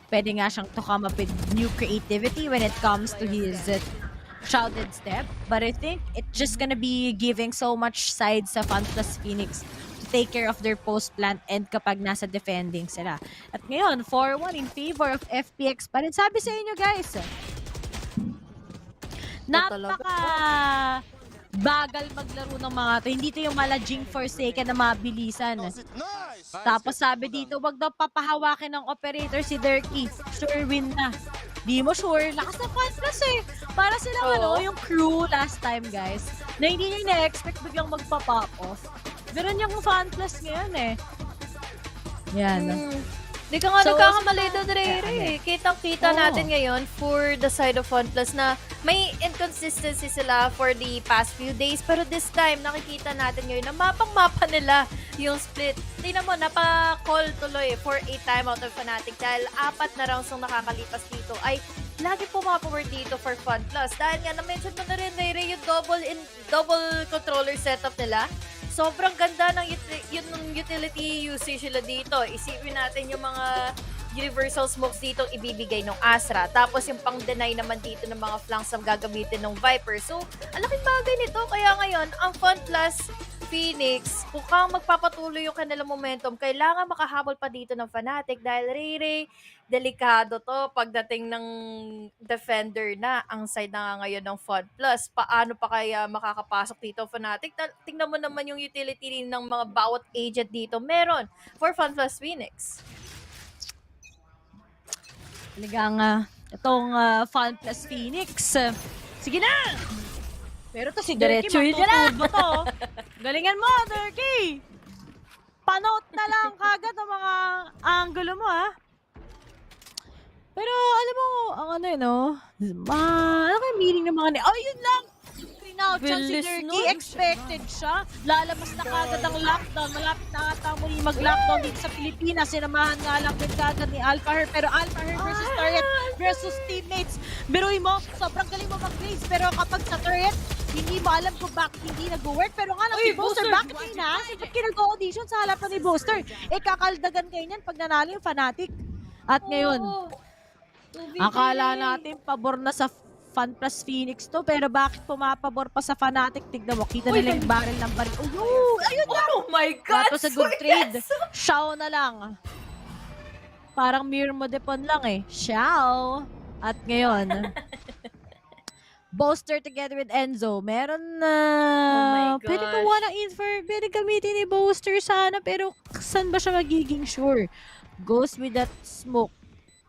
pwede nga siyang to come up with new creativity when it comes to his shrouded step. But I think it's just gonna be giving so much side sa Fun plus Phoenix to take care of their post-plant end kapag nasa defending sila. At ngayon, 4-1 in favor of FPX pa rin. Sabi sa inyo guys, napaka bagal maglaro ng mga to. Hindi to yung malajing Forsaken na mabilisan. Tapos sabi dito, wag daw papahawakin ng operator si Durkee. Sure win na. Di mo sure. Lakas ng Fun Plus eh. Para silang yung crew last time guys, na hindi nyo na-expect biglang magpa-pop off. Pero yung Fun Plus ngayon eh. Yan. Di ka nga nagkakamali doon, Ray. Kitang-kita natin ngayon for the side of Fun Plus na may inconsistency sila for the past few days. Pero this time, nakikita natin ngayon na mapang-mapa nila yung split. Tingnan mo, napa-call tuloy for a timeout of Fnatic dahil 4 na rounds ang nakakalipas dito ay lagi pumapower dito for Fun Plus. Dahil nga, na-mention mo na rin, Ray, yung double controller setup nila. Sobrang ganda ng utility usage nila dito. Isipin natin yung mga universal smokes dito ibibigay ng Astra. Tapos yung pang-deny naman dito ng mga flanks ang gagamitin ng Viper. So, ang laking bagay nito. Kaya ngayon, ang Fun Plus Phoenix, mukhang magpapatuloy yung kanilang momentum. Kailangan makahabol pa dito ng Fnatic dahil Ray, delikado to pagdating ng defender na ang side na ngayon ng Fun Plus. Paano pa kaya makakapasok dito Fnatic? Tingnan mo naman yung utility ng mga bawat agent dito meron for Fun Plus Phoenix. Talagang itong Fun Plus Phoenix. Sige na! Pero to si Durkee, matuturbo to. Galingan mo, Durkee! Panote na lang kagad ang mga angulo mo, ha? Pero, alam mo, ang ano yun, no? Ano kayo meaning ng mga oh, yun lang! Out siya si Durkee, expected siya. Lalabas na kagad ang lockdown. Malapit na ata muli mag-lockdown dito sa Pilipinas. Sinamahan nga lang din kagad ni Alpha Her. Pero Alpha Her versus Turret versus teammates. Biruin mo, sobrang galing mo mag-blaze. Pero kapag sa Turret, hindi mo alam kung bakit hindi nag-work. Pero nga lang si Boaster, bakit hindi nag-audition sa halapan ni Boaster? Eh, kakaldagan kayo niyan pag nanalo yung Fnatic. At ngayon, akala natin pabor na sa Fun Plus Phoenix to, pero bakit pumapabor pa sa Fnatic? Tignan mo, kita nila yung barrel ng baril. Ayun na! Oh my God! That was a good trade. Xiao na lang. Parang mirror mo depon lang eh. Xiao. At ngayon, Boaster together with Enzo. Meron na... pwede kuha ng infer. Pwede gamitin ni Boaster sana, pero saan ba siya magiging sure? Goes with that smoke.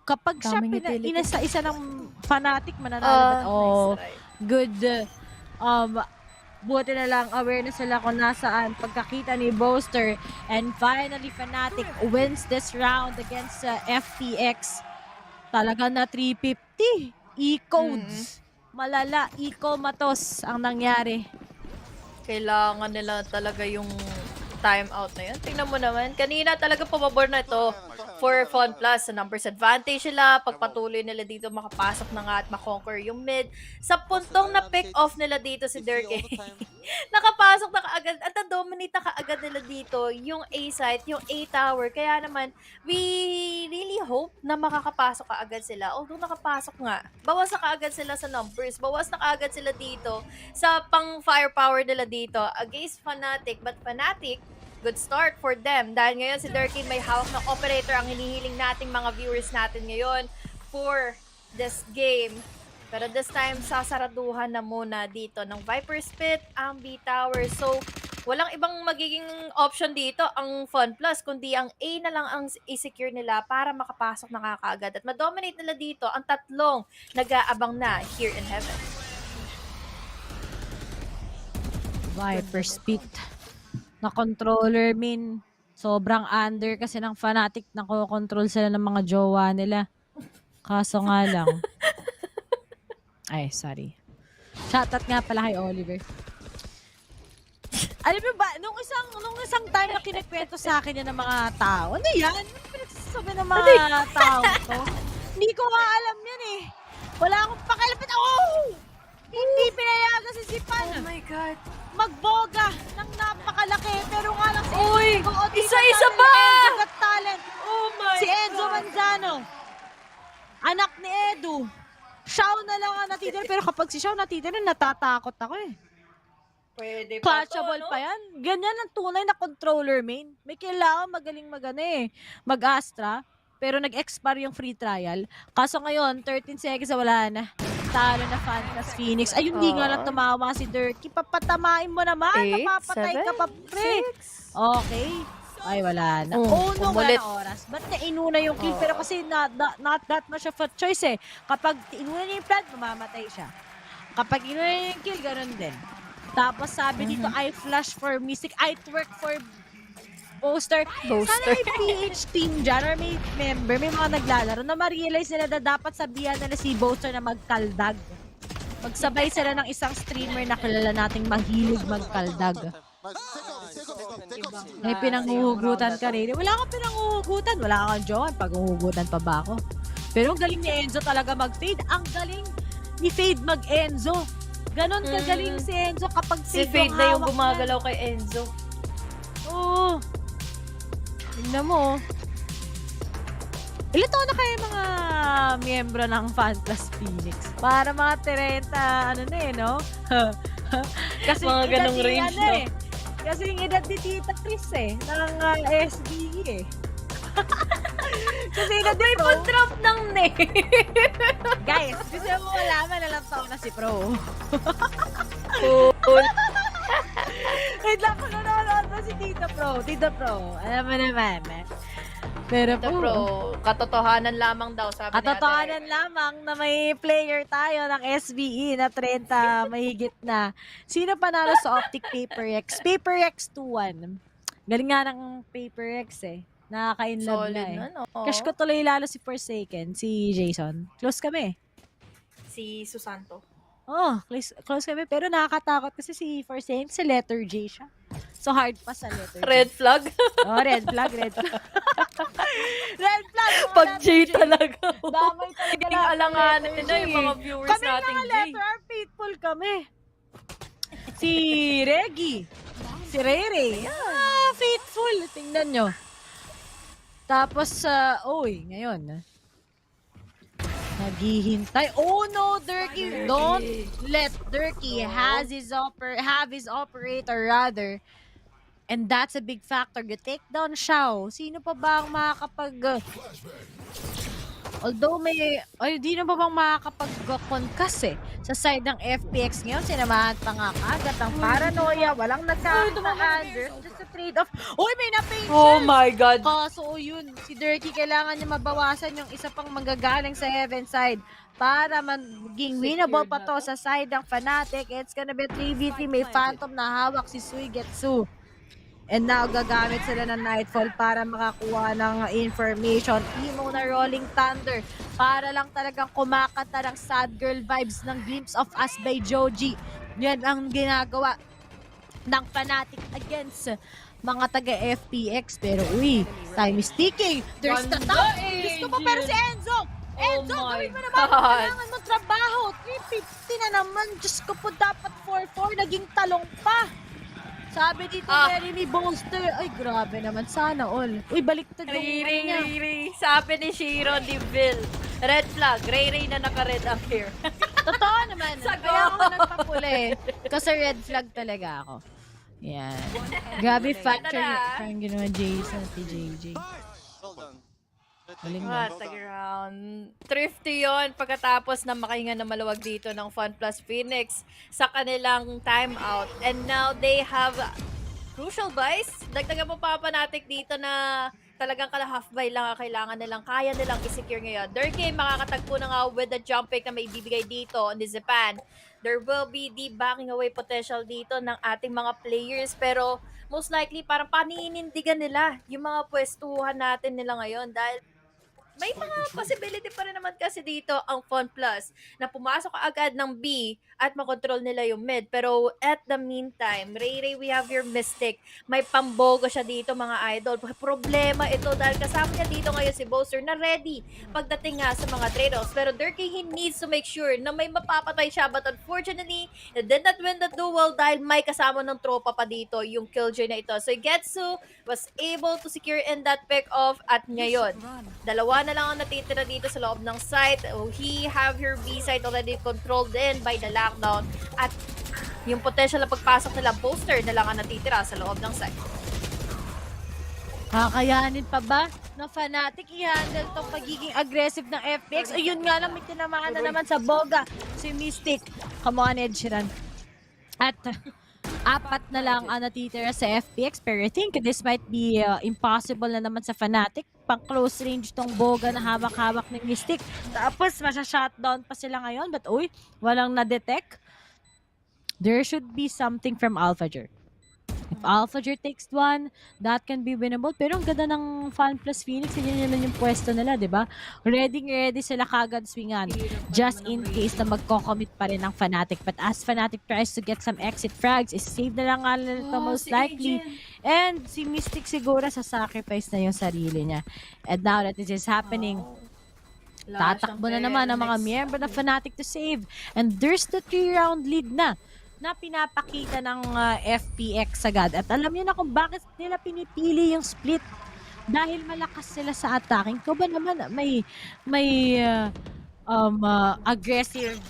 kapag siya Daming utility. inasa-isa ng Fnatic, mananalo. Oh, nice try. good. Buti na lang awareness sila kung nasaan pagkakita ni Boaster. And finally, Fnatic wins this round against FTX. Talaga na 350. E-codes. Malala, eco-matos ang nangyari. Kailangan nila talaga yung timeout na yun. Tingnan mo naman, kanina talaga pumabor na ito for Fun Plus. Sa numbers advantage sila, pagpatuloy nila dito makapasok na nga at makonquer yung mid. Sa puntong na pick off nila dito si Dirk, nakapasok na kaagad at na-dominate na kaagad nila dito yung A site, yung A tower. Kaya naman, we really hope na makakapasok kaagad sila. Although nakapasok nga, bawas na kaagad sila sa numbers, bawas na kaagad sila dito sa pang firepower nila dito against Fnatic. But Fnatic, good start for them. Dahil ngayon si Durkee may hawak ng operator ang hinihiling nating mga viewers natin ngayon for this game. Pero this time, sasaraduhan na muna dito ng Viper Spit ang B Tower. So, walang ibang magiging option dito ang Fun Plus, kundi ang A na lang ang i-secure nila para makapasok na kakaagad. At ma-dominate nila dito ang tatlong nag-aabang na here in heaven. Viper Spit na controller, sobrang under kasi ng Fnatic, nako-control sila ng mga jowa nila. Kaso nga lang. Ay, sorry. Shoutout nga pala kay Oliver. Alam mo ba, nung isang time na kinikwento sa akin yan ng mga tao, ano yan? Ano pinagsasabi ng mga tao to? Hindi ko nga alam yan eh. Wala akong pakialapit. Oh! Hindi pinayagan si Zipan. Oh my God. Magboga ng napakalaki. Pero nga lang si Uy! Enzo. Isa-isa ba? Enzo got talent. Oh my Si Enzo God. Manzano. Anak ni Edu. Xiao na lang ang natitira. Pero kapag si Xiao natitira, natatakot ako eh. Pwede pa to, Clutchable no? pa yan. Ganyan ang tunay na controller, main. May kailangan magaling mag-Astra. Pero nag-expire yung free trial. Kaso ngayon, 13 seconds wala na. Talo na Fantas Phoenix. Ay, hindi nga lang tumawa si Durkee. Papatamain mo naman. 8, Mapapatay ka pa, pre. 6. Okay. Ay, wala na. Uno nga na oras. Ba't na inuna yung kill? Pero kasi not that much of a choice eh. Kapag inuna niya yung plant, mamamatay siya. Kapag inuna niya yung kill, ganun din. Tapos sabi dito, I flash for Mystic. I twerk for Boaster. Sana may PH team dyan or may member, may mga naglalaro na ma-realize nila na dapat sabihan nila si Boaster na magkaldag. Magsabay sila ng isang streamer na kilala nating mahilig magkaldag. May pinanghuhugutan ka rin. Wala kang pinanghuhugutan. Wala kang jowa. Pag-huhugutan pa ba ako? Pero ang galing ni Enzo talaga mag-fade. Ang galing ni Fade mag-Enzo. Ganon kagaling si Enzo kapag Si Fade na yung gumagalaw kay Enzo. Oo. Tingnan mo. Ilan taon na kayo mga miyembro ng Fantas Phoenix? Para mga 30, ano na eh, no? Kasi mga ganong range, no? Eh. Kasi yung edad ni Tita Chris eh, ng SBE eh. Kasi edad ni Pro. Drop ng name. Guys, gusto mo malaman na lang taon na si Pro. Cool. Wait lang, kung nanonood mo si Tita Pro. Tita Pro, alam mo naman eh. Pero Tita Pro, katotohanan lamang daw, sabi katotohanan lamang na may player tayo ng SBE na 30 mahigit na. Sino panalo sa OpTic PaperX? PaperX 2-1. Galing nga ng PaperX eh. Nakaka-inlove na eh. Crush ko tuloy lalo si Forsaken, si Jason. Close kami. Si Susanto. Oh, close kami. Pero nakakatakot kasi si Forsaken, si letter J siya. So hard pa sa letter J. Red flag? Oh, red flag. Red flag. Pag J talaga. Damay talaga Yung alanganan na yung mga viewers kami nating mga J. letter R, faithful kami. Si Reggie. Si Rere. Faithful. Tingnan nyo. Tapos, ngayon. Naghihintay. Oh no, Durkee. Don't let Durkee have his operator rather. And that's a big factor. You take down Xiao. Sino pa ba ang makakapag... Although di na ba bang makakapag-concus sa side ng FPX ngayon, sinamahan pa nga kagat ang paranoia, walang nagkaka-under, just a trade-off. Uy, may na-paint Oh my God. Kaso yun, si Durkee kailangan niya mabawasan yung isa pang manggagaling sa Heaven side para maging winnable pa to sa side ng Fnatic. It's gonna be 3v3, may Phantom na hawak si Suigetsu. And now, gagamit sila ng Nightfall para makakuha ng information. Emo na Rolling Thunder para lang talagang kumakanta ng sad girl vibes ng Glimpse of Us by Joji. Yan ang ginagawa ng Fnatic against mga taga-FPX. Pero uy, time is ticking. There's the top. Gusto mo pero si Enzo! Enzo, gawin mo naman. Kailangan mo trabaho. 350 na naman. Diyos ko po, dapat 4-4. Naging talong pa. Sabi dito, Jeremy Bolster. Ay, grabe naman. Sana all. Uy, baliktad yung niya. Ray. Sabi ni Shiro Deville. Red flag. Ray na naka-red up here. Totoo naman. Kaya ako nagpapuli. Kasi red flag talaga ako. Yan. Grabe factor yung ginawa Jason at JJ. What a round. Thrifty yon pagkatapos na makahinga na maluwag dito ng Fun Plus Phoenix sa kanilang timeout. And now they have crucial buys. Dagdagan mo pa Fnatic dito na talagang half buy lang ang kailangan nilang, kaya nilang i-secure ngayon. Durkee makakatagpo na nga with the jump pick na may bibigay dito ni Zepan. There will be the backing away potential dito ng ating mga players, pero most likely parang paninindigan nila yung mga pwestuhan natin nila ngayon dahil may mga possibility pa rin naman kasi dito ang Fun Plus na pumasok agad ng B at makontrol nila yung mid. Pero at the meantime, Ray, we have your Mystic. May pambogo siya dito mga idol. Problema ito dahil kasama niya dito ngayon si Bowser na ready pagdating nga sa mga trade-offs. Pero Durkee, he needs to make sure na may mapapatay siya. But unfortunately, he did not win the duel dahil may kasama ng tropa pa dito yung killjoy na ito. So Getsu was able to secure in that pick-off at ngayon. Dalawa na lang ang natitira dito sa loob ng site. He have your B site already controlled in by the lockdown. At yung potential na pagpasok nila, Booster na lang ang natitira sa loob ng site. Kakayanin pa ba ng Fnatic i-handle tong pagiging aggressive ng FPX? O yun nga lang, may tinamaan na naman sa Boga si Mystic. Come on, Ed Sheeran. At apat na lang ang natitira sa FPX, pero I think this might be impossible na naman sa Fnatic. Pang close range tong Boga na hawak-hawak ng Mystic. Tapos masya-shutdown pa sila ngayon, but uy, walang na-detect. There should be something from Alphager. If Alphager takes one, that can be winnable. Pero ang ganda ng Fun Plus Phoenix, yun naman yung pwesto nila, di ba? Ready sila kagad swingan. Just in case na magko-commit pa rin ng Fnatic. But as Fnatic tries to get some exit frags, is-save na lang nga nila most likely. And si Mystic siguro sa sacrifice na yung sarili niya. And now that this is happening, tatakbo na naman ang mga miyembro ng Fnatic to save. And there's the 3-round lead na pinapakita ng FPX agad. At alam niyo na kung bakit nila pinipili yung split. Dahil malakas sila sa attacking. Ikaw ba naman may aggressive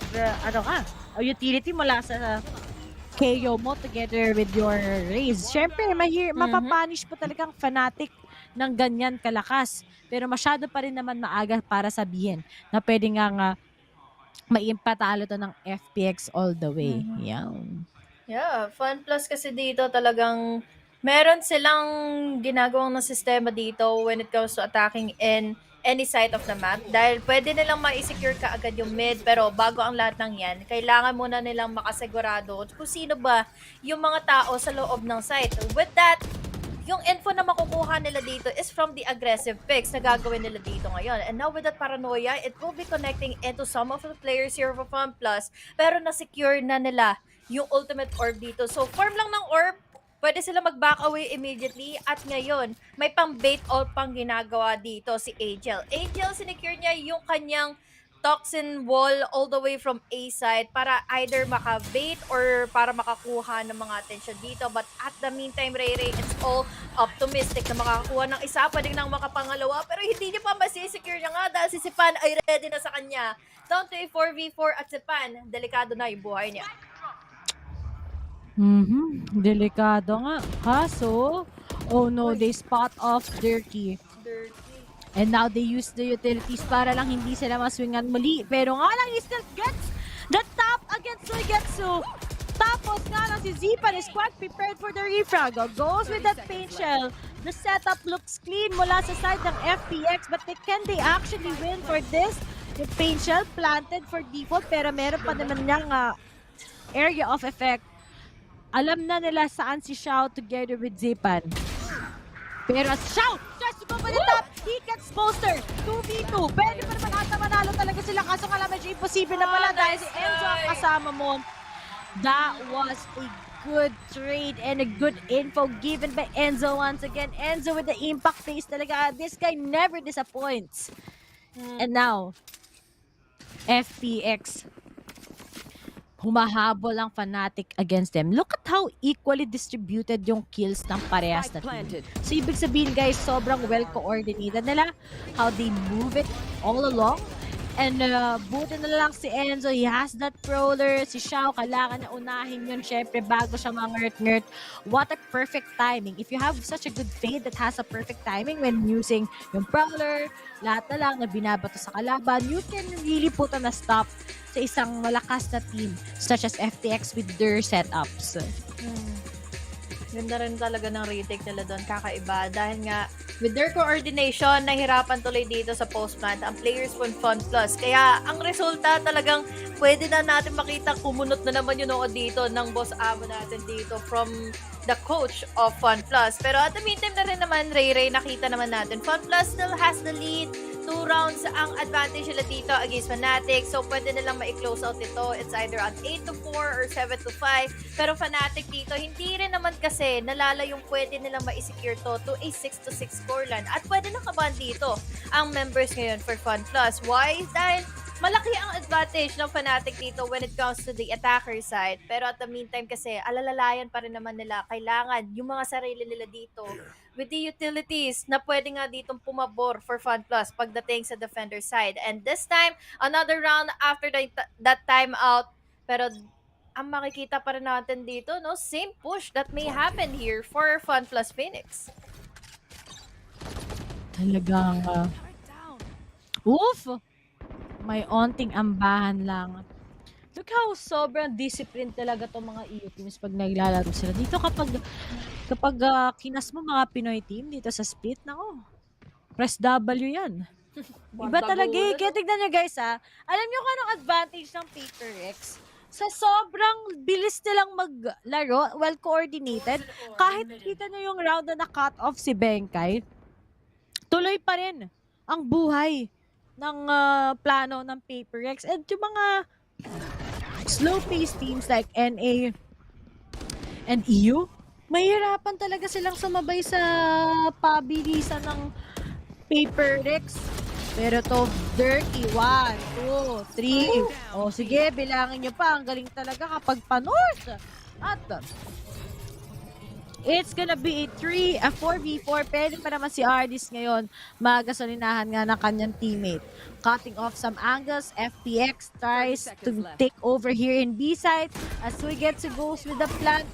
utility mula sa KO mo together with your Raze. Siyempre, mapapanish po talagang Fnatic ng ganyan kalakas. Pero masyado pa rin naman maaga para sabihin na pwede nga maimpatalo to ng FPX all the way. Yeah, Fun Plus kasi dito talagang meron silang ginagawang na sistema dito when it comes to attacking in any side of the map. Dahil pwede nilang ma-secure ka agad yung mid, pero bago ang lahat ng yan, kailangan muna nilang makasigurado kung sino ba yung mga tao sa loob ng site. With that, yung info na makukuha nila dito is from the aggressive picks na gagawin nila dito ngayon. And now with that paranoia, it will be connecting into some of the players here for Fun Plus, pero na-secure na nila yung ultimate orb dito. So farm lang ng orb, pwede sila mag-back away immediately. At ngayon, may pang-bait all pang ginagawa dito si Angel. Angel, sinecure niya yung kanyang toxin wall all the way from A side para either maka-bait or para makakuha ng mga attention dito. But at the meantime, Ray, it's all optimistic na makakakuha ng isa, pwedeng nang makapangalawa, pero hindi niya pa masisecure niya nga dahil si Zepan ay ready na sa kanya. Down to a 4v4 at Zepan, delikado na yung buhay niya. Delikado nga. Kaso, oh no, they spot off Durkee. And now they use the utilities para lang hindi sila maswingan muli. Pero nga lang, he still gets the top against Suigetsu. Tapos nga lang si Zipan is quite prepared for the refrag. Goes with that paint shell. The setup looks clean mula sa side ng FPX, but can they actually win for this? Yung paint shell planted for default, pero meron pa naman niyang area of effect. Alam na nila saan si Xiao together with Zipan. Pero Xiao tries to go for the top. He gets poster. 2v2. Pwede pa naman ata manalo talaga sila. Kaso nga lang medyo imposible na pala dahil si Enzo ang kasama mo. That was a good trade and a good info given by Enzo once again. Enzo with the impact face talaga. This guy never disappoints. And now, FPX. Humahabol ang Fnatic against them. Look at how equally distributed yung kills ng parehas na team. So, ibig sabihin guys, sobrang well-coordinated nila. How they move it all along. And buti na lang si Enzo, he has that prowler. Si Xiao, kailangan na unahin yun syempre bago siya mga-ngert-ngert. What a perfect timing. If you have such a good fade that has a perfect timing when using yung prowler, lahat na lang na binabato sa kalaban, you can really put on a stop sa isang malakas na team such as FTX with their setups. Ganda rin talaga ng retake nila doon, kakaiba. Dahil nga, with their coordination, nahirapan tuloy dito sa post-plant ang players from Fun Plus. Kaya, ang resulta talagang pwede na natin makita kumunot na naman yung noo dito ng boss amo natin dito from the coach of Fun Plus. Pero at the meantime na rin naman, Ray, nakita naman natin, Fun Plus still has the lead. 2 rounds ang advantage nila dito against Fnatic. So, pwede nilang ma-close out ito. It's either at 8-4 or 7-5. Pero Fnatic dito, hindi rin naman kasi nalala yung pwede nilang ma-secure to a 6-6 scoreline. At pwede nakaban dito ang members ngayon for Fun Plus. Why? Dahil malaki ang advantage ng Fnatic dito when it comes to the attacker side. Pero at the meantime kasi, alalalayan pa rin naman nila. Kailangan yung mga sarili nila dito with the utilities na pwede nga ditong pumabor for Fun Plus pagdating sa defender side. And this time, another round after that timeout. Pero ang makikita pa rin natin dito, no, same push that may happen here for Fun Plus Phoenix. Talagang, oof! May onting ambahan lang. Look how sobrang disciplined talaga itong mga EU teams pag naglalaro sila. Dito kapag kinas mo mga Pinoy team dito sa split, nako, press W yan. Iba talaga eh. Kaya tignan nyo guys ha, alam nyo kung anong advantage ng Paper X? Sa sobrang bilis nilang maglaro, well-coordinated, kahit kita nyo yung round na na-cut off si Benkay, tuloy pa rin ang buhay ng plano ng Paper X. And yung mga slow-paced teams like NA and EU, mahirapan talaga silang sumabay sa pabilisan ng Paper X. Pero to, Dirty, 1, 2, 3. O sige, bilangin nyo pa. Ang galing talaga kapag pa-north. At it's gonna be a 4v4. Pwede pa naman si Ardis ngayon magasolinahan nga ng kanyang teammate. Cutting off some angles. FPX tries to take over here in B-side as Suigetsu goes with the plant.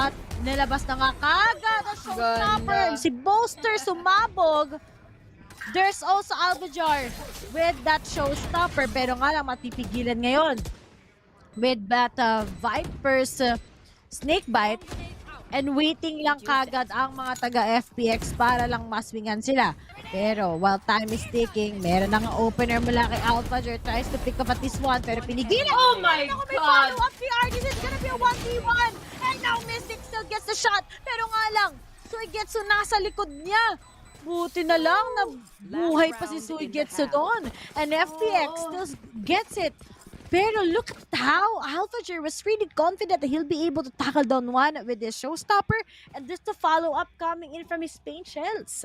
At nilabas na nga kagad ang showstopper. Si Boaster sumabog. There's also Albajar with that showstopper. Pero nga lang matipigilan ngayon with that Viper's snakebite. And waiting lang kagad ang mga taga-FPX para lang maswingan sila. Pero while time is ticking, meron nang opener mula kay Alphager. Tries to pick up at this one, pero pinigilan. Oh my God! May follow-up PR. This is gonna be a 1v1. And now Mystic still gets the shot. Pero nga lang, Suigetsu nasa likod niya. Buti na lang na buhay pa si Suigetsu doon. And FPX still gets it. Pero look at how Alphager was really confident that he'll be able to tackle down one with his showstopper and just the follow-up coming in from his paint shells.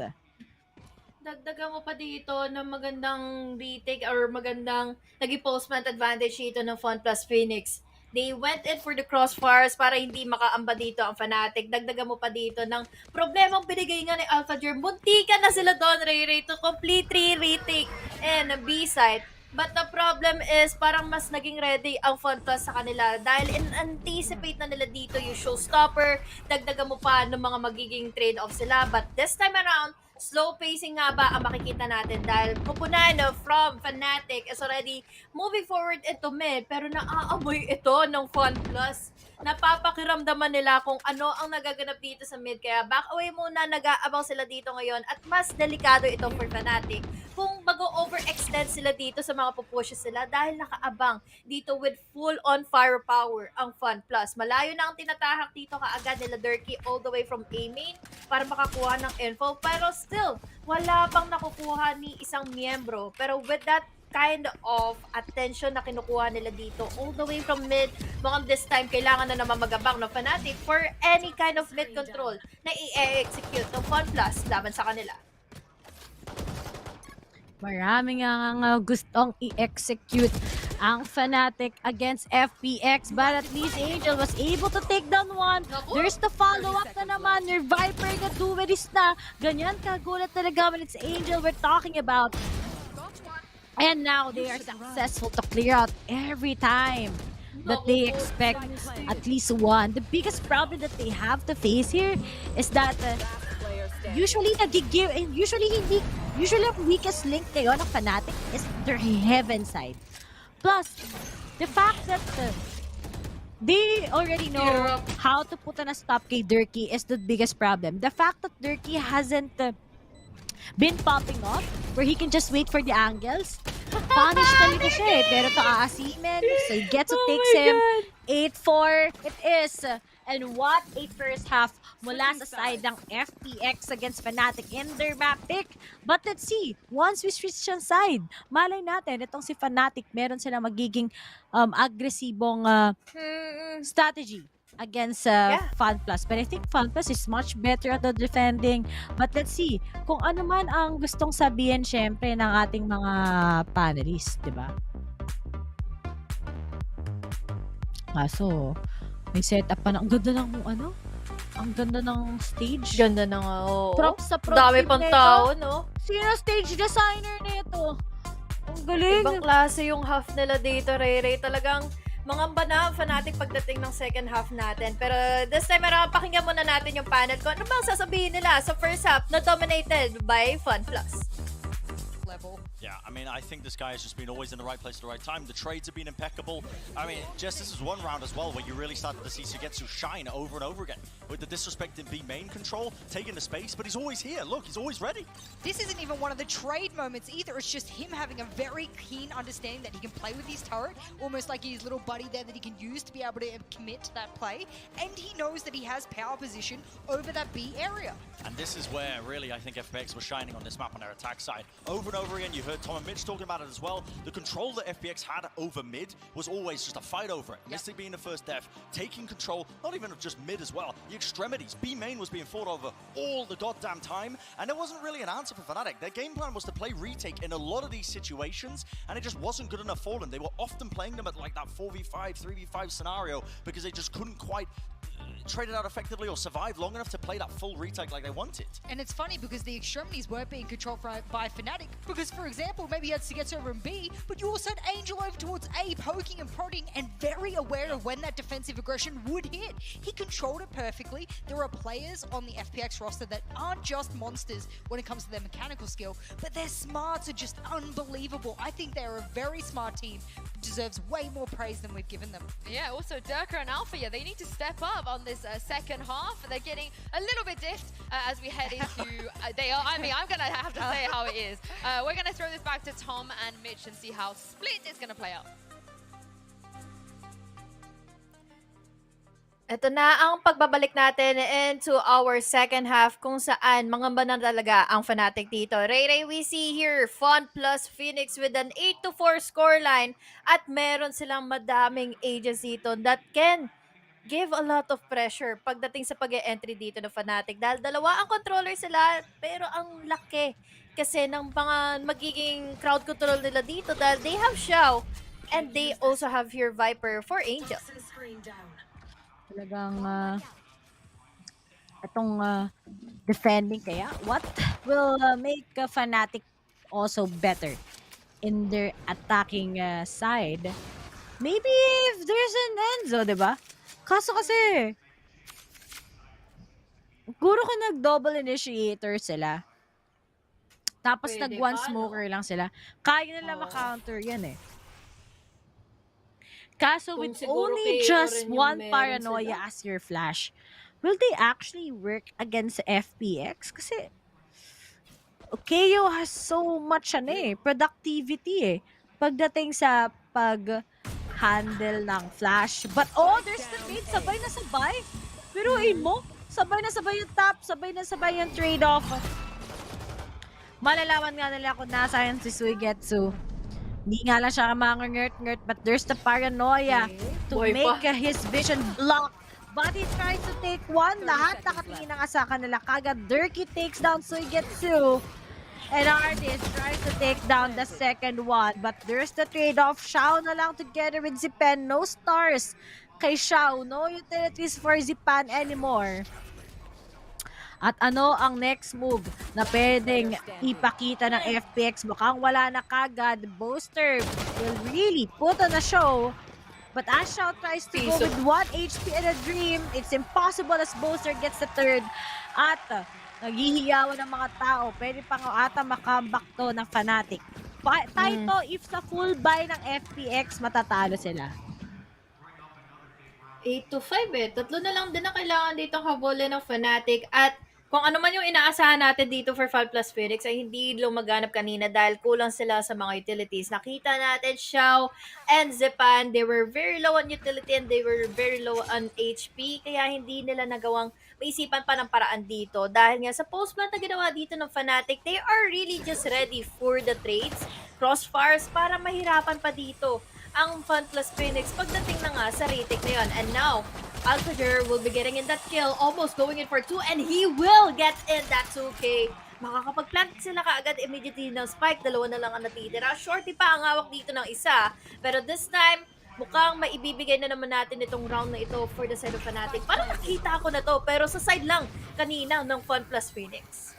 Dagdagan mo pa dito ng magandang retake or magandang naging postman advantage dito ng Fun Plus Phoenix. They went in for the crossfires para hindi makaamba dito ang Fnatic. Dagdagan mo pa dito ng problemang binigay nga ni Alphager. Muntikan na sila doon, Ray, to completely retake and B-side. But the problem is, parang mas naging ready ang Fun Plus sa kanila dahil in-anticipate na nila dito yung showstopper, dagdagan mo pa ng mga magiging trade-off sila. But this time around, slow pacing nga ba ang makikita natin dahil Copenhagen from Fnatic is already moving forward into mid pero naaamoy ito ng Fun Plus. Napapakiramdaman nila kung ano ang nagaganap dito sa mid kaya back away muna, nag-aabang sila dito ngayon at mas delikado ito for Fnatic kung mag-overextend sila dito sa mga pupushes sila dahil nakaabang dito with full-on firepower ang Fun Plus. Malayo na ang tinatahak dito kaagad nila Durkee all the way from A main para makakuha ng info pero still, wala pang nakukuha ni isang miyembro. Pero with that kind of attention na kinukuha nila dito all the way from mid, mukhang this time kailangan na naman magabang ng Fnatic for any kind of mid control na i-execute ng Fun Plus laban sa kanila. Maraming ang gustong i-execute ang Fnatic against FPX, but at least Angel was able to take down one. There's the follow-up na naman. Your Viper na duweris na. Ganyan kagulat talaga when it's Angel we're talking about. And now they are successful to clear out every time that they expect at least one. The biggest problem that they have to face here is that usually ang weakest link ngayon ng Fnatic is their heaven side. Plus, the fact that they already know how to put on a stop kay Durkee is the biggest problem. The fact that Durkee hasn't been popping off where he can just wait for the angles. Punish talaga siya eh. Pero to aasimin. So he gets what takes him. 8-4 it is. And what a first half mula sa side ng FPX against Fnatic in their map pick. But let's see, once we switch siya side, malay natin, itong si Fnatic, meron sila magiging agresibong strategy against Fun Plus. But I think Fun Plus is much better at the defending. But let's see kung ano man ang gustong sabihin syempre ng ating mga panelists, di ba? Kaso, may setup pa na. Ang ganda ng ano? Ang ganda ng stage. Ganda na nga, oo. Props sa props. Dami pang tao, no? Sino stage designer nito? Ang galing. Ibang klase yung half nila dito, Ray. Talagang mangamba na Fnatic pagdating ng second half natin. Pero this time around, pakinggan muna natin yung panel ko. Ano bang sasabihin nila sa first half na dominated by Fun Plus? Yeah, I mean, I think this guy has just been always in the right place at the right time. The trades have been impeccable. I mean, Jess, this is one round as well where you really started to see Sugetsu shine over and over again. With the disrespect in B main control, taking the space, but he's always here. Look, he's always ready. This isn't even one of the trade moments either. It's just him having a very keen understanding that he can play with his turret, almost like his little buddy there that he can use to be able to commit to that play. And he knows that he has power position over that B area. And this is where, really, I think FPX was shining on this map on their attack side. Over and over again, you heard Tom and Mitch talking about it as well. The control that FPX had over mid was always just a fight over it. Mystic being the first def, taking control, not even of just mid as well. The extremities, B main was being fought over all the goddamn time, and there wasn't really an answer for Fnatic. Their game plan was to play retake in a lot of these situations, and it just wasn't good enough for them. They were often playing them at like that 4v5, 3v5 scenario because they just couldn't quite trade it out effectively or survive long enough to play that full retake like they wanted. And it's funny because the extremities weren't being controlled by Fnatic because, for example, maybe he had Sugetsu over in B, but you also had Angel over towards A, poking and prodding and very aware of when that defensive aggression would hit. He controlled it perfectly. There are players on the FPX roster that aren't just monsters when it comes to their mechanical skill, but their smarts are just unbelievable. I think they're a very smart team, deserves way more praise than we've given them. Yeah, also Durka and Alpha, yeah, they need to step up on this second half. They're getting a little bit diffed as we head into... they are, I mean, I'm going to have to say how it is. We're going to throw this back to Tom and Mitch and see how Split is going to play out. Ito na ang pagbabalik natin into our second half kung saan mangamba na talaga ang Fnatic dito. Ray, we see here Fun Plus Phoenix with an 8-4 scoreline at meron silang madaming agents dito that can give a lot of pressure pagdating sa pag-e-entry dito ng Fnatic. Dahil dalawa ang controller sila pero ang laki kasi ng mga magiging crowd control nila dito dahil they have Xiao and they also have here Viper for Angel. Talagang itong defending kaya what will make Fnatic also better in their attacking side? Maybe if there's an Enzo, diba? Kaso kasi siguro kung nag-double initiator sila, Tapos Pwede nag-one pa, no? smoker lang sila. Kaya nila ma-counter yan eh. Kaso Kung with siguro only KO just rin yung one meron paranoia sila. as your flash, will they actually work against FPX? Kasi KO has so much productivity pagdating sa pag-handle ng flash. But there's the trade. Sabay na sabay. Biruin mo, sabay na sabay yung top, sabay na sabay yung trade-off. Malalaman nga nila kung nasaan si Suigetsu. Hindi nga lang siya ngert, but there's the paranoia to Boy make pa. his vision block. But he tries to take one. Lahat nakatingin na nga sa kanila. Kagad Durkee takes down Suigetsu. And Artist tries to take down the second one. But there's the trade-off. Xiao na lang together with Zipan. No stars kay Xiao. No utilities for Zipan anymore. At ano ang next move na pwedeng ipakita ng FPX? Mukhang wala na kagad. Boaster will really put on a show. But as Xiao tries to go with 1 HP and a dream, it's impossible as Boaster gets the third. At naghihiyawan ng mga tao. Pwede pa nga ata makambak to ng Fnatic. Taito, if sa full buy ng FPX, matatalo sila. 8-5 Tatlo na lang din ang kailangan ditong habulin ng Fnatic. At kung ano man yung inaasahan natin dito for FAL plus Phoenix ay hindi lumaganap kanina dahil kulang sila sa mga utilities. Nakita natin Xiao and Zipan, they were very low on utility and they were very low on HP. Kaya hindi nila nagawang maisipan pa ng paraan dito. Dahil nga sa post-plant na ginawa dito ng Fnatic, they are really just ready for the trades, crossfires, para mahirapan pa dito ang FAL plus Phoenix pagdating na nga sa retake na yun. And now, Altair will be getting in that kill, almost going in for 2, and he will get in. That's okay. Makakapag-plant sila kaagad immediately ng spike. Dalawa na lang ang natitira. Shorty pa ang hawak dito ng isa. Pero this time, mukhang maibibigay na naman natin itong round na ito for the side of Fnatic. Parang nakita ko na to, pero sa side lang kanina ng FAL plus Phoenix.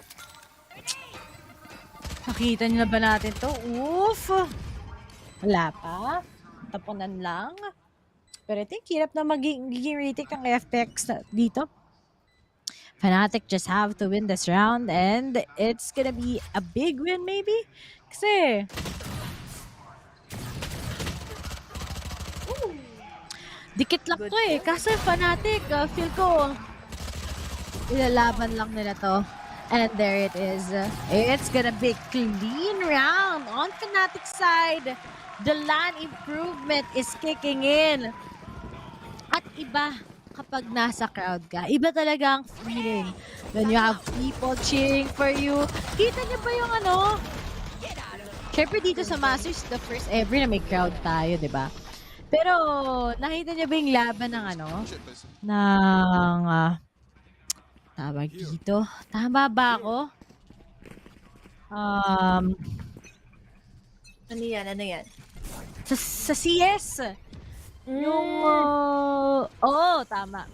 Nakita niyo na ba natin to? Oof! Wala pa. Tapunan lang. Pero I think hirap na magiging retake ng FPX dito. Fnatic just have to win this round and it's gonna be a big win maybe. Kasi dikit lang to eh. Kaso Fnatic, feel ko ilalaban lang nila to. And there it is. It's gonna be clean round on Fnatic side. The land improvement is kicking in. At iba kapag nasa crowd ka. Iba talaga ang feeling. When you have people cheering for you. Kita niyo ba yung ano? Siyempre dito sa Masters, the first ever na may crowd tayo, di ba? Pero nakita niyo ba yung laban ng ano? Ng tawag dito. Tama ba ako? Ano yan? Ano yan? Sa CS. Yung, tama.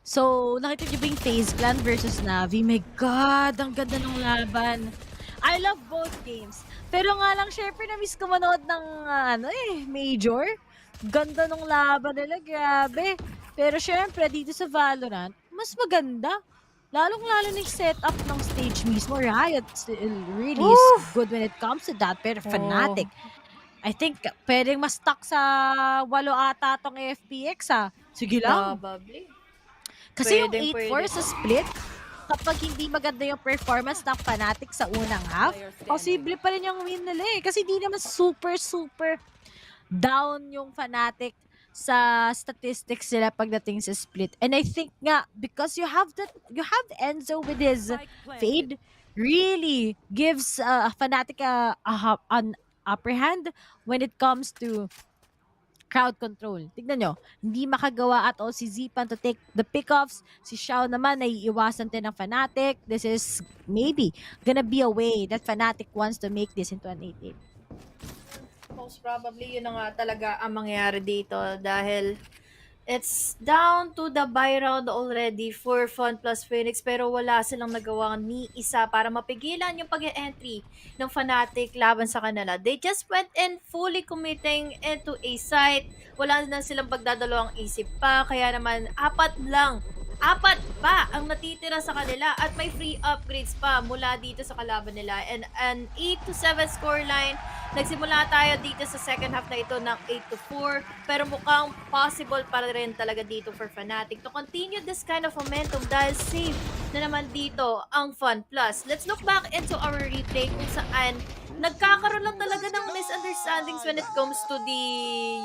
So, nakita niyo ba yung FaZe Clan versus Navi? My God, ang ganda ng laban. I love both games. Pero nga lang, syempre, na-miss ko manood ng, Major. Ganda ng laban nila, grabe. Pero syempre, dito sa Valorant, mas maganda. Lalong-lalo na yung setup ng stage mismo. Riot really is good when it comes to that. Pero Fnatic, I think pwedeng mas stuck sa 8 ata tong FPX Sige lang. Probably. Kasi yung 8-4 sa split, kapag hindi maganda yung performance ng Fnatic sa unang half, posible pa rin yung win nila eh. Kasi di naman super down yung Fnatic sa statistics nila pagdating sa split. And I think nga, because you have Enzo with his fade, really gives Fnatic an upper hand when it comes to crowd control. Tignan nyo, hindi makagawa at all si Zipan to take the pickoffs. Si Xiao naman, naiiwasan din ng Fnatic. This is maybe gonna be a way that Fnatic wants to make this into an 8-8. Most probably, yun na nga talaga ang mangyayari dito dahil it's down to the buy round already for FAL plus Phoenix pero wala silang nagawa ni isa para mapigilan yung pag-entry ng Fnatic laban sa kanila. They just went in fully committing into a site. Wala na silang pagdadalawang isip pa kaya naman apat 4 pa ang natitira sa kanila at may free upgrades pa mula dito sa kalaban nila. And an 8-7 scoreline. Nagsimula tayo dito sa second half na ito ng 8-4 pero mukhang possible pa rin talaga dito for Fnatic to continue this kind of momentum dahil safe na naman dito ang Fun Plus. Let's look back into our replay kung saan nagkakaroon lang talaga ng misunderstandings when it comes to the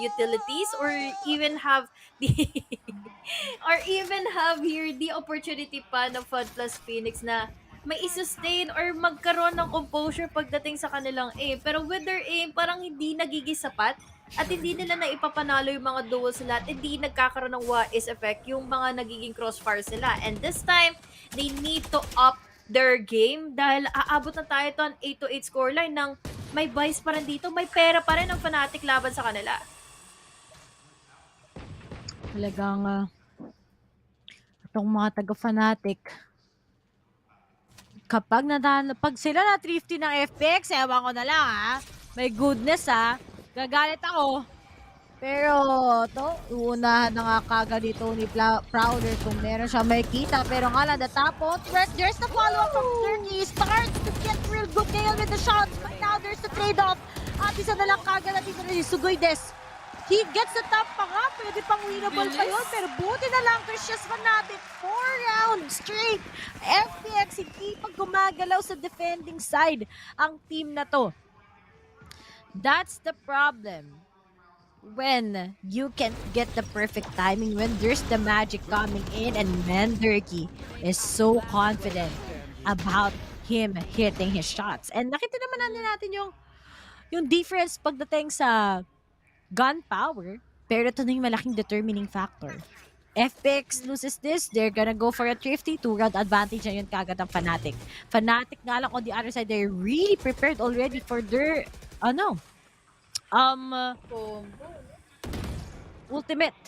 utilities or even have the or even have here the opportunity pa ng Fun Plus Phoenix na may i-sustain or magkaroon ng composure pagdating sa kanilang aim. Pero with their aim, parang hindi nagiging sapat at hindi nila na ipapanalo yung mga duels nila at hindi nagkakaroon ng what-is effect yung mga nagiging crossfires nila. And this time, they need to up their game dahil aabot na tayo to ang 8-8 scoreline ng may buys pa rin dito, may pera pa rin ang Fnatic laban sa kanila. Talagang itong mga taga-Fnatic, kapag pag sila na thrifty ng FPX, ewan ko na lang my goodness gagalit ako. Pero to, uunahan na nga kagad dito ni Prowler kung meron siya may kita. Pero nga lang, the top out, there's the follow-up from Turkey. Starts to get real good nail with the shots. But now there's the trade-off. At isa na lang kagad na dito si Sugoydes. He gets the top pa nga. Pwede pang winnable pa yun. Pero buti na lang, there's just Fnatic 4 rounds straight. FPX hindi pag gumagalaw sa defending side ang team na to. That's the problem. When you can get the perfect timing, when there's the magic coming in, and Manderky is so confident about him hitting his shots. And nakita naman natin yung difference pagdating sa gunpowder, pero ito na yung malaking determining factor. FPX loses this, they're gonna go for a thrifty, 2-round advantage na yun kagad ang Fnatic. Fnatic nga lang on the other side, they're really prepared already for their, ultimate.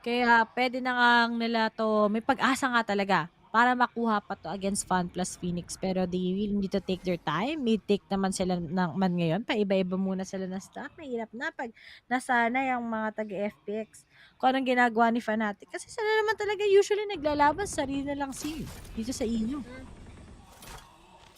Kaya pwede na nga nila to, may pag-asa nga talaga para makuha pa to against Fun Plus Phoenix. Pero they will need to take their time. May take naman sila man ngayon. Paiba-iba muna sila ng stuff. Mahirap na pag nasanay ang mga taga-FPX kung anong ginagawa ni Fnatic. Kasi sila naman talaga usually naglalaban sa sarili na lang scene dito sa inyo.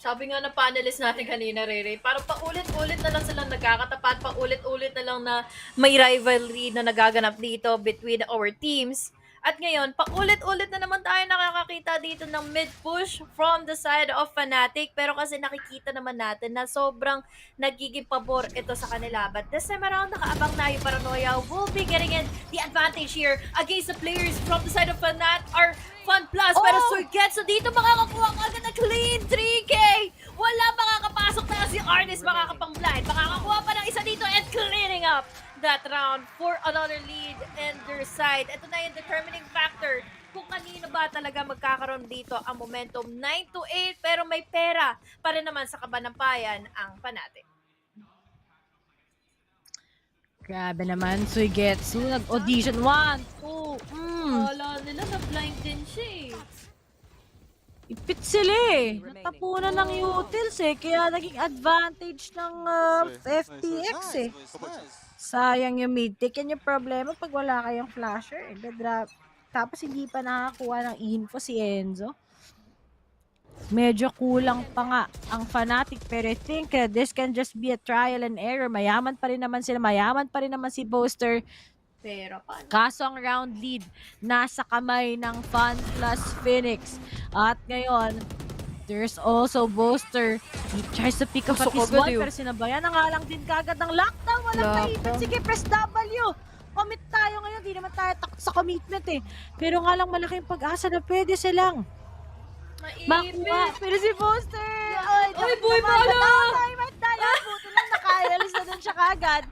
Sabi nga ng panelist natin kanina, Rere, parang paulit-ulit na lang silang nagkakatapat, paulit-ulit na lang na may rivalry na nagaganap dito between our teams. At ngayon, paulit-ulit na naman tayo nakakakita dito ng mid-push from the side of Fnatic. Pero kasi nakikita naman natin na sobrang nagiging pabor ito sa kanila. But this time around, nakaabang na yung Paranoia will be getting in the advantage here against the players from the side of Fnatic are Fun Plus. Pero Surget, so dito makakakuha ka agad na clean 3K. Wala makakapasok na si Arnis, makakapang-blind. Makakakuha pa ng isa dito and cleaning up that round for another lead in their side. Ito na yung determining factor kung kanino ba talaga magkakaroon dito ang momentum. 9-8 pero may pera pa rin naman sa kabanampayan ang Fnatic. Grabe naman, Suigetsu. Nag-audition 1, 2, Wala nila, na-blind din siya Ipit sila Natapunan ng utils kaya naging advantage ng FPX Sayang yung mid-tick. Yan yung problema pag wala kayong flasher. Tapos hindi pa nakakuha ng info si Enzo. Medyo kulang pa nga ang Fnatic. Pero I think this can just be a trial and error. Mayaman pa rin naman sila. Mayaman pa rin naman si Boaster. Pero paano? Kaso ang round lead nasa kamay ng Fun Plus Phoenix. At ngayon, there's also Boaster. He tries to pick up at his one, pero sinabayan na nga lang din kagad ng lockdown. Walang maipit. Sige, press W. Commit tayo ngayon. Di naman tayo takot sa commitment Pero nga lang malaking pag-asa na pwede silang makuha. Pero si Boaster, Oy, boy, pala! Buti lang nakayalis na dun siya kagad.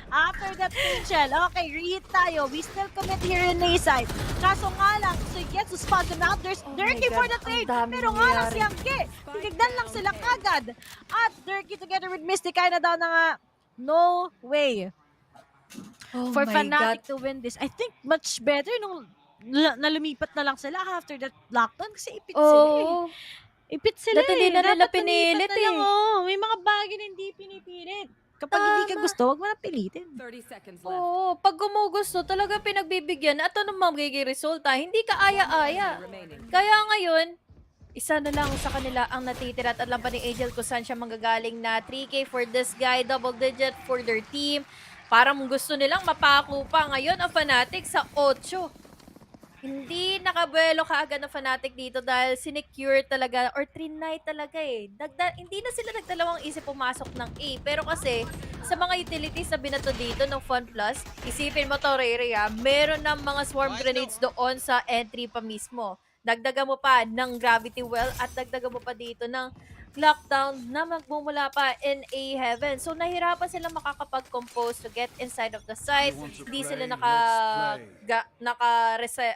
After that pinchel, okay, read tayo. We still commit here in A-side. Kaso nga lang, so you get to spot them out. There's Durkee for the trade. Pero nga lang si Amke. Tinignan lang sila kagad. At Durkee together with Mystic, kaya na daw na nga, no way. For Fnatic to win this. I think much better nung nalumipat na lang sila after that lockdown kasi ipit sila Ipit sila Dati hindi na nila pinilit May mga bagay na hindi pinipilit. Kapag hindi ka gusto, wag mo na pilitin. 30 seconds left. Oo, pag gumugusto, talaga pinagbibigyan at ano magiging resulta, hindi ka aya-aya. Kaya ngayon, isa na lang sa kanila ang natitira at alam pa ni Angel kung saan siya manggagaling na 3K for this guy, double digit for their team. Parang gusto nilang mapako pa ngayon ang Fnatic sa 8. Hindi nakabuelo kaagad ng Fnatic dito dahil sinecure talaga or trinay talaga eh. Hindi na sila nagdalawang isip pumasok ng A. Pero kasi sa mga utilities na binato dito ng Fun Plus, isipin mo to, Rere, meron ng mga swarm grenades doon sa entry pa mismo. Dagdagan mo pa ng gravity well at dagdagan mo pa dito ng lockdown na magmumula pa in A heaven. So nahirapan sila makakapag-compose to get inside of the site. Hindi sila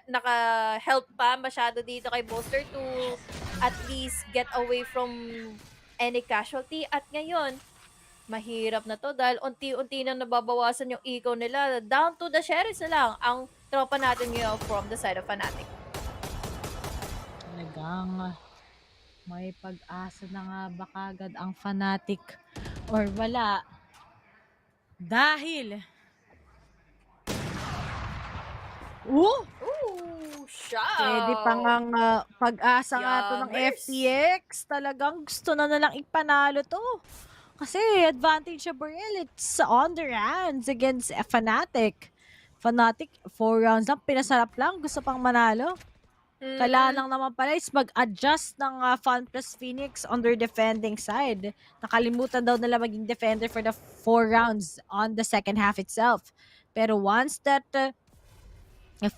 naka-help pa masyado dito kay Bolster to at least get away from any casualty. At ngayon, mahirap na to dahil unti-unti nang nababawasan yung eco nila. Down to the sheriffs na lang ang tropa natin ngayon from the side of Fnatic. Talagang may pag-asa na nga ba kagad ang Fnatic or wala? Dahil Shout! pwede pa ngang pag-asa nga to ng FTX. Talagang gusto na nalang ipanalo to. Kasi advantage sa Burrell, it's on their hands against Fnatic. Fnatic, 4 rounds lang, pinasarap lang, gusto pang manalo. Kailangan lang naman pala is mag-adjust ng Fun Plus Phoenix on their defending side. Nakalimutan daw nila maging defender for the 4 rounds on the second half itself. Pero once that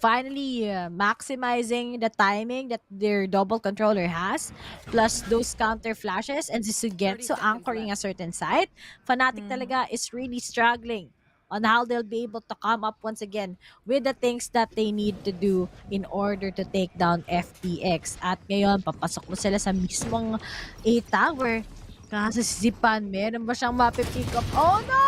finally maximizing the timing that their double controller has, plus those counter flashes and Sugetsu anchoring a certain site, Fnatic talaga is really struggling on how they'll be able to come up once again with the things that they need to do in order to take down FTX. At ngayon, papasok na sila sa mismong A-Tower. Kasi si Zipan, meron ba siyang mapipick up? Oh no!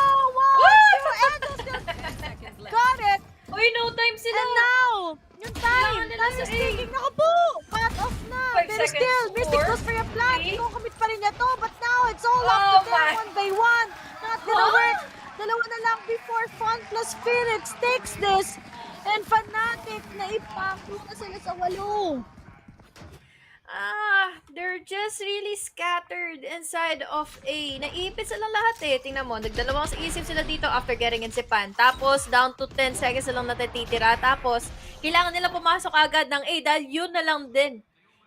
Got it! Uy, no time sila! And now, yung time is taking na po! Cut off na! Pero still, Mystic goes for a plan. Kukumit pa rin na to, but now it's all up to them one by one. Not gonna work. Dalawa na lang before Fun Plus Phoenix takes this. And Fnatic, naipako na sila sa 8. They're just really scattered inside of A. Naipit sila lahat eh. Tingnan mo, nagdalawang isip sila dito after getting in Zipan. Tapos, down to 10 seconds na lang natitira. Tapos, kailangan nila pumasok agad ng A dahil yun na lang din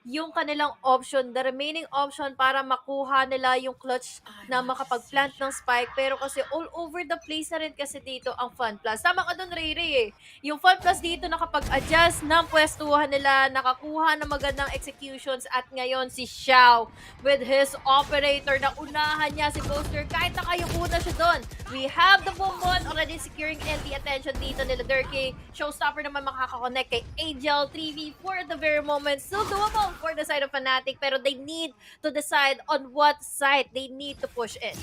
yung kanilang option, the remaining option para makuha nila yung clutch na makapag-plant ng spike. Pero kasi all over the place na rin kasi dito ang Fun Plus. Tama ka dun, Riri eh. Yung Fun Plus dito nakapag-adjust ng pwestuhan nila, nakakuha ng magandang executions at ngayon si Xiao with his operator na unahan niya si Poster kahit nakayuko na siya dun. We have the Bombon already securing the attention dito nila Durkee. Showstopper naman makakakonect kay Angel 3v4 at the very moment. Still doable for the side of Fnatic, pero they need to decide on what side they need to push in.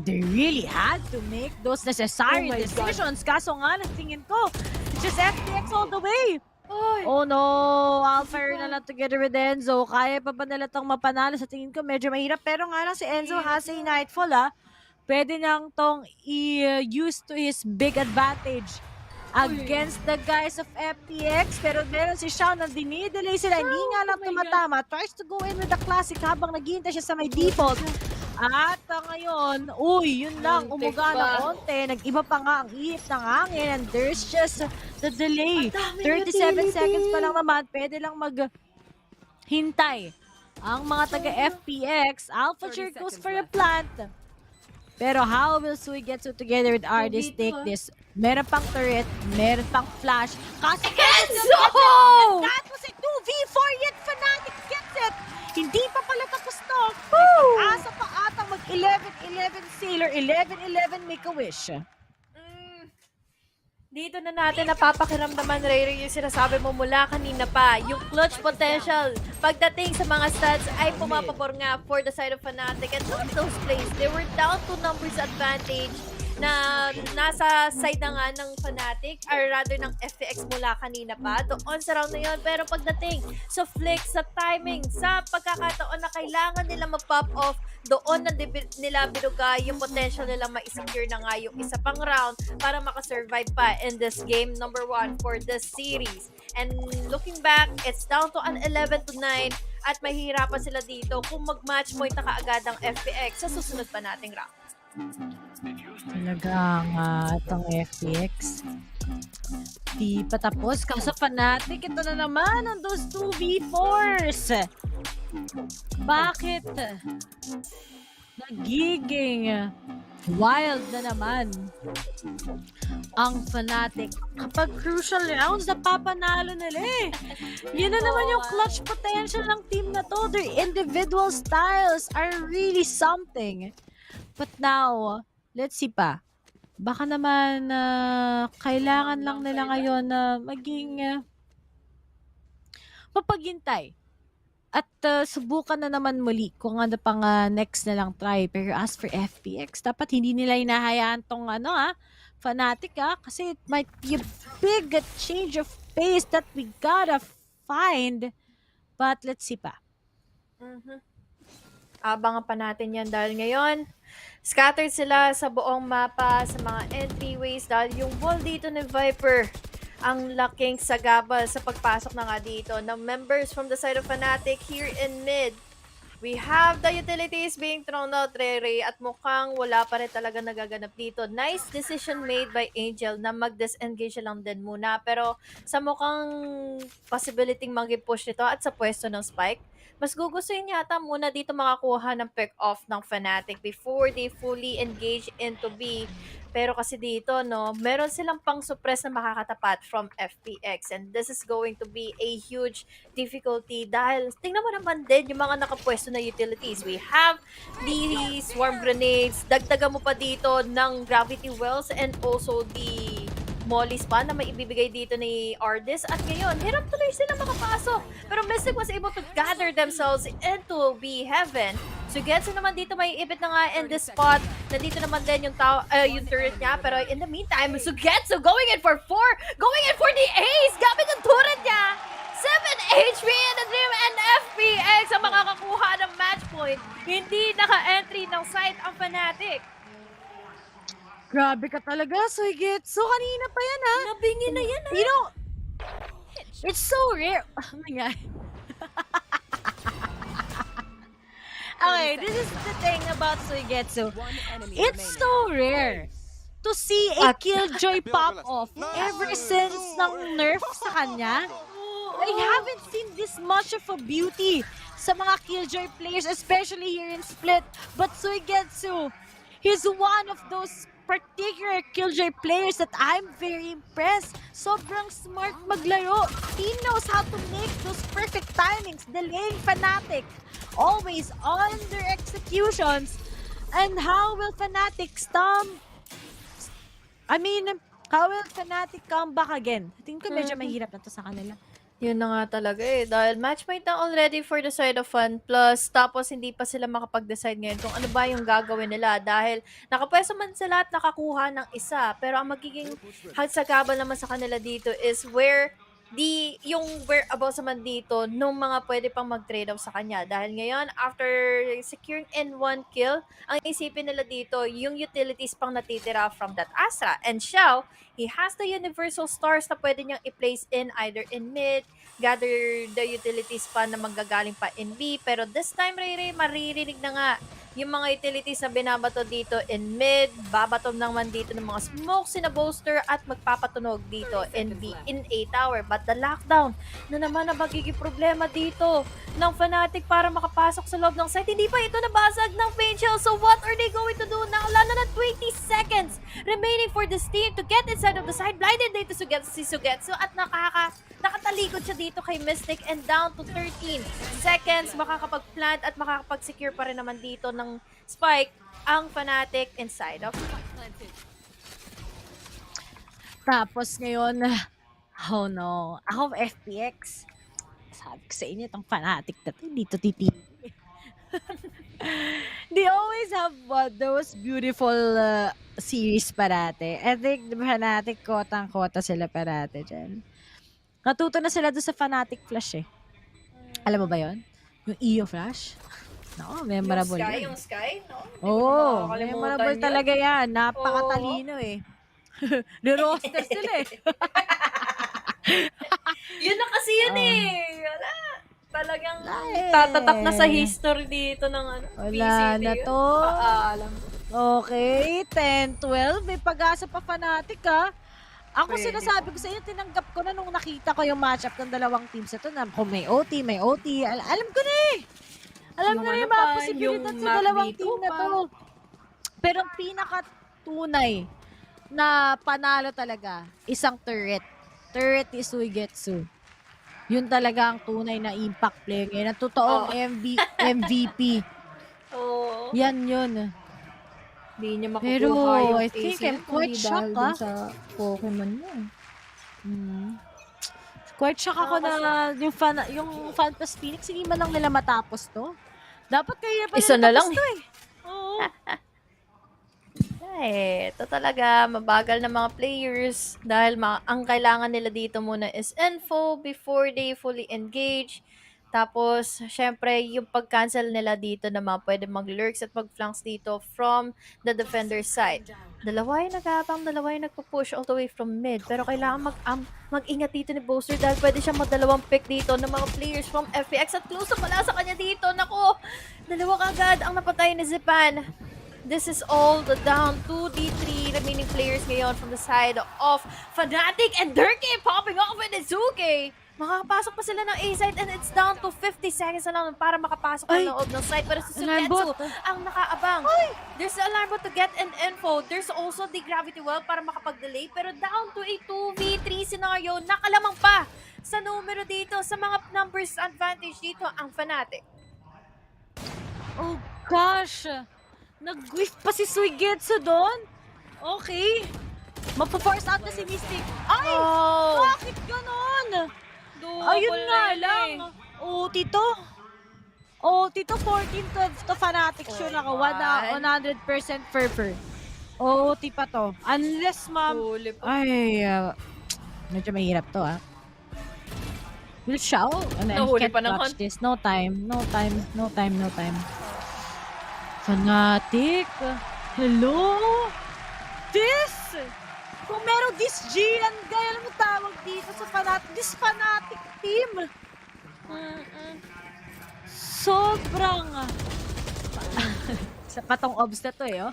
They really had to make those necessary decisions. Kaso nga, tingin ko, it's just FTX all the way. Oh no, Alpha na lang together with Enzo. Kaya pa ba nila itong mapanalo? Sa tingin ko, medyo mahirap. Pero nga lang si Enzo has a Nightfall Pwede nang tong i-use to his big advantage against the guys of FTX. Pero meron si Xiao na dinidelay sila. Hindi nga lang tumatama. Tries to go in with the classic habang naghihintay siya sa may default. At ngayon, yun lang. Umuga ng konti. Nag-iba pa nga ang ihip ng hangin. And there's just the delay. 37 seconds pa lang naman. Pwede lang maghintay ang mga taga-FPX. Alpha Jerk goes for a plant. Pero how will Sui get together with Ardis take this? Meron pang turret, meron pang flash. Kasi Enzo! That was a 2v4 yet Fnatic gets it! Hindi pa pala tapos to. Pag-asa pa atang mag-11-11 Sailor, 11-11 Make-A-Wish. Dito na natin napapakiramdaman, Rayray, yung sinasabi mo mula kanina pa. Yung clutch potential pagdating sa mga stats ay pumapabor nga for the side of Fnatic. And look at those plays. They were down to numbers advantage. na nasa side na nga ng Fnatic or rather ng FPX mula kanina pa doon sa round na yun. Pero pagdating sa flick, sa timing, sa pagkakataon na kailangan nila mag-pop off, doon na nila binuga yung potential nila ma-secure na nga yung isa pang round para makasurvive pa in this game number 1 for this series. And looking back, it's down to an 11-9 at mahihirapan sila dito kung mag-match point na kaagad ang FPX sa susunod pa nating round. Talaga nga itong FPX. Di pa tapos. Kaso Fnatic, ito na naman ang those 2v4s. Bakit? Nagiging wild na naman ang Fnatic. Kapag crucial rounds, napapanalo nila eh. Yun na naman yung clutch potential ng team na to. Their individual styles are really something. But now, let's see pa. Baka naman kailangan lang nila ngayon na maging mapaghintay. At subukan na naman muli kung ano pang next na lang try. Pero as for FPX, dapat hindi nila hinahayaan tong Fnatic kasi it might be a big change of pace that we gotta find. But let's see pa. Abangan pa natin yan dahil ngayon, scattered sila sa buong mapa, sa mga entryways dahil yung wall dito ni Viper, ang laking sagabal sa pagpasok na nga dito ng members from the side of Fnatic here in mid. We have the utilities being thrown out, Rere, at mukhang wala pa rin talaga nagaganap dito. Nice decision made by Angel na mag-disengage lang din muna. Pero sa mukhang possibility mag-push nito at sa pwesto ng Spike, mas gugustuhin yata muna dito makakuha ng pick-off ng Fnatic before they fully engage into B. Pero kasi dito, no, meron silang pang-suppress na makakatapat from FPX. And this is going to be a huge difficulty dahil tingnan mo naman din yung mga nakapwesto na utilities. We have the swarm grenades, dagdagan mo pa dito ng gravity wells and also the mollies pa na may ibibigay dito ni Ardis. At ngayon, hirap tuloy sila makapasok. Pero Mystic was able to gather themselves into B heaven. Sugetsu naman dito may ipit na nga in this spot. Nandito naman din yung, yung turret niya. Pero in the meantime, Sugetsu going in for 4. Going in for the ace. Gamit yung turret niya. 7 HP in the Dream and FPX ang makakakuha ng match point. Hindi naka-entry ng site ang Fnatic. Grabe ka talaga, Sugetsu. Kanina pa yan, ha? Nabingi na yan, ha? You know, it's so rare. Oh my God. Okay, this is the thing about Sugetsu. It's so rare to see a killjoy pop off ever since ng nerf sa kanya. I haven't seen this much of a beauty sa mga killjoy players, especially here in Split. But Sugetsu, he's one of those particular killjoy players that I'm very impressed. Sobrang smart maglaro. He knows how to make those perfect timings, delaying Fnatic. Always on their executions. And how will Fnatic how will Fnatic come back again? I think medyo mahirap na to sa kanila. Yun na nga talaga eh. Dahil matchmate na already for the side of Fun Plus. Tapos hindi pa sila makapag-decide ngayon kung ano ba yung gagawin nila. Dahil nakapwesto man sila at nakakuha ng isa. Pero ang magiging hagsagabal naman sa kanila dito is yung whereabouts naman dito nung mga pwede pang mag-trade off sa kanya. Dahil ngayon, after securing in 1 kill, ang isipin nila dito, yung utilities pang natitira from that Astra. And Xiao, he has the universal stars na pwede niyang i-place in either in mid, gather the utilities pa na manggagaling pa in B. Pero this time, Ray, maririnig na nga yung mga utilities na binabato dito in mid, babato naman dito ng mga smokes na bolster at magpapatunog dito in B, in A tower. But the lockdown na naman ang magiging problema dito ng Fnatic para makapasok sa loob ng site. Hindi pa ito nabasag ng Facial. So what are they going to do now? Lalo na 20 seconds remaining for this team to get inside of the side. Blinded dito si Sugetsu at nakatalikod siya dito kay Mystic and down to 13 seconds. Makakapag-plant at makakapag-secure pa rin naman dito ng Spike ang Fnatic inside of Tapos ngayon, oh no, ako FPX. Sabi ko sa inyo, itong Fnatic na ito, dito titigil. They always have those beautiful series parate. I think the Fnatic kotang-kota sila parate dyan. Natuto na sila doon sa Fnatic Flash eh. Alam mo ba yon? Yung EO Flash? No, memorable yun. Yung Sky, no? Oo, memorable talaga yan. Napakatalino eh. Ni-roster sila eh. Yun na kasi yun eh. Wala. Talagang tatatak na sa history dito ng Wala PCT na yun. to. Paalam. Okay, 10-12. May pag-asa pa Fnatic ha. Ako Pwede. sinasabi ko sa inyo, tinanggap ko na nung nakita ko yung matchup ng dalawang teams ito na kung may OT, may OT. Alam ko na eh. Alam ko na yung mga posibilidad sa dalawang team na to. Pero ang pinaka-tunay na panalo talaga, isang turret. Turret is Suigetsu. Yun talaga ang tunay na impact player ngayon. Ang totoong MVP. Oo. Yan yun. Hindi niya makukuha Pero yung I think ace I'm quite shocked dahil dun sa Pokemon niya. Quite shocked ako na yung fan plus Phoenix, hindi man lang nila matapos to. Dapat kayo pa Isa nila na tapos lang to eh. Oo. Ito talaga, mabagal na mga players dahil ang kailangan nila dito muna is info before they fully engage. Tapos, syempre, yung pag-cancel nila dito na mga pwede mag-lurks at mag-flanks dito from the defender's side. Dalawa yung nag-aabang, dalawa yung nagpo-push all the way from mid. Pero kailangan mag-ingat dito ni Boaster dahil pwede siya mag-dalawang pick dito ng mga players from FPX at close na pala sa kanya dito. Nako, dalawa kagad ang napatay ni Zipan. This is all the down to the 3 remaining players ngayon from the side of Fnatic and Durkee popping off with Izuki. Makakapasok pa sila ng A-side and it's down to 50 seconds na lang para makapasok na loob ng side. Pero si Sugetsu ang nakaabang. There's the alarm bot to get an info. There's also the gravity well para makapag-delay. Pero down to a 2v3 scenario. Nakalamang pa sa numero dito, sa mga numbers advantage dito ang Fnatic. Oh gosh! Nag-whiff pa si Suigetsu doon? Okay. Magpo-force out na si Mystic. Ay! Bakit ganon? Ayun nga lang. OT to. OT to 14-12 to Fnatic sure naka 100% Furfur. OT pa to. Unless ay, medyo mahirap to ah. Will Shao? I can't watch this. No time. Fnatic. Hello? This! Kung merong this G, alam mo tawag dito sa Fnatic, this Fnatic team. Sobrang sa patong obs na to eh, oh.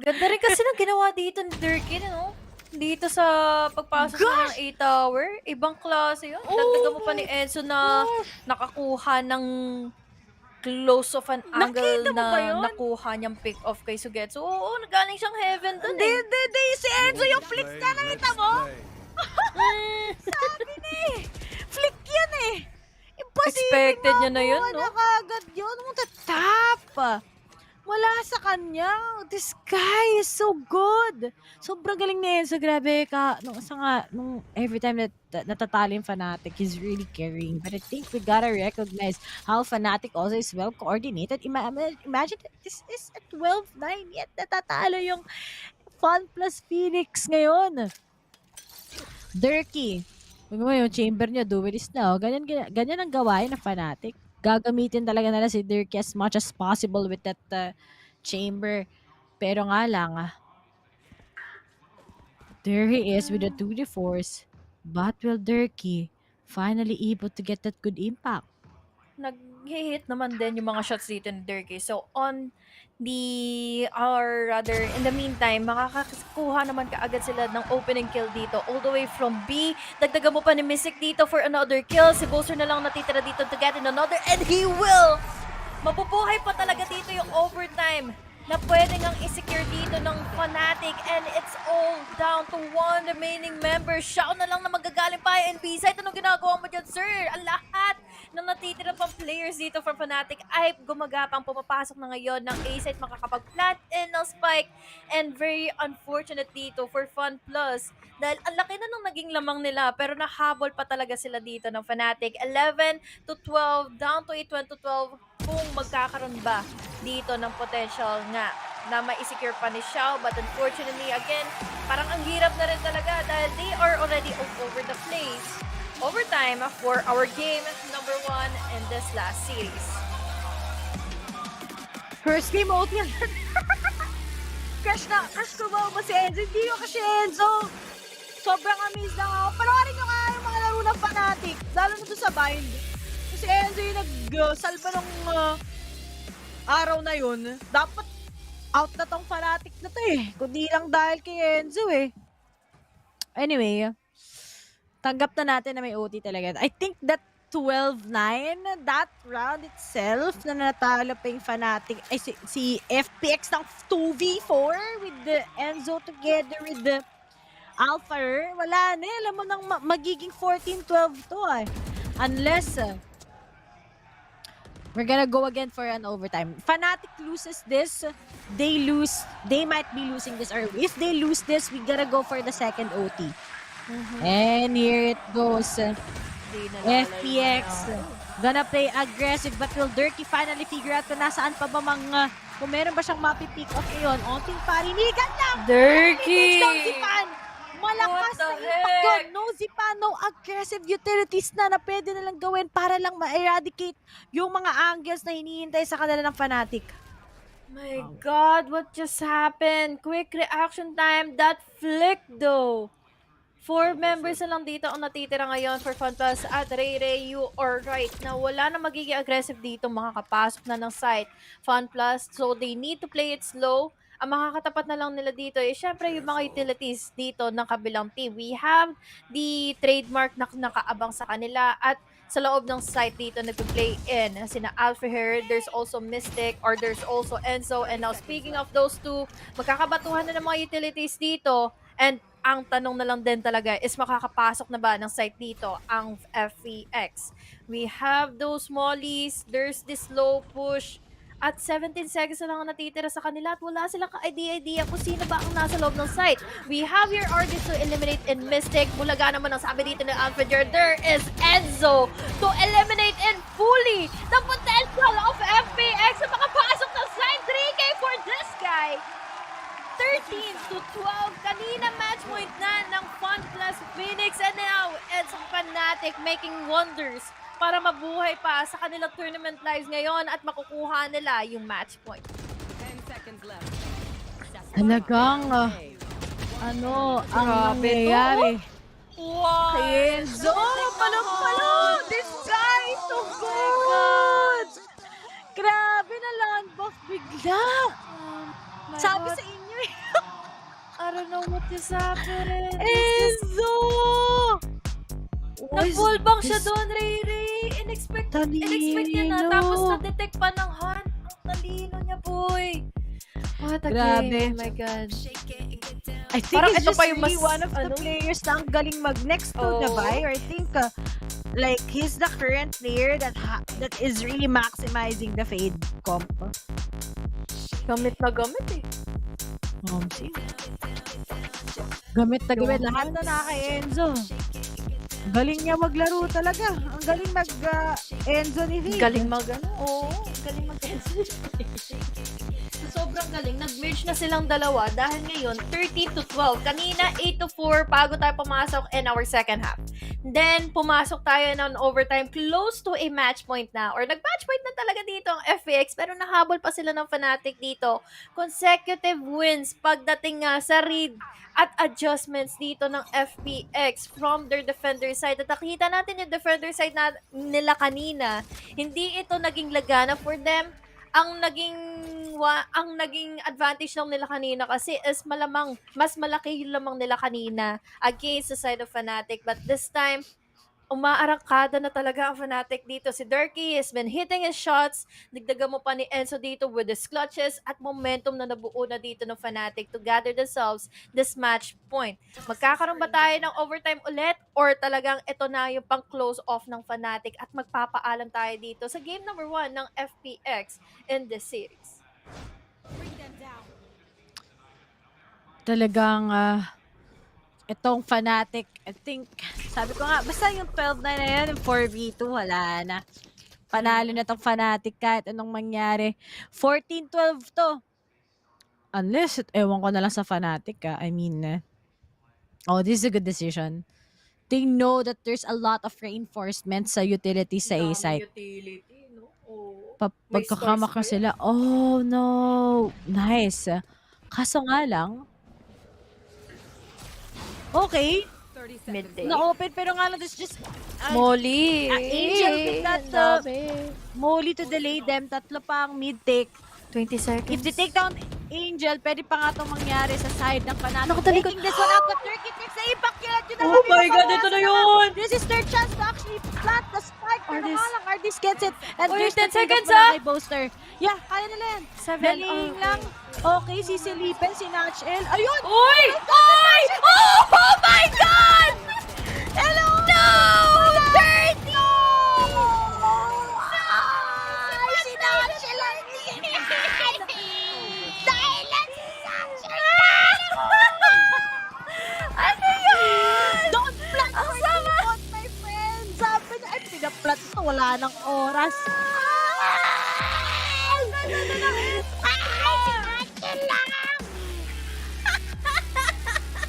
Ganda rin kasi ng ginawa dito ni Durkee, no? Dito sa pagpasok ng A-Tower. Ibang klase yun. Dagdagan mo pa ni Enzo na nakakuha ng close of an angle na nakuha niyang pick-off kay Sugetsu. Oo, nagaling siyang heaven dun eh. Hindi, si Enzo yung flick na nakita mo? Sabi na eh. Flick yan eh. Expected niya na yun, no? Nakagad yun. Tap. Wala sa kanya. This guy is so good. Sobrang galing na Enzo. Grabe ka. Nung every time that natatalo yung Fnatic, he's really carrying. But I think we gotta recognize how Fnatic also is well coordinated. Imagine this is a 12-9 yet natatalo yung Fun plus Phoenix ngayon. Durkee. Huwag mo yung chamber niya, duelist na. Ganyan ang gawain ng Fnatic. Gagamitin talaga nila si Durkee as much as possible with that chamber. Pero nga lang, there he is with the 2d4s. But will Durkee finally able to get that good impact? Nag-hit naman din yung mga shots dito ni Durkee. So, in the meantime, makakakuha naman kaagad sila ng opening kill dito. All the way from B. Dagdagan mo pa ni Mystic dito for another kill. Si Boaster na lang natitira dito to get in another. And he will! Mabubuhay pa talaga dito yung overtime na pwede ngang i-secure dito ng Fnatic. And it's all down to one remaining member. Shao na lang na magagaling pa yung B-side. Anong ginagawa mo dyan, sir? Ang lahat ng natitira pang players dito from Fnatic ay gumagapang pumapasok na ngayon ng A-site, makakapag-plant in ng spike, and very unfortunate dito for Fun Plus dahil ang laki na nung naging lamang nila pero nahabol pa talaga sila dito ng Fnatic. 11-12 down to 8-12 kung magkakaroon ba dito ng potential nga na ma-secure pa ni Xiao, but unfortunately again parang ang hirap na rin talaga dahil they are already all over the place. Overtime for our game number 1 in this last series. First game out yan. Crush ko ba si Enzo? Hindi ko kasi Enzo. Sobrang amazed lang ako. Panoorin nyo nga yung mga laro ng Fnatic. Lalo na doon sa bind. Kasi Enzo yung nag-salba ng araw na yun. Dapat out na tong Fnatic na to eh. Kundi lang dahil kay Enzo eh. Anyway, tanggap na natin na may OT talaga. I think that 12-9, that round itself na natalo pa yung Fnatic, ay si FPX ng 2v4 with the Enzo together with the Alpha. Wala na, alam mo nang magiging 14-12 to eh. Unless we're gonna go again for an overtime. Fnatic loses this, they might be losing this, or if they lose this, we gotta go for the second OT. And here it goes. FPX gonna play aggressive, but will Durkee finally figure out kung nasaan pa ba kung meron ba siyang mapipick off ngayon. Onting parinigan lang! Durkee! Malakas na impact yun. No Zipa, no aggressive utilities na pwede nalang gawin para lang ma-eradicate yung mga angles na hinihintay sa kanila ng Fnatic. My God, what just happened? Quick reaction time. That flick though. 4 members na lang dito ang natitira ngayon for FunPlus at Ray, you are right na wala na magiging aggressive dito, makakapasok na ng site FunPlus, so they need to play it slow. Ang makakatapat na lang nila dito ay syempre yung mga utilities dito ng kabilang team. We have the trademark na nakaabang sa kanila at sa loob ng site dito nag-play in sina Alpha here, there's also Mystic, or there's also Enzo, and now speaking of those two, magkakabatuhan na ng mga utilities dito, and ang tanong na lang din talaga is makakapasok na ba ng site dito ang FPX. We have those mollies, there's this slow push, at 17 seconds na lang ang natitira sa kanila at wala silang ka-idea kung sino ba ang nasa loob ng site. We have your Argus to eliminate in Mystic. Bulaga naman ang sabi dito ng Alphager. There is Enzo to eliminate in fully the potential of FPX na makapasok ng site. 3K for this guy. 13-12. Kanina match point na ng FunPlus Phoenix, and now it's Fnatic making wonders para mabuhay pa sa kanilang tournament lives ngayon at makukuha nila yung match point. 10 seconds left. Talagang ang nangyayari. Wow! Enzo! Palong-palong! This guy is so good! Grabe na land buff bigla! Sabi sa inyo eh. I don't know what just happened. Enzo! Nag-wall bang siya doon, Ray? Inexpect niya na. Tapos na-detect pa ng hunt. Ang talino niya, boy. What a game. Oh my God. I think Parang it's ito just pa yung really mas, one of the players na ang galing mag-next to the buy. Or I think like he's the current player that is really maximizing the fade comp. Gamit na gamit eh. Gamit na gamit. Lahat na kay Enzo. Galing niya maglaro talaga. Ang galing mag-Enzo ni Fade. Galing Oo, galing mag-Enzo. Sobrang galing. Nag-merge na silang dalawa dahil ngayon 13-12. Kanina 8-4 bago tayo pumasok in our second half. Then pumasok tayo ng overtime close to a match point na, or nag-match point na talaga dito ang FPX, pero nahabol pa sila ng Fnatic dito. Consecutive wins pagdating nga sa read at adjustments dito ng FPX from their defender side. At nakita natin yung defender side nila kanina, hindi ito naging lagana for them. Ang naging advantage lang nila kanina kasi is malamang mas malaki yung lamang nila kanina against the side of Fnatic, but this time umaarangkada na talaga ang Fnatic dito. Si Durkee has been hitting his shots. Nagdaga mo pa ni Enzo dito with his clutches at momentum na nabuo na dito ng Fnatic to gather themselves this match point. Magkakaroon ba tayo ng overtime ulit or talagang ito na yung pang-close off ng Fnatic at magpapaalam tayo dito sa game number 1 ng FPX in this series? Talagang itong Fnatic, I think, sabi ko nga, basta yung 12-9 na yan, yung 4v2, wala na. Panalo na itong Fnatic kahit anong mangyari. 14-12 to. Unless, ewan ko na lang sa Fnatic, I mean, this is a good decision. They know that there's a lot of reinforcements sa utilities sa A-site. Pagkakama ka sila, oh no, nice. Kaso nga lang, okay. Na-open pero nga lang, there's just Molly. Angel with that Molly to delay them. Tatlo pa ang mid-take. 20 seconds. If they take down Angel, pwede pa nga itong mangyari sa side ng Fnatic. Nakatalikod. Taking this one out, but Turkey takes the impact kill at yun Oh my God, ito na yun! This is their chance to actually plant the spike. Pero nga lang, Ardis gets it. And Uy, there's 10 the seconds, kay Boaster. Yeah, kaya nila yan. 7. Daling lang. Okay, sisilipin si Natchel. Ayun! Uy! Uy! Oh my God! Hello! No! 30! Ay, si Natchel ang yan! Dahil lang si Natchel lang! Ano yun? Don't plant for the spot, my friend! Sabi niya, ay, pinaplant ito, wala nang oras.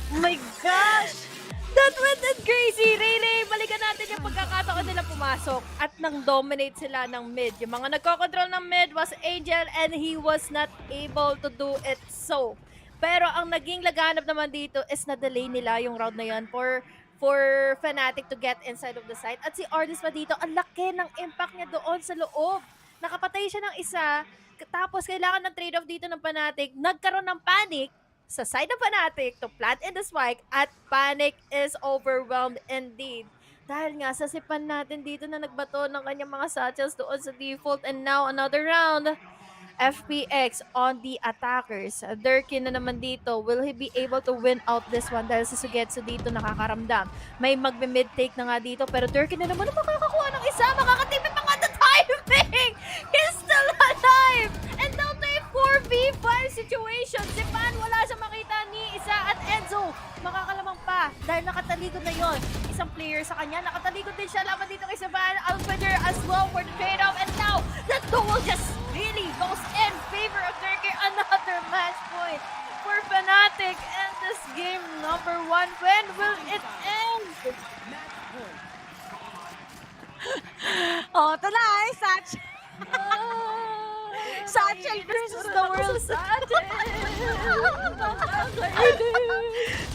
Oh my gosh! That went in crazy! Really, balikan natin yung pagkakataon nila pumasok at nang dominate sila ng mid. Yung mga nagkocontrol ng mid was Angel and he was not able to do it so. Pero ang naging laganap naman dito is na-delay nila yung round na yan for Fnatic to get inside of the site. At si Ardis pa dito, ang laki ng impact niya doon sa loob. Nakapatay siya ng isa, tapos kailangan ng trade-off dito ng Fnatic. Nagkaroon ng panic sa side ng Fnatic to plant in the spike at panic is overwhelmed indeed. Dahil nga sa sipan natin dito na nagbato ng kanyang mga satchels doon sa default and now another round. FPX on the attackers. Durkee na naman dito. Will he be able to win out this one? Dahil sa Sugetsu dito nakakaramdam. May magbe-mid take na nga dito. Pero Durkee na naman makakakuha ng isa. Makakatipid pa nga the timing! He's still alive! And now to a 4v5 situation. Si Pan wala sa makita ni Isa at Enzo. Makakalamang pa. Dahil nakatalikod na yon. Isang player sa kanya. Nakatalikod din siya laban dito kay Savan. Alfeder as well for the trade-off. And now, the duel just really goes in favor of Durkee. Another match point for Fnatic. And this game number 1. When will it end? Oh, ito na eh, Satchel. Satchel versus the world. Satchel!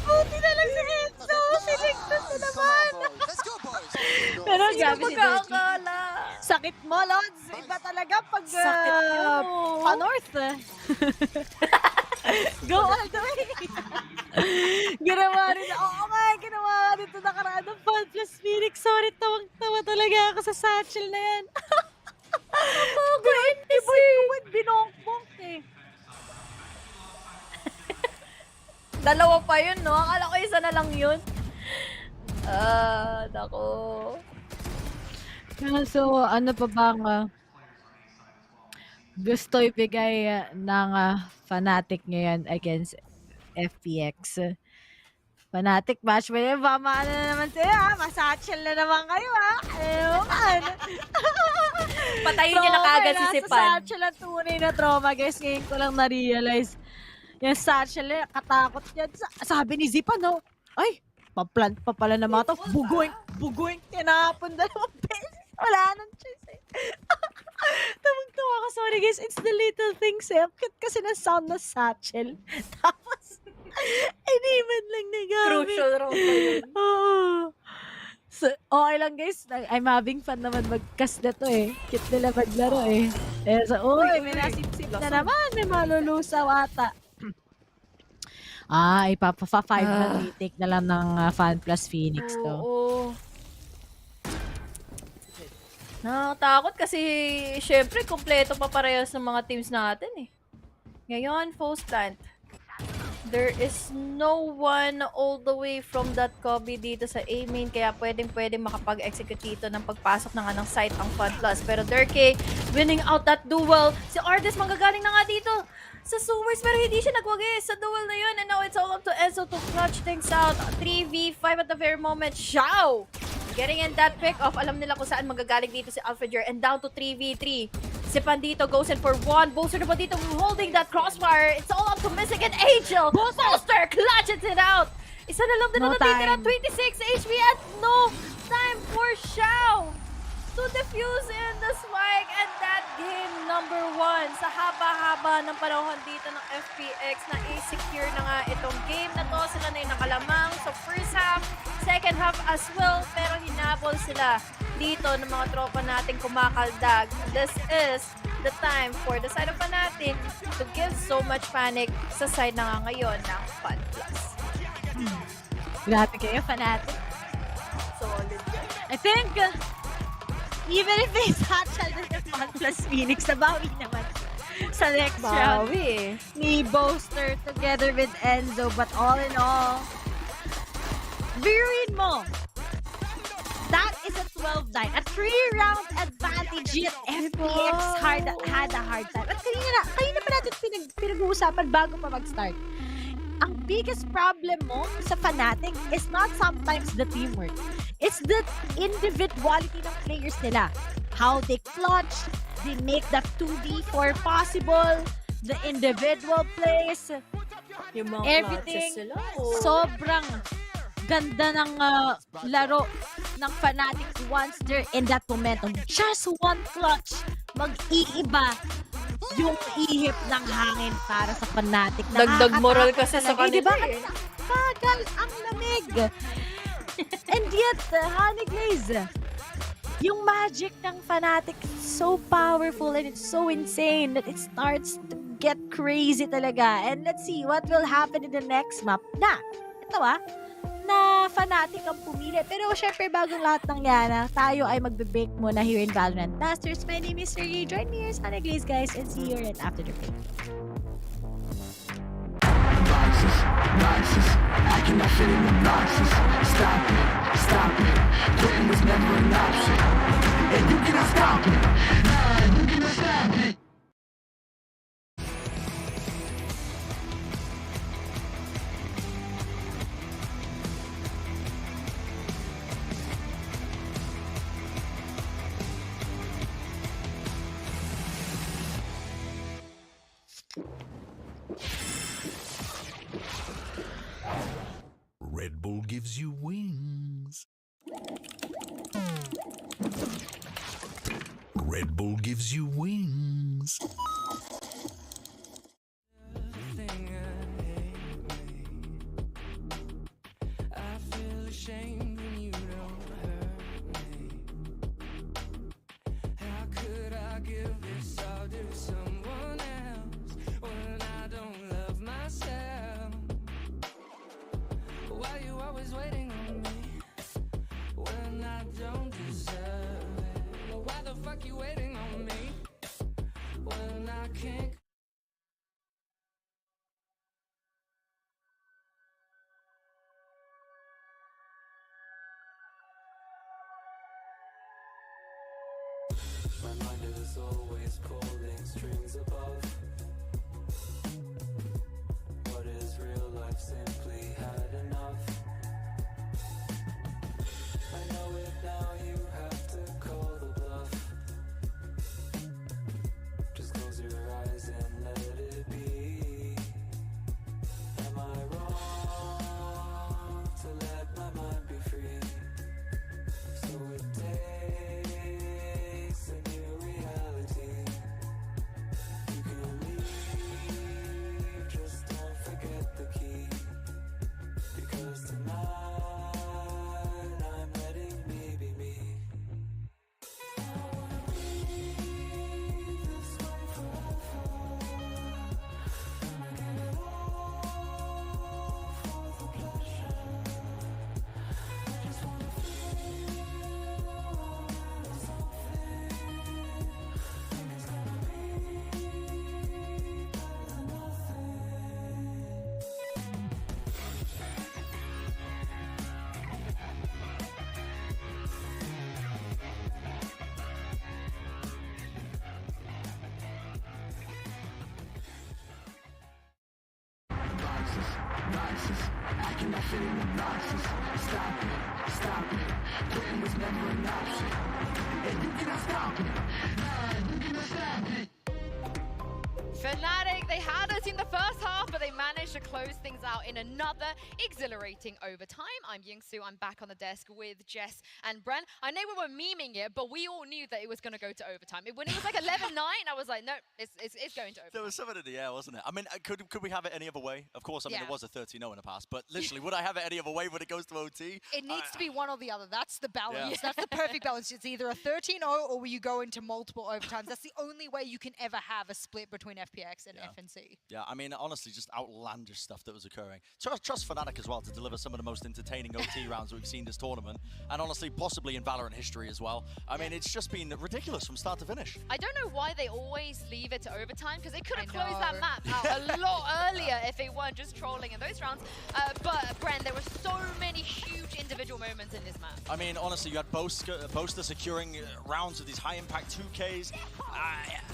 Buti na lang si Enzo. Siligtas na naman. Pero Grabe si magkakakala. Sakit mo, Lods. Iba talaga pag Sakit yun. pa-north. Go all the way. Ginawa rin. Oo nga, ginawa rin ito nakaraan ng Fan Plus Phoenix. Sorry, tawang-tawa talaga ako sa Satchel na yan. Binongkbong eh. Dalawa pa yun, no? Akala ko isa na lang yun. Nako. So, ano pa bang gusto ibigay ng Fnatic ngayon against FPX? Fnatic match mo yun, maano na naman sila, masatchel na naman kayo Ewan. Patayin niya na kagad si Sipan. Satchel ang tunay na trauma, guys. Ngayon ko lang na-realize. Yung satchel, katakot yan. Sabi ni Zipan, no? Ay, pa-plant pa pala na mga to. Bugoing, tinapon 2 beses. Wala nang choice eh. Tawag-tawa ko, sorry guys, it's the little things eh. Cute kasi na sound na satchel. Tapos, hindi man lang nagamit. Crucial round pa yun. So, okay lang guys, I'm having fun naman mag-cast na to eh. Cute nila maglaro eh. So, may nasip-sip na naman, may malulusaw ata. Ipapa-5 na retake na lang ng Fan Plus Phoenix to. Nakakatakot kasi syempre kompleto pa parehas ng mga teams natin eh. Ngayon, post plant. There is no one all the way from that Kobe dito sa A main, kaya pwedeng makapag-execute dito ng pagpasok ng anong site ang Fun Plus. Pero Durkee winning out that duel. Si Ardes manggagaling na nga dito sa Sumers, pero hindi siya nagwagi sa duel na yun. And now it's all up to Enzo to clutch things out. 3v5 at the very moment. Xiao! Getting in that pick off. Alam nila kung saan magagaling dito si Alfred and down to 3v3. Si Pandito goes in for one. Boaster na po dito holding that crossfire. It's all up to Mystic and Angel. Boaster clutches it out. Isa na lang din na natitira. 26 HP at no time for Xiao to defuse in the spike. And that game number 1 sa haba-haba ng panahon dito ng FPX na i-secure na nga itong game na to. Sila na yung nakalamang sa first half, second half as well. Pero hinabol sila dito ng mga tropa nating kumakaldag. This is the time for the side of Fnatic to give so much panic sa side na nga ngayon ng Fun Plus. Grabe kayo, Fnatic. Solid yan. I think, even if they satchel na yung Fun Plus Phoenix, nabawi naman sa next round. Ni Boaster together with Enzo. But all in all, biruin mo, that is a 12-9. A 3-round advantage yet FPX had a hard time. At kanina pa natin pinag-uusapan bago pa mag-start. Ang biggest problem mo sa Fnatic is not sometimes the teamwork. It's the individuality ng players nila. How they clutch, they make the 2v4 possible, the individual plays, yung mga everything. sila. Sobrang ganda ng laro ng Fnatic once they're in that momentum. Just one clutch, mag-iiba yung ihip ng hangin para sa Fnatic. Dagdag moral kasi sa kanila. Diba? Bagal ang lamig. And yet, Honey Glaze, yung magic ng Fnatic is so powerful and it's so insane that it starts to get crazy talaga. And let's see what will happen in the next map na, ito na Fnatic ang pumili. Pero syempre, bagong lahat ng yan, tayo ay magbe-break muna here in VALORANT Masters. My name is Sergey. Join me here, Honey Glaze, guys, and see you right after the break. I cannot fit in the boxes. Stop it. Quitting was never an option. And you cannot stop me. Nah, you cannot stop me. Red Bull gives you wings. Red Bull gives you wings. I feel ashamed when you don't hurt me. How could I give this all to someone else when I don't love myself? Why you always waiting on me when I don't deserve it? Why the fuck you waiting on me when I can't? My mind is always pulling strings above. What is real life? Simply had enough. I know it now, you have to call the bluff. Just close your eyes and let it be. Am I wrong to let my mind be free? So it takes a new reality. You can leave, just don't forget the key. nauseous. Stop it, stop it. Quitting was never an option. And you cannot stop it. Nah, you cannot stop it. Fnatic, they had us in the first half, but they managed to close things out in another exhilarating overtime. I'm Yingsu. I'm back on the desk with Jess and Bren. I know we were memeing it, but we all knew that it was going to go to overtime. When it was like 11-9, I was like, no, it's going to overtime. There was something in the air, wasn't it? I mean, could we have it any other way? Of course, I mean, Yeah. it was a 13-0 in the past, but literally, would I have it any other way when it goes to OT? It needs to be one or the other. That's the balance. Yeah. That's the perfect balance. It's either a 13-0 or where you go into multiple overtimes. That's the only way you can ever have a split between FPX and FNC. Yeah, I mean, honestly, just outlandish stuff that was occurring. Trust Fnatic as well to deliver some of the most entertaining OT rounds that we've seen this tournament, and honestly, possibly in Valorant history as well. I mean, it's just been ridiculous from start to finish. I don't know why they always leave it to overtime, because they could have closed that map out a lot earlier if they weren't just trolling in those rounds. But, Bren, there were so many huge individual moments in this map. I mean, honestly, you had Boaster securing rounds with these high-impact 2Ks.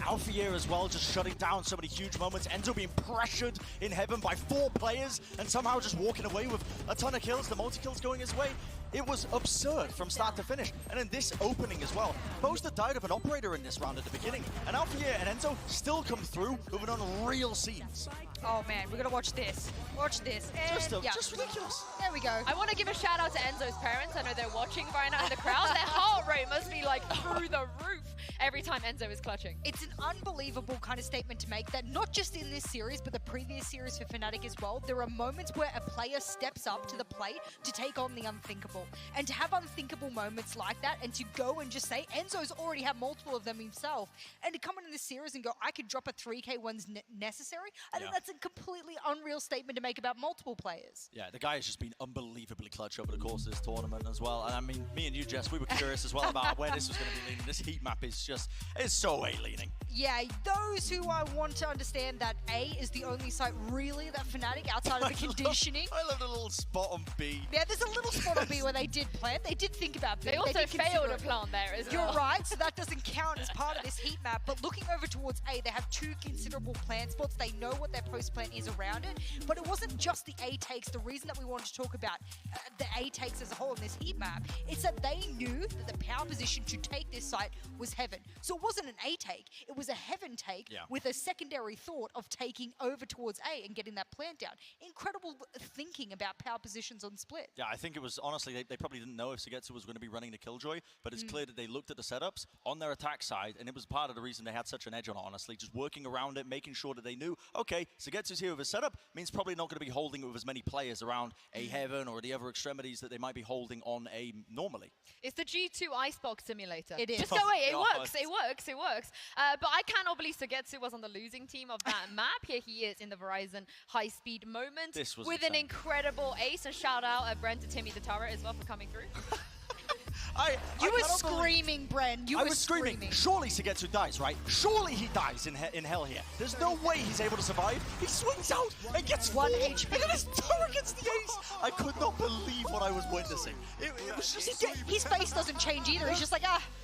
Alpha as well, just shutting down so many huge moments. Enzo being pressured in heaven by 4 players and somehow just walking away with a ton of kills, the multi-kills going his way. It was absurd from start to finish. And in this opening as well, Boaster died of an operator in this round at the beginning. And Alpha and Enzo still come through with an unreal scenes. Oh man, we're gonna watch this. Watch this. And Just ridiculous. There we go. I want to give a shout out to Enzo's parents. I know they're watching right now in the crowd. Their heart rate must be like through the roof every time Enzo is clutching. It's an unbelievable kind of statement to make that not just in this series, but the previous series for Fnatic as well, there are moments where a player steps up to the plate to take on the unthinkable. And to have unthinkable moments like that and to go and just say, Enzo's already had multiple of them himself, and to come in this series and go, I could drop a 3K one's necessary, I think that's a completely unreal statement to make about multiple players. Yeah, the guy has just been unbelievably clutch over the course of this tournament as well. And I mean, me and you, Jess, we were curious as well about where this was going to be leaning. This heat map is just, it's so A-leaning. Yeah, those who want to understand that A is the only site really that Fnatic outside of the conditioning. I love the little spot on B. Yeah, there's a little spot on B where they did plant. They did think about B. They also did failed consider a plant there as You're well. right, so that doesn't count as part of this heat map. But looking over towards A, they have 2 considerable plant spots. They know what their post plant is around it. But it wasn't just the A takes. The reason that we wanted to talk about the A takes as a whole in this heat map, it's that they knew that the power position to take this site was heaven. So it wasn't an A take, it was a heaven take with a secondary thought of taking over towards A and getting that plant down. Incredible thinking about power positions on split. Yeah, I think it was, honestly, they probably didn't know if Sugetsu was going to be running the Killjoy, but it's clear that they looked at the setups on their attack side, and it was part of the reason they had such an edge on it, honestly, just working around it, making sure that they knew, okay, Sugetsu's here with a setup, means probably not going to be holding it with as many players around A Heaven or the other extremities that they might be holding on A normally. It's the G2 Icebox simulator. It is. Just go away. It works. It works. It works. But I cannot believe Sugetsu was on the losing team of that map. Here he is in the Verizon high-speed moment with an incredible ace. And shout out Bren to Timmy the Turret as well for coming through. You were screaming, Bren. You I were was screaming. Surely Sugetsu dies, right? Surely he dies in hell here. There's no way he's able to survive. He swings out and gets 1 4, HP. and then his turret gets the ace. I could not believe what I was witnessing. It was just... His face doesn't change either. He's just like,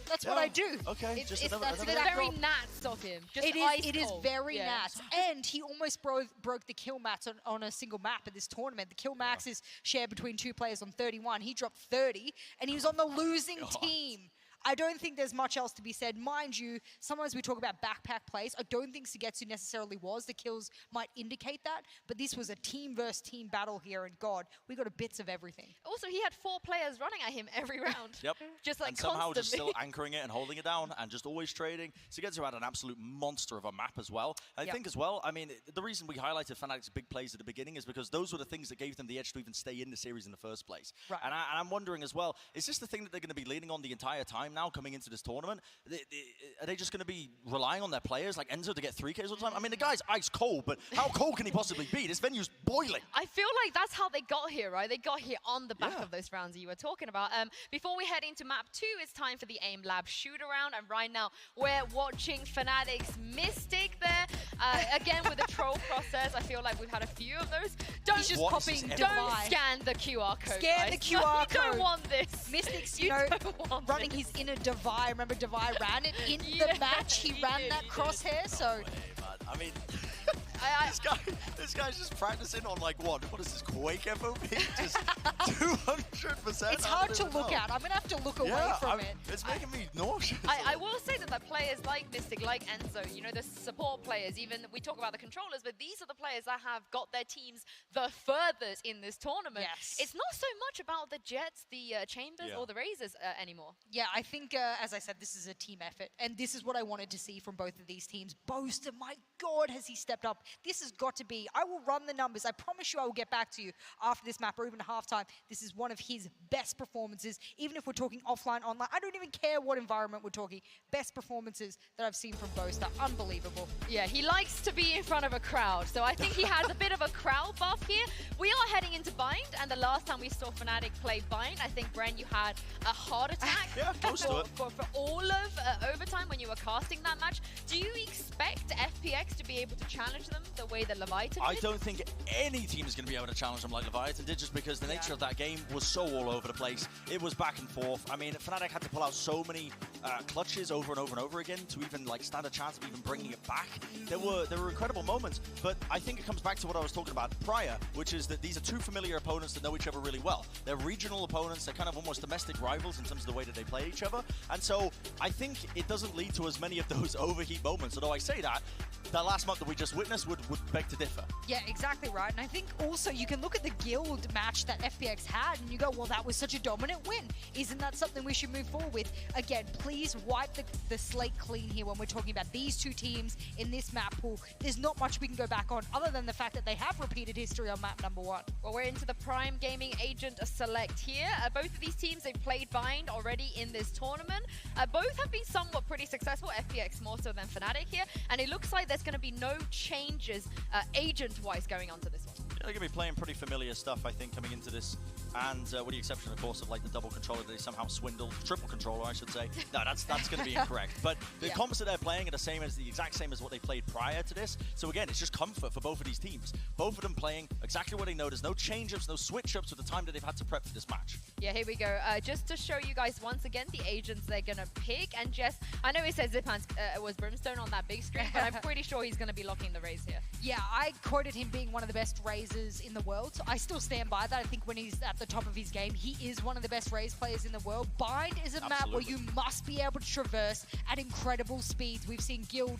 that's what I do. Okay, It's very Nats of him. Just it is cold. very Nats. And he almost broke the kill max on a single map in this tournament. The kill max is shared between 2 players on 31. He dropped 30, and he was on the losing team. I don't think there's much else to be said. Mind you, sometimes we talk about backpack plays. I don't think Sugetsu necessarily was. The kills might indicate that, but this was a team versus team battle here, and God, we got a bits of everything. Also, he had 4 players running at him every round. Yep. Just like and somehow constantly. just still anchoring it and holding it down and just always trading. Sugetsu had an absolute monster of a map as well. I think as well, I mean, the reason we highlighted Fnatic's big plays at the beginning is because those were the things that gave them the edge to even stay in the series in the first place. Right. And I'm wondering as well, is this the thing that they're going to be leaning on the entire time now coming into this tournament? Are they just going to be relying on their players like Enzo to get 3Ks all the time? I mean, the guy's ice cold, but how cold can he possibly be? This venue's boiling. I feel like that's how they got here, right? They got here on the back of those rounds that you were talking about. Before we head into map 2, it's time for the AIM Lab shoot-around, and right now we're watching Fnatic's Mystic there. Again, with the troll process, I feel like we've had a few of those. Don't scan the QR code. Scan the QR code. You don't want this. Mystic's, running his inner Devi. Remember, Devi ran it in the match. He ran that crosshair, so... I mean... This guy's just practicing on like what is this Quake FOP? Just 200%. It's hard to look at. I'm gonna have to look away from it. It's making me nauseous. I will say that the players like Mystic, like Enzo, you know, the support players, even we talk about the controllers, but these are the players that have got their teams the furthest in this tournament. Yes. It's not so much about the Jets, the Chambers, or the Razors anymore. Yeah, I think, as I said, this is a team effort, and this is what I wanted to see from both of these teams. Boaster, my God, has he stepped up. This has got to be, I will run the numbers. I promise you I will get back to you after this map or even halftime. This is one of his best performances, even if we're talking offline, online. I don't even care what environment we're talking. Best performances that I've seen from Boaster. Unbelievable. Yeah, he likes to be in front of a crowd, so I think he has a bit of a crowd buff here. We are heading into Bind, and the last time we saw Fnatic play Bind, I think, Bren, you had a heart attack for all of overtime when you were casting that match. Do you expect FPX to be able to challenge them the way that Leviathan did? I don't think any team is going to be able to challenge them like Leviathan did, just because the nature of that game was so all over the place. It was back and forth. I mean, Fnatic had to pull out so many clutches over and over and over again to even like stand a chance of even bringing it back. There were incredible moments, but I think it comes back to what I was talking about prior, which is that these are two familiar opponents that know each other really well. They're regional opponents. They're kind of almost domestic rivals in terms of the way that they play each other. And so I think it doesn't lead to as many of those overheat moments. Although I say that last month that we just witnessed would beg to differ. Yeah, exactly right. And I think also you can look at the guild match that FPX had and you go, well, that was such a dominant win. Isn't that something we should move forward with? Again, please wipe the slate clean here when we're talking about these two teams in this map pool. There's not much we can go back on other than the fact that they have repeated history on map number 1. Well, we're into the Prime Gaming Agent Select here. Both of these teams, they've played Bind already in this tournament. Both have been somewhat pretty successful, FPX more so than Fnatic here, and it looks like there's going to be no changes agent-wise going on to this one. They're going to be playing pretty familiar stuff, I think, coming into this. And with the exception, of course, of like the double controller that they somehow swindled, triple controller, I should say. No, that's going to be incorrect. But the comps that they're playing are the exact same as what they played prior to this. So again, it's just comfort for both of these teams. Both of them playing exactly what they know. There's no change-ups, no switch-ups with the time that they've had to prep for this match. Yeah, here we go. Just to show you guys once again the agents they're going to pick. And Jess, I know he said Zipan's was Brimstone on that big screen, but I'm pretty sure he's going to be locking the Raze here. Yeah, I quoted him being one of the best Razers in the world. So I still stand by that. I think when he's at the top of his game, he is one of the best Raze players in the world. Bind is a map where you must be able to traverse at incredible speeds. We've seen Guild,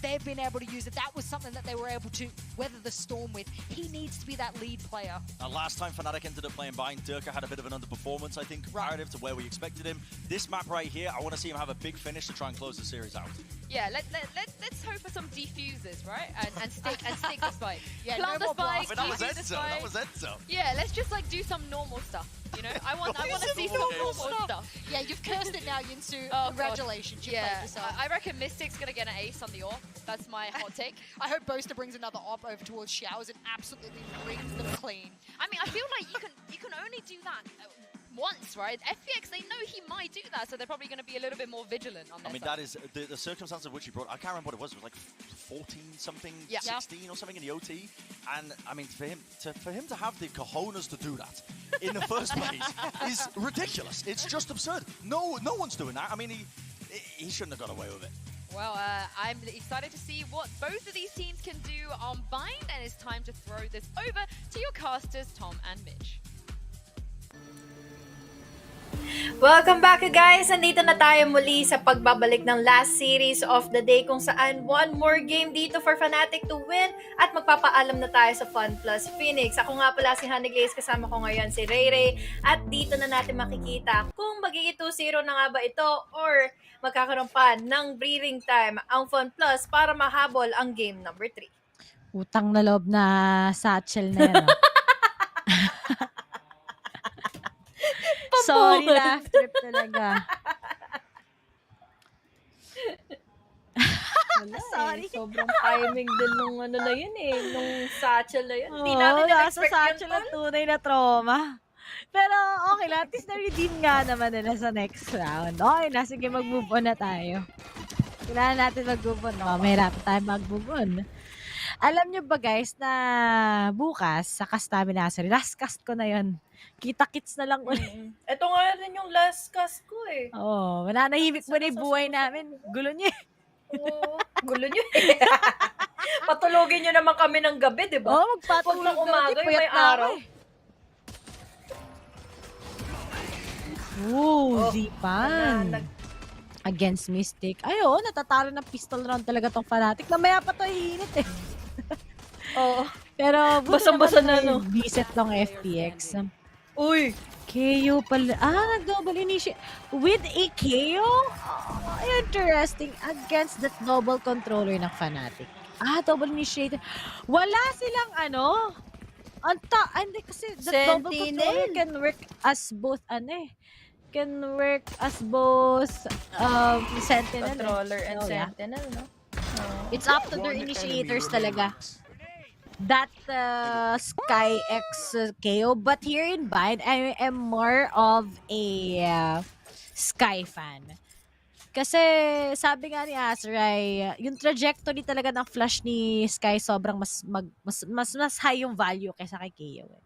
they've been able to use it. That was something that they were able to weather the storm with. He needs to be that lead player. Last time Fnatic ended up playing Bind, Durka had a bit of an underperformance, I think, comparative to where we expected him. This map right here, I want to see him have a big finish to try and close the series out. Yeah, let's hope for some defuses, right? And stick the spike. Yeah, plant the spike, that was Enzo. That was Enzo. Yeah, let's just like do some normal stuff. You know, I want to see some normal stuff. Yeah, you've cursed it now, Yinsu. Congratulations, you played yourself. I reckon Mystic's gonna get an ace on the AWP. That's my hot take. I hope Boaster brings another AWP over towards Showers and absolutely rings them clean. I mean, I feel like you can only do that once, right? FPX, they know he might do that, so they're probably going to be a little bit more vigilant on this. I mean, that is the circumstance of which he brought. I can't remember what it was. It was like 14 something, 16 or something in the OT. And I mean, for him to have the cojones to do that in the first place is ridiculous. It's just absurd. No one's doing that. I mean, he shouldn't have got away with it. Well, I'm excited to see what both of these teams can do on Bind, and it's time to throw this over to your casters, Tom and Mitch. Welcome back guys! Nandito na tayo muli sa pagbabalik ng last series of the day kung saan one more game dito for Fnatic to win at magpapaalam na tayo sa Fun Plus Phoenix. Ako nga pala si Honey Glaze, kasama ko ngayon si Ray Ray at dito na natin makikita kung magiging 2-0 na nga ba ito or magkakaroon pa ng breathing time ang Fun Plus para mahabol ang game number 3. Utang na loob na satchel na yan. Sorry, laugh trip talaga. Sorry. Sobrang timing din nung ano na yun nung satchel na yun. Hindi Oo, natin nasa na-expect satchel yun. ang tunay na trauma. Pero okay lang, at least na-redeem nga naman nila sa next round. Okay na, sige mag-move on na tayo. Kailangan natin mag-move on. Mahirapan tayo mag-move on. Alam nyo ba guys na bukas sa Kastamina Nursery, last cast ko na yun. Kita-kits na lang ulit. Ito nga rin yung last cast ko eh. Oo, mananahimik mo na yung buhay namin. Gulo niya. Oo. Gulo nyo eh. Patulogin nyo naman kami ng gabi, di ba? Oo, magpatulog Huwag ng umaga, daw, yung may puyat na ako araw. Ooh, Zipan. Against Mystic. Ay, oo, natatalo ng pistol round talaga tong Fnatic. Mamaya pa to iinit eh. Oo. Pero, basang-basa na, no? Biset ng FPX. Uy! KO pala. Nag-double initiate. With a KO? Oh, interesting. Against that double controller ng Fnatic. Double initiate. Wala silang hindi kasi the double controller can work as both, can work as both sentinel. Controller and yeah. sentinel, no? It's up to their initiators talaga. That Sky X KO. But here in Bind, I am more of a Sky fan. Kasi sabi nga ni Azrai, yung trajectory talaga ng flash ni Sky sobrang mas high yung value kaysa kay KO.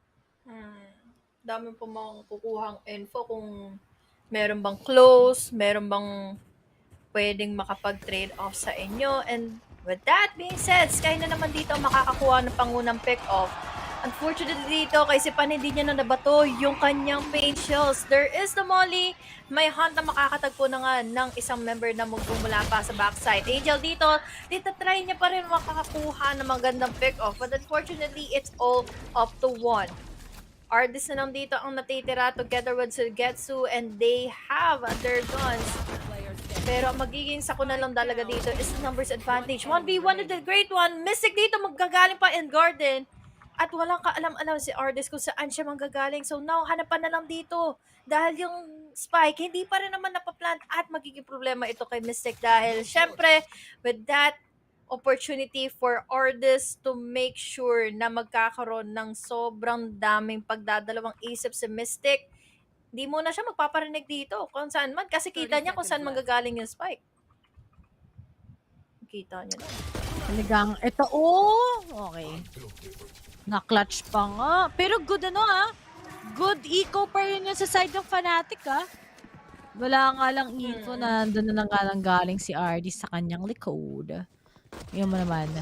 Dami po mga kukuhang info kung meron bang close, meron bang pwedeng makapag-trade off sa inyo. And with that being said, Sky na naman dito makakakuha ng pangunang pick-off. Unfortunately dito, kay Sipan hindi niya na nabato yung kanyang paint shells. There is the Molly. May hunt na makakatagpo na nga ng isang member na magmumula pa sa backside. Angel dito try niya pa rin makakakuha ng magandang pick-off. But unfortunately, it's all up to one. Ardis na lang dito ang natitira together with Sugetsu and they have their guns. Pero magiging sako na lang talaga dito is the numbers advantage. 1v1 the great one. Mystic dito maggagaling pa in garden. At walang kaalam-alam si Ardis kung saan siya manggagaling. So now, hanapan na lang dito. Dahil yung spike, hindi pa rin naman napaplant at magiging problema ito kay Mystic. Dahil syempre, with that opportunity for Ardis to make sure na magkakaroon ng sobrang daming pagdadalawang isip si Mystic, hindi muna siya magpaparinig dito kung saan man. Kasi kita niya kung saan manggagaling yung spike. Kita niya na. Talagang, okay. Na-clutch pa nga. Pero good good eco pa rin yan sa side ng Fnatic Wala nga lang info na doon na nga lang galing si RD sa kanyang likod. Yun mo naman.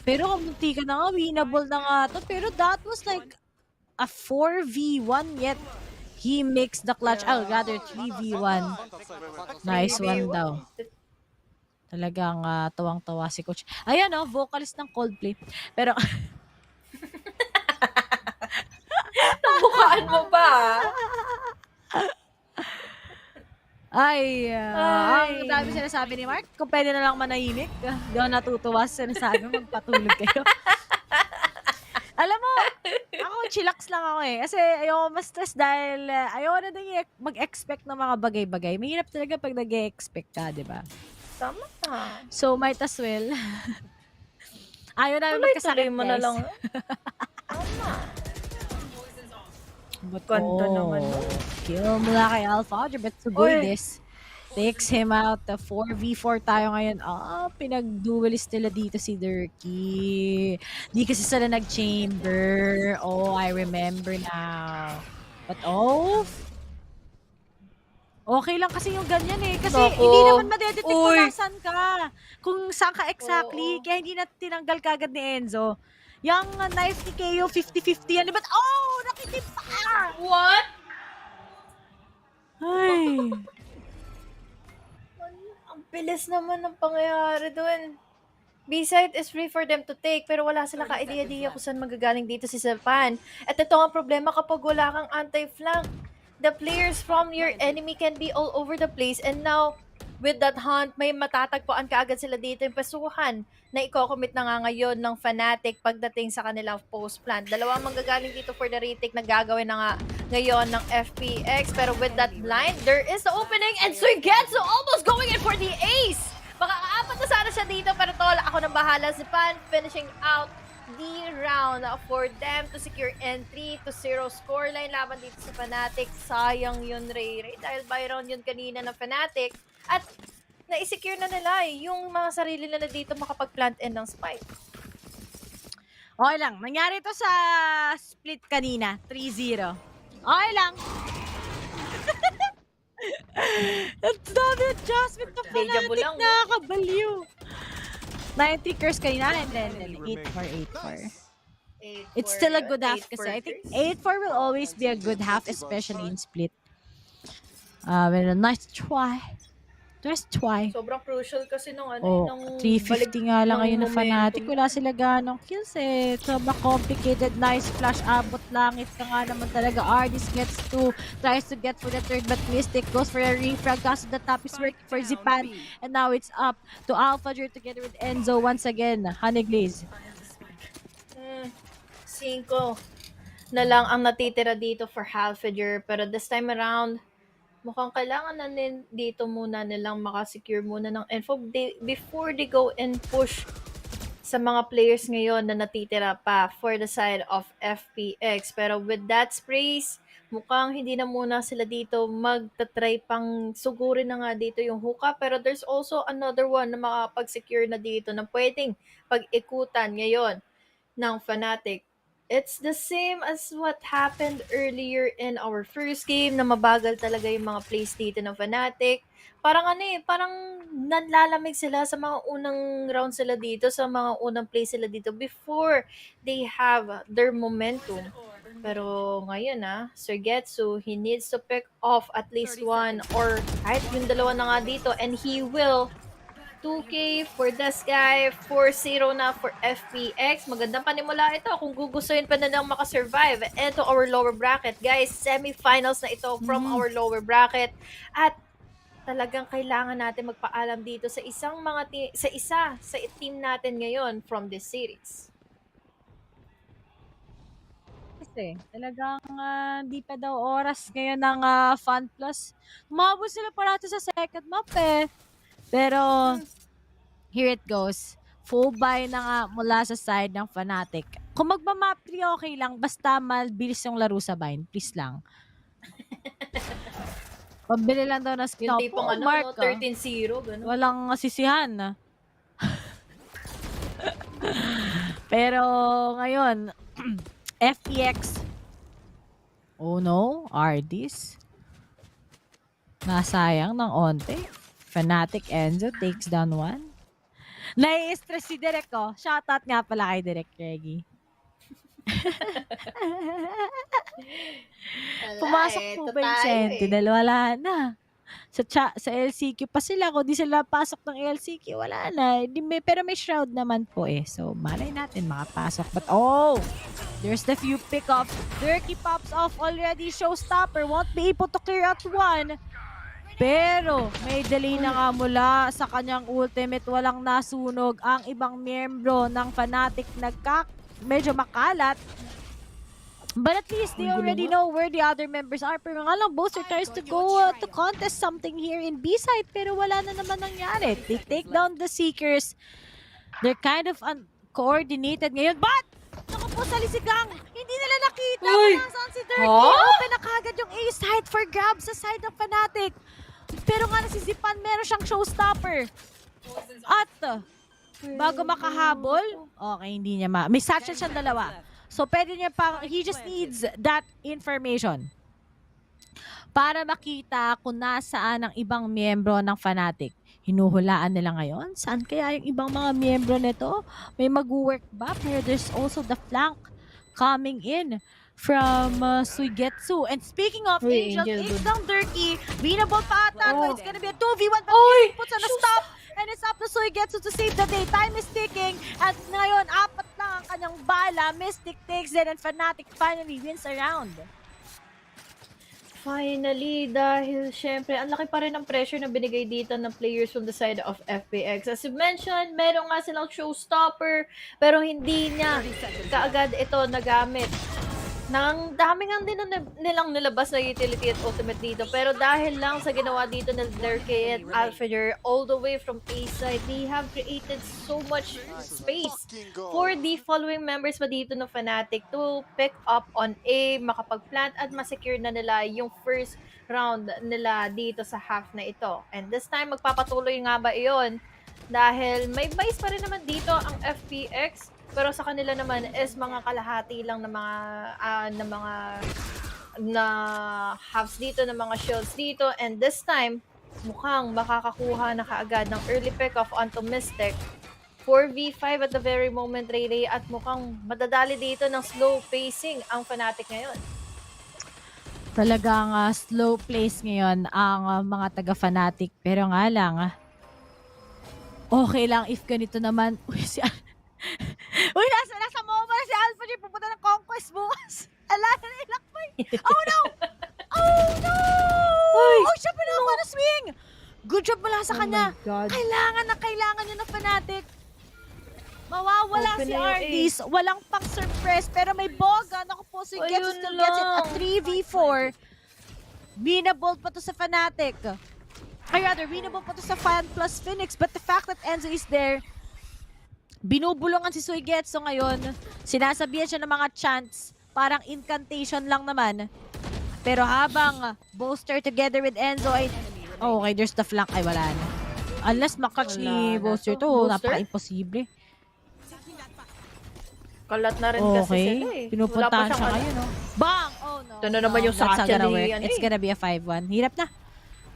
Pero kamunti ka na nga, winnable na nga to. Pero that was like a 4v1 yet he makes the clutch. Rather 3v1. Nice one daw. Talagang tuwang-tuwa si Coach. Ayan vocalist ng Coldplay. Pero nabukaan mo pa. Ang dami sinasabi ni Mark. Kung pwede na lang manahimik. Di ako natutuwa sa sinasabi. Magpatulog kayo. Alam mo, ako chillax lang ako Kasi ayoko ma-stress dahil ayoko na din mag-expect ng mga bagay-bagay. Mahirap talaga pag nag-expect ka, di ba? Tama. So, might as well. Ayaw namin magkasakit, mo na lang. Ganda naman. Kill mula kay Alpha. But to go this. Takes him out. 4v4 tayo ngayon. Pinag-duelist nila dito si Durkee. Di kasi sila nag-chamber. I remember now. But okay lang kasi yung ganyan Kasi hindi naman madedetect kung nasan ka. Kung saan ka exactly. Kaya hindi na tinanggal kagad ni Enzo. Yung knife ni KO, 50-50 yan. But, nakitip pa! What? Ay. Ang bilis naman ng pangyayari doon. B-side is free for them to take, pero wala silang ka-idea kung saan magagaling dito si Japan. At ito ang problema kapag wala kang anti-flank. The players from your enemy can be all over the place, and now, with that hunt, may matatagpuan kaagad sila dito yung pasuhan na i-commit na nga ngayon ng Fnatic pagdating sa kanilang post-plant. Dalawang manggagaling dito for the retake na gagawin na nga ngayon ng FPX. Pero with that blind, there is the opening and Sugetsu almost going in for the ace! Makakaapat na sana siya dito pero tol, ako nang bahala si Pan finishing out the round for them to secure entry to 0 scoreline laban dito sa Fnatic. Sayang yun, Ray. Dahil by round yun kanina ng Fnatic. At na-secure na nila yung mga sarili nila dito makapag-plant in ng spike. Okay lang. Nangyari to sa split kanina. 3-0. Okay lang. That's not adjustment na Fnatic. Nakakabaliw. 9-3 curse kanina and then 8-4, 8-4. It's still a good half kasi I think 8-4 will always be a good half, especially in split. With a nice try. Nice try. Sobrang crucial kasi nung Oh, 350 nga lang ngayon na Fnatic. Wala sila ganong kills eh. Sobrang complicated. Nice flash. Abot langit ka nga naman talaga. Ardis tries to get for the third, but Mystic goes for a refrag. Kaso the top is working for Zipan. And now it's up to Alphager together with Enzo once again. Honeyglaze. 5 na lang ang natitira dito for Alphager. Pero this time around, mukhang kailangan na dito muna nilang makasecure muna ng info before they go and push sa mga players ngayon na natitira pa for the side of FPX. Pero with that sprays, mukhang hindi na muna sila dito magtatry pang sugurin na nga dito yung hookah. Pero there's also another one na makapag-secure na dito na pwedeng pag-ikutan ngayon ng Fnatic. It's the same as what happened earlier in our first game na mabagal talaga yung mga plays dito ng Fnatic. Parang parang nanlalamig sila sa mga unang round sila dito, sa mga unang plays sila dito before they have their momentum. Pero ngayon Sergetsu, he needs to pick off at least one or kahit yung dalawa na nga dito and he will. 2K for this guy, 4-0 na for FPX. Magandang panimula ito kung gugustuhin pa na lang makasurvive into our lower bracket. Guys, semifinals na ito from our lower bracket. At talagang kailangan natin magpaalam dito sa sa team natin ngayon from this series. Kasi talagang di pa daw oras ngayon ng Fun Plus. Umabot sila parati sa second map eh. Pero, here it goes. Full buy na nga mula sa side ng Fnatic. Kung magmamap 3, okay lang. Basta mabilis yung laro sa bind. Please lang. Pabili lang daw na scout. Yung tipong Mark, 13-0. Ganun. Walang asisihan. Pero, ngayon, FPX. Oh no, Ardis. Nasayang ng onte. Fnatic Enzo takes down one. Nai-stress si Direk ko. Shoutout nga pala kay Direk Reggie. Pumasok po ba yung Sentinel? Wala na. Sa LCQ pa sila. Kung di sila pasok ng LCQ, wala na. Pero may shroud naman po eh. So, malay natin makapasok. But there's the few pick-ups. Dirky pops off already. Showstopper won't be able to clear out one. Pero may delay na nga mula sa kanyang ultimate. Walang nasunog ang ibang miyembro ng Fnatic. Medyo makalat. But at least they already know where the other members are. Pero nga lang, Boaster tries to go to contest something here in B-side. Pero wala na naman nangyari. They take down the Seekers. They're kind of uncoordinated ngayon. But naku po sa lisigang, hindi nila nakita kung nasaan si Dirty. Open na kagad yung A-side for grab sa side ng Fnatic. Pero nga si Zipan, meron siyang showstopper. At bago makahabol, okay, hindi niya may satchel siyang dalawa. So pwede niya he just needs that information para makita kung nasaan ang ibang miyembro ng Fnatic. Hinuhulaan nila ngayon. Saan kaya yung ibang mga miyembro nito? May mag-work ba? Pero there's also the flank coming in from Suigetsu. And speaking of Angel, takes down Dirky. Winnable pa ata. It's gonna be a 2v1. But he puts on a stop. And it's up to Suigetsu to save the day. Time is ticking. At ngayon, 4 lang ang kanyang bala. Mystic takes it and Fnatic finally wins a round. Finally, dahil syempre, ang laki pa rin ng pressure na binigay dito ng players from the side of FPX. As you mentioned, meron nga silang showstopper, pero hindi niya kaagad ito nagamit. Nang dami nga din nilang nilabas na utility at ultimate dito. Pero dahil lang sa ginawa dito ng Lurkey at Alphager all the way from A side, they have created so much space for the following members pa dito ng Fnatic to pick up on A, makapag-plant at masecure na nila yung first round nila dito sa half na ito. And this time, magpapatuloy nga ba iyon? Dahil may bias pa rin naman dito ang FPX. Pero sa kanila naman is mga kalahati lang na mga halves dito, na mga shields dito. And this time, mukhang makakakuha na kaagad ng early pick-off onto Mystic. 4v5 at the very moment, Ray, at mukhang madadali dito ng slow pacing ang Fnatic ngayon. Talagang slow place ngayon ang mga taga Fnatic. Pero nga lang, okay lang if ganito naman. Uy, nasa MOBA na si Alpha J. Pupunta ng Conquest bukas. Ala na ilakbay. Oh no! Oh no! Oh, siya pala ako na swing! Good job mula sa kanya. Kailangan niya ng Fnatic. Mawawala si Ardis. Walang pang surprise. Pero may boga. Naku po, so he still gets it. A 3v4. Winnable pa to sa Fnatic. Or rather, winnable pa to sa Fan plus Phoenix. But the fact that Enzo is there, binubulungan si Suigetsu ngayon. Sinasabihan siya ng mga chants. Parang incantation lang naman. Pero habang Boaster together with Enzo ay... Oh, okay, there's the flank. Ay, wala na. Unless makatch ni Boaster to, napaka-imposible. Kalat na rin kasi sila eh. Pinupuntahan siya ngayon, no? Bang! Oh, no. Ito na naman yung That's not satchel gonna ni... work. It's gonna be a 5-1. Hirap na.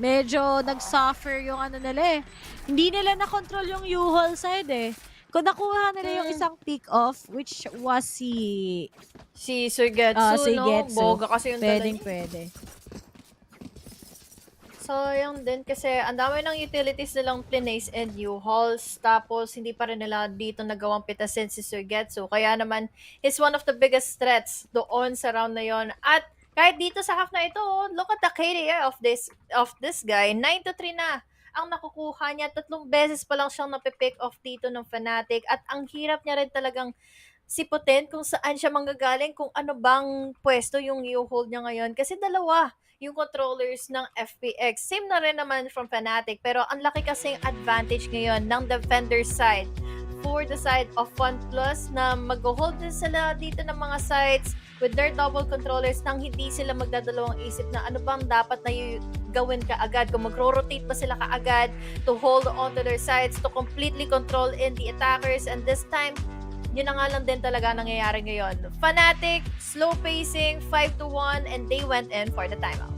Medyo nag-suffer yung ano nila eh. Hindi nila na-control yung U-Haul side eh. Kung nakuha nila yung isang pick-off, which was si Suigetsu, no? Boga kasi yung Pwede. Sayang din kasi ang dami ng utilities nilang Plinace and U-Hauls, tapos hindi pa rin nila dito nagawang pitasin si Suigetsu. Kaya naman, is one of the biggest threats doon sa round na yon. At kahit dito sa half na ito, look at the KDA of this guy. 9-3 na ang nakukuha niya. 3 beses pa lang siyang napipick off dito ng Fnatic. At ang hirap niya rin talagang siputin kung saan siya manggagaling, kung ano bang pwesto yung i-hold niya ngayon. Kasi dalawa yung controllers ng FPX. Same na rin naman from Fnatic, pero ang laki kasing advantage ngayon ng defender side for the side of FunPlus na mag-hold din sila dito ng mga sides with their double controllers nang hindi sila magdadalawang isip na ano bang dapat na gawin kaagad, kung magro-rotate pa sila kaagad to hold on to their sides, to completely control in the attackers. And this time, yun na nga lang din talaga nangyayari ngayon. Fnatic, slow pacing, 5-1, and they went in for the timeout.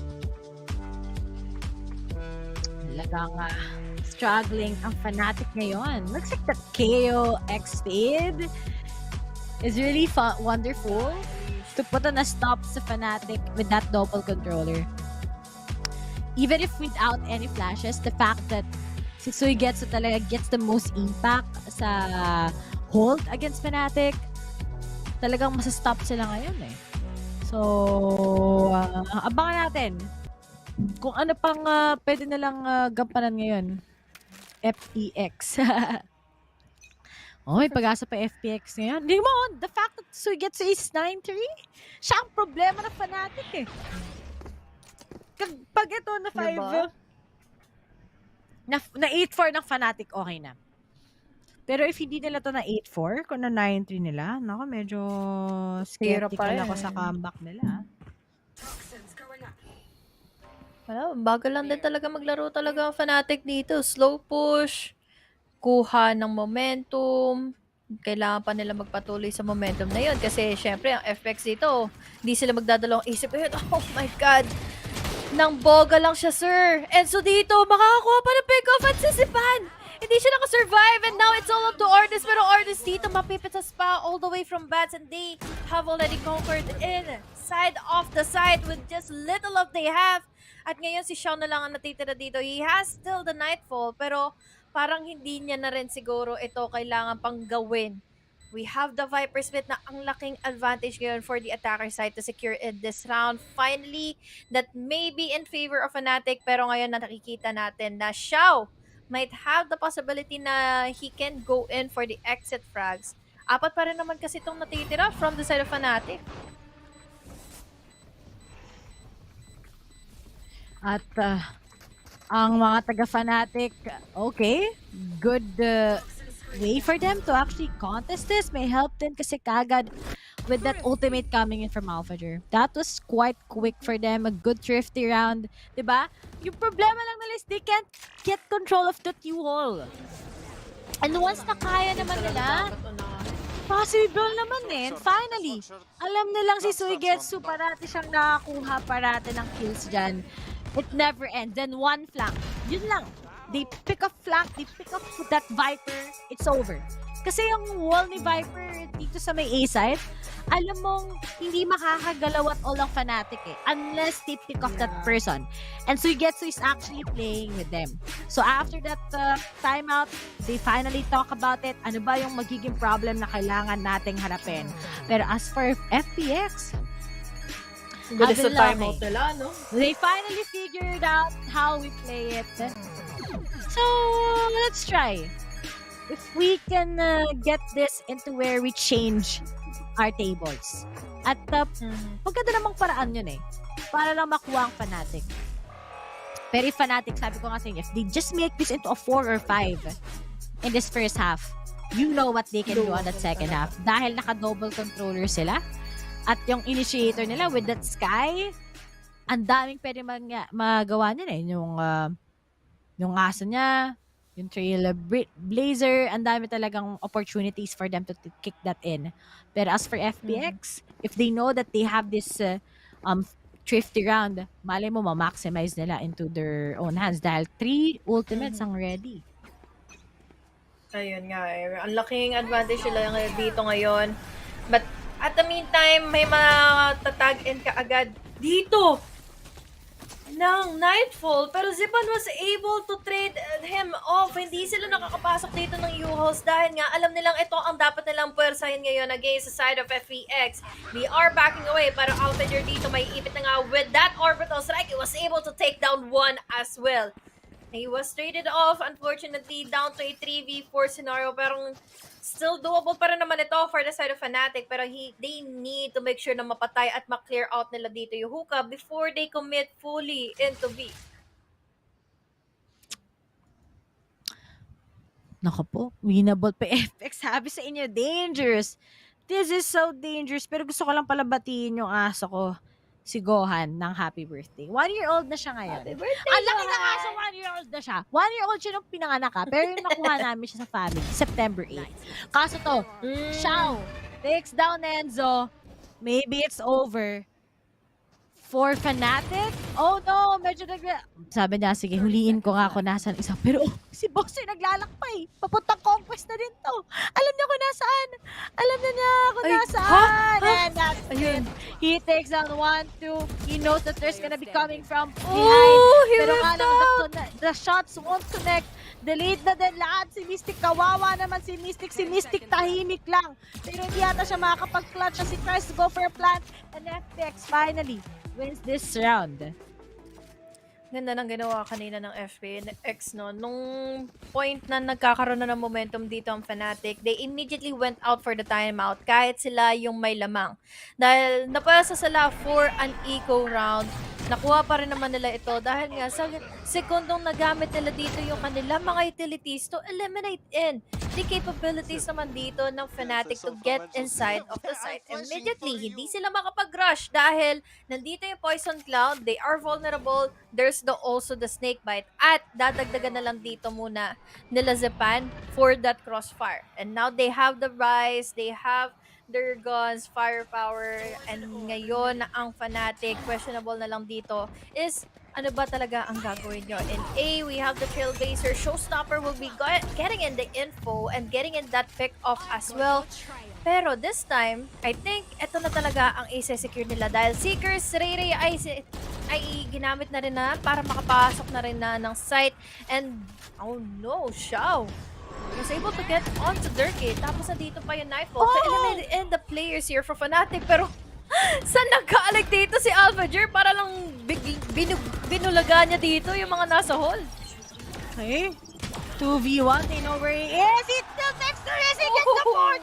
Talagang struggling ang Fnatic ngayon. Looks like the KO X-Fade is really wonderful to put on a stop sa Fnatic with that double controller. Even if without any flashes, the fact that si Suigetsu talaga gets the most impact sa hold against Fnatic, talagang masastop sila ngayon eh. So, abangan natin kung ano pang pwede nalang gampanan ngayon. FPX. May pag-asa pa FPX ngayon. Hindi mo, the fact that Suigetsu is 9-3, siya ang problema ng Fnatic eh. Pag ito na 5, diba? na 8-4 ng Fnatic, okay na. Pero if hindi nila to na 8-4, kung na 9-3 nila, naku, medyo skeptical ako sa comeback nila. Bago lang din talaga maglaro talaga ang Fnatic dito. Slow push, kuha ng momentum. Kailangan pa nila magpatuloy sa momentum na yun. Kasi syempre, ang FX dito, hindi sila magdadalawang isip. Oh my God! Nang boga lang siya, sir. And so dito, makakakuha pa ng pick-off at sisipan. Hindi siya nakasurvive, and now it's all up to Ardis. Pero Ardis dito, mapipitas pa all the way from bats, and they have already conquered inside of the side with just little of they have. At ngayon, si Xiao na lang ang natitira dito. He has still the Nightfall, pero parang hindi niya na rin siguro ito kailangan pang gawin. We have the Viper Smith na ang laking advantage ngayon for the attacker side to secure in this round. Finally, that may be in favor of Fnatic, pero ngayon na nakikita natin na Xiao might have the possibility na he can go in for the exit frags. 4 pa rin naman kasi itong natitira from the side of Fnatic. At ang mga taga-Fnatic, okay, good way for them to actually contest this. May help din kasi kagad with that ultimate coming in from AlphaJer. That was quite quick for them. A good thrifty round. Diba? Yung problema lang nila is they can't get control of that U-Haul. And once na kaya naman nila, possible naman eh. And finally, alam nilang si Suigetsu parati siyang nakakuha parati ng kills dyan. It never ends. Then one flank. Yun lang. they pick up flank, they pick up that Viper, it's over. Kasi yung wall ni Viper dito sa may A side, alam mong hindi makakagalaw at all ang Fnatic unless they pick off that person. And so Getsu is actually playing with them. So after that timeout, they finally talk about it. Ano ba yung magiging problem na kailangan nating harapin? Pero as for FPX, Bilis sa timeout nila, no? they finally figured out how we play it. So let's try. If we can get this into where we change our tables. At maganda namang paraan yun para lang makuha ang Fnatic. Pero if Fnatic, sabi ko nga sa inyo, if they just make this into a 4 or 5 in this first half, you know what they can do on that second half. Dahil naka-double controller sila, at yung initiator nila with that Sky, ang daming pwede magawa nila yung asa niya, yung Trail Blazer, ang dami talagang opportunities for them to kick that in. Pero as for FPX, if they know that they have this thrifty round, malay mo ma-maximize nila into their own hands dahil 3 ultimates ang ready. Ayun nga Ang laking advantage nila dito ngayon. But at the meantime, may matatag-in ka agad dito ng Nightfall. Pero Zipan was able to trade him off. Hindi sila nakakapasok dito ng U-Host dahil nga alam nilang ito ang dapat nilang puwersahin ngayon against the side of FEX. They are backing away, pero Alphager dito may ipit na nga with that orbital strike. He was able to take down one as well. He was traded off, unfortunately, down to a 3v4 scenario. Pero still doable pa rin naman ito for the side of Fnatic. Pero they need to make sure na mapatay at ma-clear out nila dito yung hookah before they commit fully into B. Nako po, winnable pa FX. Sabi sa inyo, dangerous. This is so dangerous. Pero gusto ko lang pala batiin yung aso ko. Si Gohan ng happy birthday. 1-year-old na siya ngayon. Happy birthday, ang laki na aso, 1-year-old na siya. 1-year-old siya nung pinanganak ka. Pero yung nakuha namin siya sa family, September 8. Kaso to, Xiao takes down Enzo. Maybe it's over. For Fnatic? Oh no, medyo sabi niya, sige, huliin ko nga kung nasan isa. Pero si Bossy naglalakbay. Papuntang conquest na rin to. Alam niya kung nasaan. Alam niya kung nasaan. And that's it. He takes down 1-2. He knows that there's gonna be coming from behind. Pero the shots won't connect. Delayed na din lahat. Si Mystic, kawawa naman si Mystic. Si Mystic tahimik lang. Pero hindi yata siya makakapag-clutch as he tries to go for a plant. And FPX finally wins this round. Ganda ng ginawa kanina ng FPX, no? Nung point na nagkakaroon na ng momentum dito ang Fnatic, they immediately went out for the timeout kahit sila yung may lamang. Dahil napasa sila for an eco round. Nakuha pa rin naman nila ito dahil nga sa sekundong nagamit nila dito yung kanila mga utilities to eliminate in the capabilities naman dito ng Fnatic to get inside of the site immediately. Hindi sila makapag-rush dahil nandito yung Poison Cloud, they are vulnerable, there's also the Snake Bite at dadagdagan na lang dito muna nila Zepan for that crossfire. And now they have the Rise, they have their guns, firepower, and ngayon ang Fnatic, questionable na lang dito is ano ba talaga ang gagawin nyo? In A, we have the Trailblazer. Showstopper will be getting in the info and getting in that pick off as well. Pero this time, I think ito na talaga ang i-secure nila dahil Seekers, Ray ay ginamit na rin na para makapasok na rin na ng site. And, oh no, Xiao was able to get onto Durkee. Tapos nandito pa yung Nightfall to eliminate in the players here for Fnatic. Pero saan nagkaalig dito si Alphager para lang binulaga niya dito yung mga nasa hall? Okay. 2v1, they know where he is. He still next to us. He gets the board.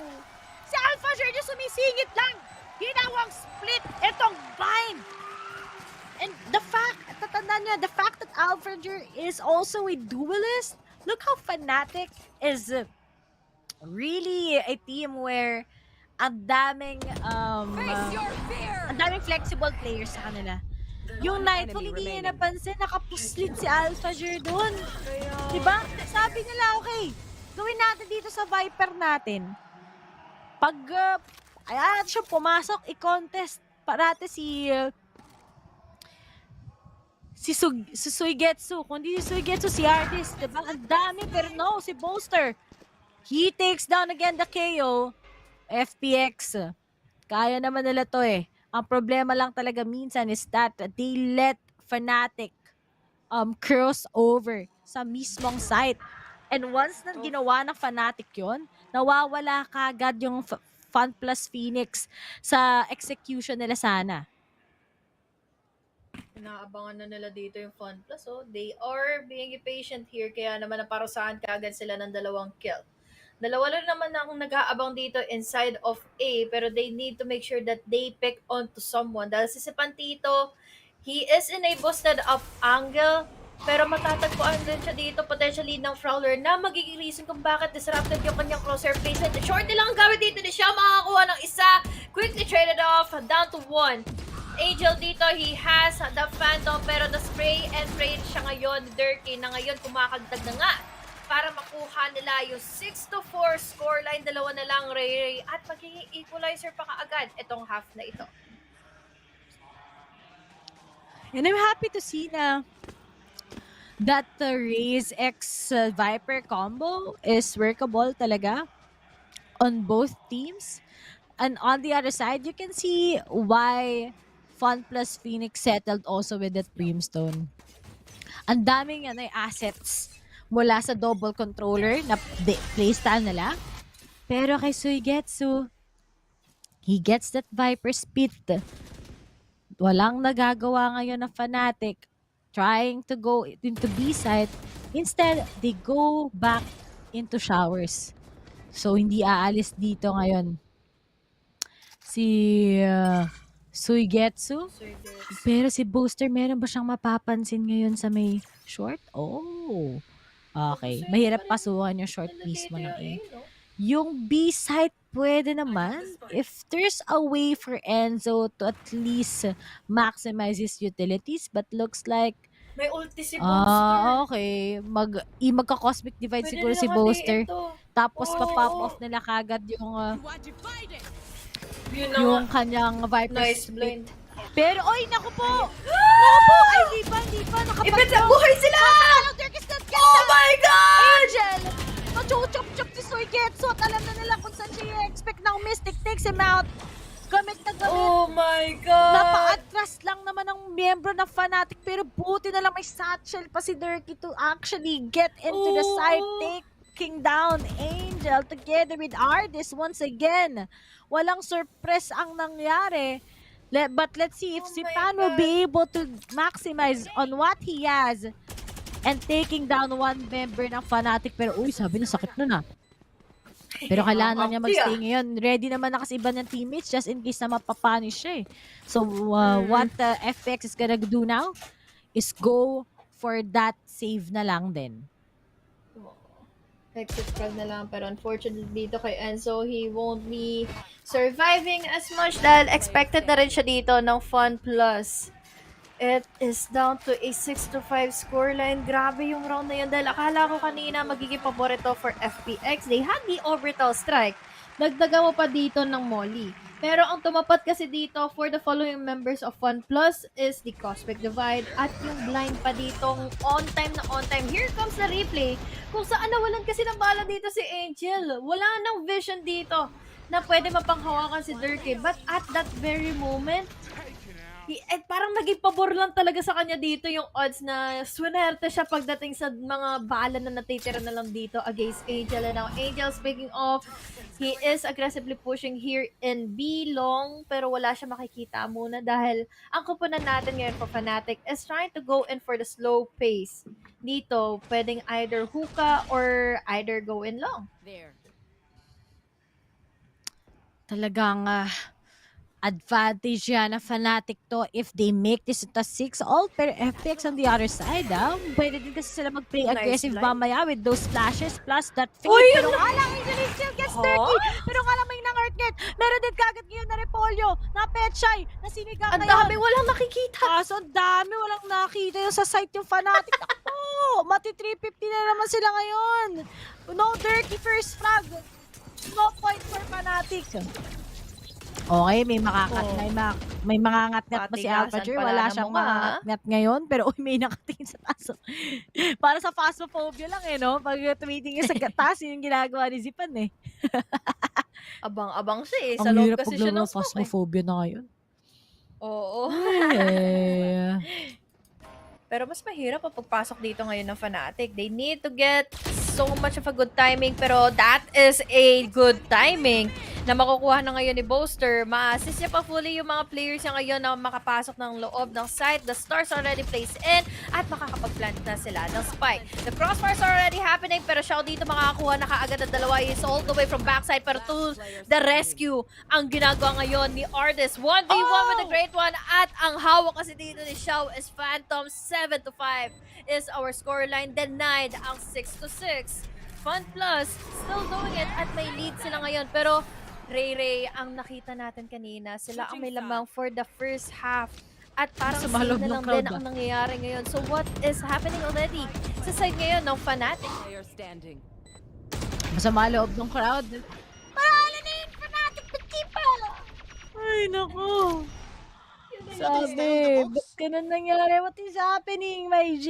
Si Alphager niya sumisingit lang. Ginawang split. Itong bind. And the fact, tatandaan niya, the fact that Alphager is also a duelist. Look how Fnatic is really a team where ang daming flexible players sa kanila. Yung Nightfall hindi niya napansin, nakapuslit si Alphager doon. Diba? Sabi nila, okay, gawin natin dito sa Viper natin. Pag ayan siya pumasok, i-contest parate si si Suigetsu. Kung di si Suigetsu, si Artist. Diba? Ang dami, pero no, si Boaster. He takes down again the KO. FPX. Kaya naman nila to eh. Ang problema lang talaga minsan is that they let Fnatic cross over sa mismong site. And once na ginawa ng Fnatic yun, nawawala kagad yung Fun plus Phoenix sa execution nila sana. Inaabangan na nila dito yung Fun Plus. Oh. They are being patient here. Kaya naman naparusahan kaagad sila ng 2 kill. Dalawa lang naman ang nag-aabang dito inside of A. Pero they need to make sure that they pick onto someone. Dahil si Pantito, he is in a boosted up angle. Pero matatagpuan din siya dito potentially ng Prowler na magiging reason kung bakit disrupted yung kanyang crosshair placement. The short lang ang gamit dito. Di siya makakuha ng isa. Quickly traded off. Down to 1. Angel dito, he has the Phantom pero the spray and pray siya ngayon. Dirty na ngayon kumakagdag na nga para makuha nila yung 6-4 scoreline. 2 na lang Ray at magiging equalizer pa kaagad itong half na ito. And I'm happy to see na that the Raze X Viper combo is workable talaga on both teams. And on the other side, you can see why Fun plus Phoenix settled also with that Brimstone. Ang daming assets mula sa double controller na playstyle nila. Pero kay Suigetsu, he gets that Viper Spit. Walang nagagawa ngayon na Fnatic trying to go into B side. Instead, they go back into showers. So, hindi aalis dito ngayon si Suigetsu. Pero si Booster, meron ba siyang mapapansin ngayon sa may short? Oh, okay. Mahirap pasuhan yung short mismo ng A. Yung B side, pwede naman. If there's a way for Enzo to at least maximize his utilities, but looks like may ulti si Booster. Okay. Magka-cosmic divide Pwede siguro si naman Booster. Tapos Pa-pop off nila kagad yung yung kanyang Viper nice Split. blind. Pero, oy, naku po! Naku po! Ay, di pa. Buhay sila! Oh my God! Angel! Machuchop-chop si Suigetsu at alam na nila kung saan siya i-expect ng Mystic. Takes him out. Gamit na gamit. Oh my God! Napa-atras lang naman ng miyembro ng Fnatic pero buti na lang may satchel pa si Durkee to actually get into the side, taking down Angel together with Ardis once again. Walang surprise ang nangyari. But let's see if si Pan will be able to maximize on what he has and taking down one member ng Fnatic. Pero uy, sabi na sakit nun ah. Pero kailangan na niya mag-stay ngayon. Ready naman na kasi iba ng teammates just in case na mapapunish siya eh. So what FX is gonna do now is go for that save na lang din. Exit frag na lang. Pero unfortunately dito kay Enzo, he won't be surviving as much dahil expected na rin siya dito ng Fun Plus. It is down to a 6-5 scoreline. Grabe yung round na yun dahil akala ko kanina magiging paborito for FPX. They had the orbital strike. Dagdagan mo pa dito ng Molly. Pero ang tumapat kasi dito for the following members of Fun Plus is the Cosmic Divide at yung blind pa ditong on time na on time. Here comes the replay kung saan nawalan kasi ng bala dito si Angel. Wala nang vision dito na pwede mapanghawakan si Durkee. But at that very moment, parang naging pabor lang talaga sa kanya dito yung odds na swinerte siya pagdating sa mga bala na natitira na lang dito against Angel. And now Angel, speaking of, he is aggressively pushing here in B long pero wala siya makikita muna dahil ang kupunan natin ngayon for Fnatic is trying to go in for the slow pace. Dito, pwedeng either hookah or either go in long. Talagang advantage yan na Fnatic to if they make this into 6-all. Pero FPX on the other side, pwede din kasi sila mag-play aggressive mamaya with those flashes plus that fade. Pero kala Angel still gets 30. Pero kala may nang-earth net. Meron din kagad ngayon na Repolyo, na Petchay, na Sinigang ngayon. Ang dami, walang nakikita. Ang dami, walang nakita yung sa site yung Fnatic. Ako, mati 350 na naman sila ngayon. No dirty first flag. No point for Fnatic. Okay, may may mangangat-ngat pa si Patigasan Alpager. pala Wala ng siyang mukha, mangangat ngayon, pero may nakatingin sa taas. Para sa phasmophobia lang no? Pag tumitingin sa taas, yun yung ginagawa ni Zipan eh. Abang-abang siya Sa Ang loob hirap kasi siya paglaro ng ng smoke phasmophobia na ngayon. Oo. Pero mas mahirap ang pagpasok dito ngayon ng Fnatic. They need to get so much of a good timing, pero that is a good timing na makukuha na ngayon ni Boaster. Ma-assist niya pa fully yung mga players niya ngayon na makapasok ng loob ng site. The stars already placed in at makakapag-plant na sila ng spike. The crossbars are already happening, pero siya dito makakakuha na kaagad ang dalawa. Is all the way from backside, pero to the rescue ang ginagawa ngayon ni Artist. 1v1 with the Great One at ang hawak kasi dito ni Xiao is Phantom. 7-5 is our scoreline. Denied ang 6-6. Fun Plus still doing it at may lead sila ngayon, pero Ray, ang nakita natin kanina, sila ang may lamang for the first half. At parang same na lang din ang nangyayari ngayon. So what is happening already sa side ngayon ng Fnatic? Masama loob ng crowd. Parala na yun, Fnatic, ba't pa? Ay, naku. Sabi, ba't ganun nangyari? What is happening, my G?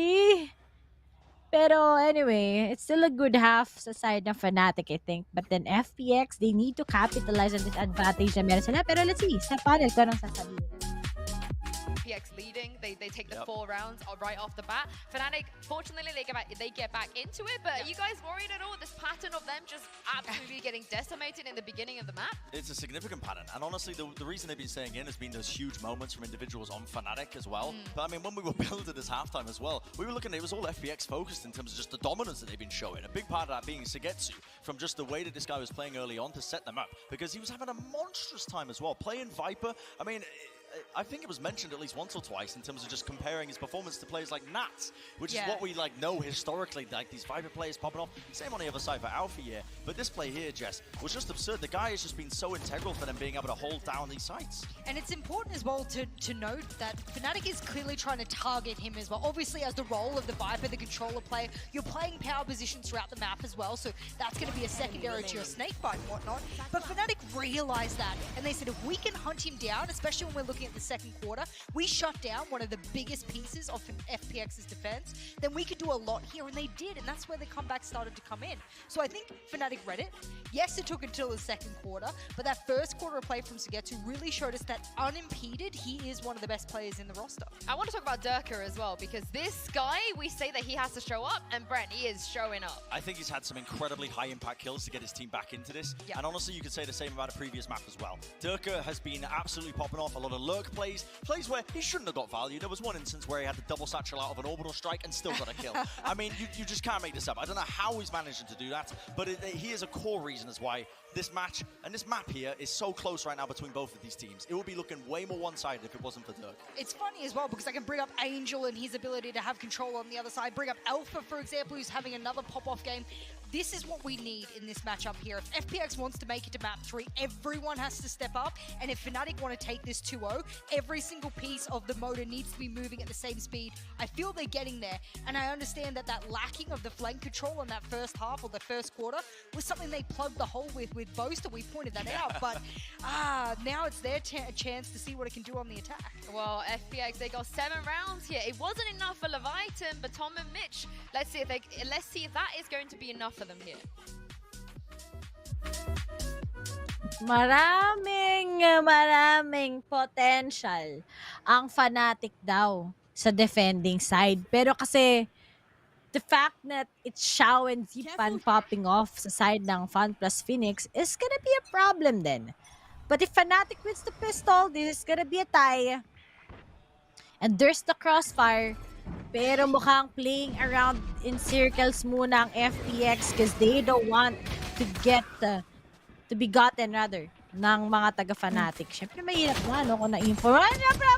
Pero anyway, it's still a good half sa side ng Fnatic, I think. But then FPX, they need to capitalize on this advantage na meron sila. Pero let's see, sa panel ko nang sasabihin. FPX leading, they take the 4 rounds right off the bat. Fnatic, fortunately, they get back into it. But are you guys worried at all? This pattern of them just absolutely getting decimated in the beginning of the map? It's a significant pattern. And honestly, the reason they've been staying in has been those huge moments from individuals on Fnatic as well. But I mean, when we were building this halftime as well, we were looking, it was all FPX focused in terms of just the dominance that they've been showing. A big part of that being Sagetsu, from just the way that this guy was playing early on to set them up. Because he was having a monstrous time as well. Playing Viper, I mean, I think it was mentioned at least once or twice in terms of just comparing his performance to players like Nats, which is what we know historically, like these Viper players popping off. Same on the other side for Alpha here, but this play here, Jess, was just absurd. The guy has just been so integral for them being able to hold down these sites. And it's important as well to note that Fnatic is clearly trying to target him as well. Obviously, as the role of the Viper, the controller player, you're playing power positions throughout the map as well, so that's going to be a secondary to your snakebite and whatnot. But Fnatic realized that, and they said if we can hunt him down, especially when we're looking at the second quarter, we shut down one of the biggest pieces of FPX's defense, then we could do a lot here, and they did, and that's where the comeback started to come in. So I think Fnatic read it. Yes, it took until the second quarter, but that first quarter of play from Sagetsu really showed us that unimpeded, he is one of the best players in the roster. I want to talk about Durka as well, because this guy, we say that he has to show up, and Brent, he is showing up. I think he's had some incredibly high impact kills to get his team back into this, and honestly, you could say the same about a previous map as well. Durka has been absolutely popping off, a lot of lurk plays where he shouldn't have got value. There was one instance where he had the double satchel out of an orbital strike and still got a kill. I mean, you just can't make this up. I don't know how he's managing to do that, but he is a core reason as why this match and this map here is so close right now between both of these teams. It would be looking way more one-sided if it wasn't for Dirk. It's funny as well because I can bring up Angel and his ability to have control on the other side. Bring up Alpha, for example, who's having another pop-off game. This is what we need in this matchup here. If FPX wants to make it to map 3, everyone has to step up. And if Fnatic want to take this 2-0, every single piece of the motor needs to be moving at the same speed. I feel they're getting there. And I understand that lacking of the flank control in that first half or the first quarter was something they plugged the hole with Boaster. We pointed that out. But now it's their chance to see what it can do on the attack. Well, FPX, they got 7 rounds here. It wasn't enough for Leviathan, but Tom and Mitch, let's see if that is going to be enough for them here. Maraming potential ang Fnatic daw sa defending side. Pero kasi the fact that it's Xiao and Zipan popping off sa side ng Fun plus Phoenix is gonna be a problem then. But if Fnatic wins the pistol, this is gonna be a tie. And there's the crossfire. Pero mukhang playing around in circles muna ang FPX because they don't want to get to be gotten rather ng mga taga Fnatic. Syempre mahirap na no kung na-info.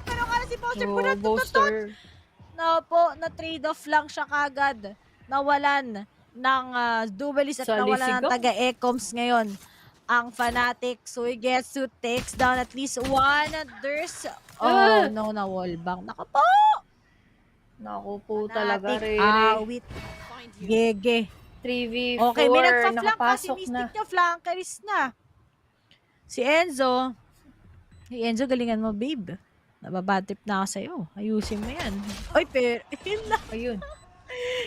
Pero kala si Boaster no po, na-trade off lang siya kagad. Nawalan ng duelist at nawalan ng taga-Ecoms ngayon ang Fnatic. So he gets to takes down at least one. There's no, na wallbang. Nako po! Naku po talaga, Ray. Awit. Gege. 3v4. Okay, may nagpa-flank kasi nakapasok Mystic niya, flankerist na. Si Enzo. Hey Enzo, galingan mo, babe. Nababad trip na ako sa'yo. Ayusin mo yan. Oy, pero, yun lang. Ayun.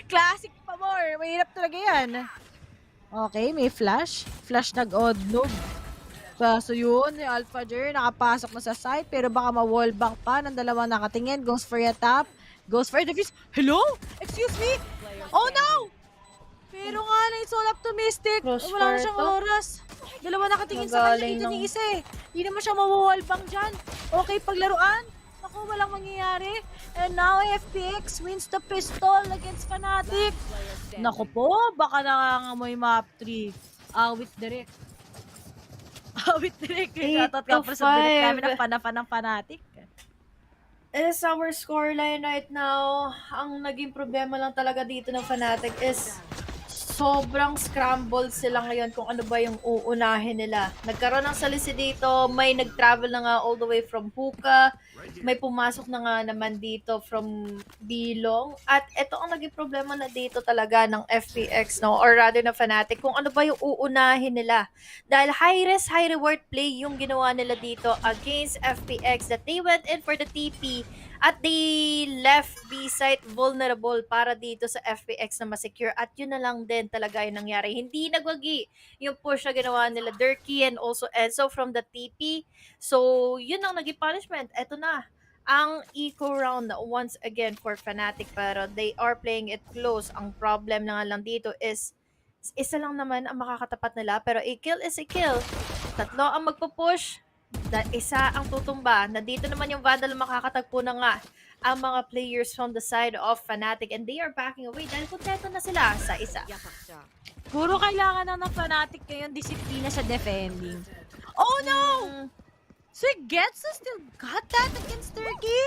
Classic pa more. Mahirap talaga yan. Okay, may flash. Flash nag-oddload. So yun, yung Alpha Jer, nakapasok na sa site, pero baka ma-wallbang pa ng dalawang nakatingin. Goes for a tap. Goes for a defuse. Hello? Excuse me? Oh no! Pero nga na, it's all optimistic. Wala na siyang oras. Dalawa nakatingin sa kanya dito ni isa eh. Hindi naman siya mawawalbang dyan. Okay, paglaruan. Naku, walang mangyayari. And now, FPX wins the pistol against Fnatic. Naku po, baka nangangamoy map 3. Awit direct. Awit direct. Shoutout ka pa sa direct namin ng panafan ng Fnatic. Is our scoreline right now, ang naging problema lang talaga dito ng Fnatic is sobrang scrambled sila ngayon kung ano ba yung uunahin nila. Nagkaroon ng salisi dito, may nag-travel na nga all the way from Hookah, may pumasok na nga naman dito from Bilong, at ito ang naging problema na dito talaga ng FPX, no? Or rather na Fnatic, kung ano ba yung uunahin nila. Dahil high risk, high reward play yung ginawa nila dito against FPX, that they went in for the TP at they left B site vulnerable para dito sa FPX na masecure, at yun na lang din talaga yung nangyari. Hindi nagwagi yung push na ginawa nila Durkee and also Enzo from the TP. So yun ang naging punishment. Eto na ang eco round once again for Fnatic, pero they are playing it close. Ang problem na nga lang dito is isa lang naman ang makakatapat nila, pero a kill is a kill. Tatlo ang magpo-push, isa ang tutumba. Na dito naman yung Vandal makakatagpo na nga ang mga players from the side of Fnatic, and they are backing away dahil kontento na sila sa isa. Puro kailangan na ng Fnatic ngayon disiplina sa defending. Oh no! So Getsu still got that against Turkey?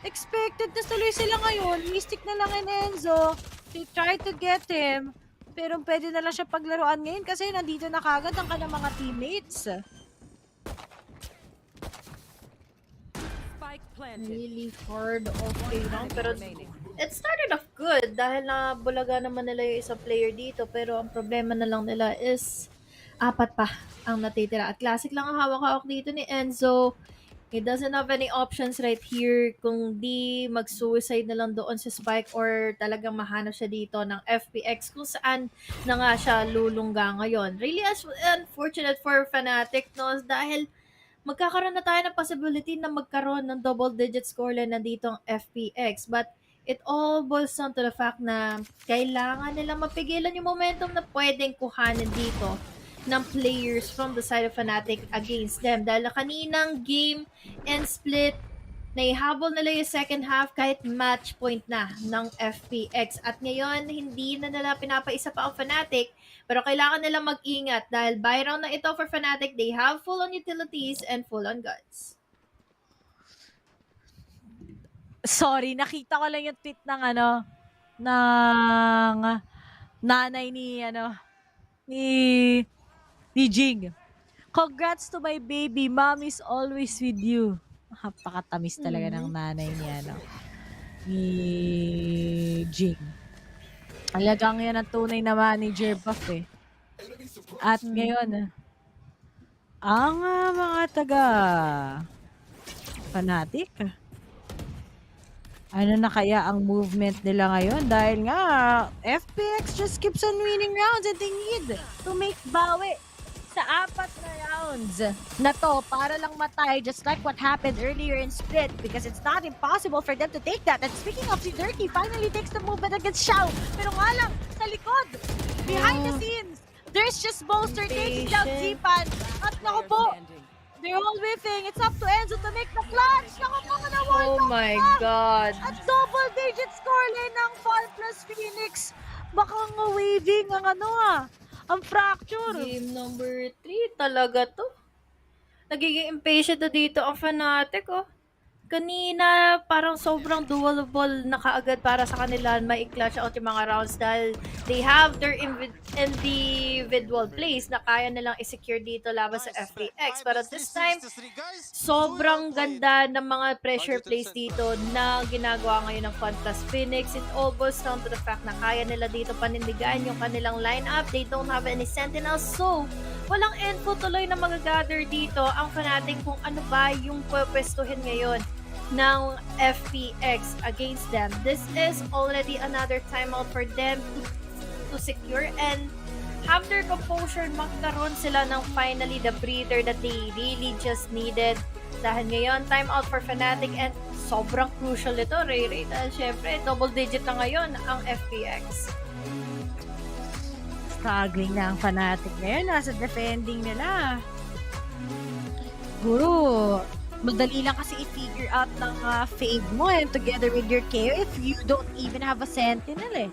Expected na tuloy sila ngayon. Mystic na lang in Enzo. They try to get him. Pero pwede na lang siya paglaruan ngayon kasi nandito na kagad ang kanyang mga teammates. Really hard okay lang, pero it started off good dahil na bulaga naman nila yung isang player dito, pero ang problema na lang nila is apat pa ang natitira. At classic lang ang hawak-hawak dito ni Enzo. He doesn't have any options right here kung di mag-suicide na lang doon sa Spike or talagang mahanap siya dito ng FPX kung saan na nga siya lulungga ngayon. Really unfortunate for Fnatic, no? Dahil magkakaroon na tayo ng possibility na magkaroon ng double-digit scoreline na dito ang FPX. But it all boils down to the fact na kailangan nila mapigilan yung momentum na pwedeng kuhanin dito ng players from the side of Fnatic against them. Dahil kaninang game and split, naihabol nila yung second half kahit match point na ng FPX. At ngayon, hindi na nila pinapaisa pa ang Fnatic, pero kailangan nila mag-ingat dahil buy round na ito for Fnatic. They have full on utilities and full on guns. Sorry, nakita ko lang yung tweet ng ng nanay ni ni Jing. Congrats to my baby. Mom is always with you. Napakatamis talaga ng nanay niya, ni Jing. Alagang yan ang tunay na manager buff eh. At ngayon, ang mga taga Fnatic, ano na kaya ang movement nila ngayon? Dahil nga, FPX just keeps on winning rounds and they need to make bawi sa apat na rounds na to para lang matay, just like what happened earlier in split, because it's not impossible for them to take that. And speaking of si Durkee, finally takes the movement against Xiao, pero nga lang, sa likod, behind the scenes, there's just Bolster taking down Zipan, at naku po, they're all whiffing. It's up to Enzo to make the clutch. Naku po, na-wall Oh my God. at double-digit scoreline ng Fall plus Phoenix. Baka nga waving ang ang fracture. Game number 3 talaga to. Nagiging impatient na dito ang Fnatic, oh. Kanina, parang sobrang doable na kaagad para sa kanila ma-clutch out yung mga rounds dahil they have their individual plays na kaya nilang i-secure dito laban sa FPX. Pero this time, sobrang ganda ng mga pressure plays dito na ginagawa ngayon ng Fun Plus Phoenix. It all boils down to the fact na kaya nila dito panindigan yung kanilang lineup. They don't have any sentinels, so walang info tuloy na magagather dito ang Fnatic kung ano ba yung pwepwestuhin ngayon ng FPX against them. This is already another timeout for them to secure and have their composure. Magkaroon sila ng finally the breather that they really just needed. Dahil ngayon, timeout for Fnatic and sobrang crucial ito, Ray. Dahil syempre, double digit na ngayon ang FPX. Struggling na ang Fnatic ngayon. Nasa defending nila. Guru, madali lang kasi i-figure out ng fade mo and together with your KO if you don't even have a sentinel eh.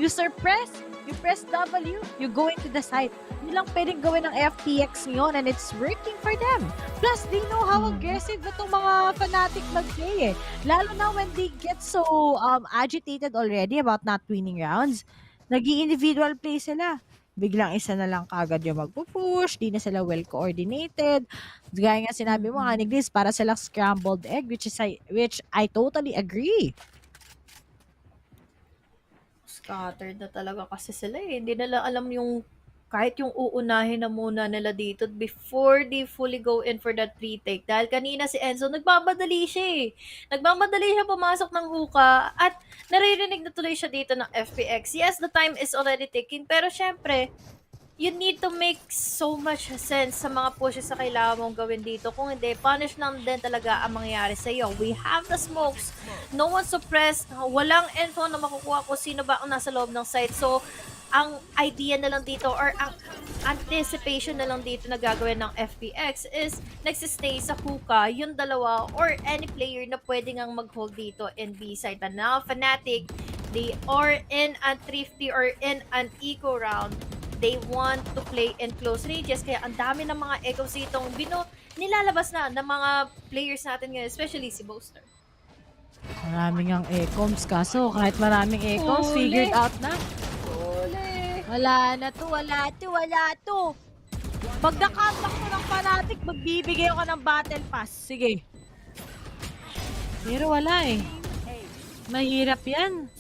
You suppress, you press W, you go into the site. Yun lang pwedeng gawin ng FPX ngayon and it's working for them. Plus, they know how aggressive itong mga Fnatic mag-play eh. Lalo na when they get so agitated already about not winning rounds, nag-i-individual play sila. Biglang isa na lang kagad yung magpupush, di na sila well coordinated. Gaya nga sinabi mo, Haniglis, para silang scrambled egg, which I totally agree. Scattered na talaga kasi sila eh. Hindi nila alam yung kahit yung uunahin na muna nila dito before they fully go in for that retake. Dahil kanina si Enzo, nagmamadali siya eh. Nagmamadali siya pumasok ng hookah at naririnig na tuloy siya dito ng FPX. Yes, the time is already ticking, pero syempre, you need to make so much sense sa mga pushes sa kailangan mong gawin dito. Kung hindi, punish lang din talaga ang mangyayari sa iyo. We have the smokes. No one suppressed. Walang info na makukuha kung sino ba ang nasa loob ng site. So, ang idea na lang dito or ang anticipation na lang dito na gagawin ng FPX is nagsistay sa hookah yung dalawa or any player na pwede ngang mag-hold dito in B side. And now, Fnatic, they are in a thrifty or in an eco round. They want to play in close ranges. Kaya ang dami ng mga echoes itong nilalabas na ng mga players natin ngayon, especially si Boaster. Maraming ang echoes kaso kahit maraming echoes, figured out na. Wala na to, wala to. Pag nakatak mo ng Fnatic, magbibigay ako ng battle pass. Sige. Pero wala eh. Mahirap yan.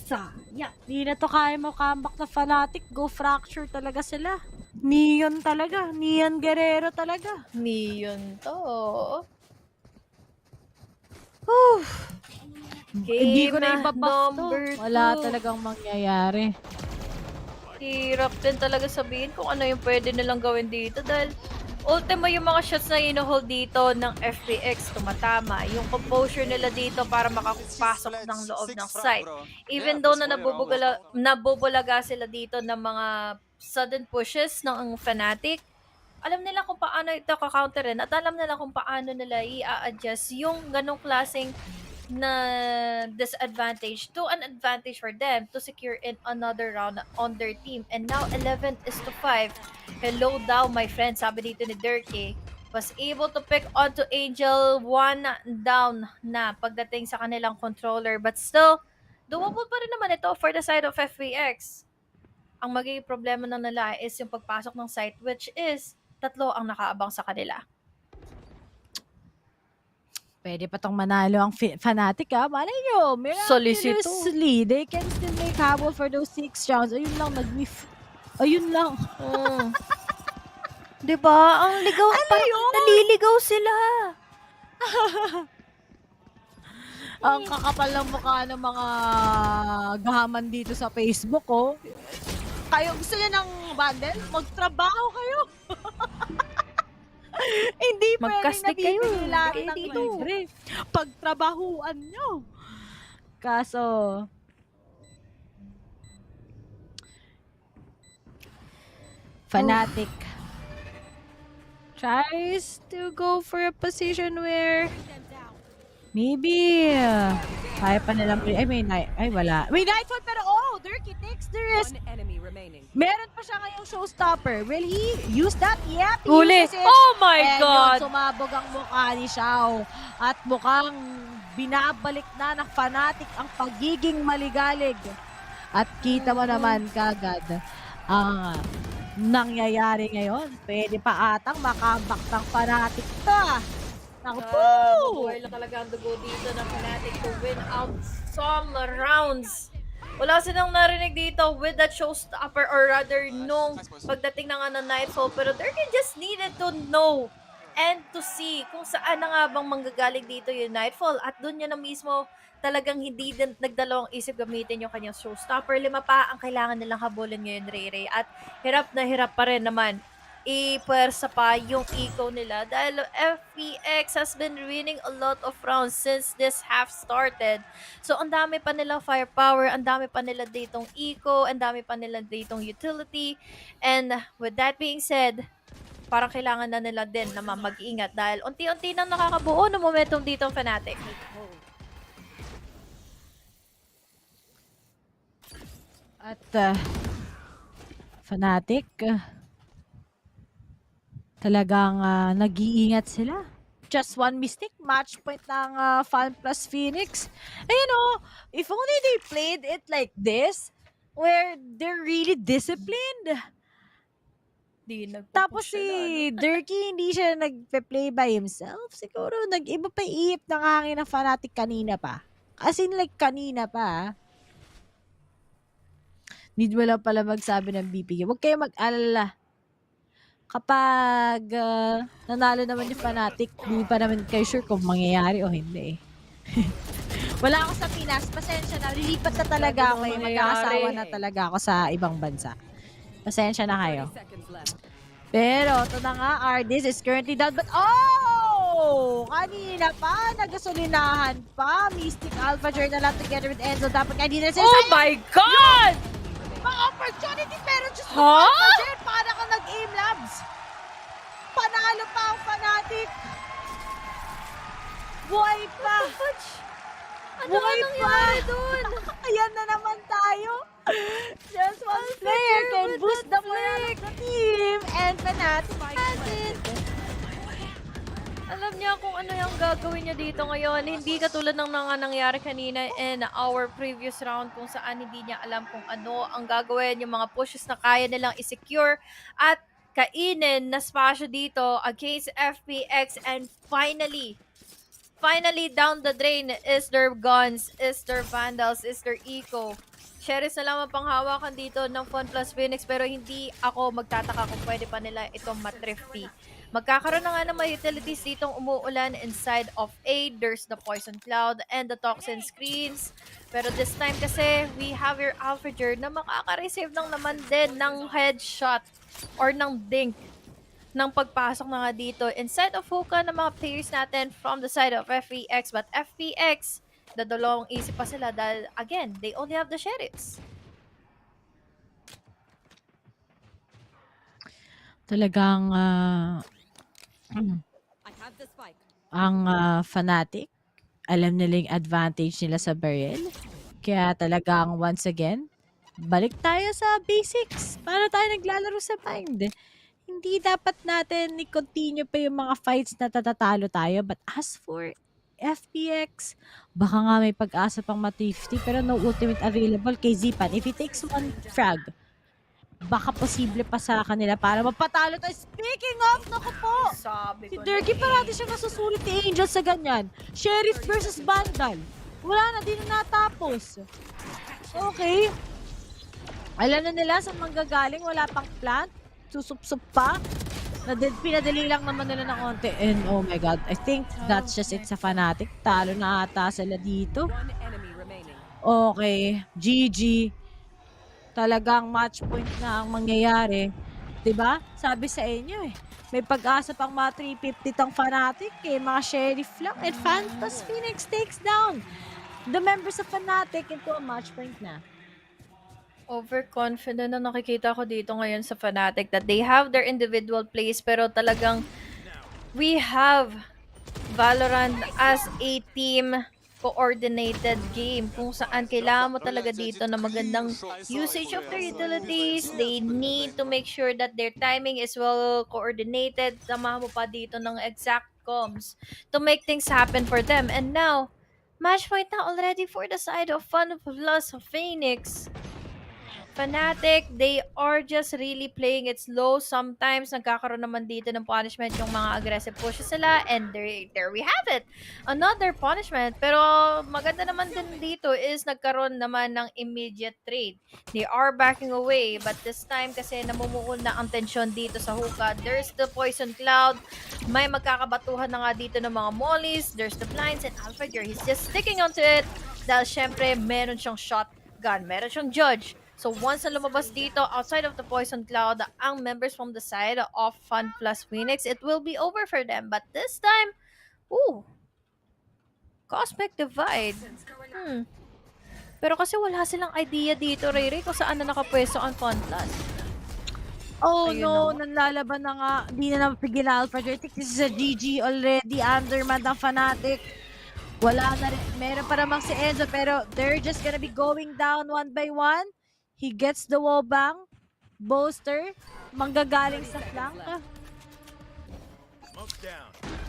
Di na to kaya mo comeback na Fnatic. Go fracture talaga sila. Neon talaga. Neon Guerrero talaga. Neon to. Hindi ko na ipabuff to. Wala talagang mangyayari. Hirap din talaga sabihin kung ano yung pwede nilang gawin dito dahil ultimo yung mga shots na ino-hold dito ng FPX tumatama. Yung composure nila dito para makapasok ng loob ng site. Even though na nabubulaga sila dito ng mga sudden pushes ng Fnatic, alam nila kung paano ito ka-counterin at alam nila kung paano nila i-adjust yung ganong klaseng na disadvantage to an advantage for them to secure in another round on their team. And now 11-5. Hello daw my friend, sabi dito ni Dirkie. Was able to pick onto Angel, 1 down na pagdating sa kanilang controller. But still, doable pa rin naman ito for the side of FPX. Ang magiging problema na nila is yung pagpasok ng site, which is 3 ang nakaabang sa kanila. Pwede pa tong manalo ang Fnatic ha. Malay nyo, miraculously, they can still make habol for those 6 rounds. Ayun lang, nag-whiff. Ayun lang. Diba? Ang ligaw. Naliligaw sila. Ang kakapal ng mukha ng mga gahaman dito sa Facebook, oh. Kayo, gusto nyo ng bundle? Magtrabaho kayo. Hindi pwedeng nabibigay lahat ng libre. Pagtrabahuan nyo. Kaso, Fnatic tries to go for a position where maybe kaya pa nilang wala. May Nightfall pero Dirkie takes the risk. Meron pa siya ngayong showstopper. Will he use that? Yep, he uses it. Oh my God! Yun, sumabog ang mukha ni Xiao. At mukhang binabalik na ng Fnatic ang pagiging maligalig. At kita mo naman kagad ang nangyayari ngayon. Pwede pa atang makambak ng Fnatic pa. Naku po! Mabuhay lang talaga ang dugo dito ng Fnatic to win out some rounds. Wala silang narinig dito with that showstopper or rather nung pagdating na nga ng Nightfall. Pero Durkin just needed to know and to see kung saan na nga bang manggagaling dito yung Nightfall. At doon niya na mismo talagang hindi din nagdalawang isip gamitin yung kanyang showstopper. 5 pa ang kailangan nilang habulin ngayon, Ray. At hirap na hirap pa rin naman ipuwersa pa yung eco nila dahil FPX has been winning a lot of rounds since this half started. So, ang dami pa nilang firepower, ang dami pa nila ditong eco, ang dami pa nila ditong utility. And with that being said, parang kailangan na nila din na mag-ingat dahil unti-unti nang nakakabuo ng momentum dito ang Fnatic. At Fnatic, talagang nag-iingat sila. Just one mistake, match point ng Fan plus Phoenix. And you know, if only they played it like this, where they're really disciplined. Tapos si Durky, hindi siya nag-play by himself. Siguro nag-iba pa iip ng hangin ng Fnatic kanina pa. As in like kanina pa. Need mo lang pala magsabi ng BPG. Huwag kayo mag-alala. Kapag nanalo naman yung Fnatic, hindi pa naman kayo sure kung mangyayari o hindi. Wala ako sa Pinas. Pasensya na. Lilipat na talaga ako. Mag-aasawa na talaga ako sa ibang bansa. Pasensya na kayo. Pero, ito na nga, Ardis is currently down. But, oh! Kanina pa, nagasolinahan pa. Mystic Alpha Journal together with Enzo. Dapat kanina sila. Oh my God! Mga opportunity, pero just Alpha Journal. Para ka nag-aim labs. Panalo pa ang Fnatic. Buhay pa. Ano nangyari dun? Ayan na naman tayo. Just one player can boost the morale of the team. And Fnatic. Alam niya kung ano yung gagawin niya dito ngayon. Hindi katulad ng nangyari kanina in our previous round kung saan hindi niya alam kung ano ang gagawin. Yung mga pushes na kaya nilang i-secure at kainin na spasyo dito against FPX. And finally down the drain is their guns, is their vandals, is their eco. Sheriffs na lamang panghawakan dito ng Fun plus Phoenix pero hindi ako magtataka kung pwede pa nila itong matrifty. Magkakaroon na nga ng mga utilities ditong umuulan inside of A. There's the Poison Cloud and the Toxin Screens. Pero this time kasi, we have your Alfredger na makaka-receive ng naman din ng headshot or ng dink ng pagpasok na nga dito inside of hookah ng mga players natin from the side of FPX. But FPX, dadalawang isip pa sila dahil, again, they only have the Sheriffs. Talagang ang Fnatic, alam nila yung advantage nila sa barrel. Kaya talagang once again, balik tayo sa basics. Paano tayo naglalaro sa Bind? Hindi dapat natin i-continue pa yung mga fights na tatatalo tayo. But as for FPX, baka nga may pag-asa pang ma-50 pero no ultimate available kay Zipan. If he takes one frag, baka posible pa sa kanila para mapatalo tayo. Speaking of, naku po! Si Durky parati siya masusulit ni Angel sa ganyan. Sheriff versus Vandal. Wala na, di na natapos. Okay. Alam na nila sa manggagaling, wala pang plant. Susup-sup pa. Pinadali lang naman nila ng konti. And oh my God, I think that's just it sa Fnatic. Talo na ata sila dito. Okay, GG. Talagang match point na ang mangyayari. 'Di ba? Sabi sa inyo eh. May pag-asa pang mga 350 tang Fnatic eh. Mga Sheriff lang. And Fan plus Phoenix takes down the members of Fnatic into a match point na. Overconfident na nakikita ko dito ngayon sa Fnatic that they have their individual plays pero talagang we have Valorant as a team coordinated game kung saan kailangan mo talaga dito na magandang usage of their utilities. They need to make sure that their timing is well coordinated. Samahan mo pa dito ng exact comms to make things happen for them. And now, match point na already for the side of Fun plus Phoenix. Fnatic, they are just really playing it slow. Sometimes, nagkakaroon naman dito ng punishment yung mga aggressive pushes sila. And there we have it. Another punishment. Pero maganda naman din dito is nagkaroon naman ng immediate trade. They are backing away. But this time, kasi namumukol na ang tensyon dito sa hookah. There's the poison cloud. May magkakabatuhan na nga dito ng mga mollies. There's the blinds. And Alfred, he's just sticking onto it. Dahil syempre, meron siyang shotgun. Meron siyang judge. So once na lumabas dito, outside of the poison cloud, ang members from the side of Fun plus Phoenix, it will be over for them. But this time, Cosmic Divide. Pero kasi wala silang idea dito, Ray, kung saan na nakapwesto ang Fun plus. Oh no, nanlalaban na nga. Hindi na napigil na Alpha. I think this is a GG already. Underman ng Fnatic. Wala na rin. Meron pa namang si Enzo, pero they're just gonna be going down one by one. He gets the wall bang. Bolster. Manggagaling sa flank.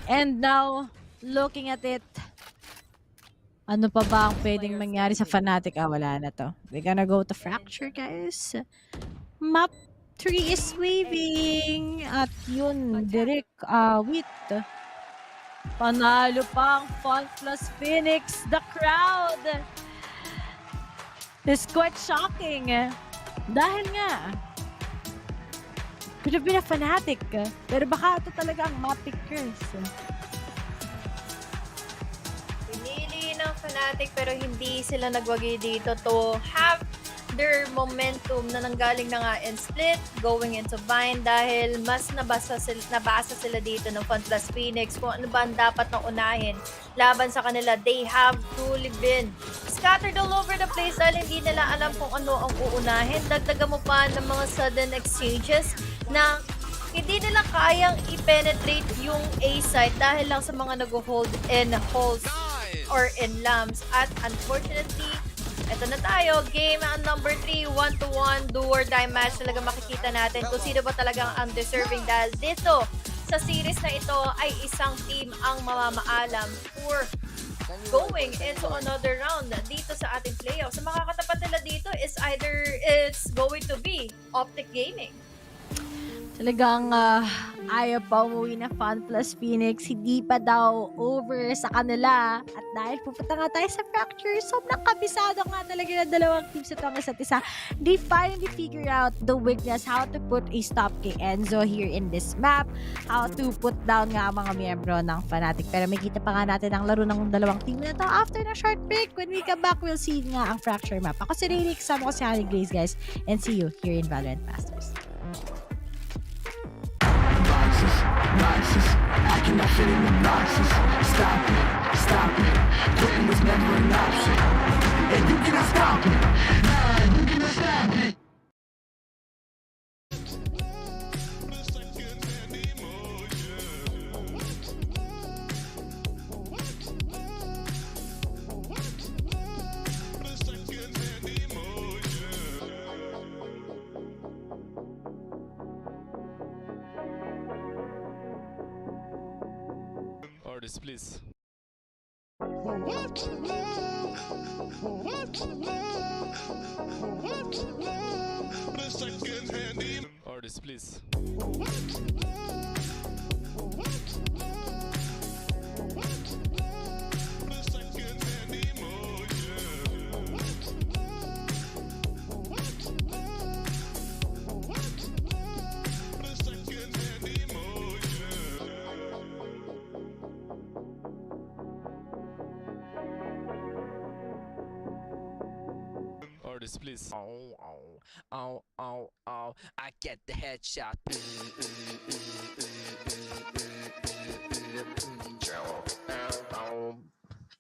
And now, looking at it, ano pa ba ang pwedeng mangyari sa Fnatic? Wala na to. We're gonna go to Fracture, guys. Map 3 is waving. At yun, Derek, wait. Panalo pang Fun plus Phoenix. The crowd is quite shocking. Dahil nga, could have been a Fnatic. Pero baka ito talaga ang map pickers. Pinili ng Fnatic pero hindi sila nagwagi dito to have their momentum na nanggaling na nga in split, going into bind dahil mas nabasa sila dito ng Fun plus Phoenix kung ano ba ang dapat na unahin laban sa kanila. They have truly been scattered all over the place dahil hindi nila alam kung ano ang uunahin. Dagdagan mo pa ng mga sudden exchanges na hindi nila kayang i-penetrate yung A site dahil lang sa mga nag-hold in holes or in lamps. At unfortunately, ito na tayo, game number 3, 1-1 do or die match. Talaga makikita natin kung sino ba talagang undeserving dahil dito sa series na ito ay isang team ang mamamaalam for going into another round dito sa ating playoffs. Sa makakatapat nila dito is either it's going to be OpTic Gaming. Talagang ayaw pa umuwi na Fun plus Phoenix. Hindi pa daw over sa kanila. At dahil pupunta nga tayo sa Fracture, sobrang kabisado nga talaga na dalawang teams ito ang isa't isa. They finally figure out the weakness, how to put a stop kay Enzo here in this map, how to put down nga ang mga miyembro ng Fnatic. Pero may kita pa nga natin ang laro ng dalawang team na ito after na short break. When we come back, we'll see nga ang Fracture map. Ako si Ray, kasama ko si Honey Grace, guys. And see you here in VALORANT Masters. Boxes, I cannot fit in the boxes. Stop it, quitting was never an option. And you cannot stop me, nah, you cannot stop me. Orders, please. Orders, please. Orders, please. I get the headshot.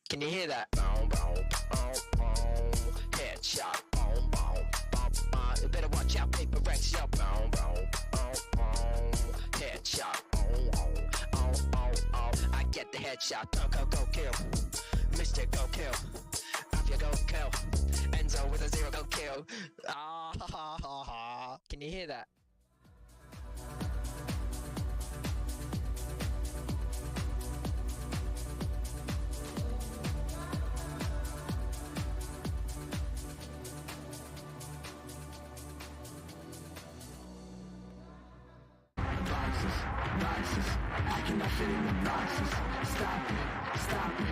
Can you hear that? Headshot. You better watch out, paper Rex. Yo. Headshot. I get the headshot. Go kill. Mr. Go kill. After go kill. Enzo with a 0 go kill. Can you hear that? Vices, I cannot fit in the boxes. Stop it,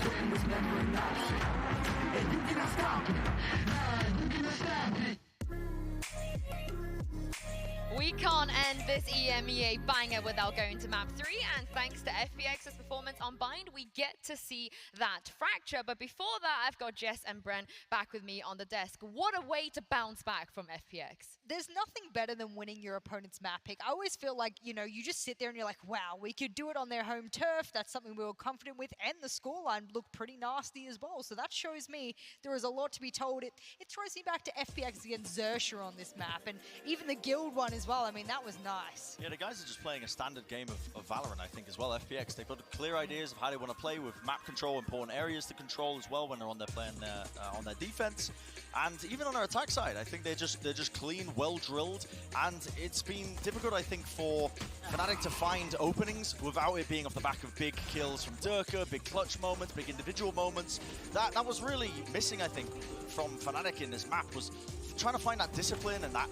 quitting was never an option. And you cannot stop me, nah, you cannot stop me. We can't end this EMEA banger without going to map 3, and thanks to FPX's performance on Bind, we get to see that fracture. But before that, I've got Jess and Bren back with me on the desk. What a way to bounce back from FPX. There's nothing better than winning your opponent's map pick. I always feel like, you know, you just sit there and you're like, wow, we could do it on their home turf. That's something we were confident with, and the scoreline looked pretty nasty as well. So that shows me there is a lot to be told. It throws me back to FPX against Xerxia on this map, and even the Guild one as well. I mean, that was nice. Yeah, the guys are just playing a standard game of Valorant, I think, as well. FPX, they've got clear ideas of how they want to play with map control, important areas to control as well when they're on their playing on their defense, and even on their attack side. I think they're just clean, well drilled, and it's been difficult, I think, for Fnatic to find openings without it being off the back of big kills from Durka, big clutch moments, big individual moments. That was really missing, I think, from Fnatic in this map, was trying to find that discipline and that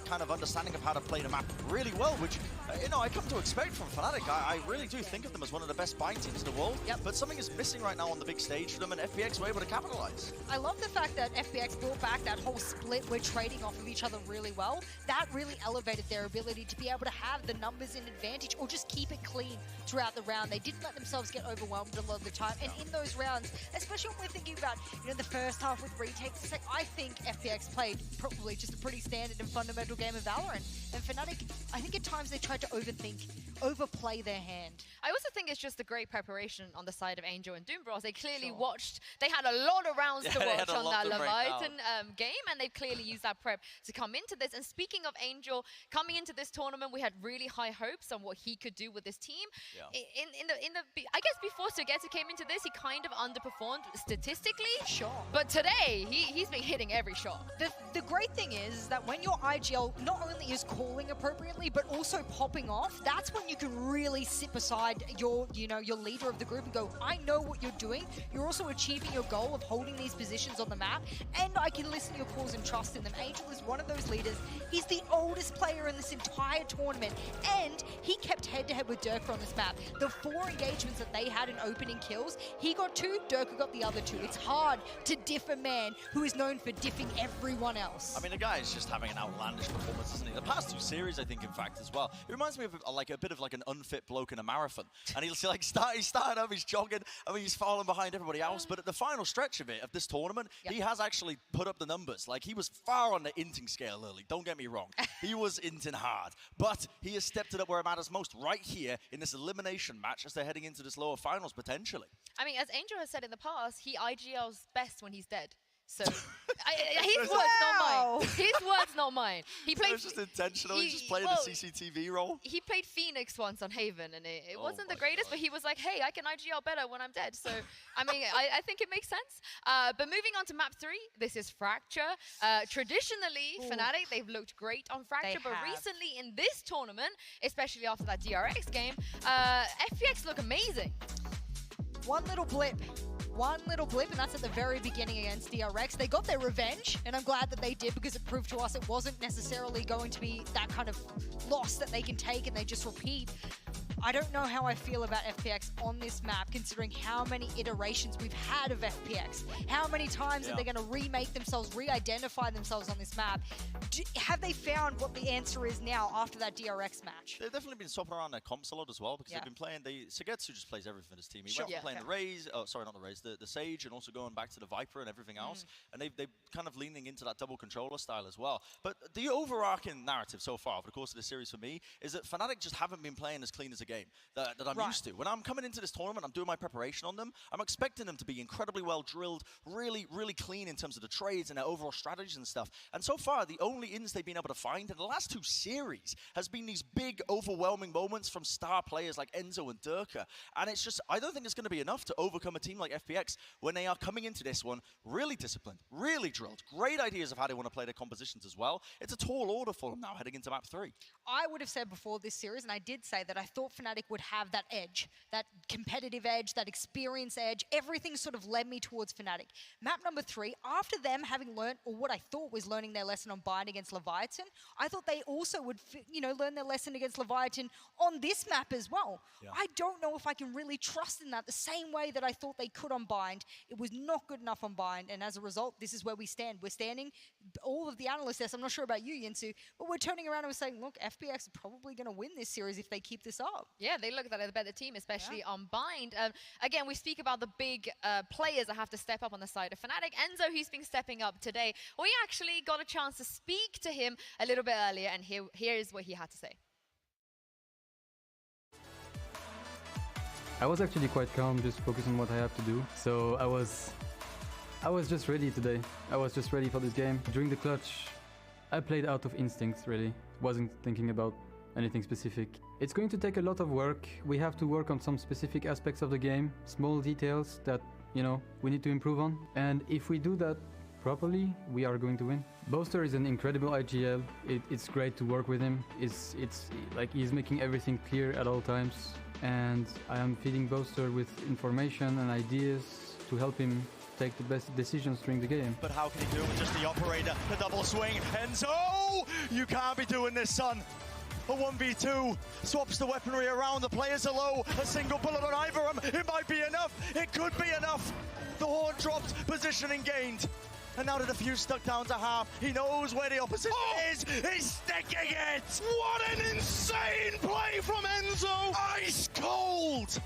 kind of understanding of how to play the map really well, which, you know, I come to expect from Fnatic. I really do think of them as one of the best buying teams in the world, but something is missing right now on the big stage for them, and FPX were able to capitalize. I love the fact that FPX brought back that whole split, we're trading off of each other really well. That really elevated their ability to be able to have the numbers in advantage or just keep it clean throughout the round. They didn't let themselves get overwhelmed a lot of the time, and in those rounds, especially when we're thinking about, you know, the first half with retakes, it's like, I think FPX played probably just a pretty standard and fundamental game of Valorant. And Fnatic, I think at times they tried to overplay their hand. I also think it's just a great preparation on the side of Angel and Doombros. They clearly watched, they had a lot of rounds to watch on that Leviathan game, and they've clearly used that prep to come into this. And speaking of Angel, coming into this tournament, we had really high hopes on what he could do with this team. I guess before Sugeta came into this, he kind of underperformed statistically. Sure. But today, he's been hitting every shot. The great thing is that when your IGL not only is calling appropriately, but also popping off, that's when you can really sit beside your leader of the group and go, I know what you're doing. You're also achieving your goal of holding these positions on the map, and I can listen to your calls and trust in them. Angel is one of those leaders. He's the oldest player in this entire tournament, and he kept head-to-head with Durka on this map. The 4 engagements that they had in opening kills, he got 2, Durka got the other 2. It's hard to diff a man who is known for diffing everyone else. I mean, the guy is just having an outlandish performance, isn't he? The past 2 series, I think, in fact, as well. It reminds me of like a bit of like an unfit bloke in a marathon. And he started up, he's jogging, I mean, he's falling behind everybody else. But at the final stretch of this tournament, he has actually put up the numbers. Like, he was far on the inting scale early, don't get me wrong. He was inting hard. But he has stepped it up where it matters most, right here in this elimination match as they're heading into this lower finals, potentially. I mean, as Angel has said in the past, he IGLs best when he's dead. So, his words, not mine. His words, not mine. He played. It was just intentional. He just played the CCTV role. He played Phoenix once on Haven, and it wasn't the greatest. But he was like, "Hey, I can IGL better when I'm dead." So, I mean, I think it makes sense. But moving on to map 3, this is Fracture. Traditionally, Fnatic, they've looked great on Fracture, but recently in this tournament, especially after that DRX game, FPX look amazing. One little blip, and that's at the very beginning against DRX. They got their revenge, and I'm glad that they did, because it proved to us it wasn't necessarily going to be that kind of loss that they can take and they just repeat. I don't know how I feel about FPX on this map, considering how many iterations we've had of FPX. How many times are they going to remake themselves, re-identify themselves on this map? Have they found what the answer is now after that DRX match? They've definitely been swapping around their comps a lot as well, because they've been playing, Sugetsu just plays everything for this team. He went from playing the Raze, the Sage, and also going back to the Viper and everything else. And they're kind of leaning into that double controller style as well. But the overarching narrative so far over the course of the series for me is that Fnatic just haven't been playing as clean as a game that I'm used to. When I'm coming into this tournament, I'm doing my preparation on them. I'm expecting them to be incredibly well drilled, really, really clean in terms of the trades and their overall strategies and stuff. And so far, the only ins they've been able to find in the last 2 series has been these big, overwhelming moments from star players like Enzo and Durka. And it's just, I don't think it's going to be enough to overcome a team like FPX when they are coming into this one really disciplined, really drilled. Great ideas of how they want to play their compositions as well. It's a tall order for them now heading into map 3. I would have said before this series, and I did say that I thought Fnatic would have that edge, that competitive edge, that experience edge. Everything sort of led me towards Fnatic. Map number 3, after them having learned, or what I thought was learning their lesson on Bind against Leviathan, I thought they also would, learn their lesson against Leviathan on this map as well. Yeah. I don't know if I can really trust in that the same way that I thought they could on Bind. It was not good enough on Bind, and as a result, this is where we stand. We're standing, all of the analysts there, I'm not sure about you, Yinsu, but we're turning around and we're saying, look, FPX are probably going to win this series if they keep this up. Yeah, they look like the better team, especially on Bind. Again, we speak about the big players that have to step up on the side of Fnatic. Enzo, he's been stepping up today. We actually got a chance to speak to him a little bit earlier, and here is what he had to say. I was actually quite calm, just focused on what I have to do. So I was just ready today. I was just ready for this game. During the clutch, I played out of instinct, really. Wasn't thinking about anything specific. It's going to take a lot of work. We have to work on some specific aspects of the game, small details that, we need to improve on. And if we do that properly, we are going to win. Boaster is an incredible IGL. It's great to work with him. It's like he's making everything clear at all times. And I am feeding Boaster with information and ideas to help him take the best decisions during the game. But how can he do it with just the operator? The double swing. Enzo! You can't be doing this, son. A 1v2. Swaps the weaponry around. The players are low. A single bullet on either of them. It might be enough. It could be enough. The horn dropped. Positioning gained. And now the defuse stuck down to half. He knows where the opposition is. He's sticking it. What an insane play from Enzo. Ice cold.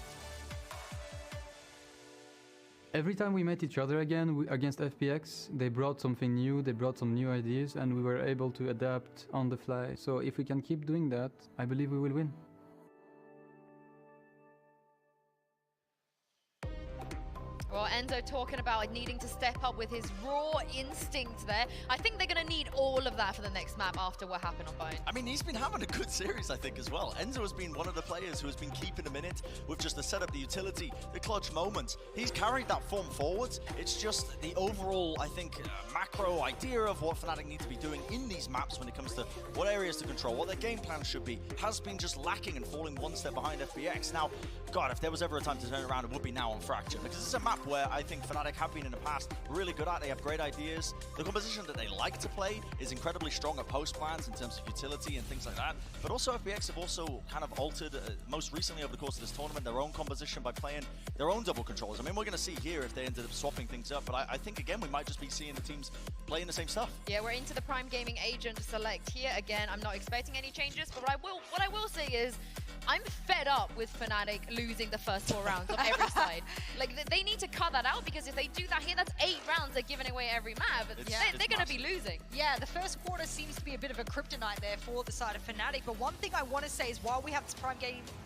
Every time we met each other again against FPX, they brought something new, they brought some new ideas, and we were able to adapt on the fly. So if we can keep doing that, I believe we will win. Well, Enzo talking about needing to step up with his raw instinct there. I think they're going to need all of that for the next map after what happened on Bind. I mean, he's been having a good series, I think, as well. Enzo has been one of the players who has been keeping him in it with just the setup, the utility, the clutch moments. He's carried that form forwards. It's just the overall, I think, macro idea of what Fnatic need to be doing in these maps when it comes to what areas to control, what their game plan should be, has been just lacking and falling one step behind FPX. Now, God, if there was ever a time to turn it around, it would be now on Fracture, because it's a map where I think Fnatic have been in the past really good at. They have great ideas. The composition that they like to play is incredibly strong at post plans in terms of utility and things like that. But also FPX have also kind of altered, most recently over the course of this tournament, their own composition by playing their own double controllers. I mean, we're going to see here if they ended up swapping things up, but I think, again, we might just be seeing the teams playing the same stuff. Yeah, we're into the Prime Gaming agent select here. Again, I'm not expecting any changes, but what I will say is I'm fed up with Fnatic losing the first 4 rounds on every side. Like, they need to cut that out, because if they do that here, that's 8 rounds they're giving away every map. They're going to be losing. Yeah, the first quarter seems to be a bit of a kryptonite there for the side of Fnatic, but one thing I want to say is while we have this Prime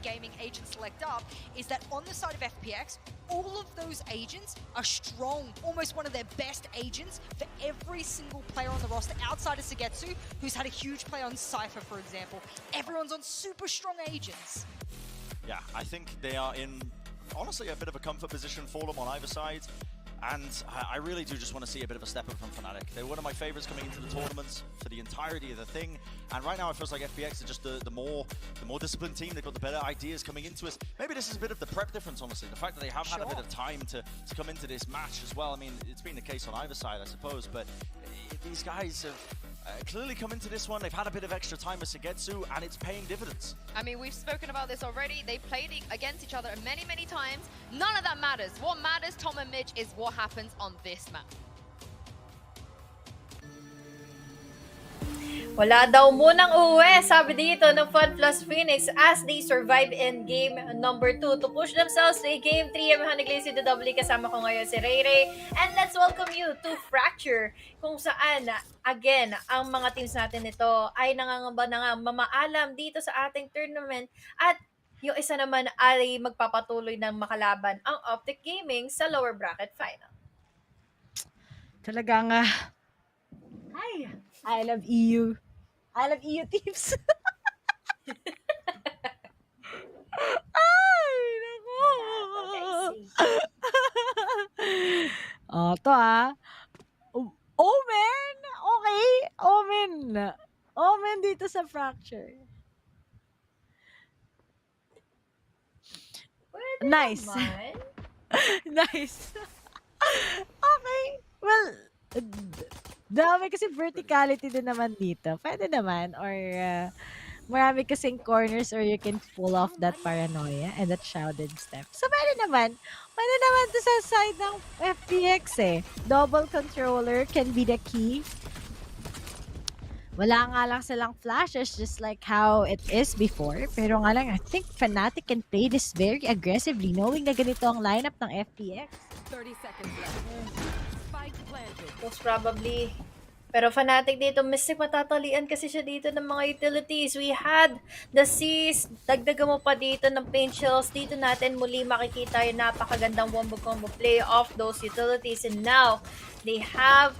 Gaming agent select up, is that on the side of FPX, all of those agents are strong, almost one of their best agents for every single player on the roster, outside of Sugetsu, who's had a huge play on Cypher, for example. Everyone's on super strong agents. Yeah, I think they are in, honestly, a bit of a comfort position for them on either side. And I really do just want to see a bit of a step up from Fnatic. They're one of my favorites coming into the tournaments for the entirety of the thing. And right now it feels like FPX are just the more disciplined team. They've got the better ideas coming into us. Maybe this is a bit of the prep difference, honestly. The fact that they have had a bit of time to come into this match as well. I mean, it's been the case on either side, I suppose. But these guys have clearly come into this one. They've had a bit of extra time with Sugetsu, and it's paying dividends. I mean, we've spoken about this already. They played against each other many, many times. None of that matters. What matters, Tom and Mitch, is what happens on this map. Wala daw munang uwi, sabi dito ng Fun Plus Phoenix as they survive in game number 2 to push themselves to game 3. Ang naglaysi the double kasama ko ngayon si Ray Ray. And let's welcome you to Fracture, kung saan, again, ang mga teams natin nito ay nangangamba na nga mamaalam dito sa ating tournament. At yung isa naman ay magpapatuloy ng makalaban ang OpTic Gaming sa lower bracket final. Talaga nga. Hi! I love EU. I love EU teams. Ay, naku. To Omen! Okay. Omen dito sa Fracture. Nice. Nice. Okay. Well, dami kasi verticality din naman dito. Pwede naman. Or marami kasing corners or you can pull off that paranoia and that shrouded step. So, pwede naman. Pwede naman to sa side ng FPX eh. Double controller can be the key. Wala nga lang silang flashes just like how it is before. Pero nga lang, I think Fnatic can play this very aggressively knowing na ganito ang lineup ng FPX. 30 seconds left. Spike planted. Most probably. Pero Fnatic dito, Mystic matatalian kasi siya dito ng mga utilities. We had the Seas. Dagdagan mo pa dito ng paint shells. Dito natin muli makikita yung napakagandang wombo combo play of those utilities. And now, they have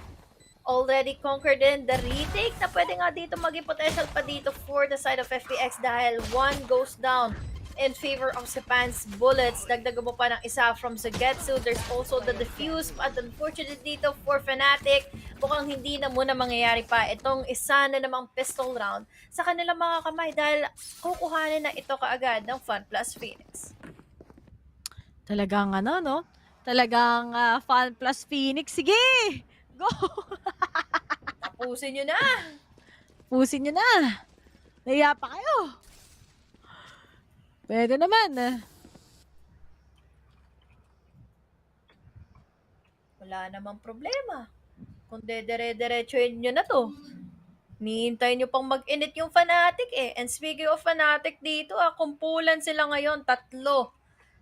already conquered in the retake na pwede nga dito maging potential pa dito for the side of FPX dahil one goes down in favor of Japan's bullets. Dagdagan mo pa ng isa from Sugetsu. There's also the defuse. At unfortunately dito for Fnatic, mukhang hindi na muna mangyayari pa itong isa na namang pistol round sa kanilang mga kamay dahil kukuhanin na ito kaagad ng Fun Plus Phoenix. Talagang ano, no? Talagang Fun Plus Phoenix. Sige! Go! Tapusin nyo na! Tapusin nyo na! Nahiya pa kayo! Pwede naman. Wala namang problema. Kung dedire-diretsuin nyo na to. Nihintay nyo pang mag-init yung Fnatic eh. And speaking of Fnatic dito, kumpulan sila ngayon, 3.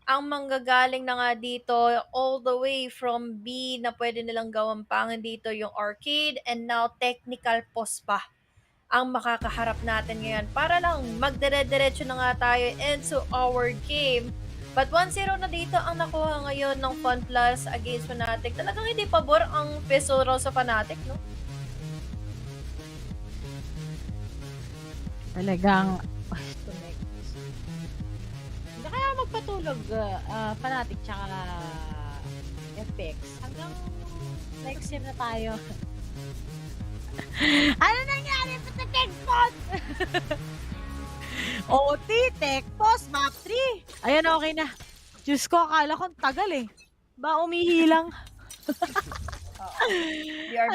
Ang manggagaling na nga dito all the way from B na pwede nilang gawang pangan dito yung arcade and now technical pause pa ang makakaharap natin ngayon para lang magdire-diretso na nga tayo into our game. But 1-0 na dito ang nakuha ngayon ng Fun Plus against Fnatic. Talagang hindi pabor ang pistol roll sa Fnatic, no? Talagang hindi kaya magpatulog Fnatic tsaka FPX hanggang next year na tayo. Ano nangyari sa tech pause? OT, tech pause, map 3. Ayan, okay na. Diyos ko, akala ko tagal eh. Ba umihilang?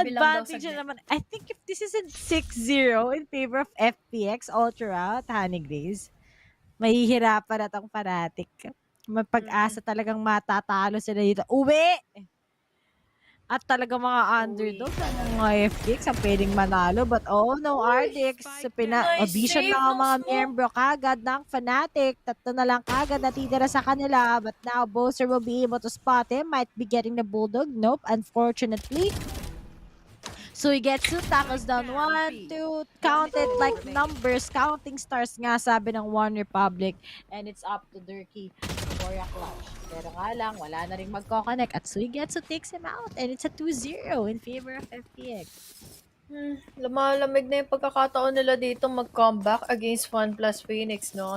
Advantage naman. I think if this isn't 6-0 in favor of FPX Ultra at Honey Glaze, mahihirapan na tong Fnatic. Mapag-asa talagang matatalo sila dito. Uwi! At talaga mga underdog ng mga FPX ang pwedeng manalo. But oh no, RDX, audition na ang mga miyembro kagad ng Fnatic. 3 na lang kagad natitira sa kanila. But now, Bowser will be able to spot him. Might be getting the Bulldog. Nope, unfortunately. So he gets 2 tackles down. 1, 2, counted like numbers. Counting stars nga sabi ng One Republic. And it's up to Durkee for a clutch. Pero nga lang, wala na rin magko-connect. At Suigetsu takes him out. And it's a 2-0 in favor of FPX. Lumalamig na yung pagkakataon nila dito mag-comeback against Fun Plus Phoenix, no?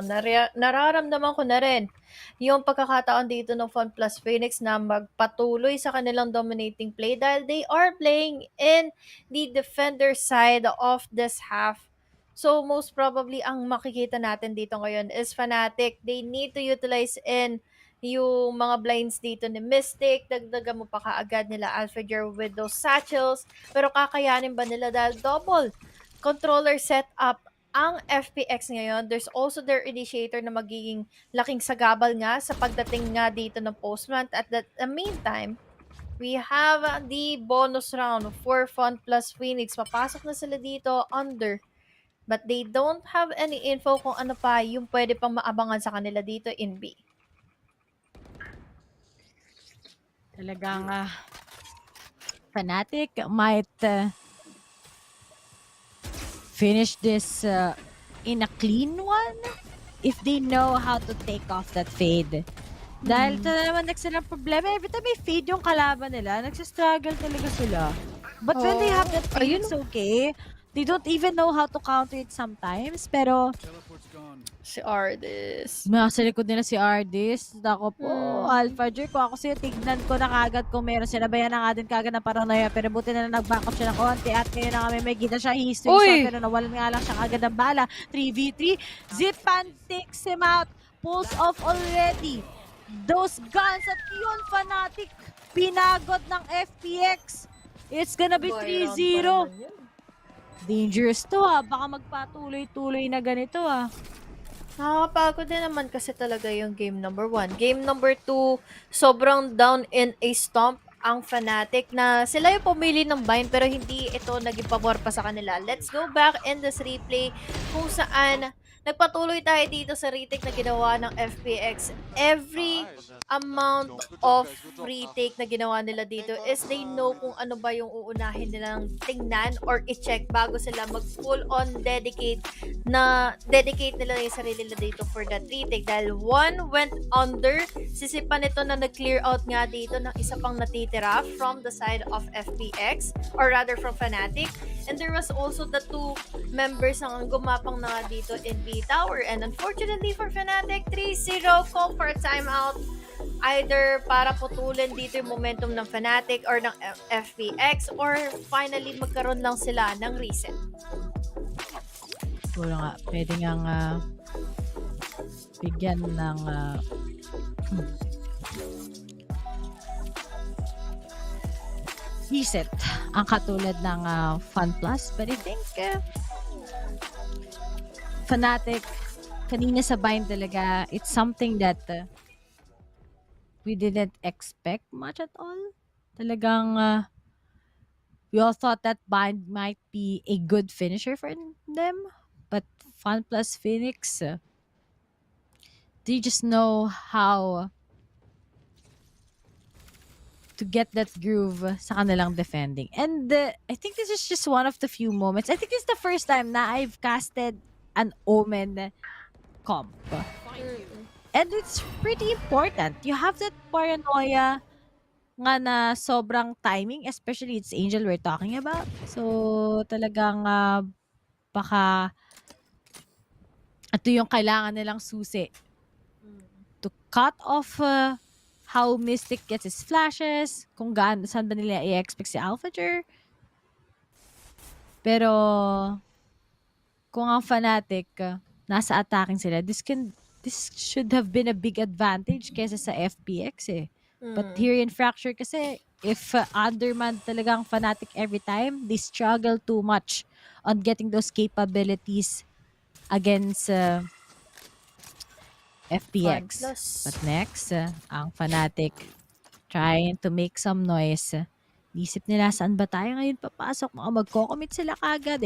Nararamdaman ko na rin yung pagkakataon dito ng Fun Plus Phoenix na magpatuloy sa kanilang dominating play dahil they are playing in the defender side of this half. So, most probably, ang makikita natin dito ngayon is Fnatic. They need to utilize in yung mga blinds dito ni Mystic. Dagdagan mo pa kaagad nila Alphager with those satchels. Pero kakayanin ba nila dahil double controller setup ang FPX ngayon? There's also their initiator na magiging laking sagabal nga sa pagdating nga dito ng post-plant. At the meantime, we have the bonus round for Fun Plus Phoenix. Papasok na sila dito under. But they don't have any info kung ano pa yung pwede pang maabangan sa kanila dito in B. Talagang Fnatic might finish this in a clean one if they know how to take off that fade. Dahil ito naman nagsilang problema. Every time may fade yung kalaban nila, nagsistruggle talaga sila. But when they have that fade, it's okay. They don't even know how to counter it sometimes. Pero si Ardis. Sa likod nila si Ardis. Ako po, Alphager. Kung ako siya, tignan ko na kagad kung meron sila. Bayan na nga din kagad na paranoia. Pero buti na nag-back up siya ng konti. At ngayon na kami may kita siya history. So, pero nawalan nga lang siya kagad ng bala. 3v3. Zipan takes him out. Pulls off already. those guns at yun, Fnatic. Pinagod ng FPX. It's gonna be 3-0. Dangerous to baka magpatuloy-tuloy na ganito Nakakapagod din naman kasi talaga yung game number 1. Game number 2, sobrang down in a stomp ang Fnatic na sila yung pumili ng bind pero hindi ito naging pabor pa sa kanila. Let's go back in this replay kung saan nagpatuloy tayo dito sa retake na ginawa ng FPX. Every amount of retake na ginawa nila dito is they know kung ano ba yung uunahin nilang tingnan or i-check bago sila mag-full on dedicate nila yung sarili nila dito for that retake. Dahil one went under, sisipan nito na nag-clear out nga dito ng isa pang natitira from the side of FPX or rather from Fnatic. And there was also the 2 members ang gumapang na nga dito in B Tower. And unfortunately for Fnatic, 3-0, call for a timeout. Either para putulin dito yung momentum ng Fnatic or ng FPX or finally magkaroon lang sila ng reset. Siguro nga, pwede nga bigyan ng reset ang katulad ng Fun Plus. But I think Fnatic, kanina sa bind talaga, it's something that we didn't expect much at all. Talagang we all thought that bind might be a good finisher for them. But Fun Plus Phoenix, they just know how to get that groove sa kanilang defending. And I think this is just one of the few moments. I think this is the first time na I've casted an Omen comp. And it's pretty important. You have that paranoia nga na sobrang timing, especially it's Angel we're talking about. So talagang baka ito yung kailangan nilang susi to cut off how Mystic gets his flashes, kung saan ba nila i-expect si Alphager. Pero kung ang Fnatic nasa attacking sila, this should have been a big advantage kaysa sa FPX But here in Fracture kasi, if underman talagang Fnatic every time, they struggle too much on getting those capabilities against FPX. But next, ang Fnatic trying to make some noise. Isip nila, saan ba tayo ngayon papasok? Magko-commit sila kagad.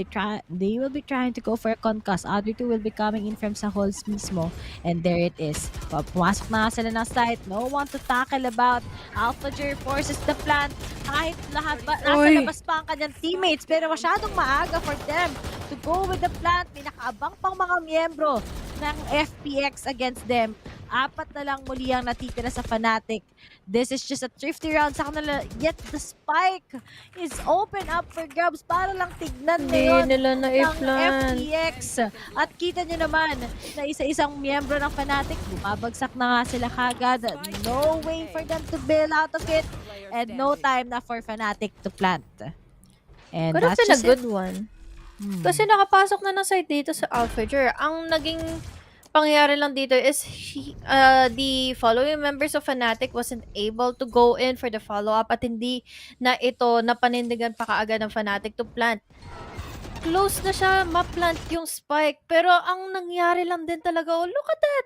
They will be trying to go for a concuss. Other 2 will be coming in from sa halls mismo. And there it is. Pumasok na sila ng site. No one to tackle about. Alphager forces the plant. Kahit lahat ba, nasa labas pa ang kanyang teammates. Pero masyadong maaga for them to go with the plant. May nakaabang pang mga miyembro ng FPX against them. 4 na lang muli ang natitira sa Fnatic. This is just a thrifty round sa kanila. Yet the spike is open up for grabs para lang tignan ngayon ng FPX. At kita nyo naman na isa-isang miyembro ng Fnatic. Bumabagsak na nga sila kagad. No way for them to bail out of it. And no time na for Fnatic to plant. And Could have been a good one. Kasi nakapasok na ng side dito sa Alphager. Ang naging pangyayari lang dito is the following members of Fnatic wasn't able to go in for the follow-up at hindi na ito napanindigan pa kaagad ng Fnatic to plant. Close na siya, ma-plant yung spike. Pero ang nangyari lang din talaga, look at that!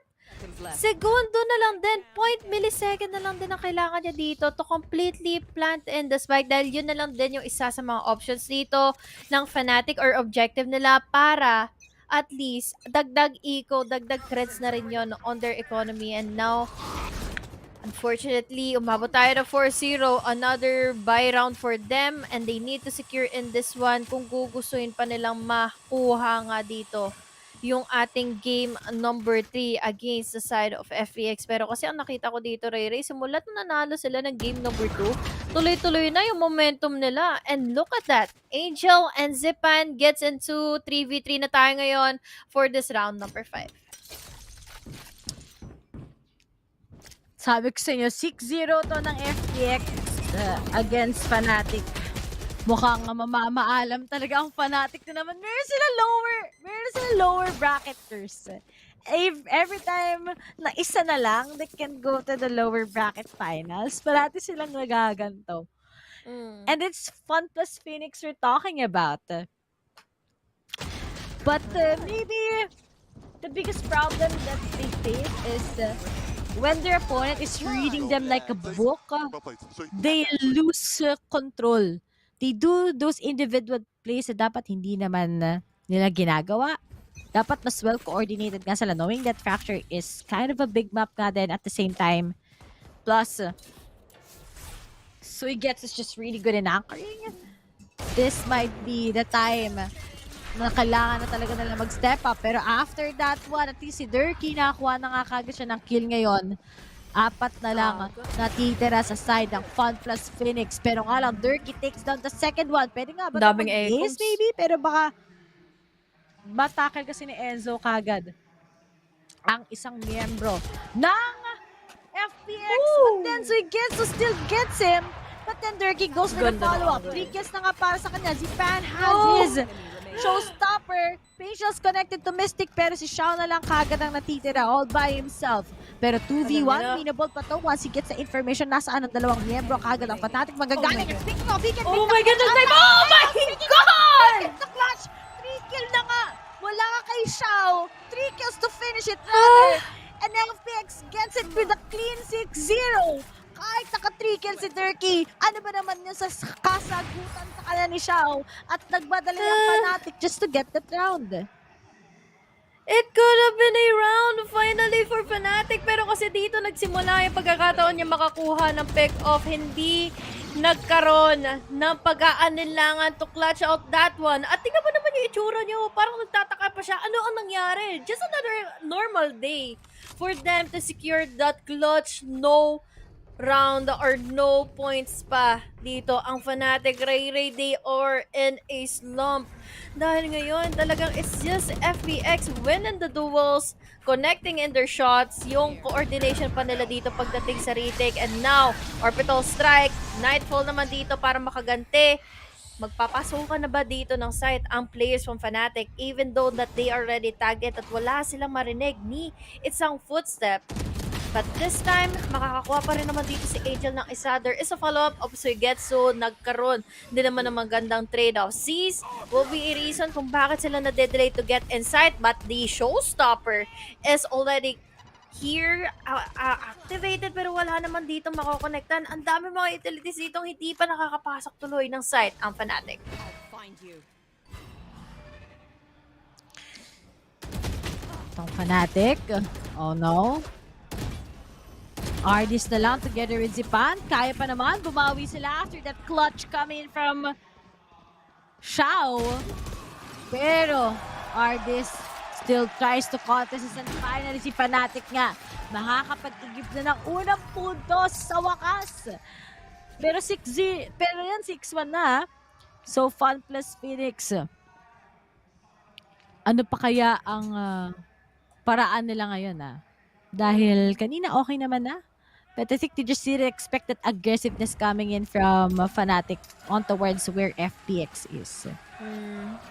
Segundo na lang din, 0.1 millisecond na lang din ang kailangan niya dito to completely plant in the spike dahil yun na lang din yung isa sa mga options dito ng Fnatic or objective nila para at least, dagdag eco, dagdag creds na rin yun on their economy. And now, unfortunately, umabot tayo na 4-0. Another buy round for them. And they need to secure in this one kung gugustuhin pa nilang makuha nga dito yung ating game number 3 against the side of FPX. Pero kasi ang nakita ko dito, Ray, simulat na nanalo sila ng game number 2. Tuloy-tuloy na yung momentum nila. And look at that. Angel and Zipan gets into 3v3 na tayo ngayon for this round number 5. Sabi ko sa inyo, 6-0 to ng FPX against Fnatic. Mukhang mamamaalam talaga ang Fnatic na naman. Meron sila lower bracketers. every time na isa na lang, they can go to the lower bracket finals. Parati silang nagaganto. And it's Fun plus Phoenix we're talking about. But maybe the biggest problem that they face is when their opponent is reading them like a book, they lose control. They do those individual plays na dapat hindi naman nila ginagawa. Dapat mas well-coordinated nga sila, knowing that Fracture is kind of a big map nga din at the same time. Plus, Sui Gets is just really good in anchoring. This might be the time na kailangan na talaga nila mag-step up. Pero after that one, at least si Durkee nakakuha na nga kagad siya ng kill ngayon. 4 na lang natitira sa side ng Fun plus Phoenix. Pero nga lang, Durkee takes down the second one. Pwede nga ba daming mag-ace maybe? Pero baka matakal kasi ni Enzo kagad ang isang miyembro ng FPX. But then Sui Gets still gets him. But then Durkee goes for the follow-up. 3 kills na nga para sa kanya. Zipan has his showstopper. Facials connected to Mystic, pero si Shao na lang kagad ang natitira all by himself. Pero 2v1, winnable pa to. Once he gets the information, nasaan ang dalawang miyembro kagad ang Fnatic magagaling. Speaking of, he can oh my God! Oh my God! The clutch! 3 kill na nga! Wala kay Shao. 3 kills to finish it rather. And FPX gets it with a clean 6-0. Kahit naka-3 kills si Durkee, ano ba naman yun sa kasagutan sa kanya ni Shao at nagbadali ng Fnatic just to get that round. It could have been a round finally for Fnatic, pero kasi dito nagsimula yung pagkakataon niya makakuha ng pick-off. Hindi nagkaroon ng pag-aanilangan to clutch out that one. At tingnan mo naman yung itsura niyo, parang nagtataka pa siya. Ano ang nangyari? Just another normal day for them to secure that clutch. No round or no points pa dito ang Fnatic. Ray, they are in a slump. Dahil ngayon, talagang it's just FPX winning the duels, connecting in their shots, yung coordination pa nila dito pagdating sa retake. And now, Orbital Strike, Nightfall naman dito para makaganti. Magpapasukan na ba dito ng site ang players from Fnatic even though that they already target at wala silang marinig ni isang footstep? But this time, makakakuha pa rin naman dito si Angel ng isa. There is a follow-up of Suigetsu. Nagkaroon din naman ng magandang trade-off. Seas will be a reason kung bakit sila na-delay to get inside. But the showstopper is already here, activated, pero wala naman dito makakonektan. Ang dami mga utilities dito hindi pa nakakapasok tuloy ng site ang Fnatic. Itong Fnatic. Oh no. Ardis na lang together with Zipan. Kaya pa naman. Bumawi sila after that clutch coming from Shao. Pero Ardis still tries to contest. And finally si Fnatic nga makakapag-igip na ng unang puntos sa wakas. Pero 6-0. Pero yan 6-1 na. So Fun plus Phoenix. Ano pa kaya ang paraan nila ngayon Dahil kanina okay naman But I think they just didn't expect that aggressiveness coming in from Fnatic on towards where FPX is.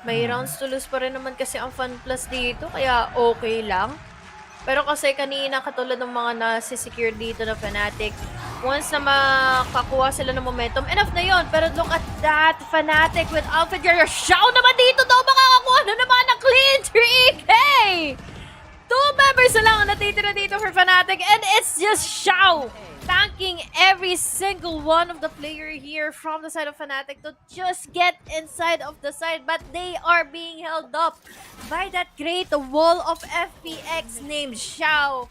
May rounds to lose pa rin naman kasi ang Fun Plus dito, kaya okay lang. Pero kasi kanina, katulad ng mga nasi-secure dito na Fnatic, once na makakuha sila ng momentum, enough na yon. Pero look at that, Fnatic with Alpha Jerry. Shao naman dito daw, makakakuha na naman ng clean streak! Hey! 2 members na lang ang natitira dito for Fnatic, and it's just Shao tanking every single one of the player here from the side of Fnatic to just get inside of the side, but they are being held up by that great wall of FPX named Shao.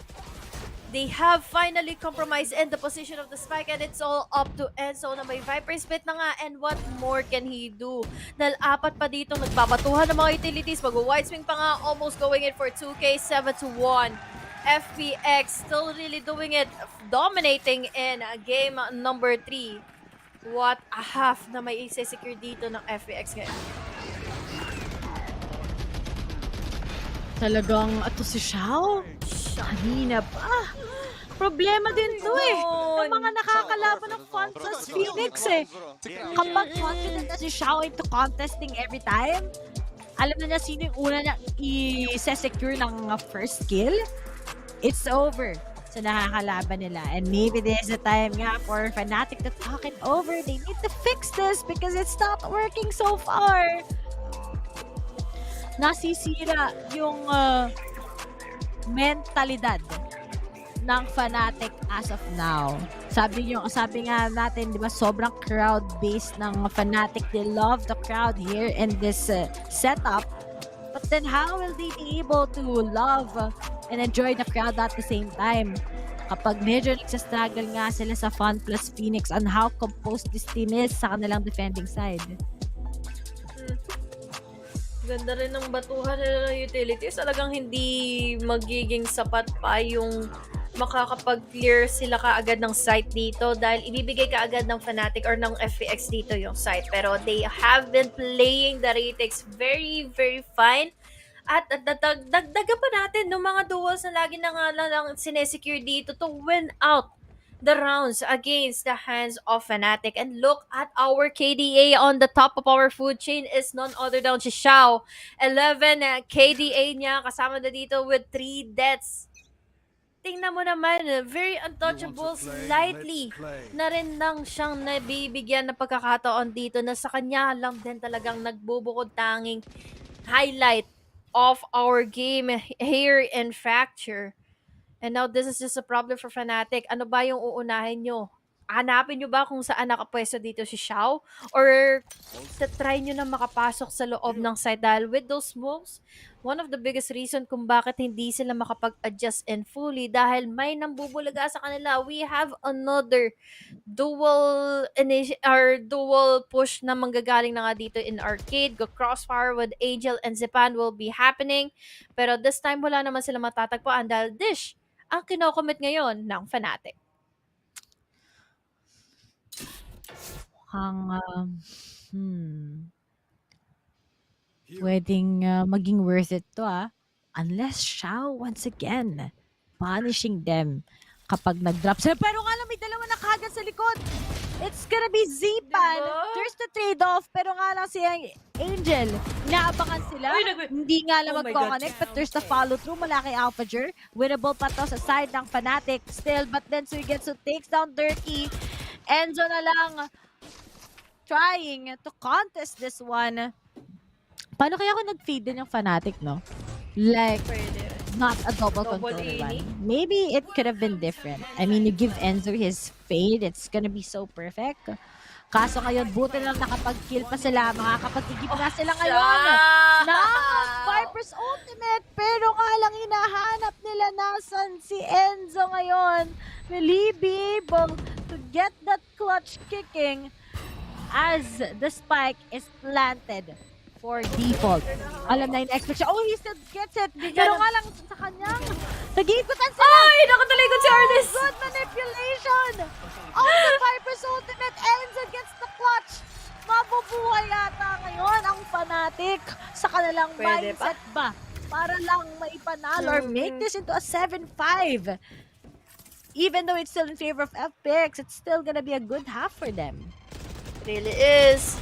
They have finally compromised in the position of the spike, and it's all up to Enzo na may Viper Spit na nga, and what more can he do? Dahil 4 pa dito nagbabatuhan ng mga utilities, mag-wide swing pa nga, almost going in for 2K, 7-1. FPX still really doing it, dominating in game number 3. What a half na may isa-secure dito ng FPX ngayon. Talagang ato si Shao? Kanina pa. Problema din to ng mga nakakalaban ng Fun plus Phoenix Kapag confident na si Shao into contesting every time, alam na niya sino yung una niya i-secure ng first kill, it's over sa nakakalaban nila. And maybe there's a time nga for Fnatic to talk it over. They need to fix this because it's not working so far. Nasisira yung mentalidad ng Fnatic as of now. Sabi nga natin, di ba, sobrang crowd-based ng Fnatic. They love the crowd here in this setup. But then how will they be able to love and enjoy the crowd at the same time? Kapag medyo nagsastruggle nga sila sa Fun plus Phoenix on how composed this team is sa kanilang defending side. Ganda rin ng batuhan nila ng utilities. Talagang hindi magiging sapat pa yung makakapag-clear sila kaagad ng site dito dahil ibibigay kaagad ng Fnatic or ng FPX dito yung site. Pero they have been playing the retakes very, very fine. At dagdagan pa natin ng mga duels na lagi na nga lang sinesecure dito to win out the rounds against the hands of Fnatic. And look at our KDA on the top of our food chain is none other than si Xiao. 11 KDA niya, kasama na dito with 3 deaths. Tingnan mo naman, very untouchable, slightly na rin lang siyang nabibigyan ng pagkakataon dito na sa kanya lang din talagang nagbubukod tanging highlight of our game here in Fracture. And now this is just a problem for Fnatic. Ano ba yung uunahin nyo? Hanapin nyo ba kung saan nakapwesto dito si Xiao? Or try nyo na makapasok sa loob ng site dahil with those moves, one of the biggest reason kung bakit hindi sila makapag-adjust in fully dahil may nambubulaga sa kanila. We have another dual push na manggagaling na nga dito in arcade. Go crossfire with Angel and Zepan will be happening. Pero this time wala naman sila matatagpuan dahil Dish ang kinocommit ngayon ng Fnatic. Pwedeng maging worth it to unless Xiao once again punishing them kapag nag-drop sila. Pero nga lang may dalawa na kagad sa likod. It's gonna be Zepan. There's the trade-off. Pero nga lang si Angel, inaabangan sila. Hindi nga lang magkoconnect, but there's the follow-through mula kay AlphaJer. Winnable pa to sa side ng Fnatic still, but then Suigetsu takes down Dirty. Enzo na lang trying to contest this one. Paano kaya kung nag-feed din yung Fnatic, no? Like, not a double controller one. Maybe it could have been different. I mean, you give Enzo his fade, it's gonna be so perfect. Kaso ngayon, buti lang nakapag-kill pa sila. Makakapag-igip na sila ngayon na Viper's ultimate. Pero nga lang hinahanap nila nasan si Enzo ngayon. Will he be able to get that clutch kicking as the spike is planted for default? Alam na in-expect siya. Oh, he still gets it. Pero nga lang sa kanyang nag-iikutan sila. Ay, nakatalikod si Arnis. Good manipulation of the Viper's ultimate. Enzo gets the clutch. Mabubuhay yata ngayon ang Fnatic sa kanilang mindset ba? Para lang maipanalo or make this into a 7-5. Even though it's still in favor of FPX, it's still gonna be a good half for them. Really is.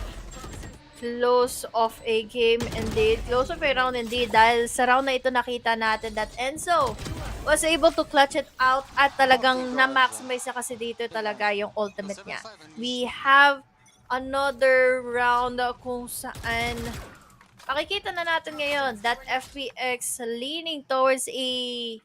Close of a game indeed. Close of a round indeed. Dahil sa round na ito nakita natin that Enzo was able to clutch it out at talagang na-maximize na kasi dito talaga yung ultimate niya. We have another round kung saan makikita na natin ngayon that FPX leaning towards a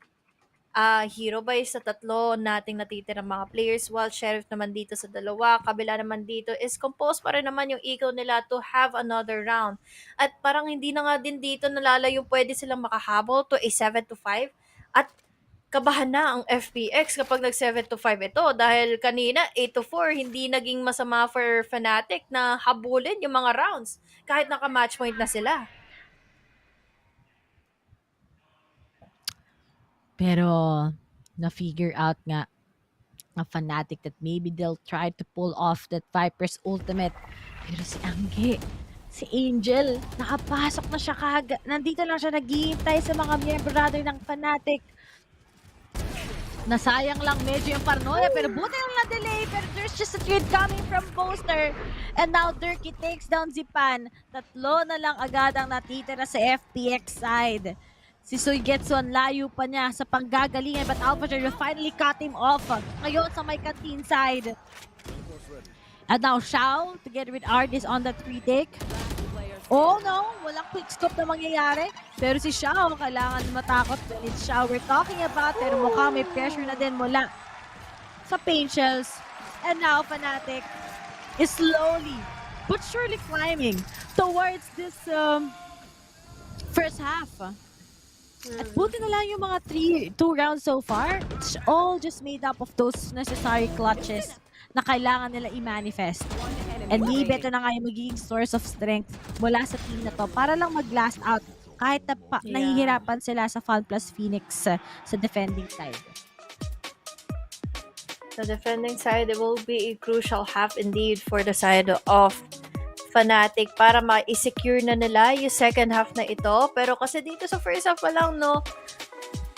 hero by sa tatlo nating natitirang mga players while Sheriff naman dito sa dalawa. Kabila naman dito is composed pa rin naman yung eco nila to have another round. At parang hindi na nga din dito nalalayo pwede silang makahabol to a 7-5 at kabahan na ang FPX kapag nag 7-5 ito dahil kanina 8-4 hindi naging masama for Fnatic na habulin yung mga rounds kahit naka-match point na sila. Pero na-figure out nga ng Fnatic that maybe they'll try to pull off that Viper's ultimate. Pero si Angge, si Angel, nakapasok na siya kagad. Nandito lang siya naghihintay sa mga miyembro rather ng Fnatic. Nasayang lang medyo yung Paranoia, pero buti lang na-delay. Pero there's just a trade coming from Poster. And now Durkee takes down Zipan. Tatlo na lang agad ang natitira sa FPX side. Si Suigetsu, ang layo pa niya sa panggagalingan, but Alphager will finally cut him off. Ngayon sa may canteen side. And now Shao, together with Ardis on that retake. Oh no, walang quick scope na mangyayari. Pero si Shao, kailangan matakot. It's Shao we're talking about. Pero mukhang may pressure na din mula sa Pain Shells. And now Fnatic is slowly but surely climbing towards this first half. At buti na lang yung mga 2 rounds so far. It's all just made up of those necessary clutches na kailangan nila i-manifest. And maybe ito na nga yung magiging source of strength mula sa team na to para lang mag-last out kahit na nahihirapan sila sa FAL plus Phoenix sa defending side. The defending side, it will be a crucial half indeed for the side of Fnatic para ma-secure na nila yung second half na ito. Pero kasi dito sa first half pa lang, no,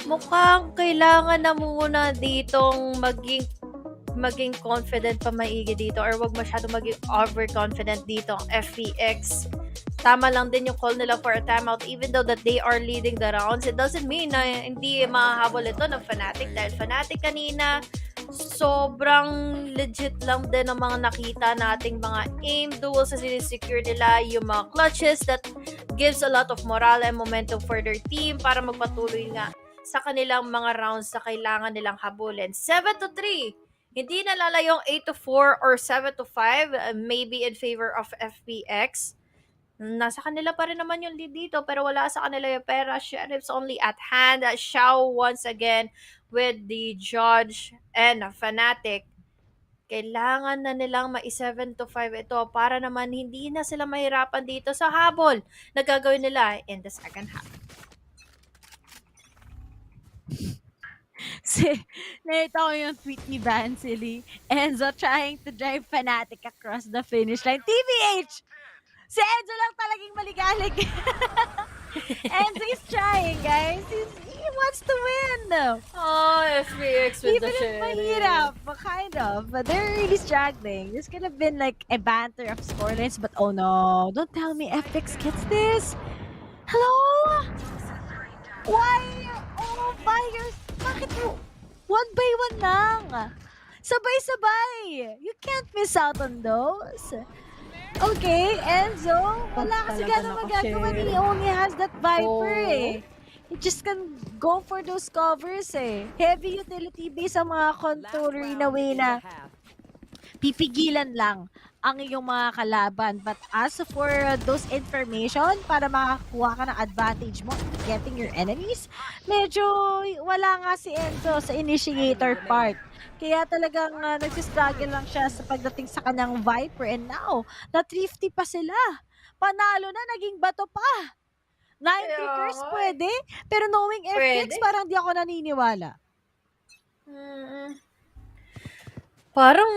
mukhang kailangan na muna ditong maging confident pa maigi dito or wag masyado maging overconfident dito ang FPX. Tama lang din yung call nila for a timeout even though that they are leading the rounds. It doesn't mean na hindi mahahabol ito ng Fnatic dahil Fnatic kanina sobrang legit lang din ang mga nakita nating mga aim duels na sinisecure nila, yung mga clutches that gives a lot of morale and momentum for their team para magpatuloy nga sa kanilang mga rounds na kailangan nilang habulin. 7-3. Hindi nalalayong 8-4 or 7-5, maybe in favor of FPX. Nasa kanila pa rin naman yung lead dito, pero wala sa kanila yung pera. Sheriff's only at hand. Shao once again with the Judge and Fnatic. Kailangan na nilang ma-7-5 ito para naman hindi na sila mahirapan dito sa habol na gagawin nila in the second half. Nakita ko yung tweet ni Vansily. Enzo trying to drive Fnatic across the finish line. TBH! Si Enzo lang talagang maligalig. Enzo is trying, guys. He wants to win. Oh, FPX with even the shit. Even if mahirap, kind of. But they're really struggling. This could have been like a banter of scorelines, but oh no. Don't tell me FX gets this. Hello? Why? Oh, fires. Bakit mo? 1 by 1 lang. Sabay-sabay. You can't miss out on those. Okay, Enzo, wala kasi gano'ng magagawa. He only has that Viper eh. He just can go for those covers eh. Heavy utility base ang mga controller in a way na pipigilan lang ang iyong mga kalaban. But as for those information, para makakuha ka ng advantage mo getting your enemies, medyo wala nga si Enzo sa initiator part. Kaya talagang nagsistruggle lang siya sa pagdating sa kanyang Viper. And now, na-thrifty pa sila. Panalo na, naging bato pa. 9 pickers pwede. Pero knowing FX, parang di ako naniniwala. Parang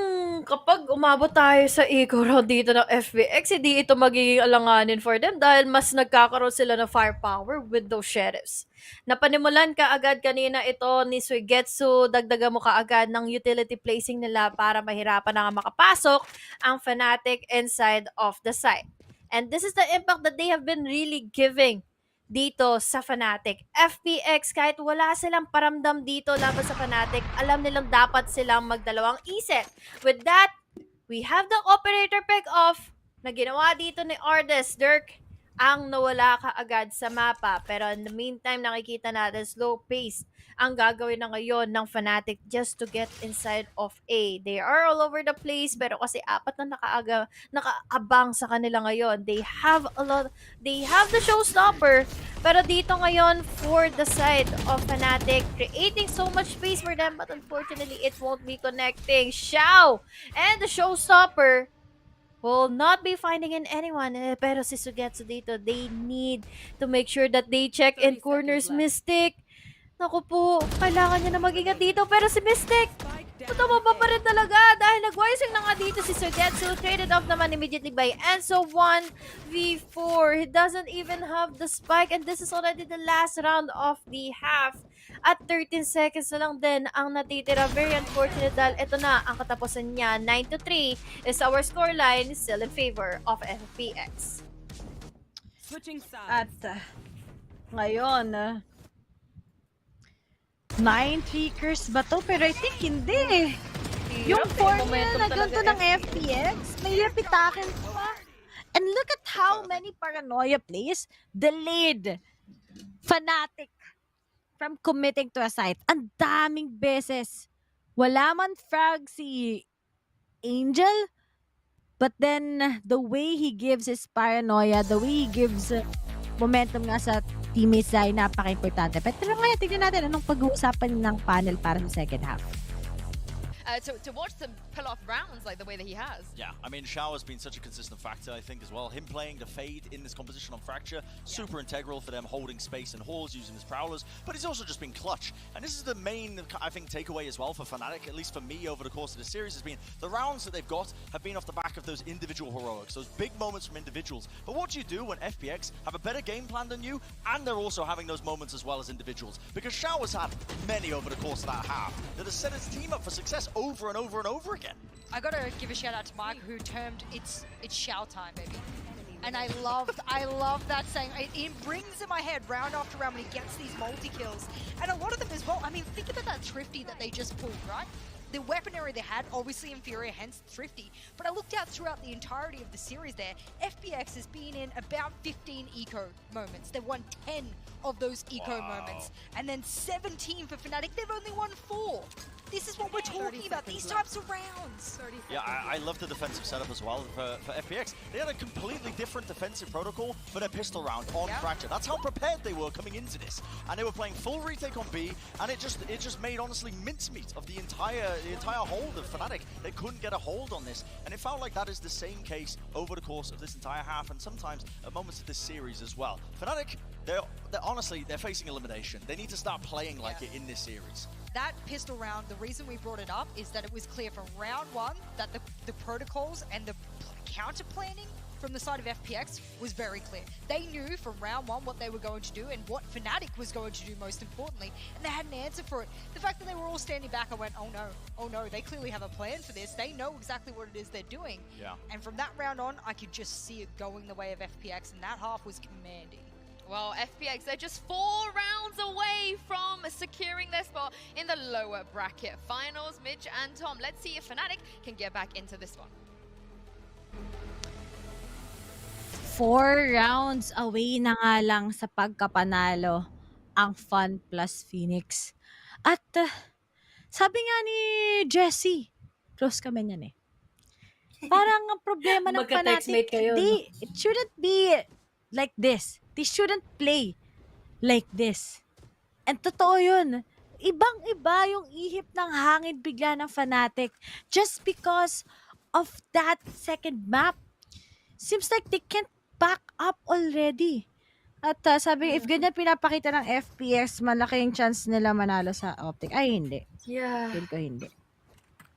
kapag umabot tayo sa eco round dito ng FPX, hindi ito magiging alanganin for them dahil mas nagkakaroon sila ng firepower with those sheriffs. Napanimulan ka agad kanina ito ni Suigetsu, dagdagan mo ka agad ng utility placing nila para mahirapan na makapasok ang Fnatic inside of the site. And this is the impact that they have been really giving dito sa Fnatic. FPX, kahit wala silang paramdam dito laban sa Fnatic, alam nilang dapat silang magdalawang isip. With that, we have the operator pick off na ginawa dito ni Ardis. Dirk ang nawala ka agad sa mapa. Pero in the meantime, nakikita natin slow pace ang gagawin na ngayon ng Fnatic just to get inside of A. They are all over the place, pero kasi apat na nakaabang sa kanila ngayon. They have the showstopper, pero dito ngayon for the side of Fnatic, creating so much space for them, but unfortunately, it won't be connecting. Shao and the showstopper will not be finding in anyone. Pero si Suigetsu dito, they need to make sure that they check in corners. Mystic, naku po, kailangan niya na mag-ingat dito. Pero si Mystic, Tumaba pa rin talaga dahil nag-wising na nga dito si Sugetsu. Traded off naman immediately by Enzo 1v4. He doesn't even have the spike and this is already the last round of the half. At 13 seconds na lang din ang natitira. Very unfortunate dahil ito na ang katapusan niya. 9-3 is our scoreline, still in favor of FPX. At ngayon, 9 triggers ba to? Pero I think hindi. Yung formula na ganito ng FPX, may repitakin pa. And look at how many paranoia plays delayed Fnatic from committing to a site. Ang daming beses. Wala man frag si Angel, but then the way he gives his paranoia, the way he gives momentum nga sa teammates ay napaka-importante. Pero ngayon, tignan natin anong pag-uusapan ng panel para sa second half. To watch them pull off rounds like the way that he has. Yeah, I mean, Shower's been such a consistent factor, I think, as well. Him playing the Fade in this composition on Fracture, super integral for them, holding space and halls, using his Prowlers, but he's also just been clutch. And this is the main, I think, takeaway as well for Fnatic, at least for me over the course of the series, has been the rounds that they've got have been off the back of those individual heroics, those big moments from individuals. But what do you do when FPX have a better game plan than you, and they're also having those moments as well as individuals? Because Shower's had many over the course of that half that has set his team up for success over and over and over again. I gotta give a shout out to Mike who termed it's Shao time, baby. And I love that saying. It brings in my head round after round when he gets these multi-kills. And a lot of them as well. I mean, think about that Thrifty that they just pulled, right? The weaponry they had, obviously inferior, hence Thrifty. But I looked out throughout the entirety of the series there. FPX has been in about 15 eco moments. They've won 10 of those eco moments. And then 17 for Fnatic. They've only won 4. This is what we're talking about, these types of rounds. Yeah, I love the defensive setup as well for FPX. They had a completely different defensive protocol for their pistol round on Fracture. That's how prepared they were coming into this. And they were playing full retake on B, and it just made, honestly, mincemeat of the entire hold of Fnatic. They couldn't get a hold on this. And it felt like that is the same case over the course of this entire half, and sometimes at moments of this series as well. Fnatic, they're honestly, they're facing elimination. They need to start playing like it in this series. That pistol round, the reason we brought it up is that it was clear from round one that the protocols and the counter planning from the side of FPX was very clear. They knew from round one what they were going to do and what Fnatic was going to do most importantly, and they had an answer for it. The fact that they were all standing back, I went, oh no, they clearly have a plan for this. They know exactly what it is they're doing. Yeah. And from that round on, I could just see it going the way of FPX, and that half was commanding. Well, FPX, they're just 4 rounds away from securing their spot in the lower bracket finals. Midge and Tom, let's see if Fnatic can get back into this one. 4 rounds away na nga lang sa pagkapanalo ang Fun plus Phoenix. At sabi nga ni Jessie, close kami niyan eh. Parang ang problema ng Fnatic, it shouldn't be like this. They shouldn't play like this. And totoo yun. Ibang-iba yung ihip ng hangin bigla ng Fnatic just because of that second map. Seems like they can't back up already. At sabi, if ganyan pinapakita ng FPS, malaking chance nila manalo sa OpTic. Ay, hindi. Yeah. Feel ko hindi.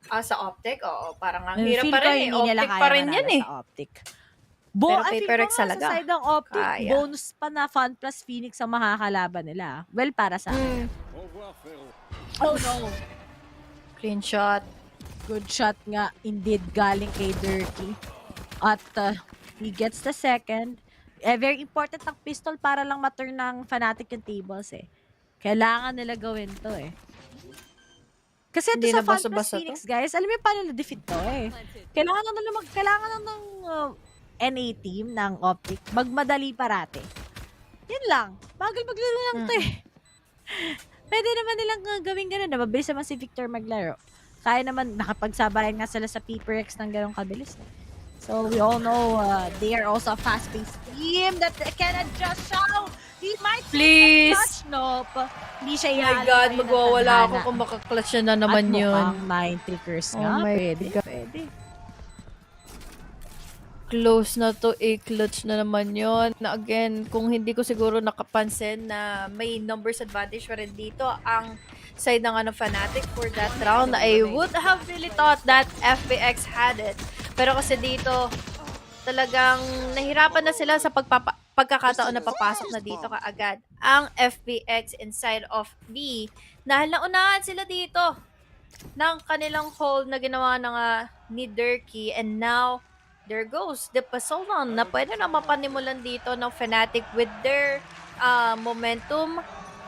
Sa OpTic? Oo, parang ang hirap pa rin eh. OpTic pa rin yan eh. Sa OpTic. Pero I Paper think X talaga. sa side ng OpTic, bonus pa na Fun plus Phoenix ang makakalaban nila. Well, para sa akin. Oh no. Clean shot. Good shot nga, indeed, galing kay Dirty. At he gets the second. Very important ang pistol para lang ma-turn ng Fnatic yung tables eh. Kailangan nila gawin to eh. Kasi ito sa Fun plus Phoenix, guys, alam mo paano na-defeat to eh. Kailangan ng NA team ng OpTic magmadali parate. Yan lang. Bagal maglaro lang to eh. Pwede naman nilang gawin gano'n na mabilis naman si Victor maglaro. Kaya naman nakapagsabayan nga sila sa PPX ng gano'ng kabilis. So we all know they are also a fast-paced team that can adjust Shao. He might please clutch. Nope. Hindi siya oh my God, magwawala ako kung makaklatch na naman yun. At mukhang mind triggers nga. Pwede. Close na to, clutch na naman yon. Na again, kung hindi ko siguro nakapansin na may numbers advantage pa rin dito ang side ng Fnatic for that round. I would have really thought that FBX had it. Pero kasi dito, talagang nahirapan na sila sa pagkakataon na papasok na dito kaagad ang FBX inside of B. Dahil naunahan sila dito ng kanilang hold na ginawa ng ni Durkee, and now there goes the Pasolon na pwede na mapanimulan dito ng Fnatic with their momentum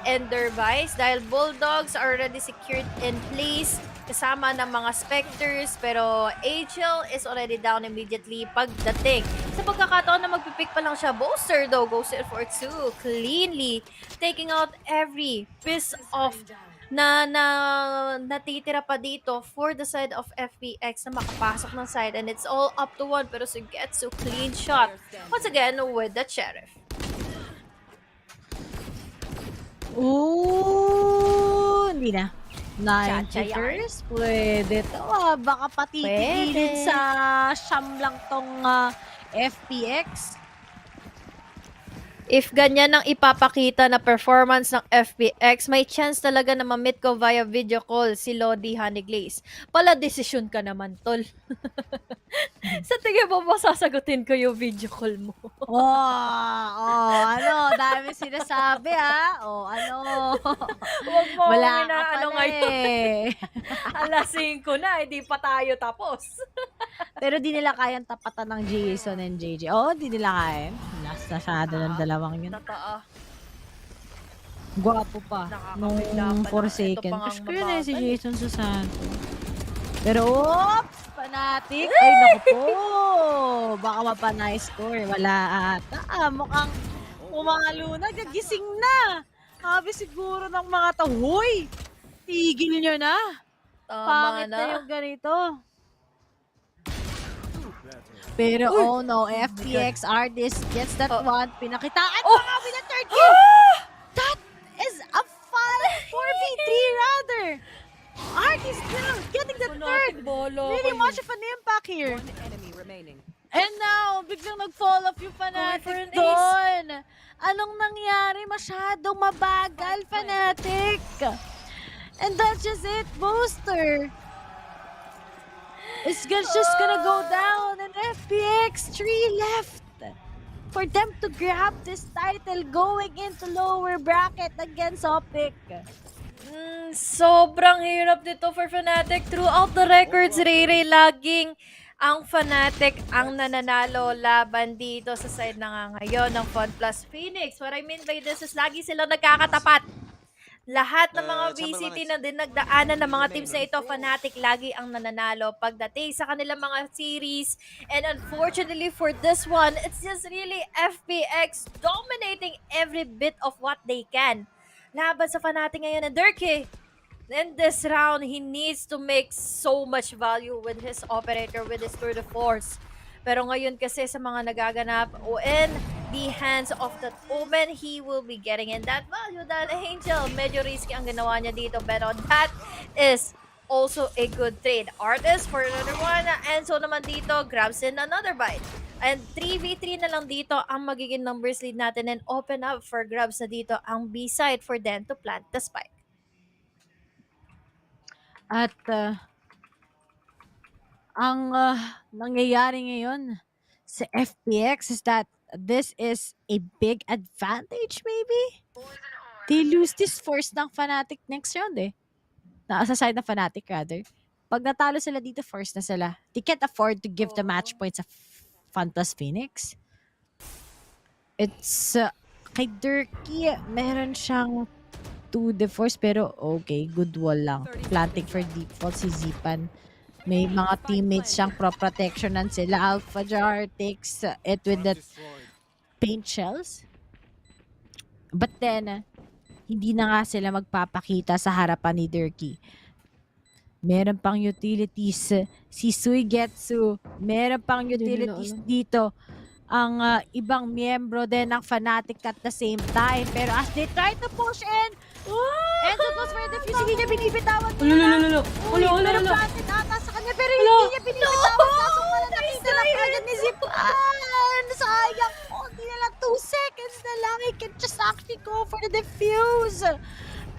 and their vice dahil Bulldogs are already secured in place kasama ng mga Spectres, pero HL is already down immediately pagdating. Sa pagkakataon na magpipick pa lang siya, Boaster though goes in for 2, cleanly taking out every piece of na natitira pa dito for the side of FBX na makapasok ng side, and it's all up to 1, pero Sugetsu clean shot once again with the Sheriff. Ooh, hindi na. 91st, pwede to. Baka patitigilin sa siyam lang tong FPX. If ganyan ang ipapakita na performance ng FPX, may chance talaga na ma-meet ko via video call si Lodi Honeyglaze. Pala, desisyon ka naman, tol. Sa tingin mo ba sasagutin ko yung video call mo? Dami sinasabi, ha? Huwag mo wala na ka pala ngayon. Alas 5 na, hindi pa tayo tapos. Pero di nila kayang tapatan ng Jason and JJ. Di nila kaya. Nasasado ng dalawang yun. Totoo. Gwapo pa. Nung Forsaken. Crush ko yun si Jason Susanto. Pero, oops! Fnatic. Ay, naku po. Baka mapanay score. Wala ata. Mukhang umalo na. Gagising na. Sabi siguro ng mga tao, huy! Tigil nyo na. Pangit na yung ganito. Pero, oh no, FPX artist gets that one. Pinakitaan pa nga with the third kill. That is a 4v3 rather. Artist now getting the third. Really much of an impact here. And now, biglang nag-fall off yung Fnatic doon. Anong nangyari? Masyadong mabagal, Fnatic. And that's just it, Booster. It's just gonna go down, and FPX 3 left for them to grab this title going into lower bracket against OpTic. Sobrang hirap dito for Fnatic. Throughout the records, Ray laging ang Fnatic ang nananalo laban dito sa side na ngayon ng Fun Plus Phoenix. What I mean by this is lagi silang nagkakatapat. Lahat ng mga VCT na dinagdaanan ng mga teams na ito, Fnatic lagi ang nananalo pagdating sa kanilang mga series. And unfortunately for this one, it's just really FPX dominating every bit of what they can. Laban sa Fnatic ngayon na Durkee. In this round, he needs to make so much value with his operator, with his tour de force. Pero ngayon kasi sa mga nagaganap in the hands of that Omen, he will be getting in that value. Dahil Angel, medyo risky ang ginawa niya dito. Pero that is also a good trade. Artist for another one. And so naman dito, grabs in another bite. And 3v3 na lang dito ang magiging numbers lead natin and open up for grabs na dito ang B-side for them to plant the spike. At ang nangyayari ngayon sa FPX is that this is a big advantage maybe? They lose this force ng Fnatic next round sa side ng Fnatic rather. Pag natalo sila dito, force na sila. They can't afford to give the match points of Fun Plus Phoenix. It's kay Durkee, meron siyang 2 de force pero okay, good wall lang. Planting for default si Zipan. May mga teammates siyang pro-protectionan sila. Alpha Jar takes it with the paint shells. But then, hindi na nga sila magpapakita sa harapan ni Durkee. Meron pang utilities si Suigetsu. Meron pang utilities dito. Ang ibang miyembro din ng Fnatic at the same time. Pero as they try to push in, Enzo goes for the defuse. Hindi niya binibitawan. Pero planted ata sa kanya. Pero hindi niya binibitawan. Kaso wala nakita lang agad ni Zipan. Sayang po. Hindi na lang 2 seconds na lang. He can just actually go for the defuse.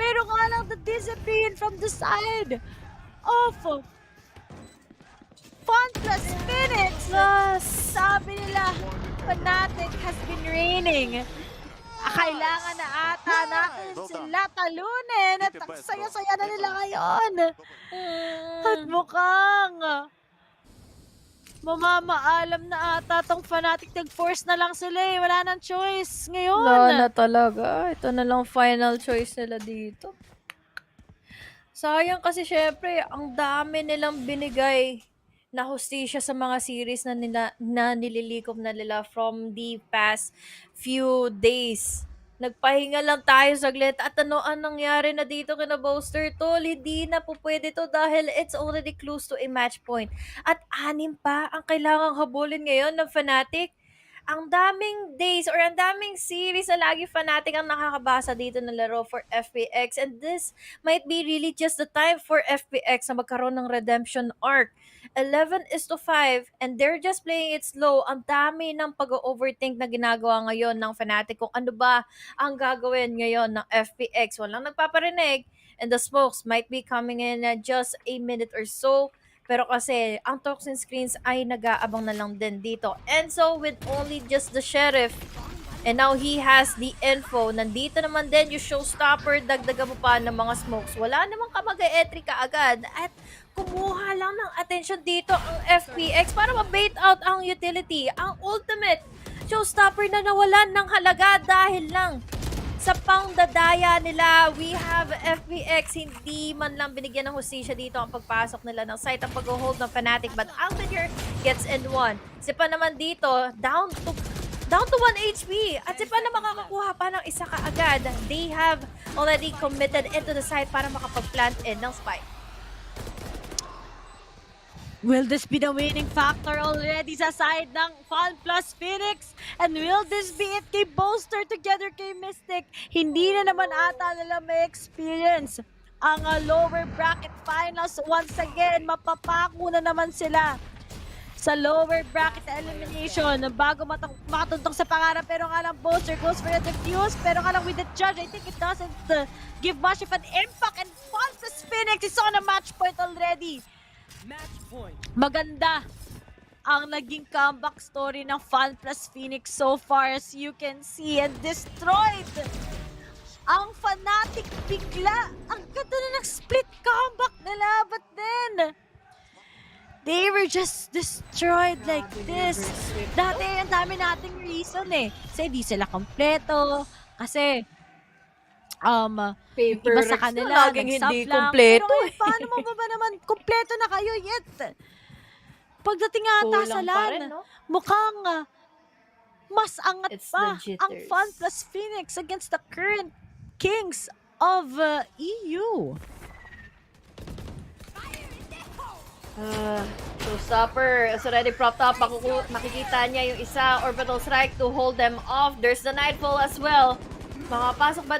Pero nga lang the discipline from the side of Fun+ Phoenix. Sabi nila, Fnatic has been reigning. Kailangan na ata natin sila talunin at ang saya-saya na nila ngayon. At mukhang mamamaalam na ata tong Fnatic. Nag-force na lang sila eh. Wala nang choice ngayon. Wala na talaga. Ito na lang final choice nila dito. Sayang kasi syempre, ang dami nilang binigay na hustisya sa mga series na nililikom na nila from the past few days. Nagpahinga lang tayo saglit at anong nangyari na dito kina Boaster Tol? Hindi na po pwede to dahil it's already close to a match point. At 6 pa ang kailangang habulin ngayon ng Fnatic. Ang daming days or ang daming series na lagi Fnatic ang nakakabasa dito ng laro for FPX, and this might be really just the time for FPX na magkaroon ng redemption arc. 11-5 and they're just playing it slow. Ang dami ng pag-overthink na ginagawa ngayon ng Fnatic kung ano ba ang gagawin ngayon ng FPX. Walang nagpaparinig and the smokes might be coming in just a minute or so. Pero kasi, ang toxin screens ay nag-aabang na lang din dito. And so, with only just the Sheriff, and now he has the info, nandito naman din yung showstopper, dagdagan mo pa ng mga smokes. Wala namang kamag-e-entry ka agad. At kumuha lang ng attention dito ang FPX para ma-bait out ang utility. Ang ultimate showstopper na nawalan ng halaga dahil lang sa pangdadaya nila. We have FPX, hindi man lang binigyan ng hustisya dito ang pagpasok nila ng site, ang pag-hold ng Fnatic, but Altiger gets in 1. Sipa naman dito, down to 1 HP. At Sipa na makakakuha pa ng isa kaagad. They have already committed into the site para makapag-plant in ng spike. Will this be the winning factor already sa side ng Fun+ Phoenix? And will this be it kay Boaster together kay Mystic? Hindi na naman ata nila may experience ang lower bracket finals. Once again, mapapako na naman sila sa lower bracket elimination bago makatuntong sa pangarap. Pero nga lang Boaster goes for a defuse. Pero nga lang with the judge, I think it doesn't give much of an impact. And Fun+ Phoenix is on a match point already. Maganda ang naging comeback story ng Fun+ Phoenix so far, as you can see, and destroyed ang Fnatic bigla. Ang ganda na ng split comeback nila, but then they were just destroyed like this. Dati ang dami nating reason eh. Kasi di sila kompleto, kasi iba sa kanila, laging nag-sub hindi lang. kompleto. Pero paano mo ba naman kompleto na kayo yet? Pagdating ata sa LAN, no? Mukhang mas angat pa ang Fun+ Phoenix against the current kings of EU. Showstopper is already propped up. Makikita niya yung isa orbital strike to hold them off. There's the Nightfall as well. Makapasok ba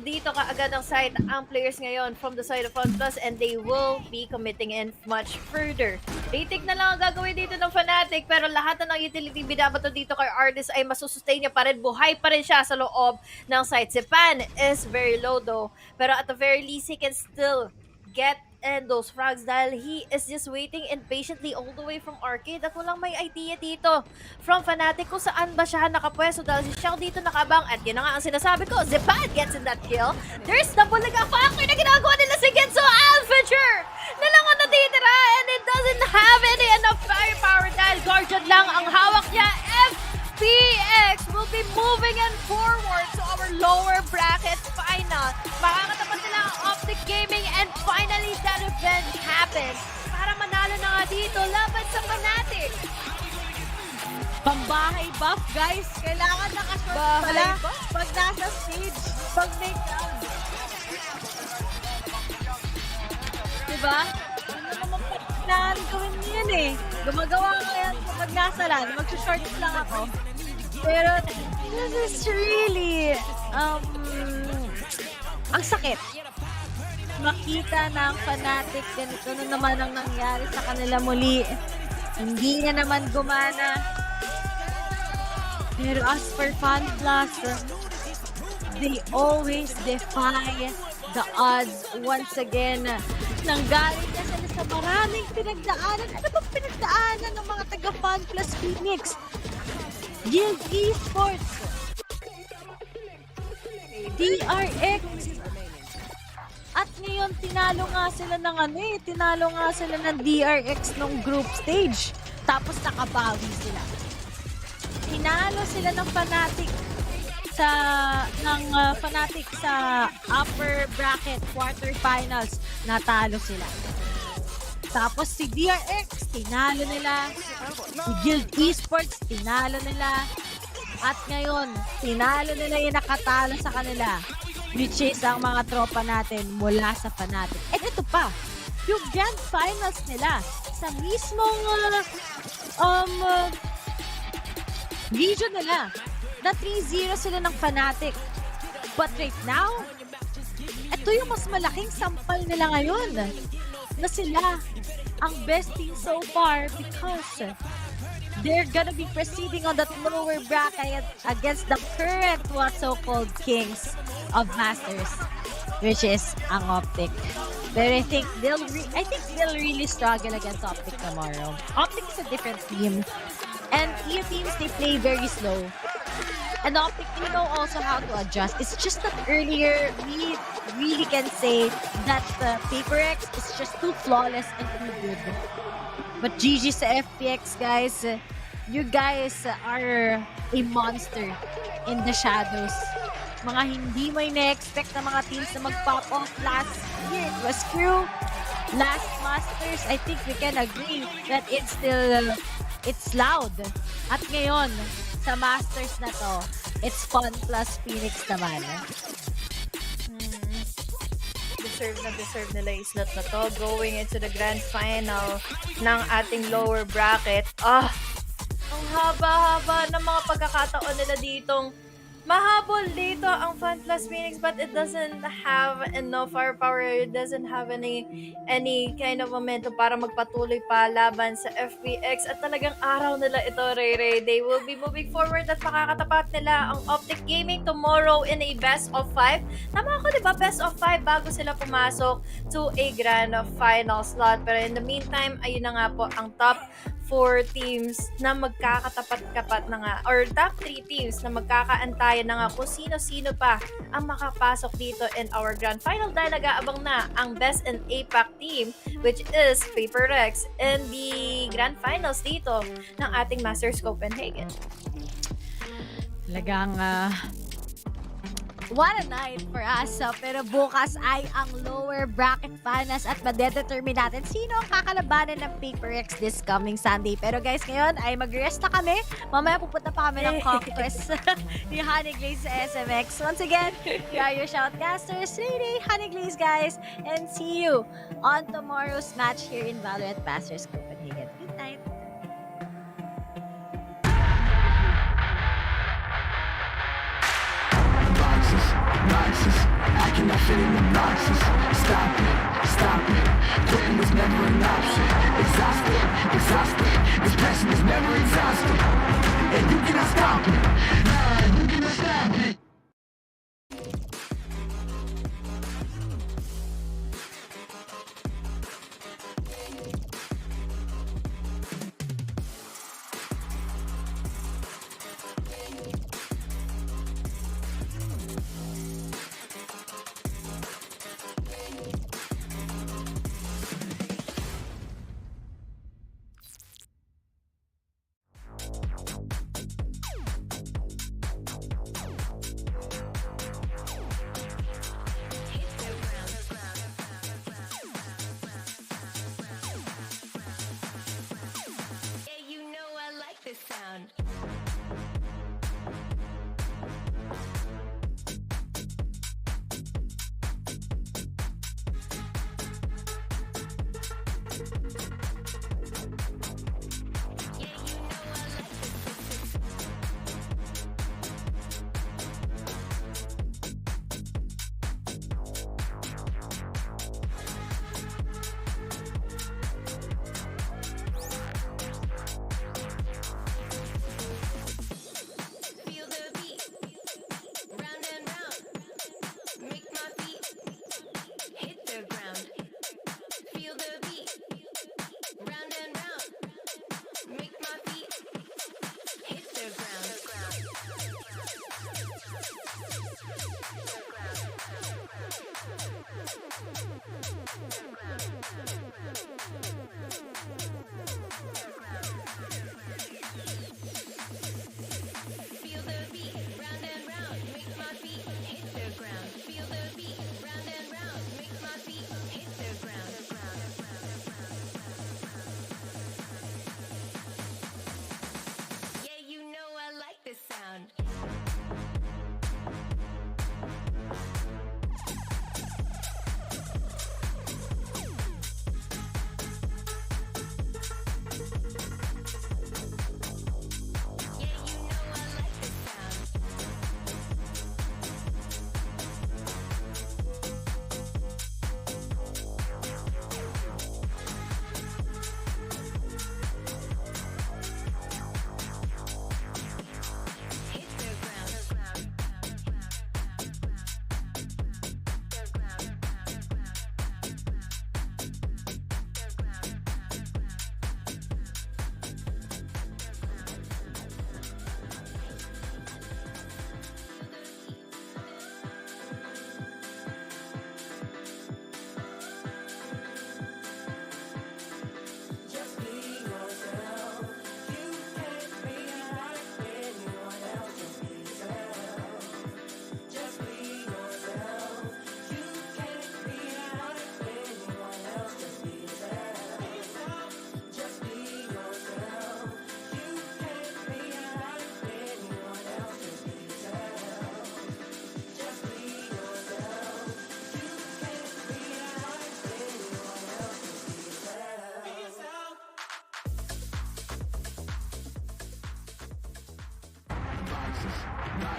dito kaagad ang side ang players ngayon from the side of Fun+, and they will be committing in much further. Retake na lang ang gagawin dito ng Fnatic, pero lahat na ng utility binabato dito kay Artist ay masusustain niya pa rin. Buhay pa rin siya sa loob ng side. Si Pan is very low though, pero at the very least he can still get and those frags dahil he is just waiting impatiently all the way from Arcade at walang may idea dito from Fnatic kung saan ba siya nakapwesto dahil si Xiao dito nakabang at yun na nga ang sinasabi ko, Zipan gets in that kill. There's the bulaga factor na ginagawa nila si Genso. Alphager na lang ang natitira and it doesn't have any enough firepower dahil Guardian lang ang hawak niya. FPX will be moving in forward to our lower bracket final. Makakatapat nila ang OpTic Gaming and finally that event happens para manalo na nga dito laban sa Fnatic. Pambahay buff, guys. Kailangan nakashort pala pag nasa stage, pag may down. Diba? Ano naman kailangan gawin niyan eh. Gumagawa ko yan kapag nasa LAN. Mag-short lang ako. Pero this is really ang sakit. Makita ng Fnatic ganito na naman ang nangyari sa kanila muli. Hindi na naman gumana. Pero as for Fun+, they always defy the odds once again. Nanggaling na sila sa maraming pinagdaanan. Ano bang pinagdaanan ng mga taga-Fan Plus Phoenix? Guild Esports, DRX, at ngayon tinalo nga sila ng tinalo nga sila ng DRX nung group stage. Tapos nakabawi sila. Tinalo sila ng Fnatic sa upper bracket quarterfinals. Natalo sila. Tapos si DRX, tinalo nila. Si Guild Esports, tinalo nila. At ngayon, tinalo nila yung nakatalo sa kanila, which is ang mga tropa natin mula sa Fnatic. And ito pa, yung grand finals nila sa mismong region nila. Na 3-0 sila ng Fnatic. But right now, ito yung mas malaking sampal nila ngayon. Na sila ang best team so far because they're gonna be proceeding on that lower bracket against the current so-called kings of Masters, which is ang OpTic. But I think they'll really struggle against OpTic tomorrow. OpTic is a different team, and EU teams, they play very slow. And OpTic, you know also how to adjust. It's just that earlier, we really can say that PaperX is just too flawless and too good. But GG sa FPX, guys. You guys are a monster in the shadows. Mga hindi mo ina-expect na mga teams na mag-pop off last year. It was Crew, last Masters. I think we can agree that it's loud. At ngayon, sa Masters na to, it's Fun plus Phoenix naman. Deserve nila yung slot na to. Going into the grand final ng ating lower bracket. Ang haba-haba ng mga pagkakataon nila ditong mahabol dito ang Fun Plus Phoenix, but it doesn't have enough firepower. It doesn't have any kind of momentum para magpatuloy pa laban sa FPX. At talagang araw nila ito, Ray. They will be moving forward at makakatapat nila ang OpTic Gaming tomorrow in a best of 5. Tama ako, diba? Best of 5 bago sila pumasok to a grand final slot. Pero in the meantime, ayun na nga po ang top 4 teams na magkakatapat-kapat na nga, or top 3 teams na magkakaantayan na nga kung sino-sino pa ang makapasok dito in our grand final dahil nag-aabang na ang best in APAC team, which is PaperX in the grand finals dito ng ating Masters Copenhagen. Talagang what a night for us. Pero bukas ay ang lower bracket finals at madedetermine natin sino ang kakalabanan ng PaperX this coming Sunday. Pero guys, ngayon ay mag-rest na kami. Mamaya pupunta pa kami ng conquest ni Honeyglaze sa SMX. Once again, we are your shoutcasters, Ray, Honeyglaze, guys. And see you on tomorrow's match here in VALORANT Masters Copenhagen. Good night. Boxes, I cannot fit in the boxes. Stop it, quitting was never an option. Exhausted, this passion is never exhausted. And you cannot stop me, nah, you cannot stop me.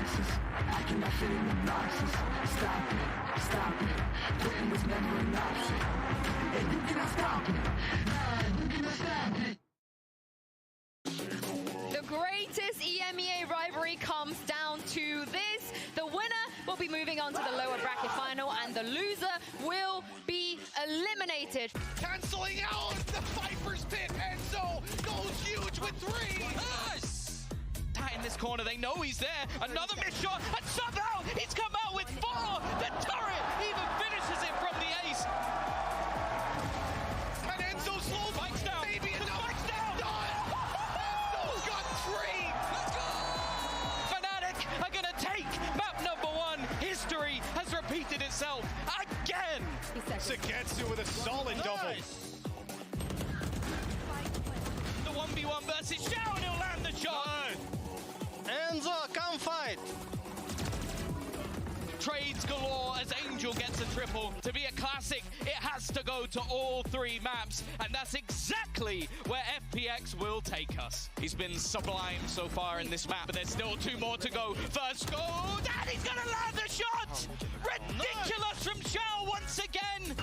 boxes. I cannot fit in the boxes. Stop it, stop it. Quitting was never an option. And you cannot stop me. Nah, you cannot stop me. The greatest EMEA rivalry comes down to this. The winner will be moving on to the lower bracket final, and the loser will be eliminated. Canceling out the Viper's pit. Enzo goes huge with 3. Yes! In this corner, they know he's there. Another missed shot, and somehow he's come out with 4. The turret even finishes it from the ace. And Enzo slows Spikes down. maybe enough. Spikes down. Enzo's got 3. Let's go! Fnatic are gonna take map number 1. History has repeated itself again. Sugetsu with a solid double. The 1v1 versus Xiao, and he'll land the shot. Enzo, come fight! Trades galore as Angel gets a triple. To be a classic, it has to go to all 3 maps, and that's exactly where FPX will take us. He's been sublime so far in this map, but there's still 2 more to go. First goal, and he's gonna land the shot! Ridiculous from Xiao once again!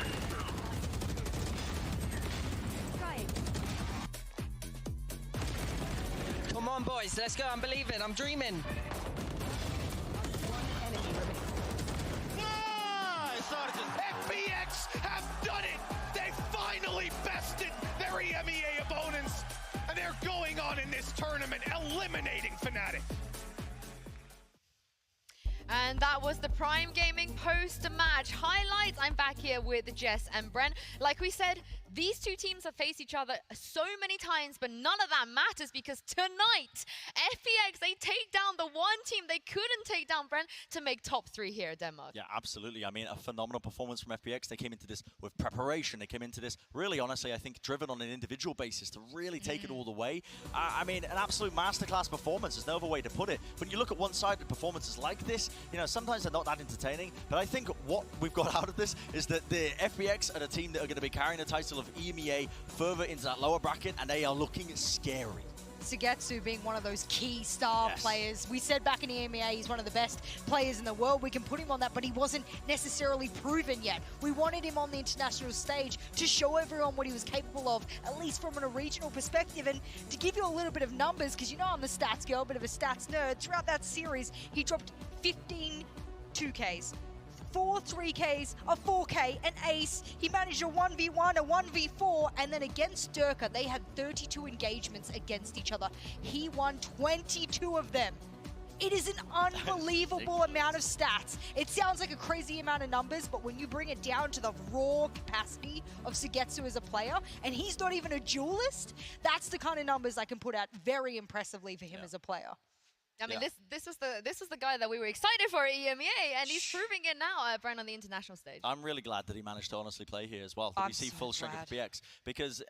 Come on, boys, let's go. I'm believing. I'm dreaming. FPX have done it! They finally bested their EMEA opponents, and they're going on in this tournament, eliminating Fnatic. And that was the Prime Gaming post-match highlights. I'm back here with Jess and Bren. Like we said, these 2 teams have faced each other so many times, but none of that matters because tonight, FPX, they take down the one team they couldn't take down, Bren, to make top 3 here at Denmark. Yeah, absolutely. I mean, a phenomenal performance from FPX. They came into this with preparation. They came into this really, honestly, I think, driven on an individual basis to really take it all the way. I mean, an absolute masterclass performance. There's no other way to put it. When you look at one-sided performances like this, you know, sometimes they're not that entertaining, but I think what we've got out of this is that the FPX are a team that are going to be carrying the title of EMEA further into that lower bracket, and they are looking scary. Sugetsu being one of those key star players. We said back in EMEA he's one of the best players in the world. We can put him on that, but he wasn't necessarily proven yet. We wanted him on the international stage to show everyone what he was capable of, at least from a regional perspective. And to give you a little bit of numbers, because you know I'm the stats girl, a bit of a stats nerd, throughout that series, he dropped 15 2Ks. 4 3Ks, a 4K, an ace. He managed a 1v1, a 1v4, and then against Durka, they had 32 engagements against each other. He won 22 of them. It is an unbelievable amount of stats. It sounds like a crazy amount of numbers, but when you bring it down to the raw capacity of Sugetsu as a player, and he's not even a duelist, that's the kind of numbers I can put out very impressively for him as a player. I mean, this was the guy that we were excited for at EMEA, and he's proving it now, Brian, on the international stage. I'm really glad that he managed to honestly play here as well. That we see full strength of FPX, because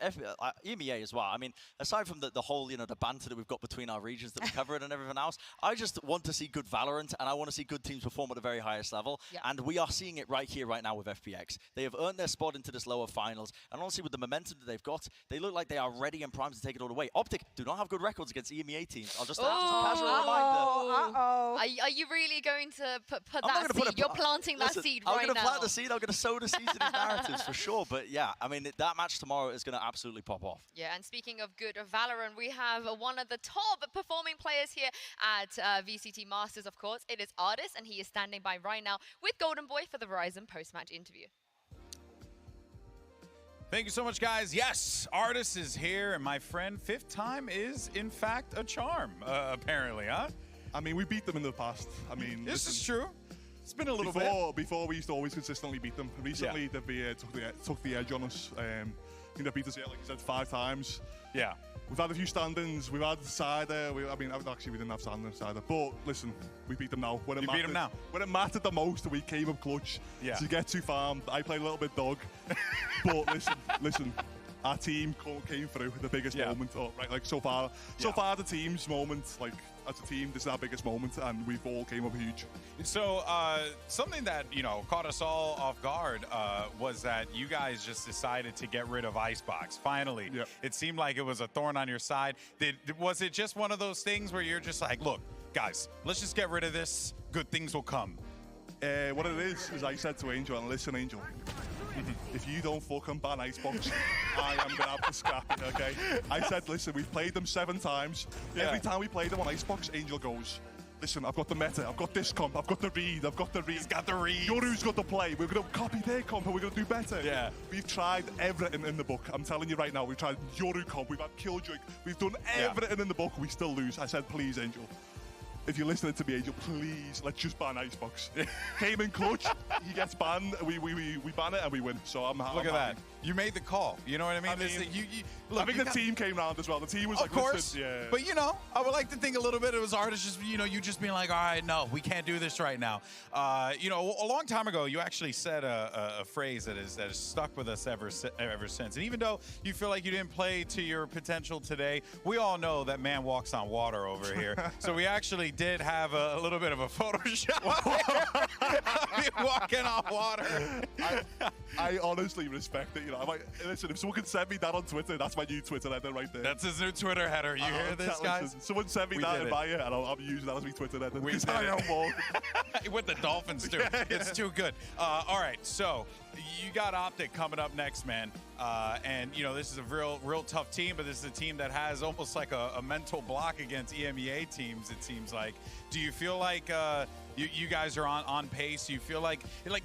EMEA as well. I mean, aside from the whole, you know, the banter that we've got between our regions that we cover it and everything else, I just want to see good Valorant, and I want to see good teams perform at the very highest level. And we are seeing it right here, right now with FPX. They have earned their spot into this lower finals, and honestly, with the momentum that they've got, they look like they are ready and primed to take it all away. OpTic do not have good records against EMEA teams. I'll just a casual reminder. Are you really going to put that seed? You're planting that seed right now. I'm going to plant the seed. I'm going to sow the seeds in these narratives for sure. But yeah, I mean, that match tomorrow is going to absolutely pop off. Yeah, and speaking of good Valorant, we have one of the top performing players here at VCT Masters, of course. It is Artis, and he is standing by right now with Golden Boy for the Verizon post-match interview. Thank you so much, guys. Yes, Artis is here, and my friend, 5th time is, in fact, a charm, apparently, huh? I mean, we beat them in the past. I mean, this is true. It's been a little bit. Before we used to always consistently beat them. Recently, they've took the edge on us. I think they beat us, like you said, 5 times. Yeah. We've had a few stand-ins. We've had Cider. I mean, actually, we didn't have Cider. But listen, we beat them now. When it mattered, now. When it mattered the most, we came up clutch. Yeah. To get too farmed. I played a little bit dog. But listen. Our team came through the biggest moment. Like so far the team's moment, like as a team, this is our biggest moment, and we've all came up huge. So something that, you know, caught us all off guard was that you guys just decided to get rid of Icebox. Finally, it seemed like it was a thorn on your side. Was it just one of those things where you're just like, look, guys, let's just get rid of this. Good things will come. What it is I said to Angel, and listen, Angel, if you don't fucking ban Icebox, I am gonna have to scrap it, okay? I said, listen, we've played them 7 times. Yeah. Every time we play them on Icebox, Angel goes, listen, I've got the meta, I've got this comp, I've got the read, He's got the read. Yoru's got the play. We're gonna copy their comp and we're gonna do better. Yeah. We've tried everything in the book. I'm telling you right now, we've tried Yoru comp, we've had Killjoy, we've done everything in the book, we still lose. I said, please, Angel. If you're listening to me, Angel, please, let's just ban Icebox. Came in clutch, he gets banned, we ban it and we win. So I'm happy. Look at that. You made the call. You know what I mean? Look, I think the team came round as well. The team was of like, course. listen, yeah. But I would like to think a little bit it was artists just, you just being like, all right, no, we can't do this right now. A long time ago, you actually said a phrase that is stuck with us ever since. And even though you feel like you didn't play to your potential today, we all know that man walks on water over here. So we actually did have a little bit of a Photoshop of you walking on water. I honestly respect it. Listen, if someone can send me that on Twitter, that's my new Twitter header right there. That's his new Twitter header. You hear this, guys? Someone send me that in my ear, and I'll be using that as my Twitter header. We Because did I it. am walking. With the Dolphins, too. It's too good. All right, so you got OpTic coming up next, man. And, this is a real tough team, but this is a team that has almost like a mental block against EMEA teams, it seems like. Do you feel like you guys are on pace? Do you feel like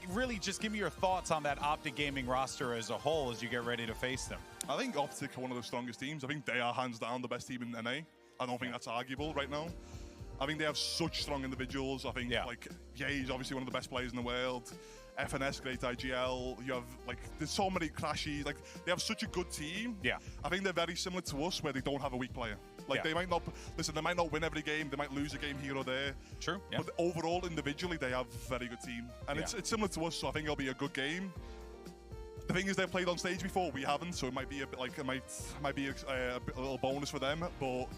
really just give me your thoughts on that OpTic Gaming roster as a whole as you get ready to face them? I think OpTic are one of the strongest teams. I think they are hands down the best team in NA. I don't think that's arguable right now. I think they have such strong individuals. I think he's obviously one of the best players in the world. FNS, great IGL. You have there's so many crashes. They have such a good team. Yeah. I think they're very similar to us, where they don't have a weak player. They might not they might not win every game. They might lose a game here or there. True. Yeah. But overall, individually, they have a very good team, and it's similar to us. So I think it'll be a good game. The thing is, they've played on stage before. We haven't, so it might be a bit might be a little bonus for them. But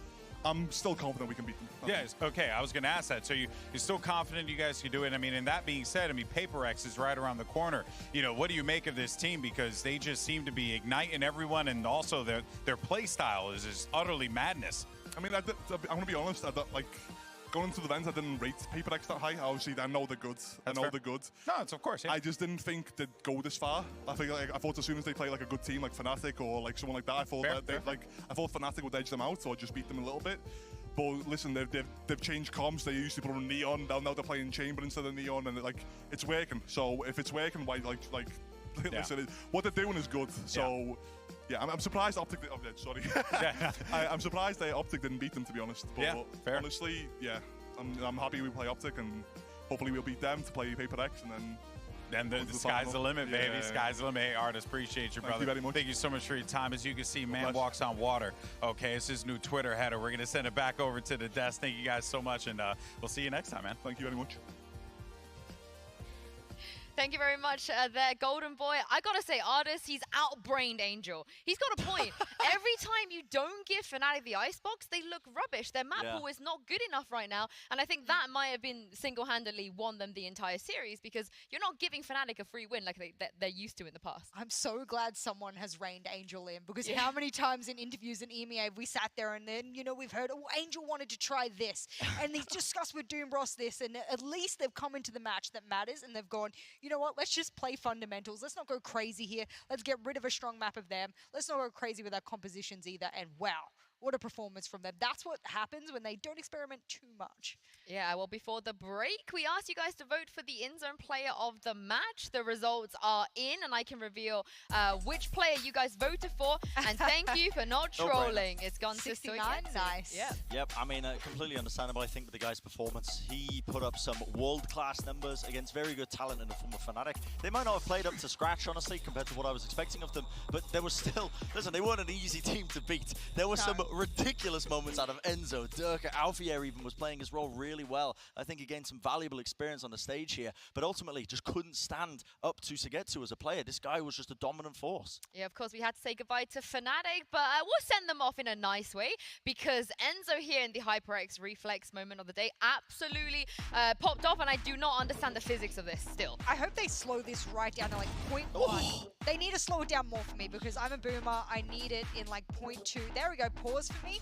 I'm still confident we can beat them. Yes, okay, I was going to ask that. So you're still confident you guys can do it? I mean, and that being said, Paper X is right around the corner. What do you make of this team? Because they just seem to be igniting everyone, and also their play style is just utterly madness. I'm going to be honest, going into the event, I didn't rate Paper X that high. Obviously, I know they're good. They're good. No, it's of course, yeah. I just didn't think they'd go this far. I thought as soon as they play a good team like Fnatic or someone like that, I thought I thought Fnatic would edge them out or just beat them a little bit. But listen, they've changed comms. They used to put on Neon. Now they're playing Chamber instead of Neon, and it's working. So if it's working, why listen, what they're doing is good. So. Yeah, I'm surprised OpTic. Sorry, I'm surprised OpTic didn't beat them, to be honest. But fair. Honestly, I'm happy we play OpTic, and hopefully we'll beat them to play Paper X, and then the sky's the limit, baby. Sky's the limit. Hey, Artist, appreciate you, brother. Thank you very much. Thank you so much for your time. As you can see, man walks on water. Okay, it's his new Twitter header. We're gonna send it back over to the desk. Thank you guys so much, and we'll see you next time, man. Thank you very much. Thank you very much there, Golden Boy. I gotta say, Artist, he's outbrained Angel. He's got a point. Every time you don't give Fnatic the Icebox, they look rubbish. Their map pool is not good enough right now, and I think that might have been single-handedly won them the entire series, because you're not giving Fnatic a free win like they're used to in the past. I'm so glad someone has reined Angel in, because how many times in interviews in EMEA have we sat there and then, we've heard, oh, Angel wanted to try this, and they've discussed with Doombros this, and at least they've come into the match that matters, and they've gone, you know what, let's just play fundamentals. Let's not go crazy here. Let's get rid of a strong map of them. Let's not go crazy with our compositions either. And wow, what a performance from them. That's what happens when they don't experiment too much. Yeah, well, before the break, we asked you guys to vote for the in-zone player of the match. The results are in, and I can reveal which player you guys voted for. And thank you for not trolling. It's gone to 69, nice. Yeah. Yep, completely understandable, I think, with the guy's performance. He put up some world-class numbers against very good talent in the form of Fnatic. They might not have played up to scratch, honestly, compared to what I was expecting of them, but there was still, listen, they weren't an easy team to beat. There were some ridiculous moments out of Enzo. Durka, Alfier even was playing his role really well. I think he gained some valuable experience on the stage here, but ultimately just couldn't stand up to Sugetsu as a player. This guy was just a dominant force. Yeah, of course, we had to say goodbye to Fnatic, but we'll send them off in a nice way, because Enzo here in the HyperX Reflex moment of the day absolutely popped off, and I do not understand the physics of this still. I hope they slow this right down to 0.1. They need to slow it down more for me, because I'm a boomer. I need it in 0.2. There we go. Pause for me.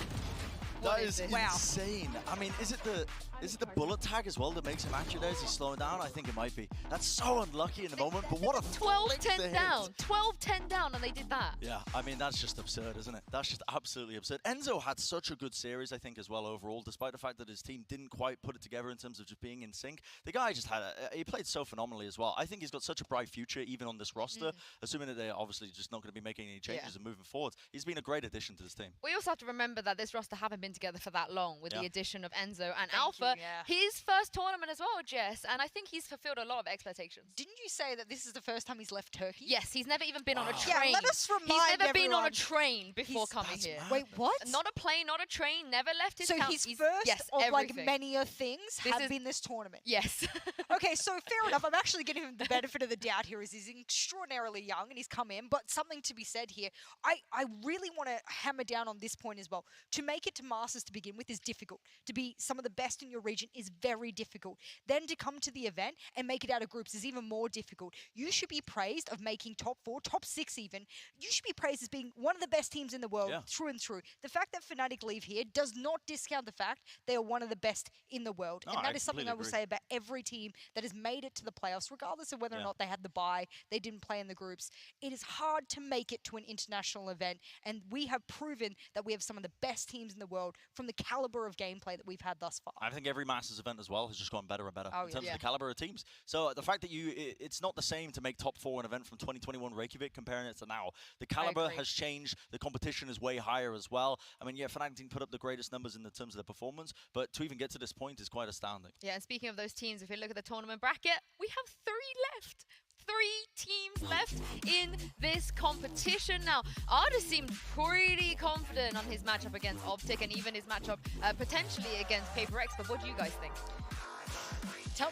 That is insane. I mean, is it the bullet tag as well that makes him accurate as he's slowing down? I think it might be. That's so unlucky in the moment, but what a 12-10 down. 12-10 down, and they did that. Yeah, I mean, that's just absurd, isn't it? That's just absolutely absurd. Enzo had such a good series, I think, as well overall, despite the fact that his team didn't quite put it together in terms of just being in sync. The guy just had he played so phenomenally as well. I think he's got such a bright future, even on this roster, assuming that they're obviously just not going to be making any changes and moving forward. He's been a great addition to this team. We also have to remember that this roster haven't been together for that long with the addition of Enzo and Alpha. His first tournament as well, Jess, and I think he's fulfilled a lot of expectations. Didn't you say that this is the first time he's left Turkey? Yes, he's never even been on a train. Yeah, let us remind He's never been on a everyone. train before coming here. Wait, what? Not a plane, not a train, never left his So house. his first of like many things This have is- been this tournament. Yes. Okay, so fair enough. I'm actually giving him the benefit of the doubt here as he's extraordinarily young and he's come in, but something to be said here. I really want to hammer down on this point as well. To make it to Masters to begin with is difficult. To be some of the best in your region is very difficult. Then to come to the event and make it out of groups is even more difficult. You should be praised of making top 4, top 6 even. You should be praised as being one of the best teams in the world through and through. The fact that Fnatic leave here does not discount the fact they are one of the best in the world. No, and that I is something I will completely say about every team that has made it to the playoffs, regardless of whether or not they had the bye, they didn't play in the groups. It is hard to make it to an international event, and we have proven that we have some of the best teams in the world from the caliber of gameplay that we've had thus far. I think every Masters event as well has just gotten better and better in terms yeah. of the caliber of teams. So the fact that it's not the same to make top 4 an event from 2021 Reykjavik comparing it to now. The caliber has changed. The competition is way higher as well. I mean, yeah, Fnatic didn't put up the greatest numbers in the terms of their performance, but to even get to this point is quite astounding. Yeah, and speaking of those teams, if you look at the tournament bracket, we have 3 left. 3 teams left in this competition. Now, Arda seemed pretty confident on his matchup against OpTic and even his matchup potentially against PaperX, but what do you guys think?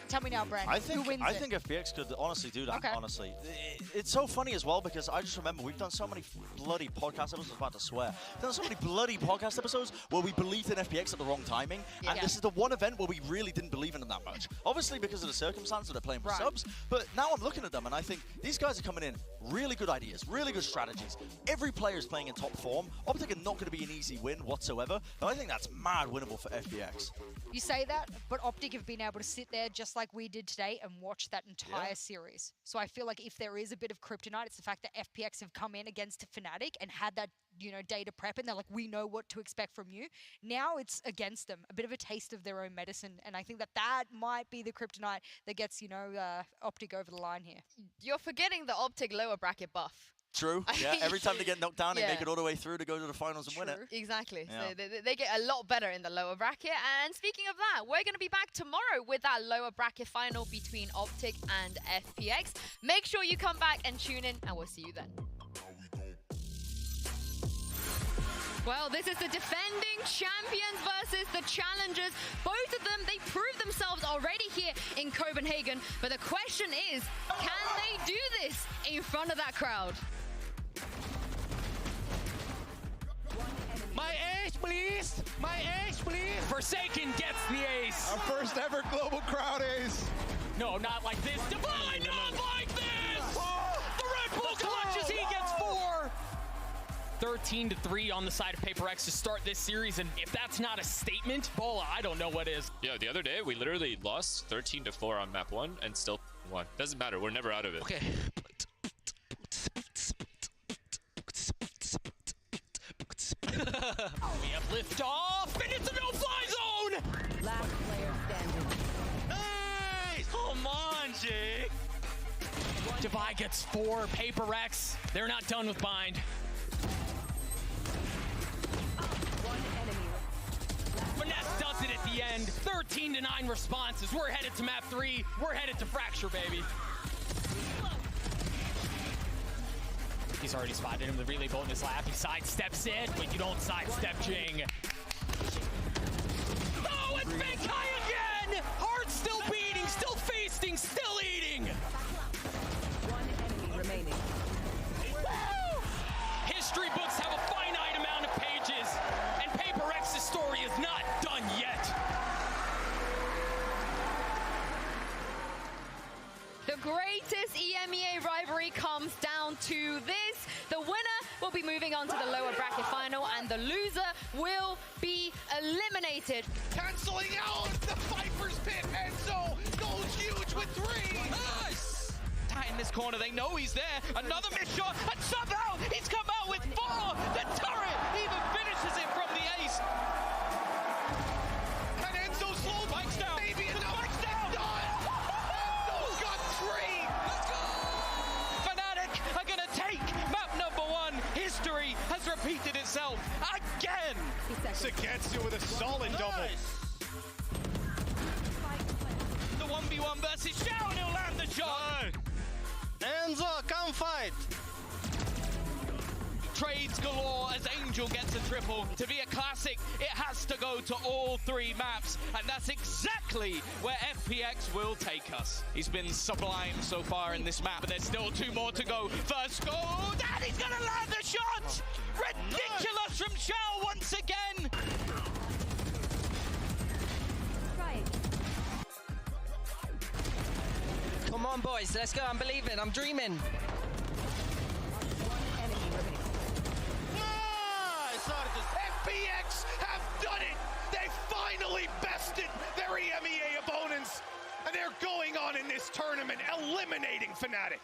Tell me now, Brand. I think who wins I think FPX could honestly do that. Okay. Honestly, it's so funny as well because I just remember we've done so many bloody podcast episodes. I was about to swear. We've done so many bloody podcast episodes where we believed in FPX at the wrong timing, and this is the one event where we really didn't believe in them that much. Obviously because of the circumstances, they're playing for subs. But now I'm looking at them and I think these guys are coming in really good ideas, really good strategies. Every player is playing in top form. OpTic are not going to be an easy win whatsoever, but I think that's mad winnable for FPX. You say that, but OpTic have been able to sit there just like we did today and watch that entire series. So I feel like if there is a bit of kryptonite, it's the fact that FPX have come in against Fnatic and had that, day to prep, and they're like, we know what to expect from you. Now it's against them, a bit of a taste of their own medicine, and I think that might be the kryptonite that gets, OpTic over the line here. You're forgetting the OpTic lower bracket buff. True. Yeah. Every time they get knocked down, they make it all the way through to go to the finals and win it. Exactly. Yeah. So they get a lot better in the lower bracket. And speaking of that, we're going to be back tomorrow with that lower bracket final between OpTic and FPX. Make sure you come back and tune in, and we'll see you then. Well, this is the defending champions versus the challengers. Both of them, they proved themselves already here in Copenhagen. But the question is, can they do this in front of that crowd? My ace, please! My ace, please! Forsaken gets the ace! Our first ever global crowd ace! No, not like this. Divine, not like this! The Red Bull clutches, he gets 4! 13-3 on the side of PaperX to start this series, and if that's not a statement, Bola, I don't know what is. Yeah, the other day we literally lost 13-4 on map 1 and still won. Doesn't matter, we're never out of it. Okay. We have lift off, and it's a no-fly zone! Last player standing. Nice! Come on, Jake! Devi gets 4, PaperX. They're not done with bind. Finesse does it at the end. 13-9 responses. We're headed to map 3. We're headed to Fracture, baby. He's already spotted him. The relay bolt in his lap. He sidesteps it, but you don't sidestep Jing. Oh, it's Big Kai again! Heart still beating, still feasting, still eating! One enemy remaining. Woo! History books have a finite amount of pages, and PaperX's story is not done yet. The greatest EMEA rivalry comes down to this. The winner will be moving on to the lower bracket final, and the loser will be eliminated. Canceling out the Viper's Pit. Enzo goes huge with 3. Nice! Tight in this corner, they know he's there. Another missed shot, and somehow he's come out with 4. The turret even finishes it from the ace. And Enzo slows Bikes down. maybe The enough. bike's down. Enzo's got 3. Let's go! Fnatic are gonna take map number 1. History has repeated itself again. Sagetsu with a solid double. The 1v1 versus Shao, and he'll land the shot. Enzo, come fight. Trades galore as Angel gets a triple. To be a classic, it has to go to all 3 maps, and that's exactly where FPX will take us. He's been sublime so far in this map, but there's still 2 more to go. First goal, and he's gonna land the shot! Ridiculous from Shao once again! Come on, boys, let's go. I'm believing. I'm dreaming. FPX have done it! They finally bested their EMEA opponents, and they're going on in this tournament, eliminating Fnatic.